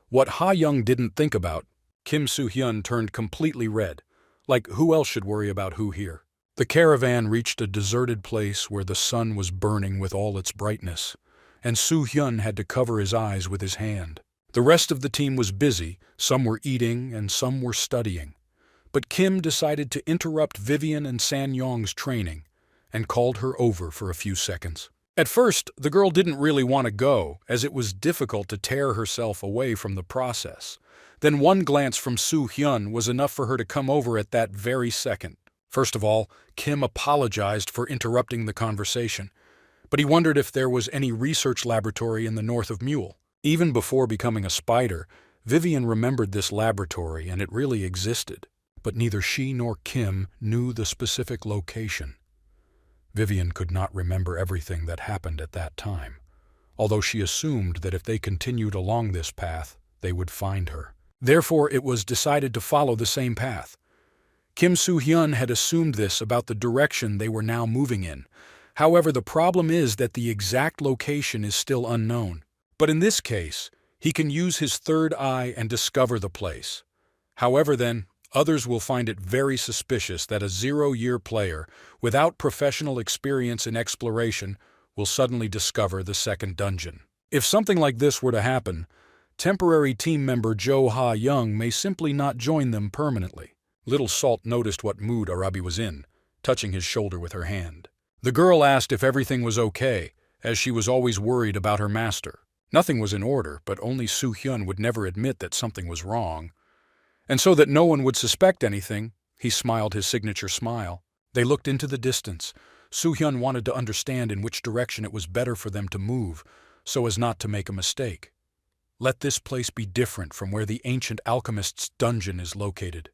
What Ha-young didn't think about, Kim Soo-hyun turned completely red. Like, who else should worry about who here? The caravan reached a deserted place where the sun was burning with all its brightness, and Soo-hyun had to cover his eyes with his hand. The rest of the team was busy, some were eating and some were studying. But Kim decided to interrupt Vivian and Sang-young's training and called her over for a few seconds. At first, the girl didn't really want to go, as it was difficult to tear herself away from the process. Then one glance from Soo-hyun was enough for her to come over at that very second. First of all, Kim apologized for interrupting the conversation, but he wondered if there was any research laboratory in the north of Mule. Even before becoming a spider, Vivian remembered this laboratory and it really existed, but neither she nor Kim knew the specific location. Vivian could not remember everything that happened at that time, although she assumed that if they continued along this path, they would find her. Therefore, it was decided to follow the same path. Kim Soo-hyun had assumed this about the direction they were now moving in. However, the problem is that the exact location is still unknown. But in this case, he can use his third eye and discover the place. However then, others will find it very suspicious that a 0-year player, without professional experience in exploration, will suddenly discover the second dungeon. If something like this were to happen, temporary team member Jo Ha-young may simply not join them permanently. Little Salt noticed what mood Arabi was in, touching his shoulder with her hand. The girl asked if everything was okay, as she was always worried about her master. Nothing was in order, but only Soo-hyun would never admit that something was wrong. And so that no one would suspect anything, he smiled his signature smile. They looked into the distance. Soo-hyun wanted to understand in which direction it was better for them to move, so as not to make a mistake. Let this place be different from where the ancient alchemist's dungeon is located.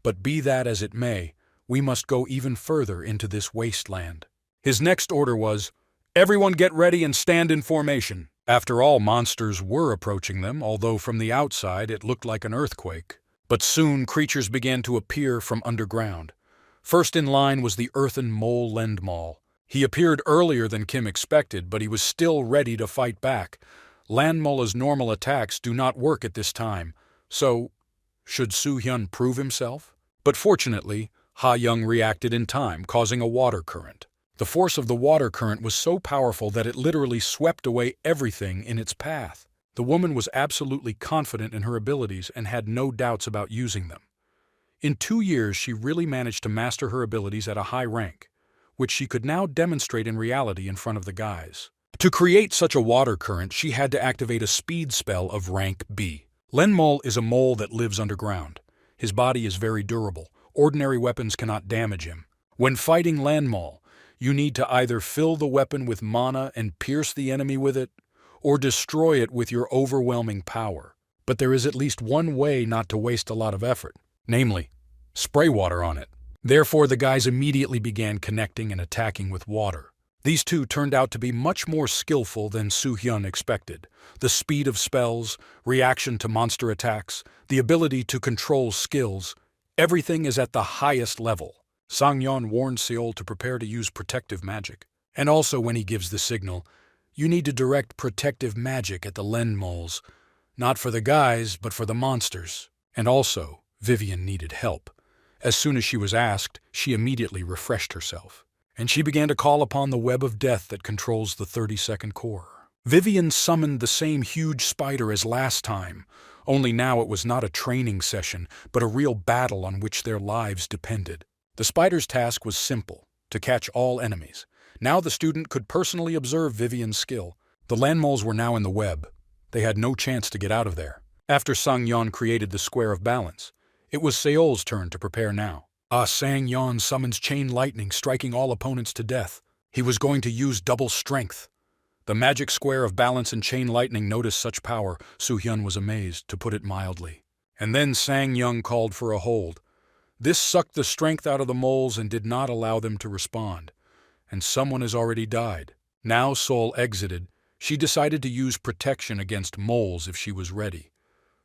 But be that as it may, we must go even further into this wasteland. His next order was, "Everyone get ready and stand in formation." After all, monsters were approaching them, although from the outside it looked like an earthquake. But soon creatures began to appear from underground. First in line was the earthen mole Landmal. He appeared earlier than Kim expected, but he was still ready to fight back. Landmola's normal attacks do not work at this time, so should Soo-hyun prove himself? But fortunately, Ha-young reacted in time, causing a water current. The force of the water current was so powerful that it literally swept away everything in its path. The woman was absolutely confident in her abilities and had no doubts about using them. In 2 years, she really managed to master her abilities at a high rank, which she could now demonstrate in reality in front of the guys. To create such a water current, she had to activate a speed spell of rank B. Landmal is a mole that lives underground. His body is very durable. Ordinary weapons cannot damage him. When fighting Landmal, you need to either fill the weapon with mana and pierce the enemy with it, or destroy it with your overwhelming power. But there is at least one way not to waste a lot of effort, namely, spray water on it. Therefore, the guys immediately began connecting and attacking with water. These two turned out to be much more skillful than Soo-hyun expected. The speed of spells, reaction to monster attacks, the ability to control skills, everything is at the highest level. Sang-yeon warned Seol to prepare to use protective magic. And also when he gives the signal, you need to direct protective magic at the Len moles, not for the guys, but for the monsters. And also, Vivian needed help. As soon as she was asked, she immediately refreshed herself. And she began to call upon the web of death that controls the 32nd core. Vivian summoned the same huge spider as last time, only now it was not a training session, but a real battle on which their lives depended. The spider's task was simple, to catch all enemies. Now the student could personally observe Vivian's skill. The landmoles were now in the web. They had no chance to get out of there. After Sang-yeon created the square of balance, it was Seol's turn to prepare now. Sang-yeon summons chain lightning, striking all opponents to death. He was going to use double strength. The magic square of balance and chain lightning noticed such power, Soo-hyun was amazed, to put it mildly. And then Sang-yeon called for a hold. This sucked the strength out of the moles and did not allow them to respond. And someone has already died. Now Seol exited. She decided to use protection against moles if she was ready.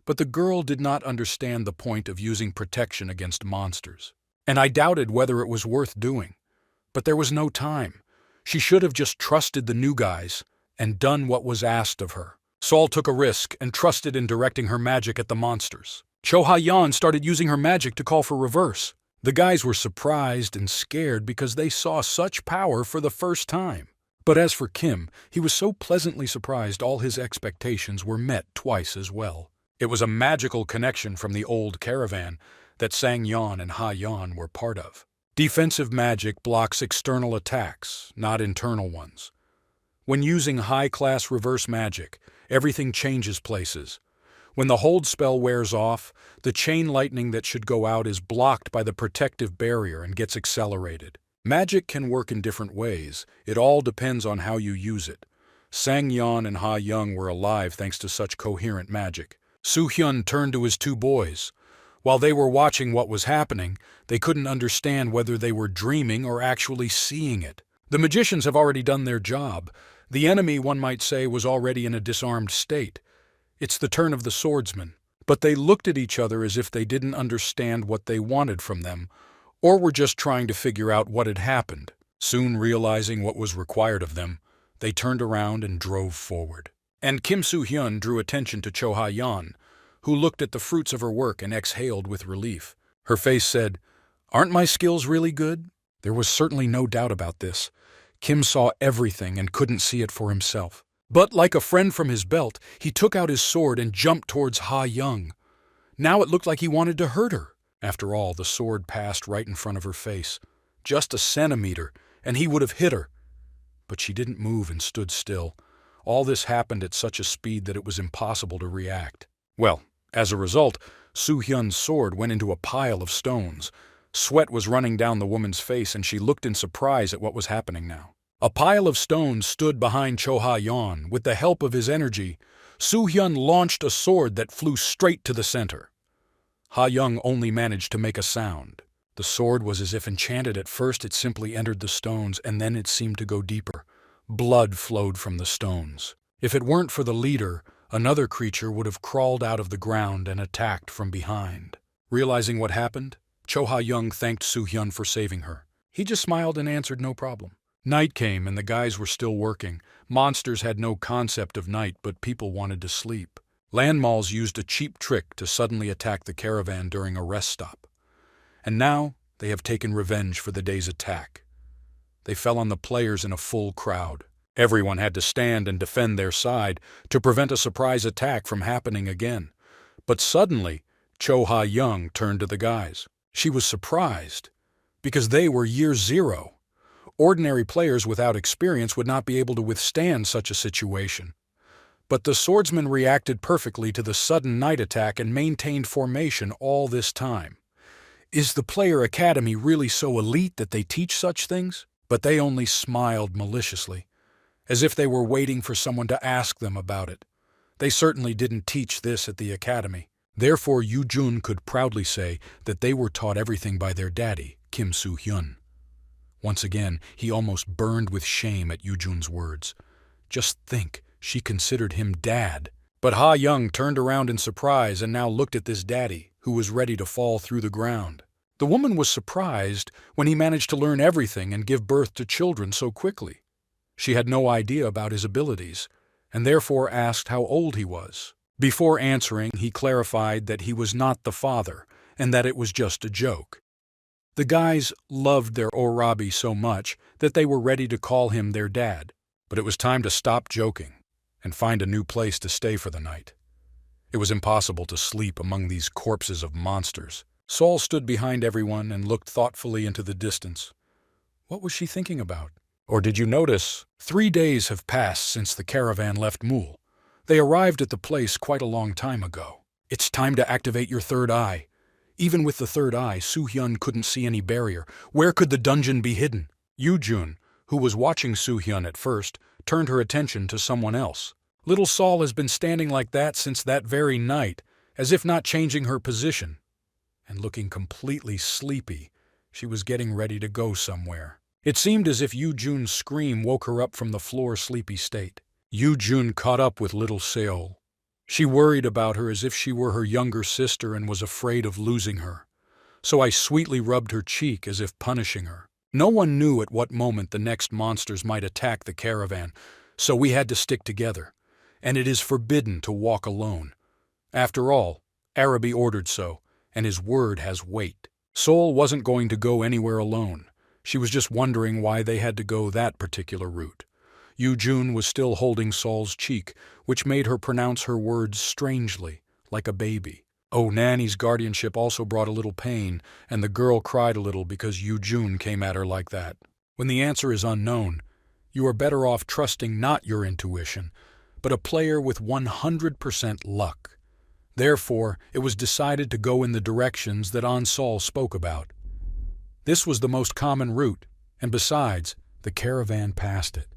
But the girl did not understand the point of using protection against monsters. And I doubted whether it was worth doing. But there was no time. She should have just trusted the new guys and done what was asked of her. Seol took a risk and trusted in directing her magic at the monsters. Cho Ha-yeon started using her magic to call for reverse. The guys were surprised and scared because they saw such power for the first time. But as for Kim, he was so pleasantly surprised all his expectations were met twice as well. It was a magical connection from the old caravan that Sang-yeon and Ha-yeon were part of. Defensive magic blocks external attacks, not internal ones. When using high-class reverse magic, everything changes places. When the hold spell wears off, the chain lightning that should go out is blocked by the protective barrier and gets accelerated. Magic can work in different ways. It all depends on how you use it. Sang-yeon and Ha-yeon were alive thanks to such coherent magic. Soo-hyun turned to his two boys. While they were watching what was happening, they couldn't understand whether they were dreaming or actually seeing it. The magicians have already done their job. The enemy, one might say, was already in a disarmed state. It's the turn of the swordsman. But they looked at each other as if they didn't understand what they wanted from them, or were just trying to figure out what had happened. Soon realizing what was required of them, they turned around and drove forward. And Kim Soo-hyun drew attention to Cho Ha-yeon, who looked at the fruits of her work and exhaled with relief. Her face said, "Aren't my skills really good?" There was certainly no doubt about this. Kim saw everything and couldn't see it for himself. But like a friend from his belt, he took out his sword and jumped towards Ha-yeon. Now it looked like he wanted to hurt her. After all, the sword passed right in front of her face. Just a centimeter, and he would have hit her. But she didn't move and stood still. All this happened at such a speed that it was impossible to react. Well, as a result, Soo-hyun's sword went into a pile of stones. Sweat was running down the woman's face, and she looked in surprise at what was happening now. A pile of stones stood behind Cho Ha-yeon. With the help of his energy, Soo-hyun launched a sword that flew straight to the center. Ha-yeon only managed to make a sound. The sword was as if enchanted. At first it simply entered the stones, and then it seemed to go deeper. Blood flowed from the stones. If it weren't for the leader, another creature would have crawled out of the ground and attacked from behind. Realizing what happened, Cho Ha-yeon thanked Soo-hyun for saving her. He just smiled and answered no problem. Night came and the guys were still working. Monsters had no concept of night, but people wanted to sleep. Landmalls used a cheap trick to suddenly attack the caravan during a rest stop. And now they have taken revenge for the day's attack. They fell on the players in a full crowd. Everyone had to stand and defend their side to prevent a surprise attack from happening again. But suddenly, Cho Ha-yeon turned to the guys. She was surprised, because they were year zero. Ordinary players without experience would not be able to withstand such a situation. But the swordsman reacted perfectly to the sudden night attack and maintained formation all this time. Is the player academy really so elite that they teach such things? But they only smiled maliciously, as if they were waiting for someone to ask them about it. They certainly didn't teach this at the academy. Therefore, Yoo-jun could proudly say that they were taught everything by their daddy, Kim Soo-hyun. Once again, he almost burned with shame at Yujun's words. Just think, she considered him dad. But Ha Young turned around in surprise and now looked at this daddy, who was ready to fall through the ground. The woman was surprised when he managed to learn everything and give birth to children so quickly. She had no idea about his abilities, and therefore asked how old he was. Before answering, he clarified that he was not the father, and that it was just a joke. The guys loved their Orabi so much that they were ready to call him their dad, but it was time to stop joking and find a new place to stay for the night. It was impossible to sleep among these corpses of monsters. Saul stood behind everyone and looked thoughtfully into the distance. What was she thinking about? Or did you notice? 3 days have passed since the caravan left Mool. They arrived at the place quite a long time ago. It's time to activate your third eye. Even with the third eye, Soo-hyun couldn't see any barrier. Where could the dungeon be hidden? Yoo-jun, who was watching Soo-hyun at first, turned her attention to someone else. Little Saul has been standing like that since that very night, as if not changing her position. And looking completely sleepy, she was getting ready to go somewhere. It seemed as if Yoo-jun's scream woke her up from the floor-sleepy state. Yoo-jun caught up with little Seol. She worried about her as if she were her younger sister and was afraid of losing her. So I sweetly rubbed her cheek as if punishing her. No one knew at what moment the next monsters might attack the caravan, so we had to stick together. And it is forbidden to walk alone. After all, Arabi ordered so, and his word has weight. Seol wasn't going to go anywhere alone. She was just wondering why they had to go that particular route. Yoo-jun was still holding Saul's cheek, which made her pronounce her words strangely, like a baby. Oh, Nanny's guardianship also brought a little pain, and the girl cried a little because Yoo-jun came at her like that. When the answer is unknown, you are better off trusting not your intuition, but a player with 100% luck. Therefore, it was decided to go in the directions that An-Sol spoke about. This was the most common route, and besides, the caravan passed it,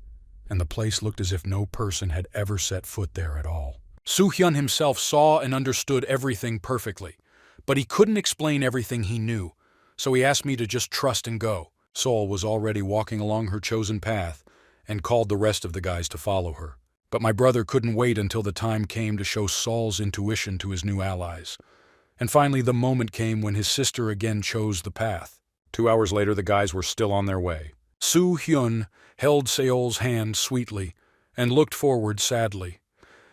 and the place looked as if no person had ever set foot there at all. Soo-hyun himself saw and understood everything perfectly, but he couldn't explain everything he knew, so he asked me to just trust and go. Seol was already walking along her chosen path and called the rest of the guys to follow her. But my brother couldn't wait until the time came to show Saul's intuition to his new allies. And finally the moment came when his sister again chose the path. 2 hours later the guys were still on their way. Soo-hyun held Seol's hand sweetly and looked forward sadly.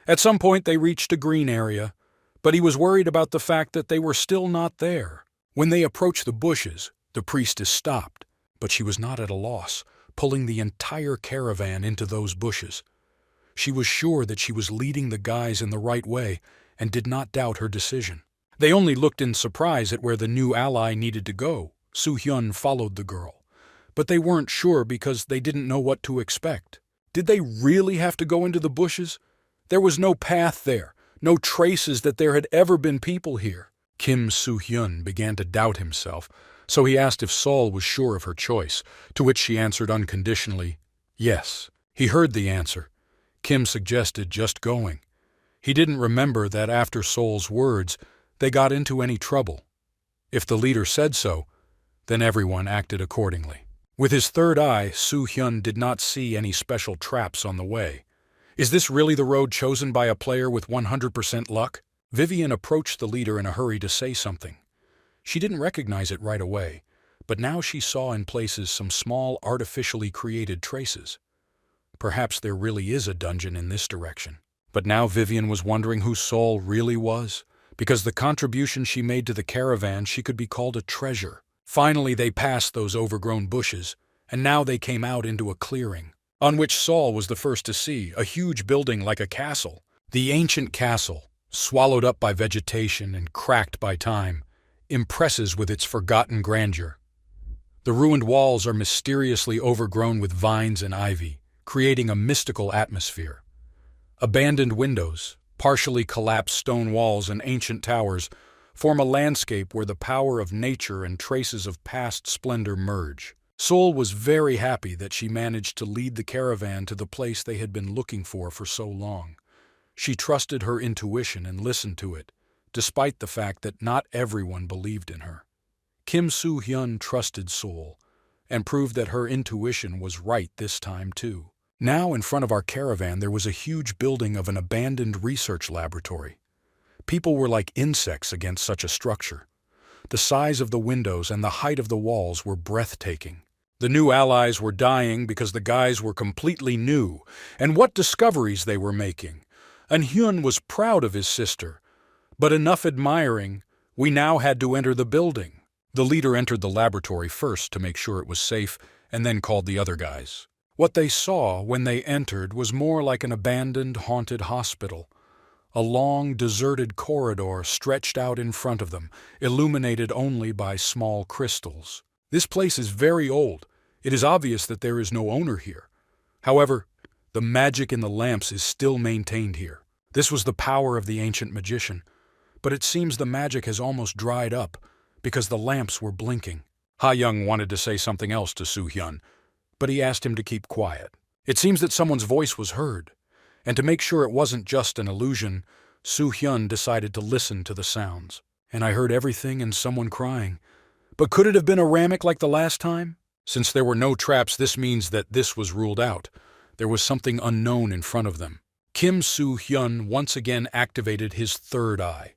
At some point they reached a green area, but he was worried about the fact that they were still not there. When they approached the bushes, the priestess stopped, but she was not at a loss, pulling the entire caravan into those bushes. She was sure that she was leading the guys in the right way and did not doubt her decision. They only looked in surprise at where the new ally needed to go. Soo-hyun followed the girl, but they weren't sure because they didn't know what to expect. Did they really have to go into the bushes? There was no path there, no traces that there had ever been people here. Kim Soo-hyun began to doubt himself, so he asked if Seol was sure of her choice, to which she answered unconditionally, yes. He heard the answer. Kim suggested just going. He didn't remember that after Seol's words, they got into any trouble. If the leader said so, then everyone acted accordingly. With his third eye, Soo-hyun did not see any special traps on the way. Is this really the road chosen by a player with 100% luck? Vivian approached the leader in a hurry to say something. She didn't recognize it right away, but now she saw in places some small artificially created traces. Perhaps there really is a dungeon in this direction. But now Vivian was wondering who Seol really was. Because the contribution she made to the caravan, she could be called a treasure. Finally, they passed those overgrown bushes, and now they came out into a clearing, on which Seol was the first to see, a huge building like a castle. The ancient castle, swallowed up by vegetation and cracked by time, impresses with its forgotten grandeur. The ruined walls are mysteriously overgrown with vines and ivy, creating a mystical atmosphere. Abandoned windows, partially collapsed stone walls, and ancient towers form a landscape where the power of nature and traces of past splendor merge. Seol was very happy that she managed to lead the caravan to the place they had been looking for so long. She trusted her intuition and listened to it, despite the fact that not everyone believed in her. Kim Soo-hyun trusted Seol, and proved that her intuition was right this time too. Now, in front of our caravan, there was a huge building of an abandoned research laboratory. People were like insects against such a structure. The size of the windows and the height of the walls were breathtaking. The new allies were dying because the guys were completely new, and what discoveries they were making. And Hyun was proud of his sister. But enough admiring, we now had to enter the building. The leader entered the laboratory first to make sure it was safe, and then called the other guys. What they saw when they entered was more like an abandoned, haunted hospital. A long, deserted corridor stretched out in front of them, illuminated only by small crystals. This place is very old. It is obvious that there is no owner here. However, the magic in the lamps is still maintained here. This was the power of the ancient magician. But it seems the magic has almost dried up, because the lamps were blinking. Ha-young wanted to say something else to Soo-hyun, but he asked him to keep quiet. It seems that someone's voice was heard, and to make sure it wasn't just an illusion, Soo-hyun decided to listen to the sounds. And I heard everything and someone crying. But could it have been a ramek like the last time? Since there were no traps, this means that this was ruled out. There was something unknown in front of them. Kim Soo-hyun once again activated his third eye.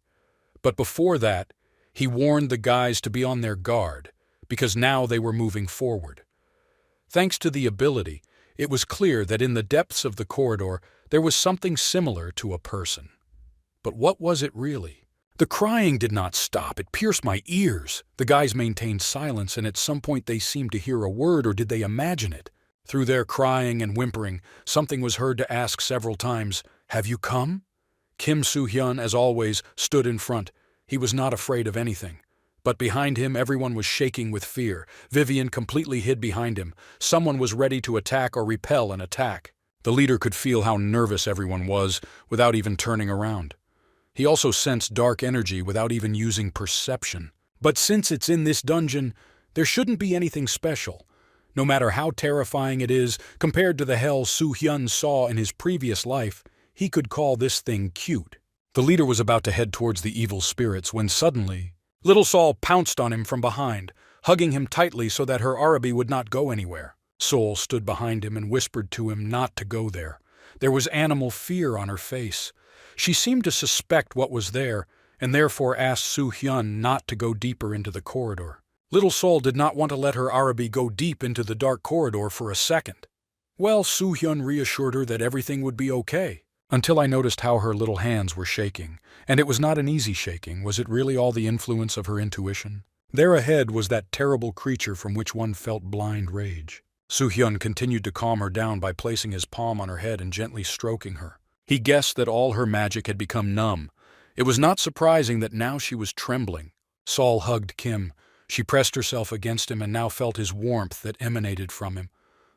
But before that, he warned the guys to be on their guard, because now they were moving forward. Thanks to the ability, it was clear that in the depths of the corridor there was something similar to a person. But what was it really? The crying did not stop. It pierced my ears. The guys maintained silence, and at some point they seemed to hear a word, or did they imagine it? Through their crying and whimpering, something was heard to ask several times, "Have you come?" Kim Soo-hyun, as always, stood in front. He was not afraid of anything. But behind him, everyone was shaking with fear. Vivian completely hid behind him. Someone was ready to attack or repel an attack. The leader could feel how nervous everyone was without even turning around. He also sensed dark energy without even using perception. But since it's in this dungeon, there shouldn't be anything special. No matter how terrifying it is, compared to the hell Soo-hyun saw in his previous life, he could call this thing cute. The leader was about to head towards the evil spirits when suddenly, little Sol pounced on him from behind, hugging him tightly so that her Arabi would not go anywhere. Sol stood behind him and whispered to him not to go there. There was animal fear on her face. She seemed to suspect what was there, and therefore asked Soo-hyun not to go deeper into the corridor. Little Sol did not want to let her Arabi go deep into the dark corridor for a second. Well, Soo-hyun reassured her that everything would be okay, until I noticed how her little hands were shaking. And it was not an easy shaking. Was it really all the influence of her intuition? There ahead was that terrible creature from which one felt blind rage. Soo-hyun continued to calm her down by placing his palm on her head and gently stroking her. He guessed that all her magic had become numb. It was not surprising that now she was trembling. Sol hugged Kim. She pressed herself against him and now felt his warmth that emanated from him.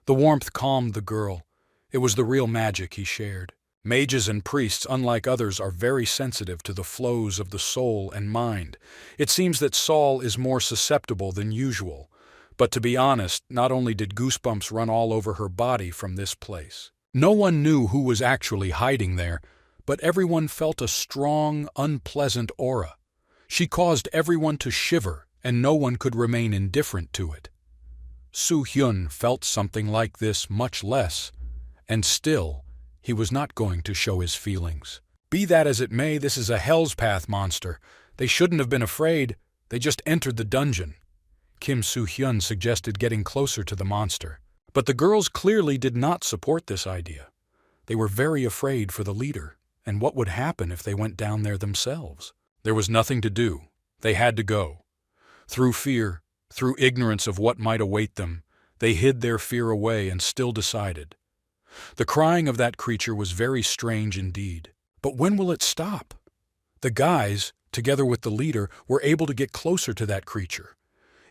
The warmth calmed the girl. It was the real magic he shared. Mages and priests, unlike others, are very sensitive to the flows of the soul and mind. It seems that Sol is more susceptible than usual. But to be honest, not only did goosebumps run all over her body from this place. No one knew who was actually hiding there, but everyone felt a strong, unpleasant aura. She caused everyone to shiver, and no one could remain indifferent to it. Soo-hyun felt something like this much less, and still, he was not going to show his feelings. Be that as it may, this is a Hell's Path monster. They shouldn't have been afraid. They just entered the dungeon. Kim Soo-hyun suggested getting closer to the monster. But the girls clearly did not support this idea. They were very afraid for the leader, and what would happen if they went down there themselves? There was nothing to do. They had to go. Through fear, through ignorance of what might await them, they hid their fear away and still decided. The crying of that creature was very strange indeed. But when will it stop? The guys, together with the leader, were able to get closer to that creature.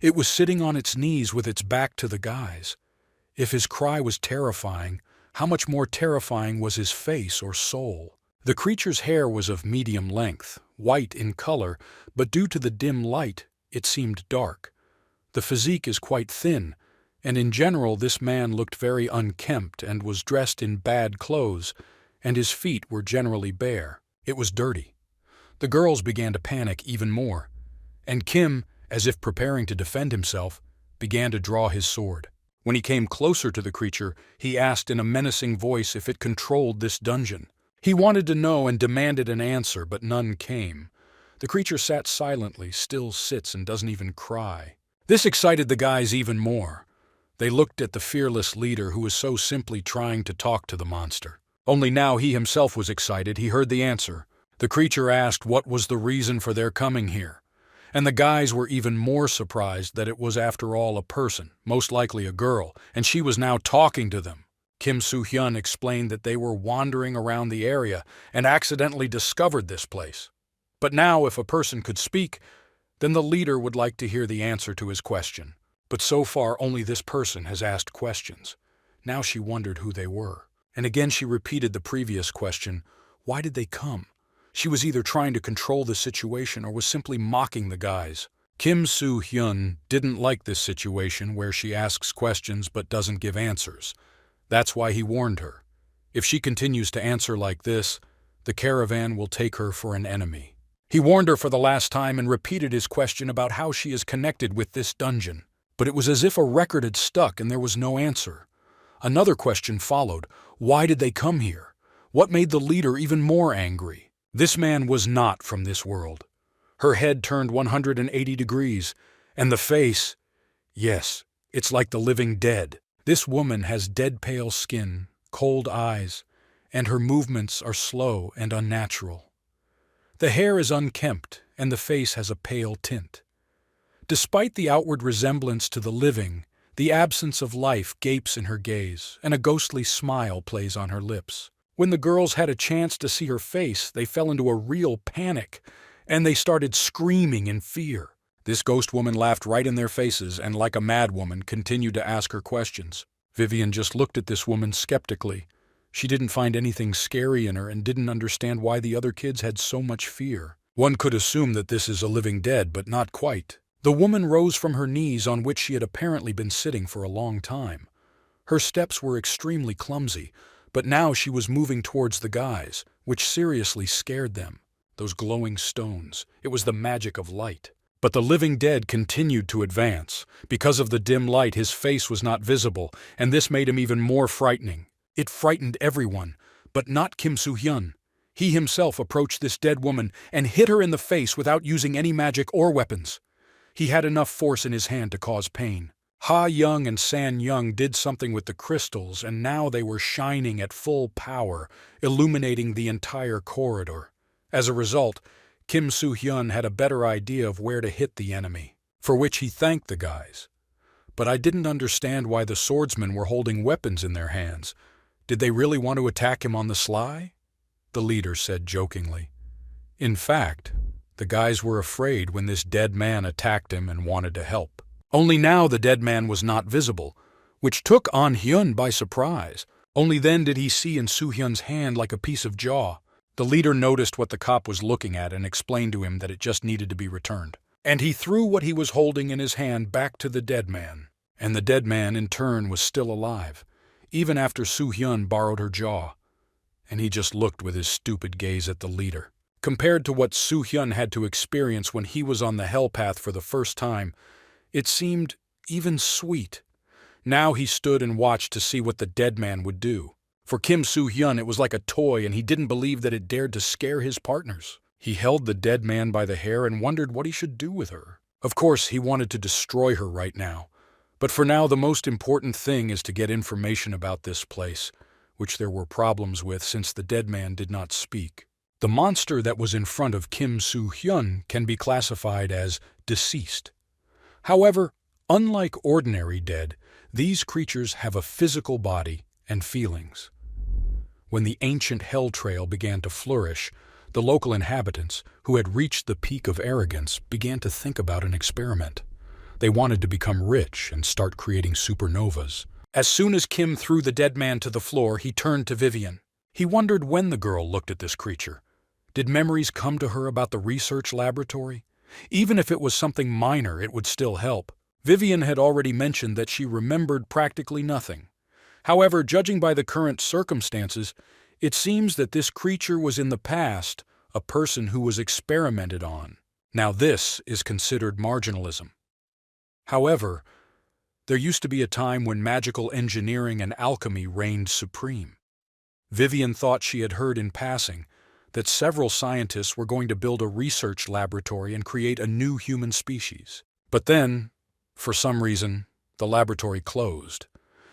It was sitting on its knees with its back to the guys. If his cry was terrifying, how much more terrifying was his face or soul? The creature's hair was of medium length, white in color, but due to the dim light, it seemed dark. The physique is quite thin, and in general this man looked very unkempt and was dressed in bad clothes, and his feet were generally bare. It was dirty. The girls began to panic even more, and Kim, as if preparing to defend himself, began to draw his sword. When he came closer to the creature, he asked in a menacing voice if it controlled this dungeon. He wanted to know and demanded an answer, but none came. The creature sat silently, still sits and doesn't even cry. This excited the guys even more. They looked at the fearless leader who was so simply trying to talk to the monster. Only now he himself was excited. He heard the answer. The creature asked what was the reason for their coming here. And the guys were even more surprised that it was after all a person, most likely a girl, and she was now talking to them. Kim Soo-hyun explained that they were wandering around the area and accidentally discovered this place. But now if a person could speak, then the leader would like to hear the answer to his question. But so far only this person has asked questions. Now she wondered who they were. And again she repeated the previous question, why did they come? She was either trying to control the situation or was simply mocking the guys. Kim Soo-hyun didn't like this situation where she asks questions but doesn't give answers. That's why he warned her. If she continues to answer like this, the caravan will take her for an enemy. He warned her for the last time and repeated his question about how she is connected with this dungeon. But it was as if a record had stuck and there was no answer. Another question followed. Why did they come here? What made the leader even more angry? This man was not from this world. Her head turned 180 degrees, and the face, yes, it's like the living dead. This woman has dead pale skin, cold eyes, and her movements are slow and unnatural. The hair is unkempt, and the face has a pale tint. Despite the outward resemblance to the living, the absence of life gapes in her gaze, and a ghostly smile plays on her lips. When the girls had a chance to see her face, they fell into a real panic, and they started screaming in fear. This ghost woman laughed right in their faces and, like a madwoman, continued to ask her questions. Vivian just looked at this woman skeptically. She didn't find anything scary in her and didn't understand why the other kids had so much fear. One could assume that this is a living dead, but not quite. The woman rose from her knees on which she had apparently been sitting for a long time. Her steps were extremely clumsy, but now she was moving towards the guys, which seriously scared them. Those glowing stones, it was the magic of light. But the living dead continued to advance. Because of the dim light, his face was not visible, and this made him even more frightening. It frightened everyone, but not Kim Soo-hyun. He himself approached this dead woman and hit her in the face without using any magic or weapons. He had enough force in his hand to cause pain. Ha Young and San Young did something with the crystals, and now they were shining at full power, illuminating the entire corridor. As a result, Kim Soo-hyun had a better idea of where to hit the enemy, for which he thanked the guys. But I didn't understand why the swordsmen were holding weapons in their hands. Did they really want to attack him on the sly? The leader said jokingly. In fact, the guys were afraid when this dead man attacked him and wanted to help. Only now the dead man was not visible, which took An-hyun by surprise. Only then did he see in Soo-hyun's hand like a piece of jaw. The leader noticed what the cop was looking at and explained to him that it just needed to be returned. And he threw what he was holding in his hand back to the dead man. And the dead man, in turn, was still alive, even after Soo-hyun borrowed her jaw. And he just looked with his stupid gaze at the leader. Compared to what Soo-hyun had to experience when he was on the hell path for the first time, it seemed even sweet. Now he stood and watched to see what the dead man would do. For Kim Soo-hyun, it was like a toy, and he didn't believe that it dared to scare his partners. He held the dead man by the hair and wondered what he should do with her. Of course, he wanted to destroy her right now. But for now, the most important thing is to get information about this place, which there were problems with since the dead man did not speak. The monster that was in front of Kim Soo-hyun can be classified as deceased. However, unlike ordinary dead, these creatures have a physical body and feelings. When the ancient hell trail began to flourish, the local inhabitants, who had reached the peak of arrogance, began to think about an experiment. They wanted to become rich and start creating supernovas. As soon as Kim threw the dead man to the floor, he turned to Vivian. He wondered when the girl looked at this creature. Did memories come to her about the research laboratory? Even if it was something minor, it would still help. Vivian had already mentioned that she remembered practically nothing. However, judging by the current circumstances, it seems that this creature was in the past a person who was experimented on. Now this is considered marginalism. However, There used to be a time when magical engineering and alchemy reigned supreme. Vivian thought she had heard in passing that several scientists were going to build a research laboratory and create a new human species. But then, for some reason, the laboratory closed.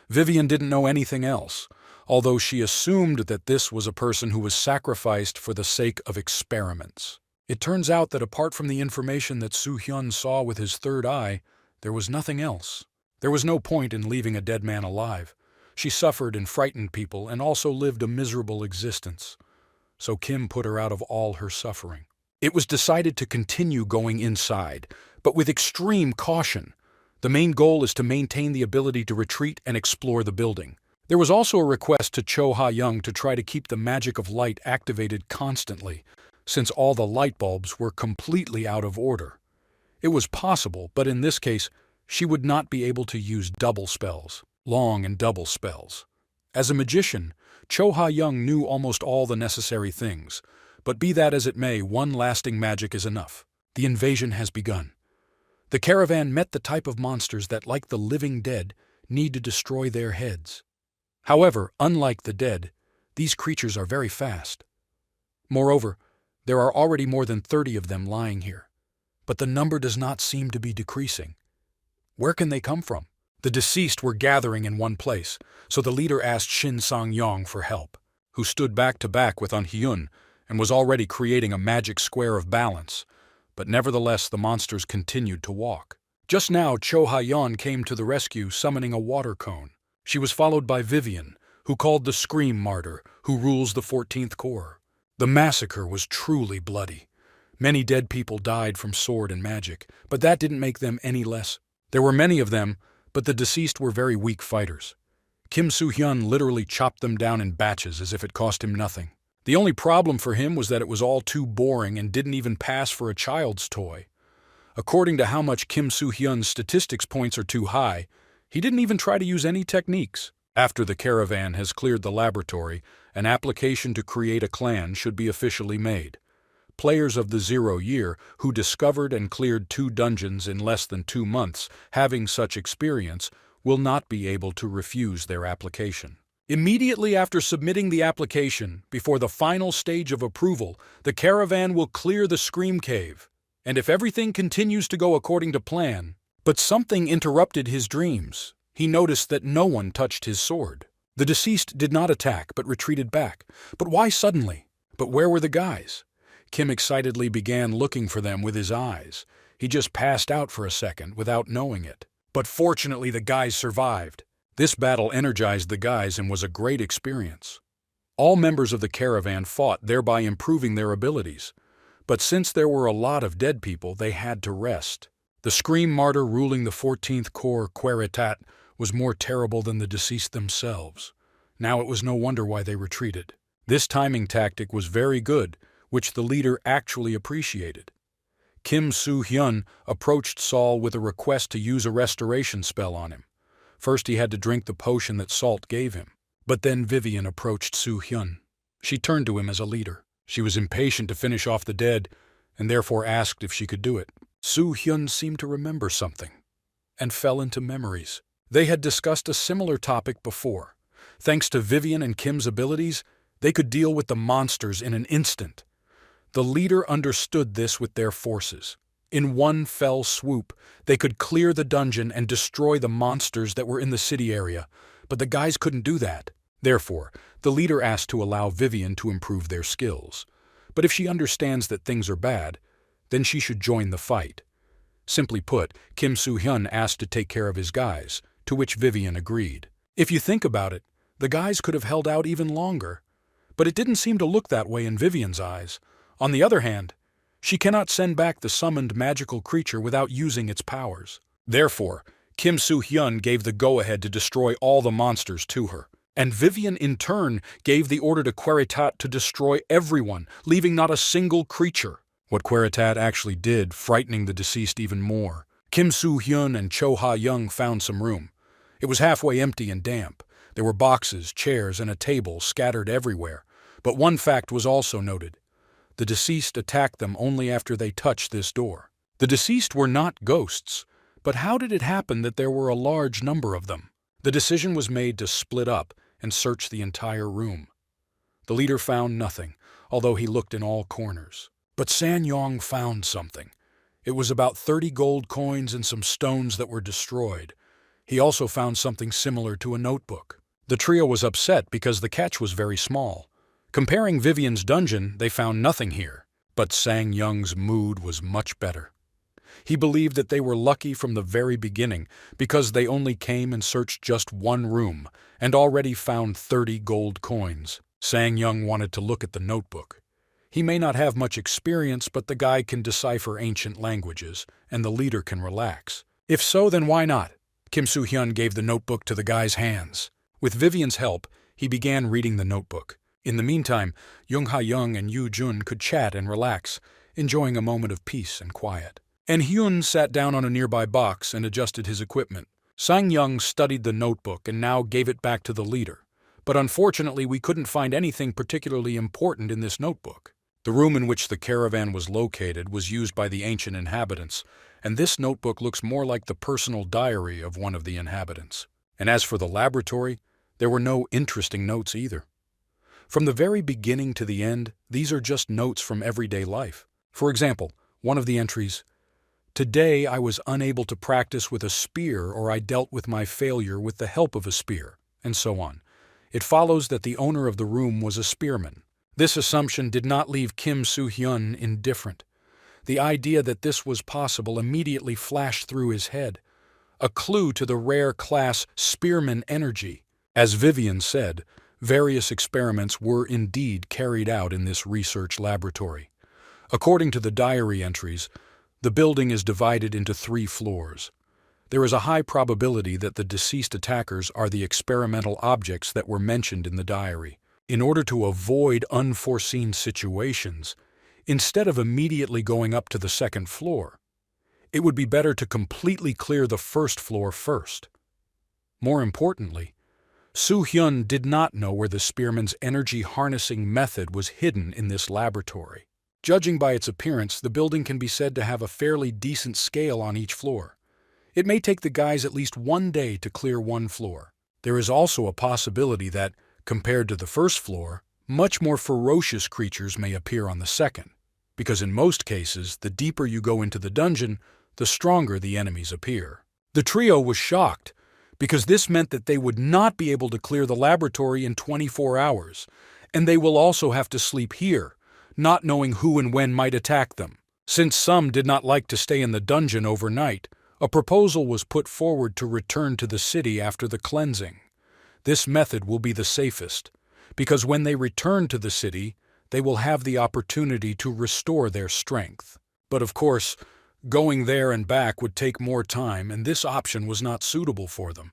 Vivian didn't know anything else, although she assumed that this was a person who was sacrificed for the sake of experiments. It turns out that apart from the information that Soo-hyun saw with his third eye, there was nothing else. There was no point in leaving a dead man alive. She suffered and frightened people and also lived a miserable existence. So Kim put her out of all her suffering. It was decided to continue going inside, but with extreme caution. The main goal is to maintain the ability to retreat and explore the building. There was also a request to Cho Ha-young to try to keep the magic of light activated constantly, since all the light bulbs were completely out of order. It was possible, but in this case, she would not be able to use double spells, long and double spells. As a magician, Cho Ha-young knew almost all the necessary things, but be that as it may, one lasting magic is enough. The invasion has begun. The caravan met the type of monsters that, like the living dead, need to destroy their heads. However, unlike the dead, these creatures are very fast. Moreover, there are already more than 30 of them lying here, but the number does not seem to be decreasing. Where can they come from? The deceased were gathering in one place, so the leader asked Shin Sang-yong for help, who stood back to back with An-hyun and was already creating a magic square of balance. But nevertheless the monsters continued to walk. Just now Cho Ha-yeon came to the rescue summoning a water cone. She was followed by Vivian, who called the Scream Martyr, who rules the 14th Corps. The massacre was truly bloody. Many dead people died from sword and magic, but that didn't make them any less. There were many of them, but the deceased were very weak fighters. Kim Soo-hyun literally chopped them down in batches as if it cost him nothing. The only problem for him was that it was all too boring and didn't even pass for a child's toy. According to how much Kim Soo-hyun's statistics points are too high, he didn't even try to use any techniques. After the caravan has cleared the laboratory, an application to create a clan should be officially made. Players of the 0 year who discovered and cleared 2 dungeons in less than 2 months, having such experience, will not be able to refuse their application. Immediately after submitting the application, before the final stage of approval, the caravan will clear the Scream Cave. And if everything continues to go according to plan, but something interrupted his dreams. He noticed that no one touched his sword. The deceased did not attack, but retreated back. But why suddenly? But where were the guys? Kim excitedly began looking for them with his eyes. He just passed out for a second without knowing it. But fortunately the guys survived. This battle energized the guys and was a great experience. All members of the caravan fought, thereby improving their abilities. But since there were a lot of dead people, they had to rest. The Scream Martyr ruling the 14th Corps Queritat was more terrible than the deceased themselves. Now it was no wonder why they retreated. This timing tactic was very good, which the leader actually appreciated. Kim Soo-hyun approached Saul with a request to use a restoration spell on him. First he had to drink the potion that Salt gave him. But then Vivian approached Soo-hyun. She turned to him as a leader. She was impatient to finish off the dead, and therefore asked if she could do it. Soo-hyun seemed to remember something, and fell into memories. They had discussed a similar topic before. Thanks to Vivian and Kim's abilities, they could deal with the monsters in an instant. The leader understood this with their forces. In one fell swoop, they could clear the dungeon and destroy the monsters that were in the city area, but the guys couldn't do that. Therefore, the leader asked to allow Vivian to improve their skills. But if she understands that things are bad, then she should join the fight. Simply put, Kim Soo-hyun asked to take care of his guys, to which Vivian agreed. If you think about it, the guys could have held out even longer. But it didn't seem to look that way in Vivian's eyes. On the other hand, she cannot send back the summoned magical creature without using its powers. Therefore, Kim Soo-hyun gave the go-ahead to destroy all the monsters to her. And Vivian in turn gave the order to Queritat to destroy everyone, leaving not a single creature. What Queritat actually did, frightening the deceased even more. Kim Soo-hyun and Cho Ha-young found some room. It was halfway empty and damp. There were boxes, chairs, and a table scattered everywhere. But one fact was also noted. The deceased attacked them only after they touched this door. The deceased were not ghosts, But how did it happen that there were a large number of them? The decision was made to split up and search the entire room. The leader found nothing, although he looked in all corners. But Sanyong found something. It was about 30 gold coins and some stones that were destroyed. He also found something similar to a notebook. The trio was upset because the catch was very small. Comparing Vivian's dungeon, they found nothing here. But Sang Young's mood was much better. He believed that they were lucky from the very beginning because they only came and searched just one room and already found 30 gold coins. Sang Young wanted to look at the notebook. He may not have much experience, but the guy can decipher ancient languages, and the leader can relax. If so, then why not? Kim Soo-hyun gave the notebook to the guy's hands. With Vivian's help, he began reading the notebook. In the meantime, Jung Ha-young and Yoo Jun could chat and relax, enjoying a moment of peace and quiet. And Hyun sat down on a nearby box and adjusted his equipment. Sang Young studied the notebook and now gave it back to the leader. But unfortunately, we couldn't find anything particularly important in this notebook. The room in which the caravan was located was used by the ancient inhabitants, and this notebook looks more like the personal diary of one of the inhabitants. And as for the laboratory, there were no interesting notes either. From the very beginning to the end, these are just notes from everyday life. For example, one of the entries, "Today I was unable to practice with a spear, or I dealt with my failure with the help of a spear," and so on. It follows that the owner of the room was a spearman. This assumption did not leave Kim Soo-hyun indifferent. The idea that this was possible immediately flashed through his head, a clue to the rare class spearman energy. As Vivian said, various experiments were indeed carried out in this research laboratory. According to the diary entries, the building is divided into 3 floors. There is a high probability that the deceased attackers are the experimental objects that were mentioned in the diary. In order to avoid unforeseen situations, instead of immediately going up to the 2nd floor, it would be better to completely clear the 1st floor first. More importantly, Soo-hyun did not know where the spearman's energy harnessing method was hidden in this laboratory. Judging by its appearance, the building can be said to have a fairly decent scale on each floor. It may take the guys at least 1 day to clear 1 floor. There is also a possibility that, compared to the 1st floor, much more ferocious creatures may appear on the 2nd, because in most cases, the deeper you go into the dungeon, the stronger the enemies appear. The trio was shocked, because this meant that they would not be able to clear the laboratory in 24 hours, and they will also have to sleep here, not knowing who and when might attack them. Since some did not like to stay in the dungeon overnight, a proposal was put forward to return to the city after the cleansing. This method will be the safest, because when they return to the city, they will have the opportunity to restore their strength. But of course, going there and back would take more time, and this option was not suitable for them.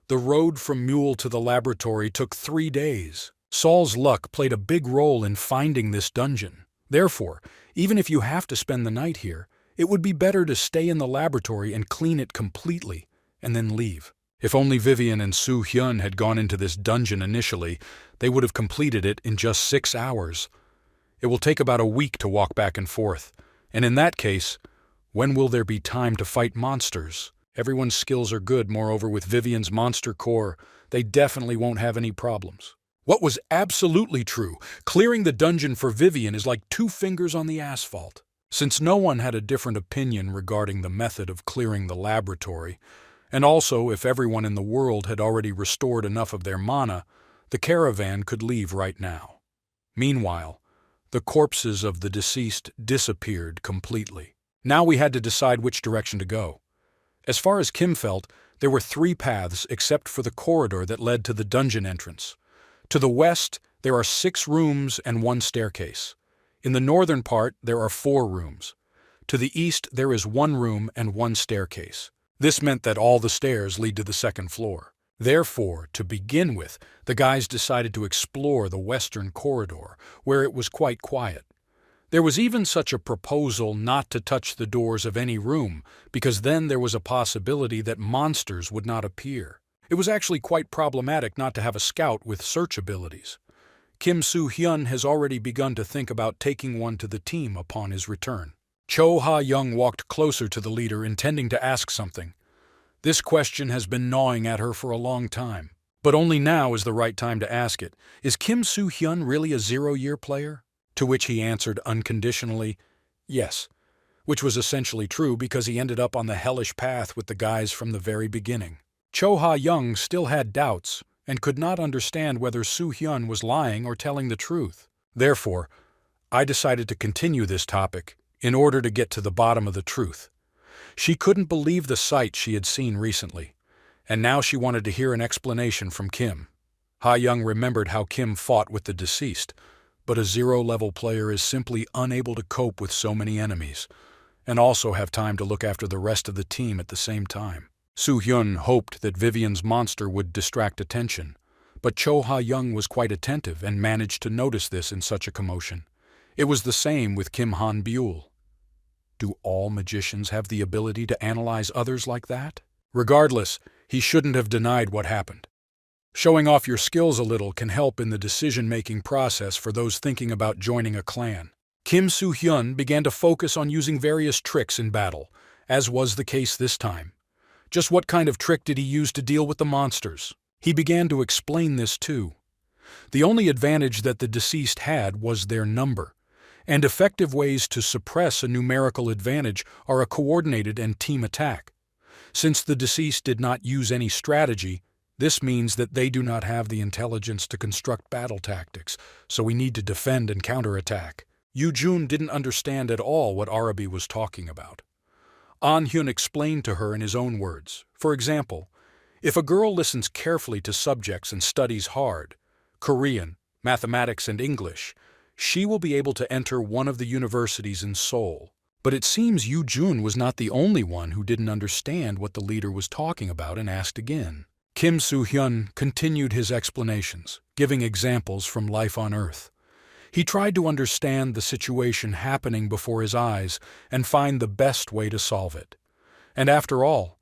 The road from Mule to the laboratory took 3 days. Saul's luck played a big role in finding this dungeon. Therefore, even if you have to spend the night here, it would be better to stay in the laboratory and clean it completely, and then leave. If only Vivian and Soo-hyun had gone into this dungeon initially, they would have completed it in just 6 hours. It will take about a week to walk back and forth, and in that case, when will there be time to fight monsters? Everyone's skills are good, moreover with Vivian's monster core, they definitely won't have any problems. What was absolutely true, clearing the dungeon for Vivian is like 2 fingers on the asphalt. Since no one had a different opinion regarding the method of clearing the laboratory, and also if everyone in the world had already restored enough of their mana, the caravan could leave right now. Meanwhile, the corpses of the deceased disappeared completely. Now we had to decide which direction to go. As far as Kim felt, there were 3 paths except for the corridor that led to the dungeon entrance. To the west, there are 6 rooms and 1 staircase. In the northern part, there are 4 rooms. To the east, there is 1 room and 1 staircase. This meant that all the stairs lead to the 2nd floor. Therefore, to begin with, the guys decided to explore the western corridor, where it was quite quiet. There was even such a proposal not to touch the doors of any room, because then there was a possibility that monsters would not appear. It was actually quite problematic not to have a scout with search abilities. Kim Soo-hyun has already begun to think about taking one to the team upon his return. Cho Ha-young walked closer to the leader, intending to ask something. This question has been gnawing at her for a long time. But only now is the right time to ask it. Is Kim Soo-hyun really a zero-year player? To which he answered unconditionally, yes. Which was essentially true because he ended up on the hellish path with the guys from the very beginning. Cho Ha-young still had doubts and could not understand whether Soo-hyun was lying or telling the truth. Therefore, I decided to continue this topic in order to get to the bottom of the truth. She couldn't believe the sight she had seen recently, and now she wanted to hear an explanation from Kim. Ha-young remembered how Kim fought with the deceased, but a zero-level player is simply unable to cope with so many enemies, and also have time to look after the rest of the team at the same time. Soo-hyun hoped that Vivian's monster would distract attention, but Cho Ha-young was quite attentive and managed to notice this in such a commotion. It was the same with Kim Han-byul. Do all magicians have the ability to analyze others like that? Regardless, he shouldn't have denied what happened. Showing off your skills a little can help in the decision-making process for those thinking about joining a clan. Kim Soo-hyun began to focus on using various tricks in battle, as was the case this time. Just what kind of trick did he use to deal with the monsters? He began to explain this too. The only advantage that the deceased had was their number, and effective ways to suppress a numerical advantage are a coordinated and team attack. Since the deceased did not use any strategy, this means that they do not have the intelligence to construct battle tactics, so we need to defend and counterattack. Yoo-jun didn't understand at all what Arabi was talking about. An-hyun explained to her in his own words. For example, if a girl listens carefully to subjects and studies hard, Korean, mathematics, and English, she will be able to enter one of the universities in Seoul. But it seems Yoo-jun was not the only one who didn't understand what the leader was talking about and asked again. Kim Soo-hyun continued his explanations, giving examples from life on Earth. He tried to understand the situation happening before his eyes and find the best way to solve it. And after all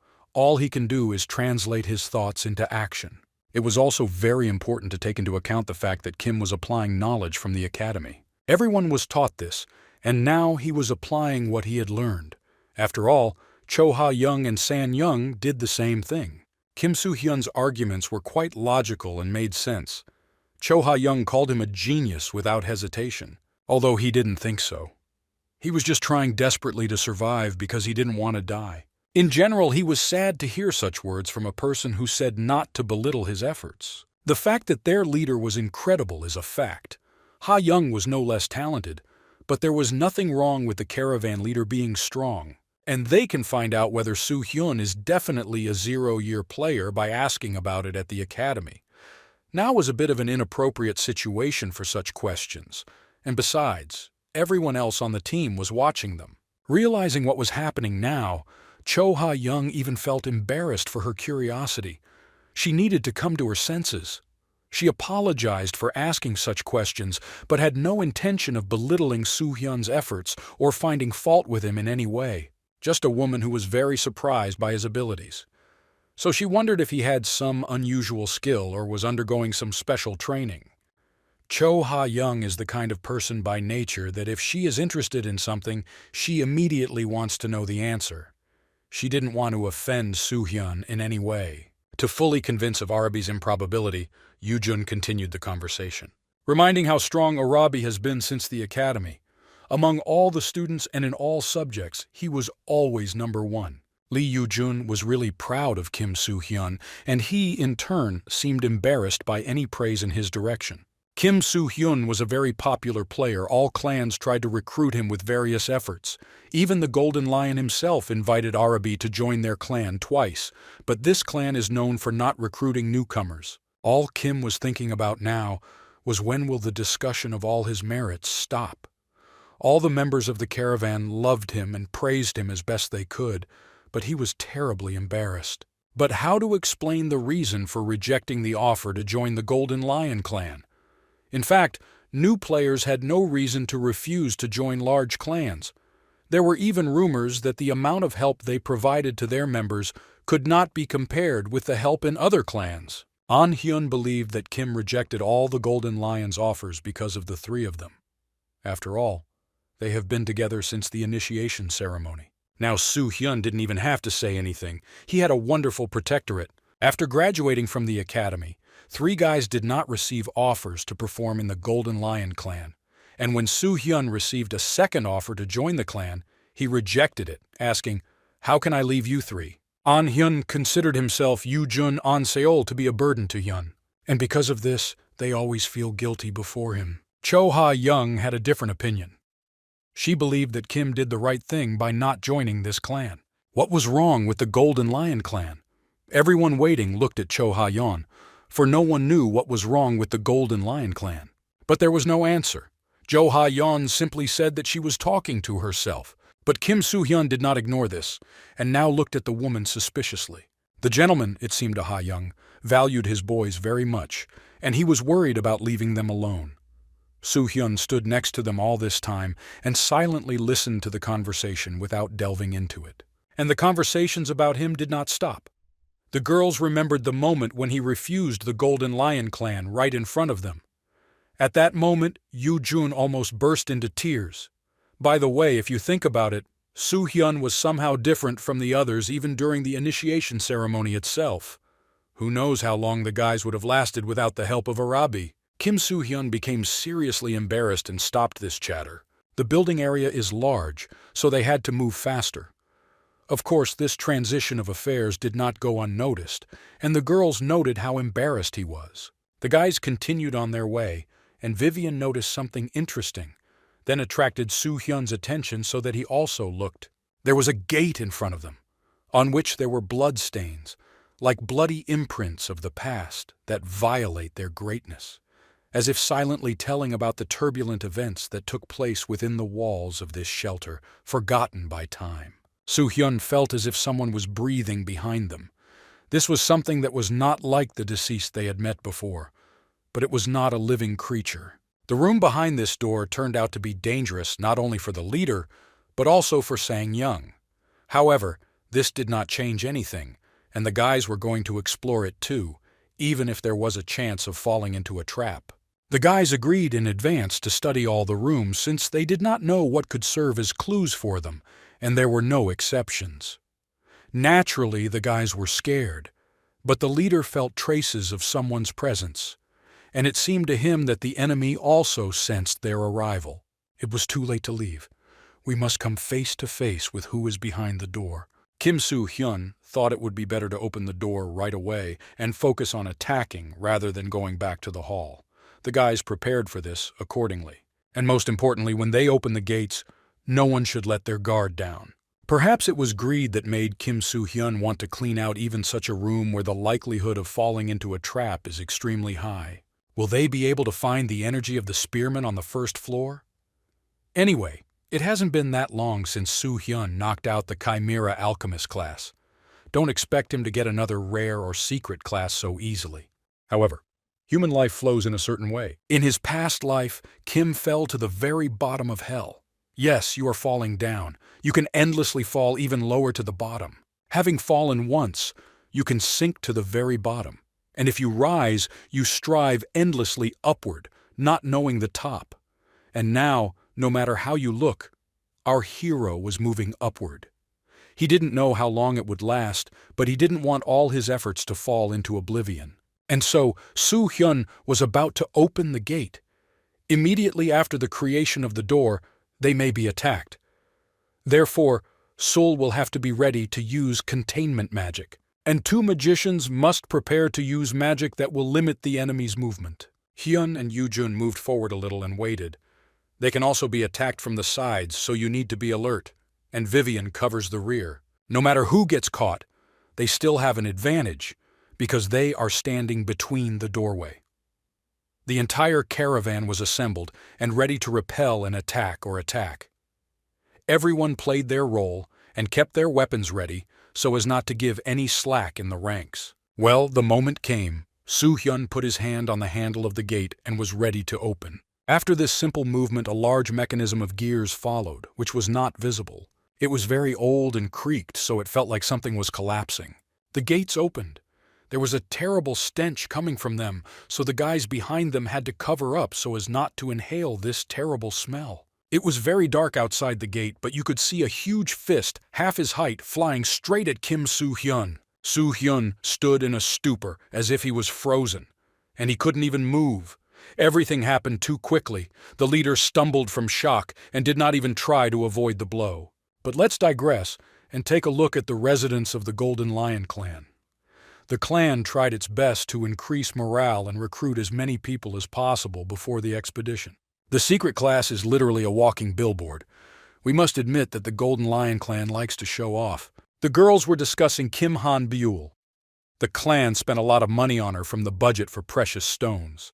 he can do is translate his thoughts into action. It was also very important to take into account the fact that Kim was applying knowledge from the academy. Everyone was taught this, and now he was applying what he had learned. After all, Cho Ha-young and San-young did the same thing. Kim Soo-hyun's arguments were quite logical and made sense. Cho Ha-young called him a genius without hesitation, although he didn't think so. He was just trying desperately to survive because he didn't want to die. In general, he was sad to hear such words from a person who said not to belittle his efforts. The fact that their leader was incredible is a fact. Ha-young was no less talented, but there was nothing wrong with the caravan leader being strong. And they can find out whether Soo-hyun is definitely a zero-year player by asking about it at the academy. Now was a bit of an inappropriate situation for such questions, and besides, everyone else on the team was watching them. Realizing what was happening now, Cho Ha-young even felt embarrassed for her curiosity. She needed to come to her senses. She apologized for asking such questions, but had no intention of belittling Soo-hyun's efforts or finding fault with him in any way. Just a woman who was very surprised by his abilities. So she wondered if he had some unusual skill or was undergoing some special training. Cho Ha-young is the kind of person by nature that if she is interested in something, she immediately wants to know the answer. She didn't want to offend Soo-hyun in any way. To fully convince of Arabi's improbability, Yoo-jun continued the conversation, reminding how strong Arabi has been since the academy. Among all the students and in all subjects, he was always number one. Lee Yoo-jun was really proud of Kim Soo-hyun, and he, in turn, seemed embarrassed by any praise in his direction. Kim Soo-hyun was a very popular player. All clans tried to recruit him with various efforts. Even the Golden Lion himself invited Arabi to join their clan twice, but this clan is known for not recruiting newcomers. All Kim was thinking about now was when will the discussion of all his merits stop. All the members of the caravan loved him and praised him as best they could, but he was terribly embarrassed. But how to explain the reason for rejecting the offer to join the Golden Lion clan? In fact, new players had no reason to refuse to join large clans. There were even rumors that the amount of help they provided to their members could not be compared with the help in other clans. An-hyun believed that Kim rejected all the Golden Lion's offers because of the three of them. After all, They have been together since the initiation ceremony. Now Soo-hyun didn't even have to say anything. He had a wonderful protectorate. After graduating from the academy, 3 guys did not receive offers to perform in the Golden Lion clan. And when Soo-hyun received a second offer to join the clan, he rejected it, asking, "How can I leave you 3?" An-hyun considered himself Yoo-jun An-seol to be a burden to Hyun, and because of this, they always feel guilty before him. Cho-ha-young had a different opinion. She believed that Kim did the right thing by not joining this clan. What was wrong with the Golden Lion clan? Everyone waiting looked at Cho-ha-yeon, for no one knew what was wrong with the Golden Lion clan. But there was no answer. Jo-ha-yeon simply said that she was talking to herself. But Kim Soo-hyun did not ignore this, and now looked at the woman suspiciously. The gentleman, it seemed to Ha-young, valued his boys very much, and he was worried about leaving them alone. Soo-hyun stood next to them all this time and silently listened to the conversation without delving into it. And the conversations about him did not stop. The girls remembered the moment when he refused the Golden Lion clan right in front of them. At that moment, Yoo-jun almost burst into tears. By the way, if you think about it, Soo-hyun was somehow different from the others even during the initiation ceremony itself. Who knows how long the guys would have lasted without the help of Arabi? Kim Soo-hyun became seriously embarrassed and stopped this chatter. The building area is large, so they had to move faster. Of course, this transition of affairs did not go unnoticed, and the girls noted how embarrassed he was. The guys continued on their way, and Vivian noticed something interesting, then attracted Soo-hyun's attention so that he also looked. There was a gate in front of them, on which there were bloodstains, like bloody imprints of the past that violate their greatness, as if silently telling about the turbulent events that took place within the walls of this shelter, forgotten by time. Soo-hyun felt as if someone was breathing behind them. This was something that was not like the deceased they had met before, but it was not a living creature. The room behind this door turned out to be dangerous not only for the leader, but also for Sang-young. However, this did not change anything, and the guys were going to explore it too, even if there was a chance of falling into a trap. The guys agreed in advance to study all the rooms since they did not know what could serve as clues for them, and there were no exceptions. Naturally, the guys were scared, but the leader felt traces of someone's presence, and it seemed to him that the enemy also sensed their arrival. It was too late to leave. We must come face to face with who is behind the door. Kim Soo-hyun thought it would be better to open the door right away and focus on attacking rather than going back to the hall. The guys prepared for this accordingly. And most importantly, when they opened the gates, no one should let their guard down. Perhaps it was greed that made Kim Soo-hyun want to clean out even such a room where the likelihood of falling into a trap is extremely high. Will they be able to find the energy of the spearmen on the first floor? Anyway, it hasn't been that long since Soo-hyun knocked out the Chimera Alchemist class. Don't expect him to get another rare or secret class so easily. However, human life flows in a certain way. In his past life, Kim fell to the very bottom of hell. Yes, you are falling down. You can endlessly fall even lower to the bottom. Having fallen once, you can sink to the very bottom. And if you rise, you strive endlessly upward, not knowing the top. And now, no matter how you look, our hero was moving upward. He didn't know how long it would last, but he didn't want all his efforts to fall into oblivion. And so, Soo-hyun was about to open the gate. Immediately after the creation of the door, they may be attacked. Therefore, Seoul will have to be ready to use containment magic. And 2 magicians must prepare to use magic that will limit the enemy's movement. Hyun and Yoo-jun moved forward a little and waited. They can also be attacked from the sides, so you need to be alert. And Vivian covers the rear. No matter who gets caught, they still have an advantage, because they are standing between the doorway. The entire caravan was assembled and ready to repel an attack or attack. Everyone played their role and kept their weapons ready so as not to give any slack in the ranks. Well, the moment came. Soo-hyun put his hand on the handle of the gate and was ready to open. After this simple movement, a large mechanism of gears followed, which was not visible. It was very old and creaked, so it felt like something was collapsing. The gates opened. There was a terrible stench coming from them, so the guys behind them had to cover up so as not to inhale this terrible smell. It was very dark outside the gate, but you could see a huge fist, half his height, flying straight at Kim Soo-hyun. Soo-hyun stood in a stupor, as if he was frozen, and he couldn't even move. Everything happened too quickly. The leader stumbled from shock and did not even try to avoid the blow. But let's digress and take a look at the residents of the Golden Lion clan. The clan tried its best to increase morale and recruit as many people as possible before the expedition. The secret class is literally a walking billboard. We must admit that the Golden Lion clan likes to show off. The girls were discussing Kim Han-byul. The clan spent a lot of money on her from the budget for precious stones.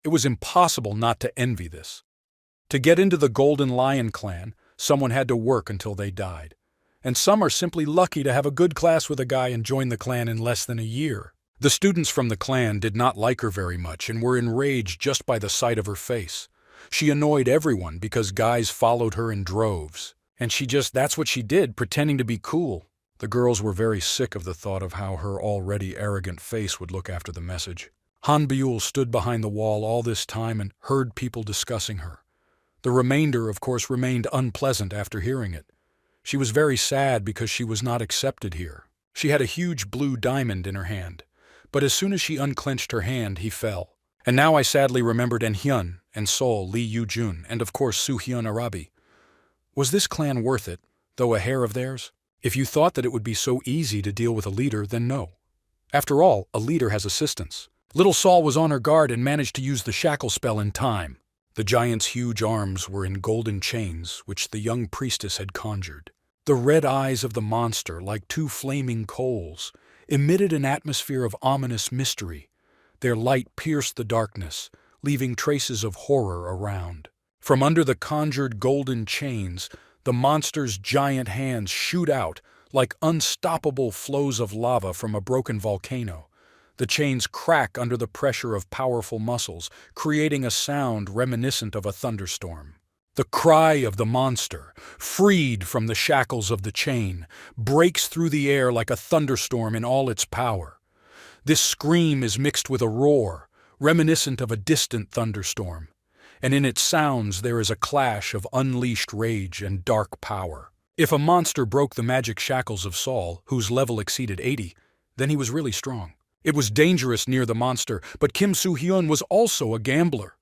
It was impossible not to envy this. To get into the Golden Lion clan, someone had to work until they died. And some are simply lucky to have a good class with a guy and join the clan in less than a year. The students from the clan did not like her very much and were enraged just by the sight of her face. She annoyed everyone because guys followed her in droves. And that's what she did, pretending to be cool. The girls were very sick of the thought of how her already arrogant face would look after the message. Han-byul stood behind the wall all this time and heard people discussing her. The remainder, of course, remained unpleasant after hearing it. She was very sad because she was not accepted here. She had a huge blue diamond in her hand, but as soon as she unclenched her hand, he fell. And now I sadly remembered En-hyun and Sol Lee Yoo-jun and of course Soo-hyun Arabi. Was this clan worth it, though a hair of theirs? If you thought that it would be so easy to deal with a leader, then no. After all, a leader has assistants. Little Sol was on her guard and managed to use the shackle spell in time. The giant's huge arms were in golden chains, which the young priestess had conjured. The red eyes of the monster, like two flaming coals, emitted an atmosphere of ominous mystery. Their light pierced the darkness, leaving traces of horror around. From under the conjured golden chains, the monster's giant hands shoot out like unstoppable flows of lava from a broken volcano. The chains crack under the pressure of powerful muscles, creating a sound reminiscent of a thunderstorm. The cry of the monster, freed from the shackles of the chain, breaks through the air like a thunderstorm in all its power. This scream is mixed with a roar, reminiscent of a distant thunderstorm, and in its sounds there is a clash of unleashed rage and dark power. If a monster broke the magic shackles of Sol, whose level exceeded 80, then he was really strong. It was dangerous near the monster, but Kim Soo-hyun was also a gambler.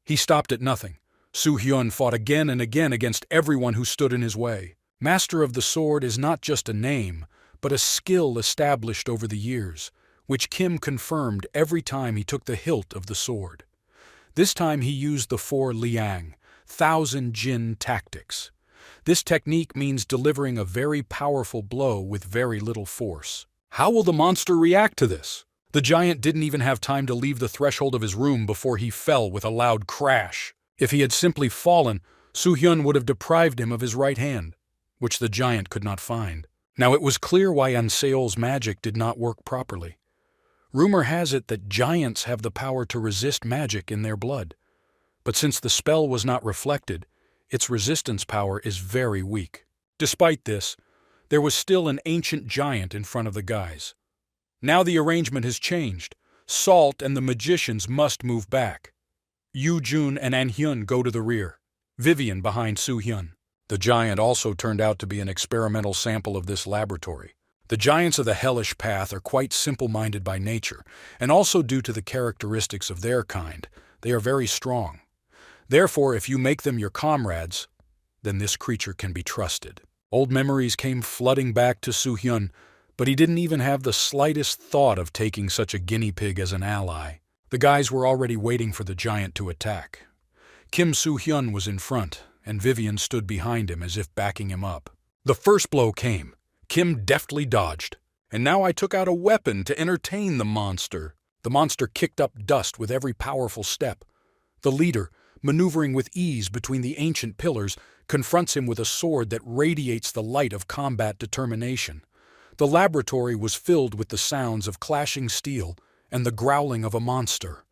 He stopped at nothing. Soo-hyun fought again and again against everyone who stood in his way. Master of the Sword is not just a name, but a skill established over the years, which Kim confirmed every time he took the hilt of the sword. This time he used the 4 liang, 1,000 jin tactics. This technique means delivering a very powerful blow with very little force. How will the monster react to this? The giant didn't even have time to leave the threshold of his room before he fell with a loud crash. If he had simply fallen, Soo-hyun would have deprived him of his right hand, which the giant could not find. Now it was clear why An-seol's magic did not work properly. Rumor has it that giants have the power to resist magic in their blood. But since the spell was not reflected, its resistance power is very weak. Despite this, there was still an ancient giant in front of the guys. Now the arrangement has changed. Salt and the magicians must move back. Yoo-jun and An-hyun go to the rear, Vivian behind Soo-hyun. The giant also turned out to be an experimental sample of this laboratory. The giants of the hellish path are quite simple-minded by nature, and also due to the characteristics of their kind, they are very strong. Therefore, if you make them your comrades, then this creature can be trusted. Old memories came flooding back to Soo-hyun, but he didn't even have the slightest thought of taking such a guinea pig as an ally. The guys were already waiting for the giant to attack. Kim Soo-hyun was in front, and Vivian stood behind him as if backing him up. The first blow came. Kim deftly dodged, and now I took out a weapon to entertain the monster. The monster kicked up dust with every powerful step. The leader, maneuvering with ease between the ancient pillars, confronts him with a sword that radiates the light of combat determination. The laboratory was filled with the sounds of clashing steel and the growling of a monster.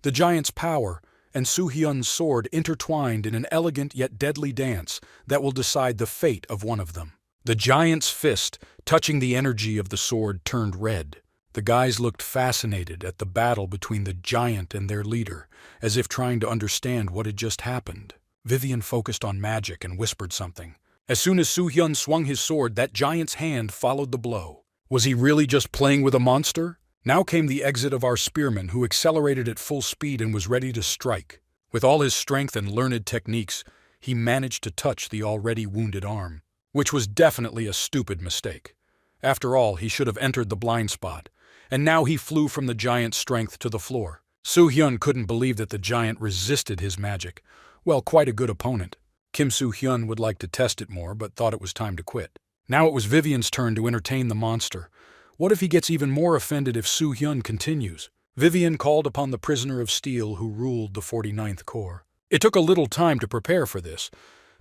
The giant's power and Soo-hyun's sword intertwined in an elegant yet deadly dance that will decide the fate of one of them. The giant's fist, touching the energy of the sword, turned red. The guys looked fascinated at the battle between the giant and their leader, as if trying to understand what had just happened. Vivian focused on magic and whispered something. As soon as Soo-hyun swung his sword, that giant's hand followed the blow. Was he really just playing with a monster? Now came the exit of our spearman, who accelerated at full speed and was ready to strike. With all his strength and learned techniques, he managed to touch the already wounded arm, which was definitely a stupid mistake. After all, he should have entered the blind spot, and now he flew from the giant's strength to the floor. Soo-hyun couldn't believe that the giant resisted his magic. Well, quite a good opponent. Kim Soo-hyun would like to test it more, but thought it was time to quit. Now it was Vivian's turn to entertain the monster. What if he gets even more offended if Soo-hyun continues? Vivian called upon the prisoner of steel who ruled the 49th Corps. It took a little time to prepare for this,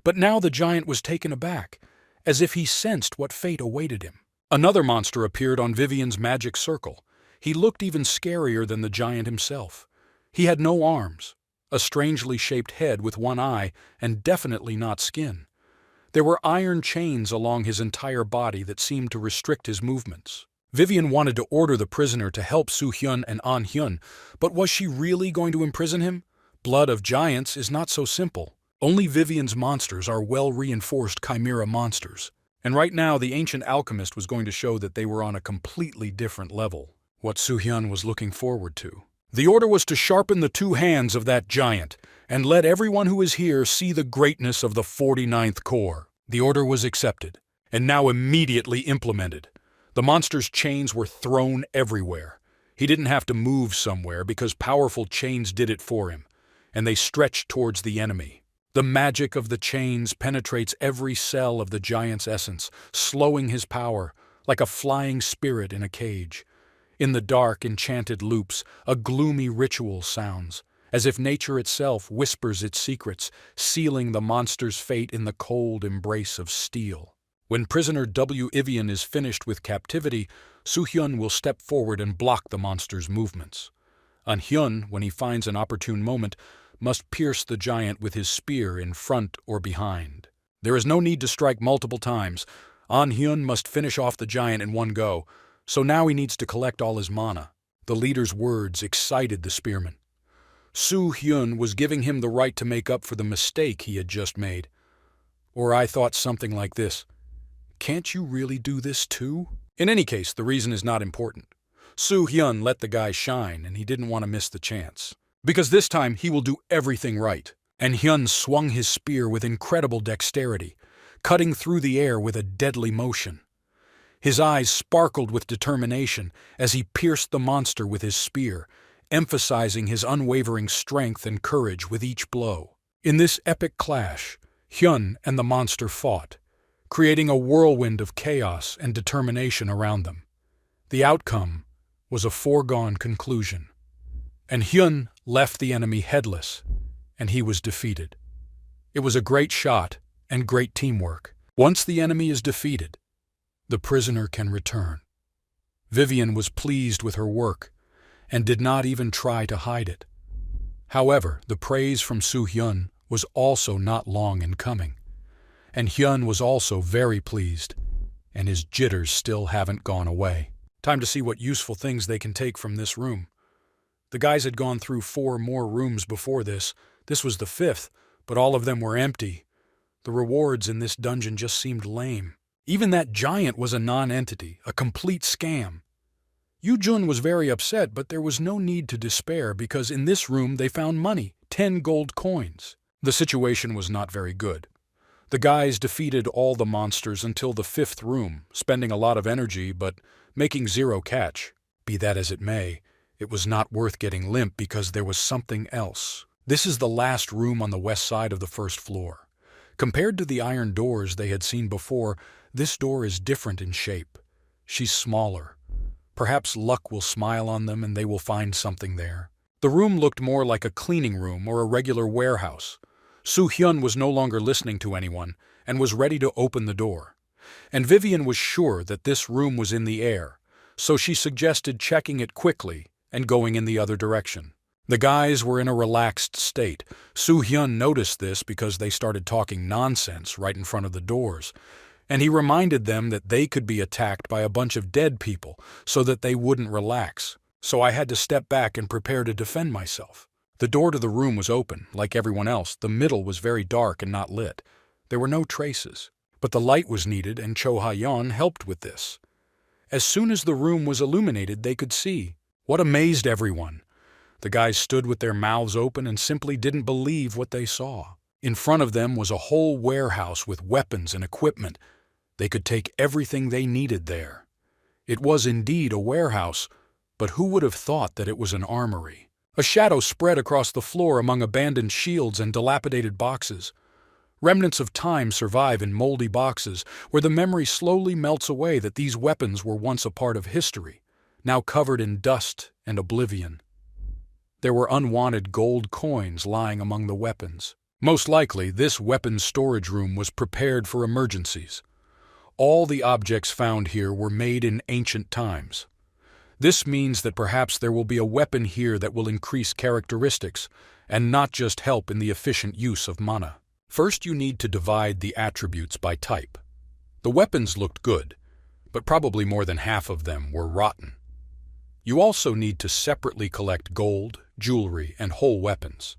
but now the giant was taken aback, as if he sensed what fate awaited him. Another monster appeared on Vivian's magic circle. He looked even scarier than the giant himself. He had no arms, a strangely shaped head with one eye, and definitely not skin. There were iron chains along his entire body that seemed to restrict his movements. Vivian wanted to order the prisoner to help Soo-hyun and An-hyun, but was she really going to imprison him? Blood of giants is not so simple. Only Vivian's monsters are well-reinforced chimera monsters. And right now, the ancient alchemist was going to show that they were on a completely different level. What Soo-hyun was looking forward to. The order was to sharpen the two hands of that giant, and let everyone who is here see the greatness of the 49th Corps. The order was accepted, and now immediately implemented. The monster's chains were thrown everywhere. He didn't have to move somewhere because powerful chains did it for him, and they stretched towards the enemy. The magic of the chains penetrates every cell of the giant's essence, slowing his power, like a flying spirit in a cage. In the dark, enchanted loops, a gloomy ritual sounds, as if nature itself whispers its secrets, sealing the monster's fate in the cold embrace of steel. When prisoner W. Ivian is finished with captivity, Soo-hyun will step forward and block the monster's movements. An-hyun, when he finds an opportune moment, must pierce the giant with his spear in front or behind. There is no need to strike multiple times. An-hyun must finish off the giant in one go, so now he needs to collect all his mana. The leader's words excited the spearman. Soo-hyun was giving him the right to make up for the mistake he had just made. Or I thought something like this: "Can't you really do this too?" In any case, the reason is not important. Soo-hyun let the guy shine, and he didn't want to miss the chance. Because this time he will do everything right. And Hyun swung his spear with incredible dexterity, cutting through the air with a deadly motion. His eyes sparkled with determination as he pierced the monster with his spear, emphasizing his unwavering strength and courage with each blow. In this epic clash, Hyun and the monster fought, creating a whirlwind of chaos and determination around them. The outcome was a foregone conclusion. And Hyun left the enemy headless, and he was defeated. It was a great shot and great teamwork. Once the enemy is defeated, the prisoner can return. Vivian was pleased with her work and did not even try to hide it. However, the praise from Soo-hyun was also not long in coming, and Hyun was also very pleased, and his jitters still haven't gone away. Time to see what useful things they can take from this room. The guys had gone through 4 more rooms before this. This was the 5th, but all of them were empty. The rewards in this dungeon just seemed lame. Even that giant was a non-entity, a complete scam. Yoo-jun was very upset, but there was no need to despair because in this room they found money, 10 gold coins. The situation was not very good. The guys defeated all the monsters until the 5th room, spending a lot of energy but making 0 catch. Be that as it may, it was not worth getting limp because there was something else. This is the last room on the west side of the 1st floor. Compared to the iron doors they had seen before, this door is different in shape. She's smaller. Perhaps luck will smile on them and they will find something there. The room looked more like a cleaning room or a regular warehouse. Soo-hyun was no longer listening to anyone and was ready to open the door. And Vivian was sure that this room was in the air, so she suggested checking it quickly and going in the other direction. The guys were in a relaxed state. Soo-hyun noticed this because they started talking nonsense right in front of the doors, and he reminded them that they could be attacked by a bunch of dead people so that they wouldn't relax. So I had to step back and prepare to defend myself. The door to the room was open. Like everyone else, the middle was very dark and not lit. There were no traces. But the light was needed, and Cho Ha-yeon helped with this. As soon as the room was illuminated, they could see. What amazed everyone! The guys stood with their mouths open and simply didn't believe what they saw. In front of them was a whole warehouse with weapons and equipment. They could take everything they needed there. It was indeed a warehouse, but who would have thought that it was an armory? A shadow spread across the floor among abandoned shields and dilapidated boxes. Remnants of time survive in moldy boxes where the memory slowly melts away that these weapons were once a part of history, now covered in dust and oblivion. There were unwanted gold coins lying among the weapons. Most likely, this weapons storage room was prepared for emergencies. All the objects found here were made in ancient times. This means that perhaps there will be a weapon here that will increase characteristics and not just help in the efficient use of mana. First, you need to divide the attributes by type. The weapons looked good, but probably more than half of them were rotten. You also need to separately collect gold, jewelry, and whole weapons.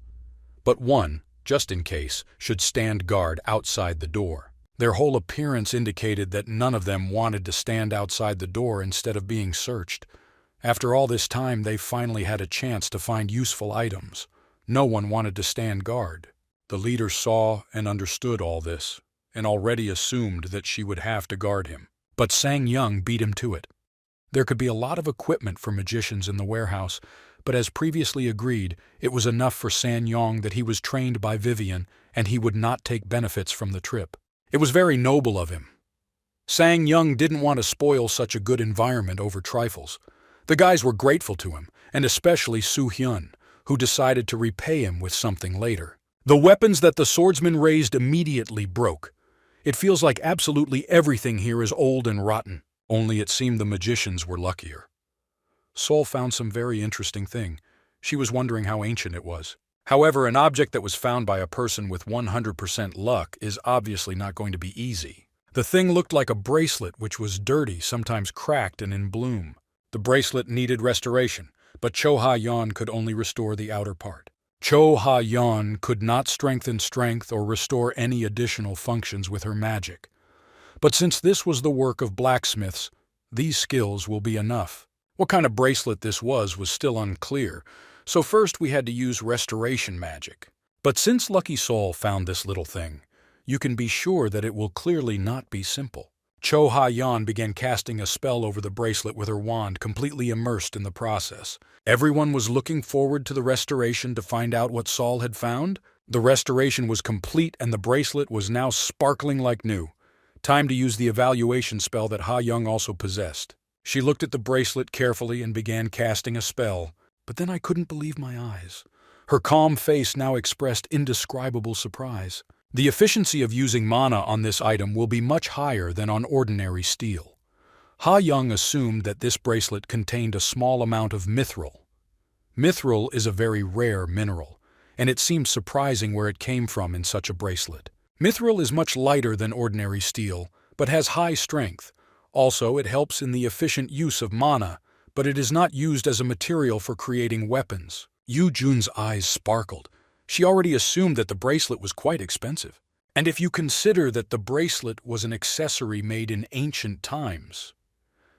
But one, just in case, should stand guard outside the door. Their whole appearance indicated that none of them wanted to stand outside the door instead of being searched. After all this time, they finally had a chance to find useful items. No one wanted to stand guard. The leader saw and understood all this, and already assumed that she would have to guard him. But Sang-young beat him to it. There could be a lot of equipment for magicians in the warehouse, but as previously agreed, it was enough for Sang-young that he was trained by Vivian and he would not take benefits from the trip. It was very noble of him. Sang-young didn't want to spoil such a good environment over trifles. The guys were grateful to him, and especially Soo-hyun, who decided to repay him with something later. The weapons that the swordsman raised immediately broke. It feels like absolutely everything here is old and rotten. Only it seemed the magicians were luckier. Sol found some very interesting thing. She was wondering how ancient it was. However, an object that was found by a person with 100% luck is obviously not going to be easy. The thing looked like a bracelet which was dirty, sometimes cracked and in bloom. The bracelet needed restoration, but Cho Ha-yeon could only restore the outer part. Cho Ha-yeon could not strengthen strength or restore any additional functions with her magic. But since this was the work of blacksmiths, these skills will be enough. What kind of bracelet this was still unclear, so first we had to use restoration magic. But since Lucky Sol found this little thing, you can be sure that it will clearly not be simple. Cho Ha-yeon began casting a spell over the bracelet with her wand, completely immersed in the process. Everyone was looking forward to the restoration to find out what Sol had found. The restoration was complete and the bracelet was now sparkling like new. Time to use the evaluation spell that Ha-yeon also possessed. She looked at the bracelet carefully and began casting a spell, but then I couldn't believe my eyes. Her calm face now expressed indescribable surprise. The efficiency of using mana on this item will be much higher than on ordinary steel. Ha-yeon assumed that this bracelet contained a small amount of mithril. Mithril is a very rare mineral, and it seemed surprising where it came from in such a bracelet. Mithril is much lighter than ordinary steel, but has high strength. Also, it helps in the efficient use of mana, but it is not used as a material for creating weapons. Yoo-jun's eyes sparkled. She already assumed that the bracelet was quite expensive. And if you consider that the bracelet was an accessory made in ancient times,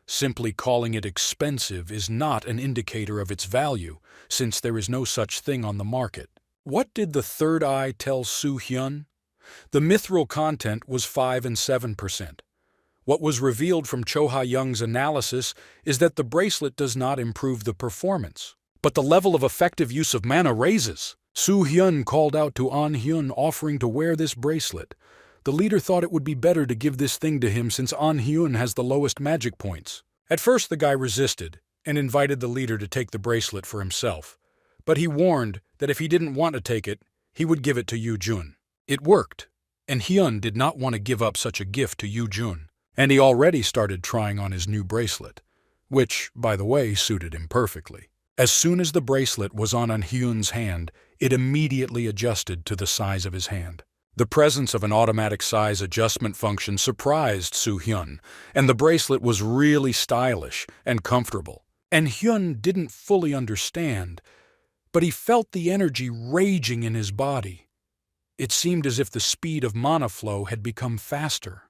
simply calling it expensive is not an indicator of its value, since there is no such thing on the market. What did the third eye tell Soo-hyun? The mithril content was 5 and 7%. What was revealed from Cho Ha-yeon's analysis is that the bracelet does not improve the performance, but the level of effective use of mana raises. Soo-hyun called out to An-hyun offering to wear this bracelet. The leader thought it would be better to give this thing to him since An-hyun has the lowest magic points. At first the guy resisted and invited the leader to take the bracelet for himself, but he warned that if he didn't want to take it, he would give it to Yoo-jun. It worked, and Hyun did not want to give up such a gift to Yoo-jun, and he already started trying on his new bracelet, which, by the way, suited him perfectly. As soon as the bracelet was on An-hyun's hand, it immediately adjusted to the size of his hand. The presence of an automatic size adjustment function surprised Soo-hyun, and the bracelet was really stylish and comfortable. And Hyun didn't fully understand, but he felt the energy raging in his body. It seemed as if the speed of mana flow had become faster.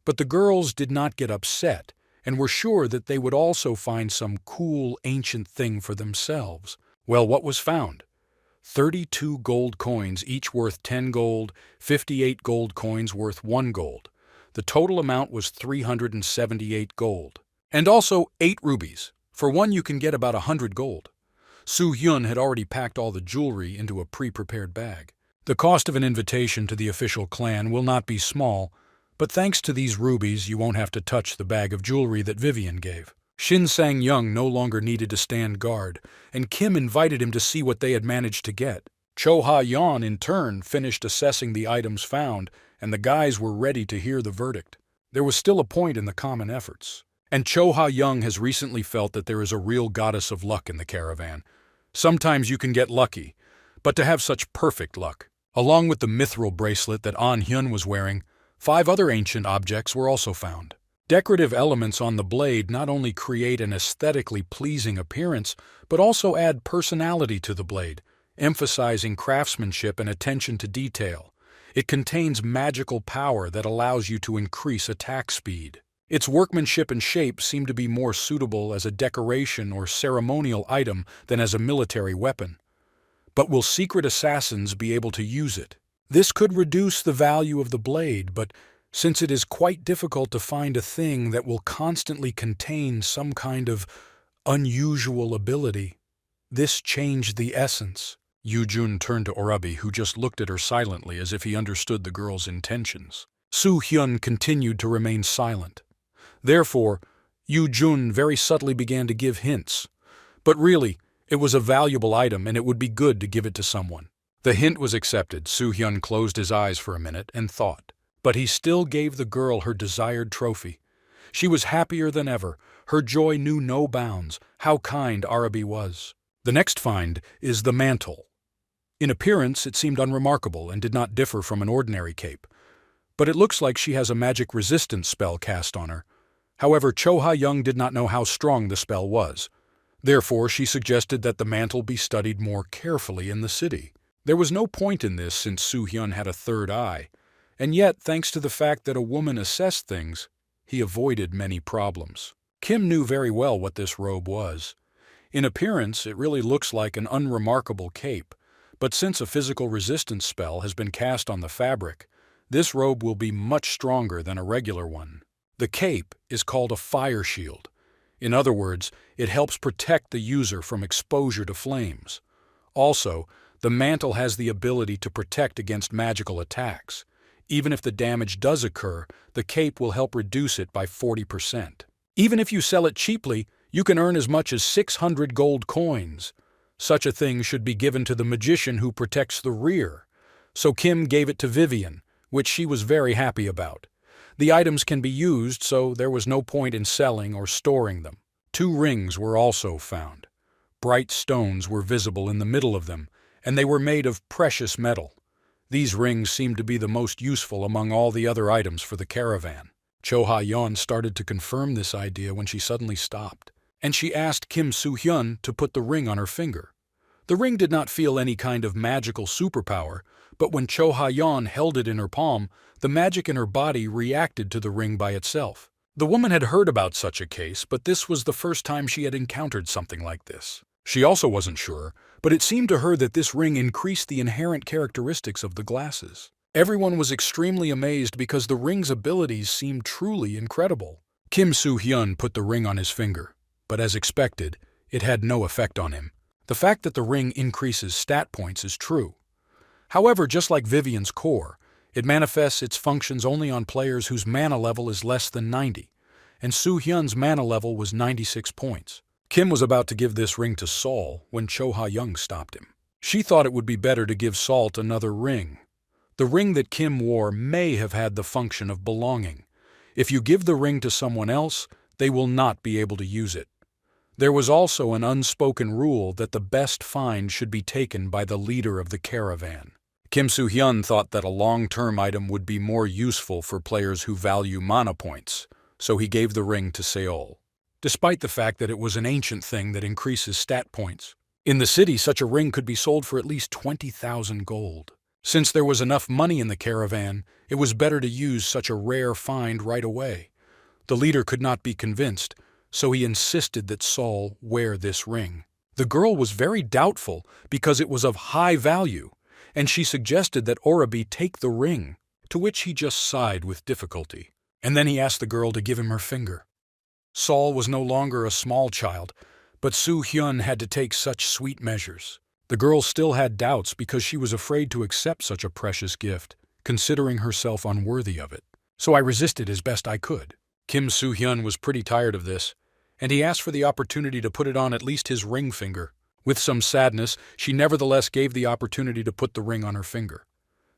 But the girls did not get upset, and were sure that they would also find some cool, ancient thing for themselves. Well, what was found? 32 gold coins, each worth 10 gold, 58 gold coins worth 1 gold. The total amount was 378 gold. And also 8 rubies. For one you can get about 100 gold. Soo-hyun had already packed all the jewelry into a pre-prepared bag. The cost of an invitation to the official clan will not be small, but thanks to these rubies you won't have to touch the bag of jewelry that Vivian gave. Shin Sang-young no longer needed to stand guard, and Kim invited him to see what they had managed to get. Cho Ha-yeon, in turn, finished assessing the items found, and the guys were ready to hear the verdict. There was still a point in the common efforts. And Cho Ha-young has recently felt that there is a real goddess of luck in the caravan. Sometimes you can get lucky, but to have such perfect luck. Along with the mithril bracelet that An-hyun was wearing, 5 other ancient objects were also found. Decorative elements on the blade not only create an aesthetically pleasing appearance, but also add personality to the blade, emphasizing craftsmanship and attention to detail. It contains magical power that allows you to increase attack speed. Its workmanship and shape seem to be more suitable as a decoration or ceremonial item than as a military weapon. But will secret assassins be able to use it? This could reduce the value of the blade, but since it is quite difficult to find a thing that will constantly contain some kind of unusual ability, this changed the essence. Yoo-jun turned to Orabi, who just looked at her silently as if he understood the girl's intentions. Soo-hyun continued to remain silent. Therefore, Yoo-jun very subtly began to give hints. But really, it was a valuable item and it would be good to give it to someone. The hint was accepted. Soo-hyun closed his eyes for a minute and thought. But he still gave the girl her desired trophy. She was happier than ever. Her joy knew no bounds. How kind Arabi was. The next find is the mantle. In appearance, it seemed unremarkable and did not differ from an ordinary cape. But it looks like she has a magic resistance spell cast on her. However, Cho Ha-young did not know how strong the spell was. Therefore, she suggested that the mantle be studied more carefully in the city. There was no point in this since Soo-hyun had a third eye. And yet, thanks to the fact that a woman assessed things, he avoided many problems. Kim knew very well what this robe was. In appearance, it really looks like an unremarkable cape, but since a physical resistance spell has been cast on the fabric, this robe will be much stronger than a regular one. The cape is called a fire shield. In other words, it helps protect the user from exposure to flames. Also, the mantle has the ability to protect against magical attacks. Even if the damage does occur, the cape will help reduce it by 40%. Even if you sell it cheaply, you can earn as much as 600 gold coins. Such a thing should be given to the magician who protects the rear. So Kim gave it to Vivian, which she was very happy about. The items can be used, so there was no point in selling or storing them. 2 rings were also found. Bright stones were visible in the middle of them, and they were made of precious metal. These rings seemed to be the most useful among all the other items for the caravan. Cho Ha-yeon started to confirm this idea when she suddenly stopped, and she asked Kim Soo-hyun to put the ring on her finger. The ring did not feel any kind of magical superpower, but when Cho Ha-yeon held it in her palm, the magic in her body reacted to the ring by itself. The woman had heard about such a case, but this was the first time she had encountered something like this. She also wasn't sure, but it seemed to her that this ring increased the inherent characteristics of the glasses. Everyone was extremely amazed because the ring's abilities seemed truly incredible. Kim Soo-hyun put the ring on his finger, but as expected, it had no effect on him. The fact that the ring increases stat points is true. However, just like Vivian's core, it manifests its functions only on players whose mana level is less than 90, and Soo-hyun's mana level was 96 points. Kim was about to give this ring to Saul when Cho Ha-young stopped him. She thought it would be better to give Salt another ring. The ring that Kim wore may have had the function of belonging. If you give the ring to someone else, they will not be able to use it. There was also an unspoken rule that the best find should be taken by the leader of the caravan. Kim Soo-hyun thought that a long-term item would be more useful for players who value mana points, so he gave the ring to Seol. Despite the fact that it was an ancient thing that increases stat points, In the city, such a ring could be sold for at least 20,000 gold. Since there was enough money in the caravan, it was better to use such a rare find right away. The leader could not be convinced, so he insisted that Saul wear this ring. The girl was very doubtful because it was of high value, and she suggested that Orabi take the ring, to which he just sighed with difficulty. And then he asked the girl to give him her finger. Saul was no longer a small child, but Soo Hyun had to take such sweet measures. The girl still had doubts because she was afraid to accept such a precious gift, considering herself unworthy of it. So I resisted as best I could. Kim Soo Hyun was pretty tired of this, and he asked for the opportunity to put it on at least his ring finger. With some sadness, she nevertheless gave the opportunity to put the ring on her finger.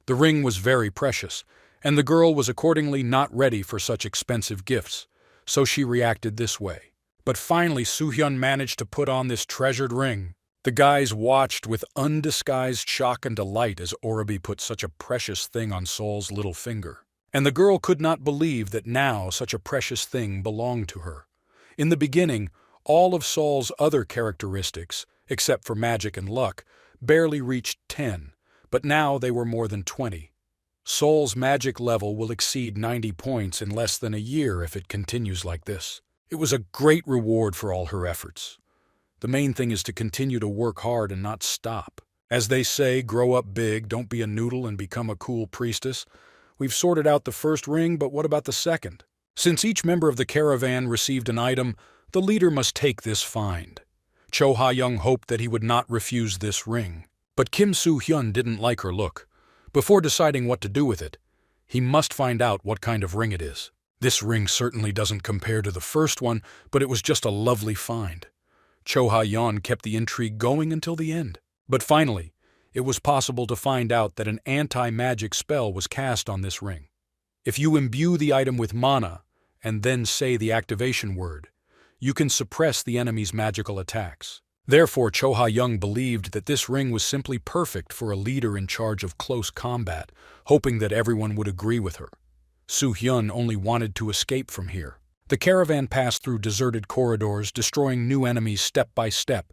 The ring was very precious, and the girl was accordingly not ready for such expensive gifts, so she reacted this way. But finally Soo Hyun managed to put on this treasured ring. The guys watched with undisguised shock and delight as Orabi put such a precious thing on Saul's little finger. And the girl could not believe that now such a precious thing belonged to her. In the beginning, all of Saul's other characteristics, except for magic and luck, barely reached 10, but now they were more than 20. Saul's magic level will exceed 90 points in less than a year if it continues like this. It was a great reward for all her efforts. The main thing is to continue to work hard and not stop. As they say, grow up big, don't be a noodle and become a cool priestess. We've sorted out the first ring, but what about the second? Since each member of the caravan received an item, the leader must take this find. Cho Ha-young hoped that he would not refuse this ring. But Kim Soo Hyun didn't like her look. Before deciding what to do with it, he must find out what kind of ring it is. This ring certainly doesn't compare to the first one, but it was just a lovely find. Cho Ha-yeon kept the intrigue going until the end. But finally, it was possible to find out that an anti-magic spell was cast on this ring. If you imbue the item with mana, and then say the activation word, you can suppress the enemy's magical attacks. Therefore, Cho Ha-young believed that this ring was simply perfect for a leader in charge of close combat, hoping that everyone would agree with her. Soo Hyun only wanted to escape from here. The caravan passed through deserted corridors, destroying new enemies step by step.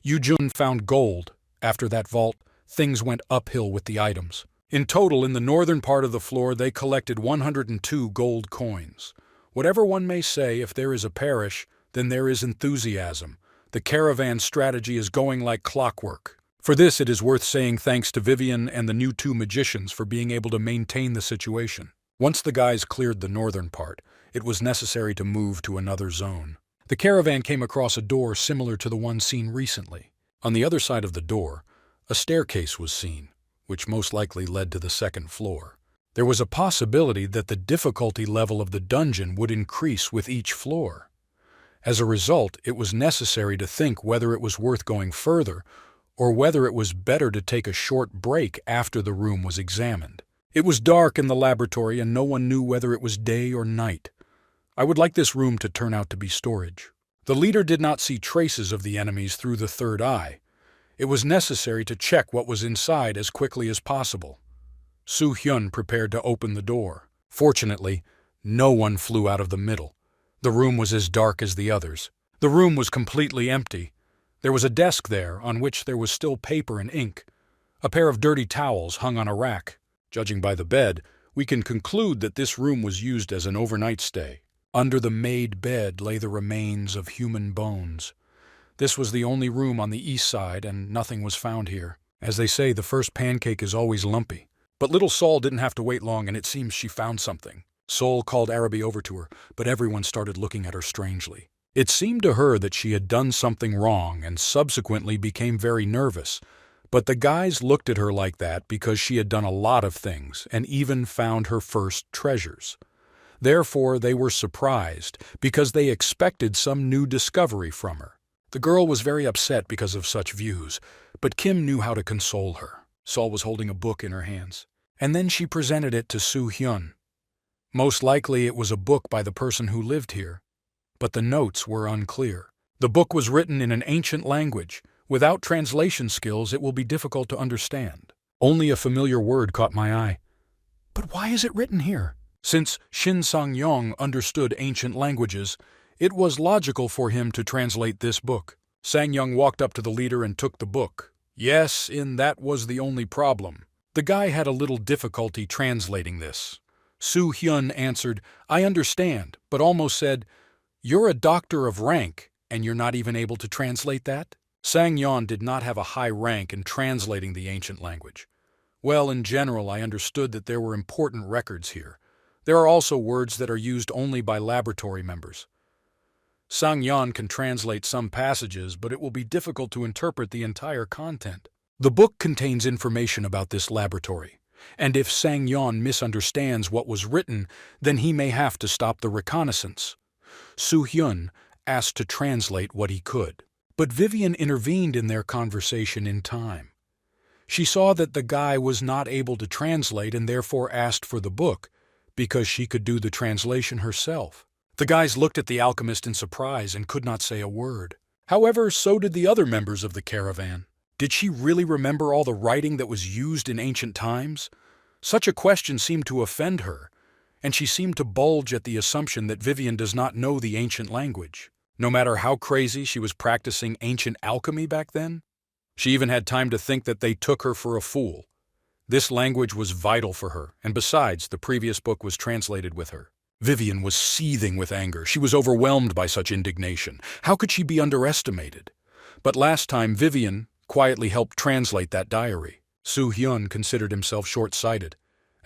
Yoo-jun found gold. After that vault, things went uphill with the items. In total, in the northern part of the floor, they collected 102 gold coins. Whatever one may say, if there is a parish, then there is enthusiasm. The caravan strategy is going like clockwork. For this, it is worth saying thanks to Vivian and the new 2 magicians for being able to maintain the situation. Once the guys cleared the northern part, it was necessary to move to another zone. The caravan came across a door similar to the one seen recently. On the other side of the door, a staircase was seen, which most likely led to the second floor. There was a possibility that the difficulty level of the dungeon would increase with each floor. As a result, it was necessary to think whether it was worth going further, or whether it was better to take a short break after the room was examined. It was dark in the laboratory and no one knew whether it was day or night. I would like this room to turn out to be storage. The leader did not see traces of the enemies through the third eye. It was necessary to check what was inside as quickly as possible. Soo Hyun prepared to open the door. Fortunately, no one flew out of the middle. The room was as dark as the others. The room was completely empty. There was a desk there on which there was still paper and ink. A pair of dirty towels hung on a rack. Judging by the bed, we can conclude that this room was used as an overnight stay. Under the made bed lay the remains of human bones. This was the only room on the east side, and nothing was found here. As they say, the first pancake is always lumpy. But little Saul didn't have to wait long, and it seems she found something. Saul called Arabi over to her, but everyone started looking at her strangely. It seemed to her that she had done something wrong and subsequently became very nervous. But the guys looked at her like that because she had done a lot of things and even found her first treasures. Therefore, they were surprised because they expected some new discovery from her. The girl was very upset because of such views, but Kim knew how to console her. Saul was holding a book in her hands, and then she presented it to Soo Hyun. Most likely it was a book by the person who lived here, but the notes were unclear. The book was written in an ancient language. Without translation skills, it will be difficult to understand. Only a familiar word caught my eye. But why is it written here? Since Shin Sang-yong understood ancient languages, it was logical for him to translate this book. Sang-young walked up to the leader and took the book. Yes, that was the only problem. The guy had a little difficulty translating this. Soo-hyun answered, "I understand," but almost said, "You're a doctor of rank, and you're not even able to translate that?" Sang-yeon did not have a high rank in translating the ancient language. Well, in general, I understood that there were important records here. There are also words that are used only by laboratory members. Sang-yeon can translate some passages, but it will be difficult to interpret the entire content. The book contains information about this laboratory, and if Sang-yeon misunderstands what was written, then he may have to stop the reconnaissance. Soo-hyun asked to translate what he could, but Vivian intervened in their conversation in time. She saw that the guy was not able to translate and therefore asked for the book, because she could do the translation herself. The guys looked at the alchemist in surprise and could not say a word. However, so did the other members of the caravan. Did she really remember all the writing that was used in ancient times? Such a question seemed to offend her, and she seemed to bulge at the assumption that Vivian does not know the ancient language. No matter how crazy she was practicing ancient alchemy back then, she even had time to think that they took her for a fool. This language was vital for her, and besides, the previous book was translated with her. Vivian was seething with anger. She was overwhelmed by such indignation. How could she be underestimated? But last time, Vivian quietly helped translate that diary. Soo-hyun considered himself short-sighted.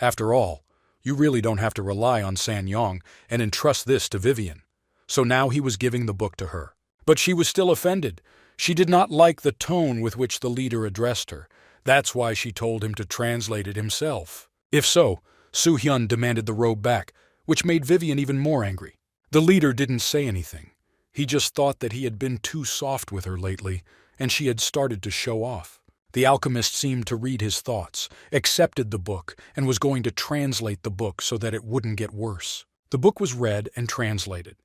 After all, you really don't have to rely on Sang-yeon and entrust this to Vivian. So now he was giving the book to her. But she was still offended. She did not like the tone with which the leader addressed her. That's why she told him to translate it himself. If so, Soo-hyun demanded the robe back, which made Vivian even more angry. The leader didn't say anything. He just thought that he had been too soft with her lately, and she had started to show off. The alchemist seemed to read his thoughts, accepted the book, and was going to translate the book so that it wouldn't get worse. The book was read and translated.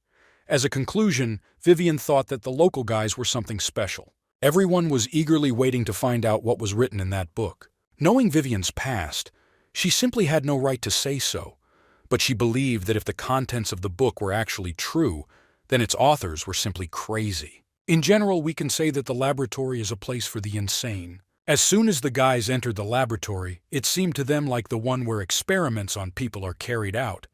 As a conclusion, Vivian thought that the local guys were something special. Everyone was eagerly waiting to find out what was written in that book. Knowing Vivian's past, she simply had no right to say so, but she believed that if the contents of the book were actually true, then its authors were simply crazy. In general, we can say that the laboratory is a place for the insane. As soon as the guys entered the laboratory, it seemed to them like the one where experiments on people are carried out.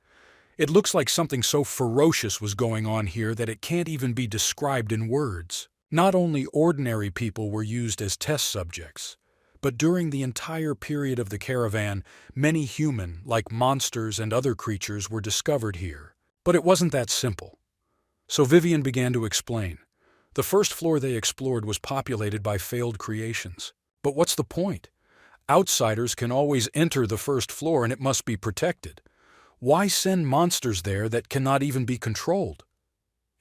It looks like something so ferocious was going on here that it can't even be described in words. Not only ordinary people were used as test subjects, but during the entire period of the caravan, many human, like monsters and other creatures, were discovered here. But it wasn't that simple. So Vivian began to explain. The first floor they explored was populated by failed creations. But what's the point? Outsiders can always enter the first floor and it must be protected. Why send monsters there that cannot even be controlled?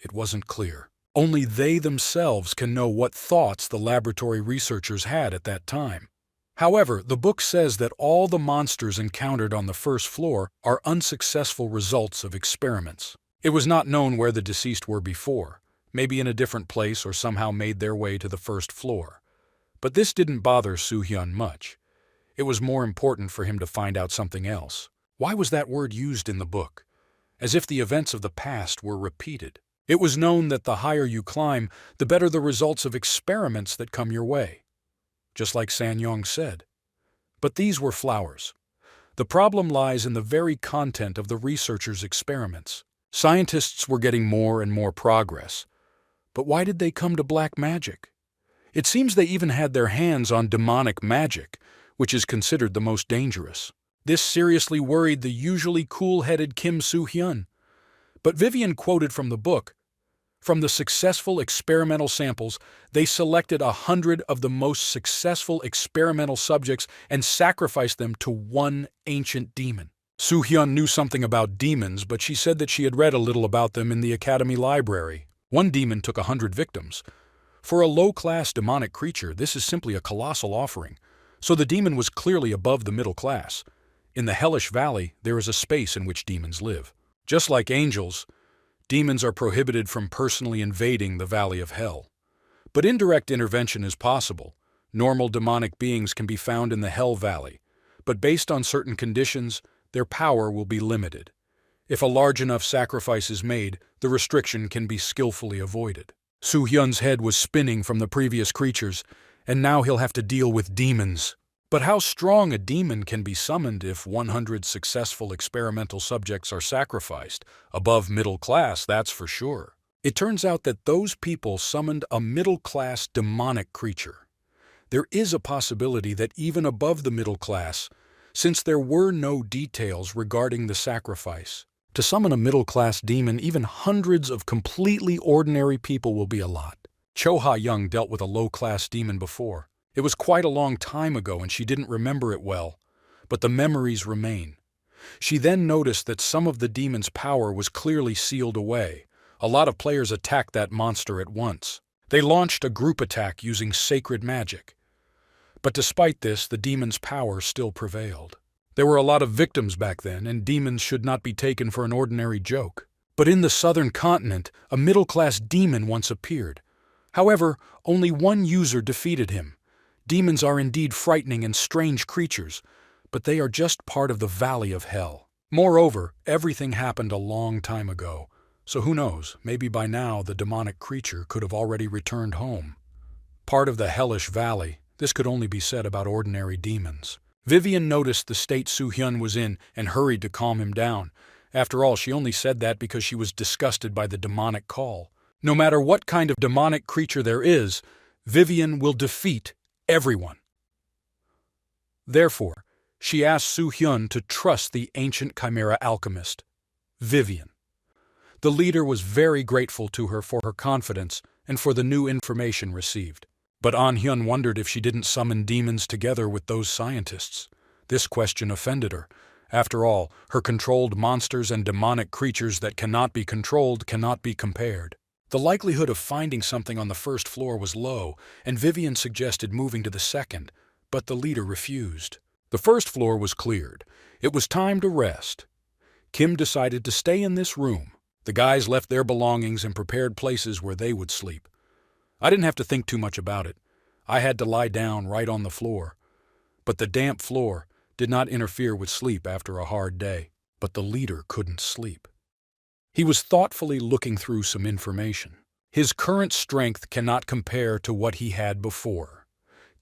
It wasn't clear. Only they themselves can know what thoughts the laboratory researchers had at that time. However, the book says that all the monsters encountered on the first floor are unsuccessful results of experiments. It was not known where the deceased were before, maybe in a different place or somehow made their way to the first floor. But this didn't bother Soo-hyun much. It was more important for him to find out something else. Why was that word used in the book? As if the events of the past were repeated. It was known that the higher you climb, the better the results of experiments that come your way. Just like Sang-yeon said. But these were flowers. The problem lies in the very content of the researchers' experiments. Scientists were getting more and more progress. But why did they come to black magic? It seems they even had their hands on demonic magic, which is considered the most dangerous. This seriously worried the usually cool-headed Kim Soo-hyun. But Vivian quoted from the book, "From the successful experimental samples, they selected 100 of the most successful experimental subjects and sacrificed them to one ancient demon." Soo-hyun knew something about demons, but she said that she had read a little about them in the academy library. One demon took 100 victims. For a low-class demonic creature, this is simply a colossal offering. So the demon was clearly above the middle class. In the hellish valley, there is a space in which demons live. Just like angels, demons are prohibited from personally invading the valley of hell. But indirect intervention is possible. Normal demonic beings can be found in the hell valley, but based on certain conditions, their power will be limited. If a large enough sacrifice is made, the restriction can be skillfully avoided. Soo-hyun's head was spinning from the previous creatures, and now he'll have to deal with demons. But how strong a demon can be summoned if 100 successful experimental subjects are sacrificed? Above middle class, that's for sure. It turns out that those people summoned a middle-class demonic creature. There is a possibility that even above the middle class, since there were no details regarding the sacrifice, to summon a middle-class demon, even hundreds of completely ordinary people will be a lot. Cho Ha-young dealt with a low-class demon before. It was quite a long time ago and she didn't remember it well, but the memories remain. She then noticed that some of the demon's power was clearly sealed away. A lot of players attacked that monster at once. They launched a group attack using sacred magic. But despite this, the demon's power still prevailed. There were a lot of victims back then, and demons should not be taken for an ordinary joke. But in the southern continent, a middle-class demon once appeared. However, only one user defeated him. Demons are indeed frightening and strange creatures, but they are just part of the Valley of Hell. Moreover, everything happened a long time ago, so who knows, maybe by now the demonic creature could have already returned home. Part of the hellish valley, this could only be said about ordinary demons. Vivian noticed the state Soo-hyun was in and hurried to calm him down. After all, she only said that because she was disgusted by the demonic call. No matter what kind of demonic creature there is, Vivian will defeat everyone. Therefore, she asked Soo-hyun to trust the ancient chimera alchemist, Vivian. The leader was very grateful to her for her confidence and for the new information received. But An-hyun wondered if she didn't summon demons together with those scientists. This question offended her. After all, her controlled monsters and demonic creatures that cannot be controlled cannot be compared. The likelihood of finding something on the first floor was low, and Vivian suggested moving to the second, but the leader refused. The first floor was cleared. It was time to rest. Kim decided to stay in this room. The guys left their belongings and prepared places where they would sleep. I didn't have to think too much about it. I had to lie down right on the floor. But the damp floor did not interfere with sleep after a hard day. But the leader couldn't sleep. He was thoughtfully looking through some information. His current strength cannot compare to what he had before.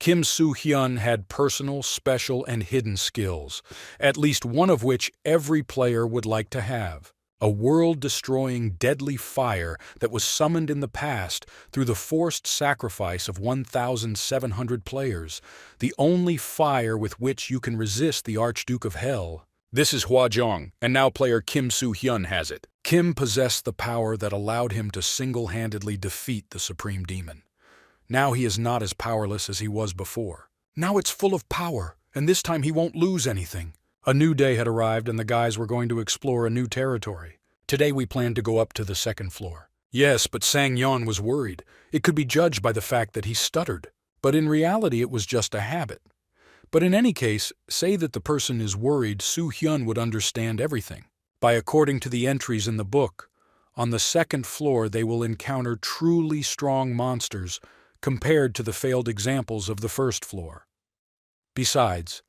Kim Soo-hyun had personal, special, and hidden skills, at least one of which every player would like to have. A world-destroying deadly fire that was summoned in the past through the forced sacrifice of 1,700 players, the only fire with which you can resist the Archduke of Hell. This is Hwa-jong, and now player Kim Soo-hyun has it. Kim possessed the power that allowed him to single-handedly defeat the Supreme Demon. Now he is not as powerless as he was before. Now it's full of power, and this time he won't lose anything. A new day had arrived and the guys were going to explore a new territory. Today we planned to go up to the second floor. Yes, but Sang-yeon was worried. It could be judged by the fact that he stuttered. But in reality it was just a habit. But in any case, say that the person is worried, Soo-hyun would understand everything. According to the entries in the book, on the second floor they will encounter truly strong monsters compared to the failed examples of the first floor. Besides,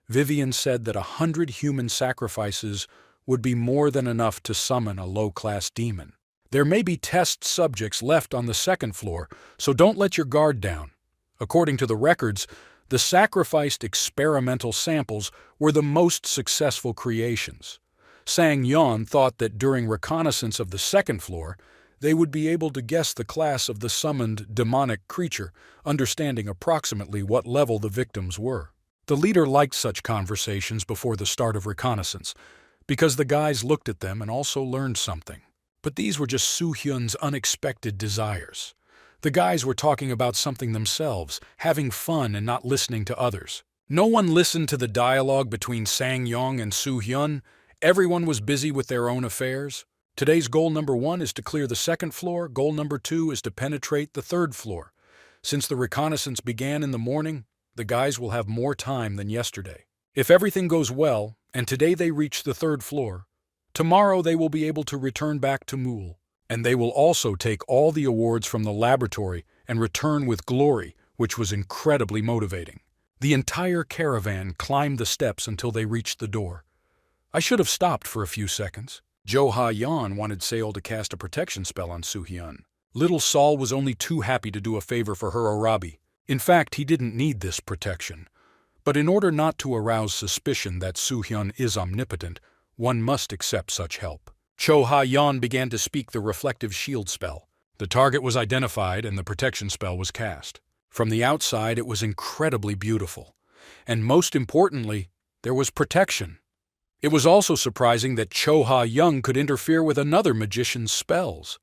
Vivian said that 100 human sacrifices would be more than enough to summon a low-class demon. There may be test subjects left on the second floor, so don't let your guard down. According to the records, the sacrificed experimental samples were the most successful creations. Sang-yeon thought that during reconnaissance of the second floor, they would be able to guess the class of the summoned demonic creature, understanding approximately what level the victims were. The leader liked such conversations before the start of reconnaissance, because the guys looked at them and also learned something. But these were just Soo-hyun's unexpected desires. The guys were talking about something themselves, having fun and not listening to others. No one listened to the dialogue between Sang-yeon and Soo-hyun. Everyone was busy with their own affairs. Today's goal number 1 is to clear the second floor. Goal number 2 is to penetrate the third floor. Since the reconnaissance began in the morning, the guys will have more time than yesterday. If everything goes well, and today they reach the third floor, tomorrow they will be able to return back to Mool, and they will also take all the awards from the laboratory and return with glory, which was incredibly motivating. The entire caravan climbed the steps until they reached the door. I should have stopped for a few seconds. Jo Ha-yeon wanted Seol to cast a protection spell on Soo-hyun. Little Saul was only too happy to do a favor for her Arabi. In fact, he didn't need this protection. But in order not to arouse suspicion that Soo-hyun is omnipotent, one must accept such help. Cho Ha-yeon began to speak the reflective shield spell. The target was identified and the protection spell was cast. From the outside, it was incredibly beautiful. And most importantly, there was protection. It was also surprising that Cho Ha-young could interfere with another magician's spells.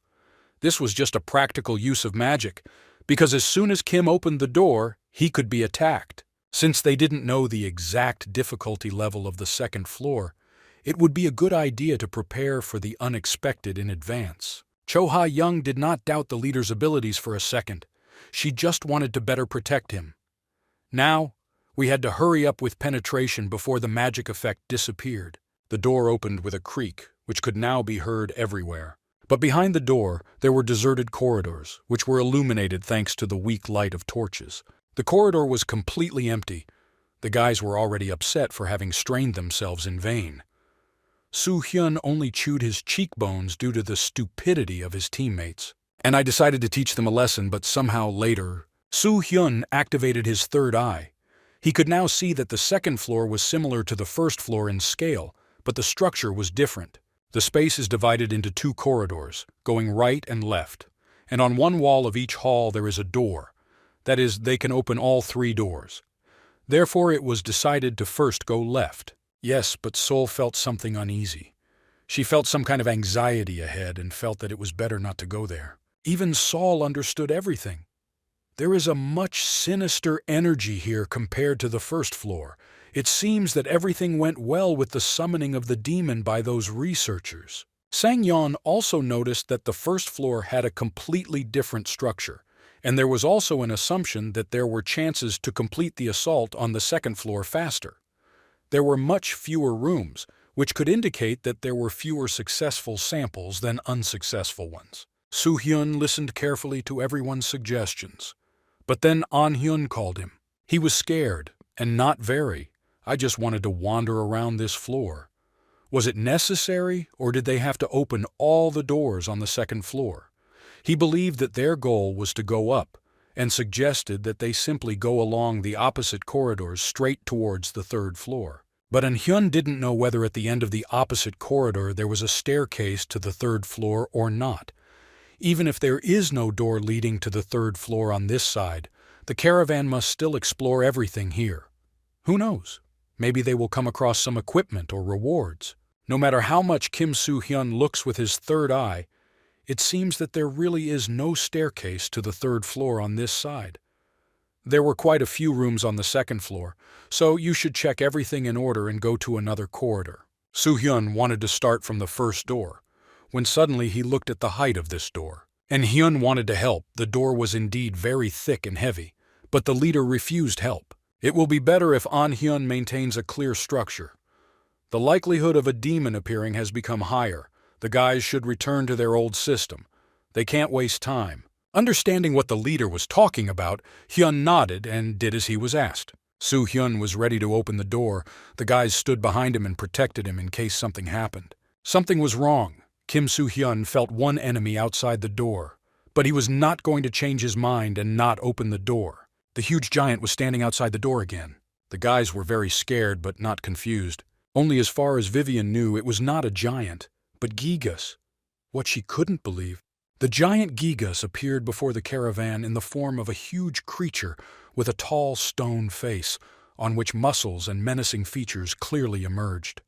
This was just a practical use of magic, because as soon as Kim opened the door, he could be attacked. Since they didn't know the exact difficulty level of the second floor, it would be a good idea to prepare for the unexpected in advance. Cho Ha-young did not doubt the leader's abilities for a second. She just wanted to better protect him. Now, we had to hurry up with penetration before the magic effect disappeared. The door opened with a creak, which could now be heard everywhere. But behind the door, there were deserted corridors, which were illuminated thanks to the weak light of torches. The corridor was completely empty. The guys were already upset for having strained themselves in vain. Soo-hyun only chewed his cheekbones due to the stupidity of his teammates. And I decided to teach them a lesson, but somehow later, Soo-hyun activated his third eye. He could now see that the second floor was similar to the first floor in scale, but the structure was different. The space is divided into two corridors, going right and left, and on one wall of each hall there is a door. That is, they can open all three doors. Therefore, it was decided to first go left. Yes, but Sol felt something uneasy. She felt some kind of anxiety ahead and felt that it was better not to go there. Even Saul understood everything. There is a much sinister energy here compared to the first floor. It seems that everything went well with the summoning of the demon by those researchers. Sang-yeon also noticed that the first floor had a completely different structure, and there was also an assumption that there were chances to complete the assault on the second floor faster. There were much fewer rooms, which could indicate that there were fewer successful samples than unsuccessful ones. Soo-hyun listened carefully to everyone's suggestions. But then An-hyun called him. He was scared, and not very. I just wanted to wander around this floor. Was it necessary, or did they have to open all the doors on the second floor? He believed that their goal was to go up, and suggested that they simply go along the opposite corridors straight towards the third floor. But An-hyun didn't know whether at the end of the opposite corridor there was a staircase to the third floor or not. Even if there is no door leading to the third floor on this side, the caravan must still explore everything here. Who knows? Maybe they will come across some equipment or rewards. No matter how much Kim Soo-hyun looks with his third eye, it seems that there really is no staircase to the third floor on this side. There were quite a few rooms on the second floor, so you should check everything in order and go to another corridor. Soo-hyun wanted to start from the first door, when suddenly he looked at the height of this door. And Hyun wanted to help. The door was indeed very thick and heavy, but the leader refused help. It will be better if An-hyun maintains a clear structure. The likelihood of a demon appearing has become higher. The guys should return to their old system. They can't waste time. Understanding what the leader was talking about, Hyun nodded and did as he was asked. Soo-hyun was ready to open the door. The guys stood behind him and protected him in case something happened. Something was wrong. Kim Soo-hyun felt one enemy outside the door, but he was not going to change his mind and not open the door. The huge giant was standing outside the door again. The guys were very scared but not confused. Only as far as Vivian knew, it was not a giant, but Gigas. What she couldn't believe. The giant Gigas appeared before the caravan in the form of a huge creature with a tall stone face, on which muscles and menacing features clearly emerged.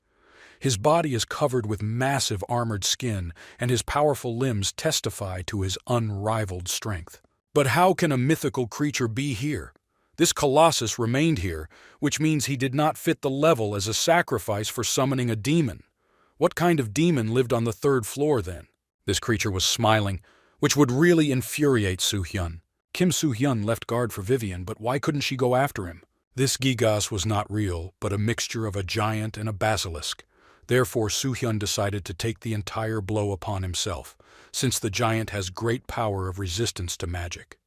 His body is covered with massive armored skin, and his powerful limbs testify to his unrivaled strength. But how can a mythical creature be here? This colossus remained here, which means he did not fit the level as a sacrifice for summoning a demon. What kind of demon lived on the third floor, then? This creature was smiling, which would really infuriate Soo-hyun. Kim Soo-hyun left guard for Vivian, but why couldn't she go after him? This Gigas was not real, but a mixture of a giant and a basilisk. Therefore, Soo-hyun decided to take the entire blow upon himself, since the giant has great power of resistance to magic.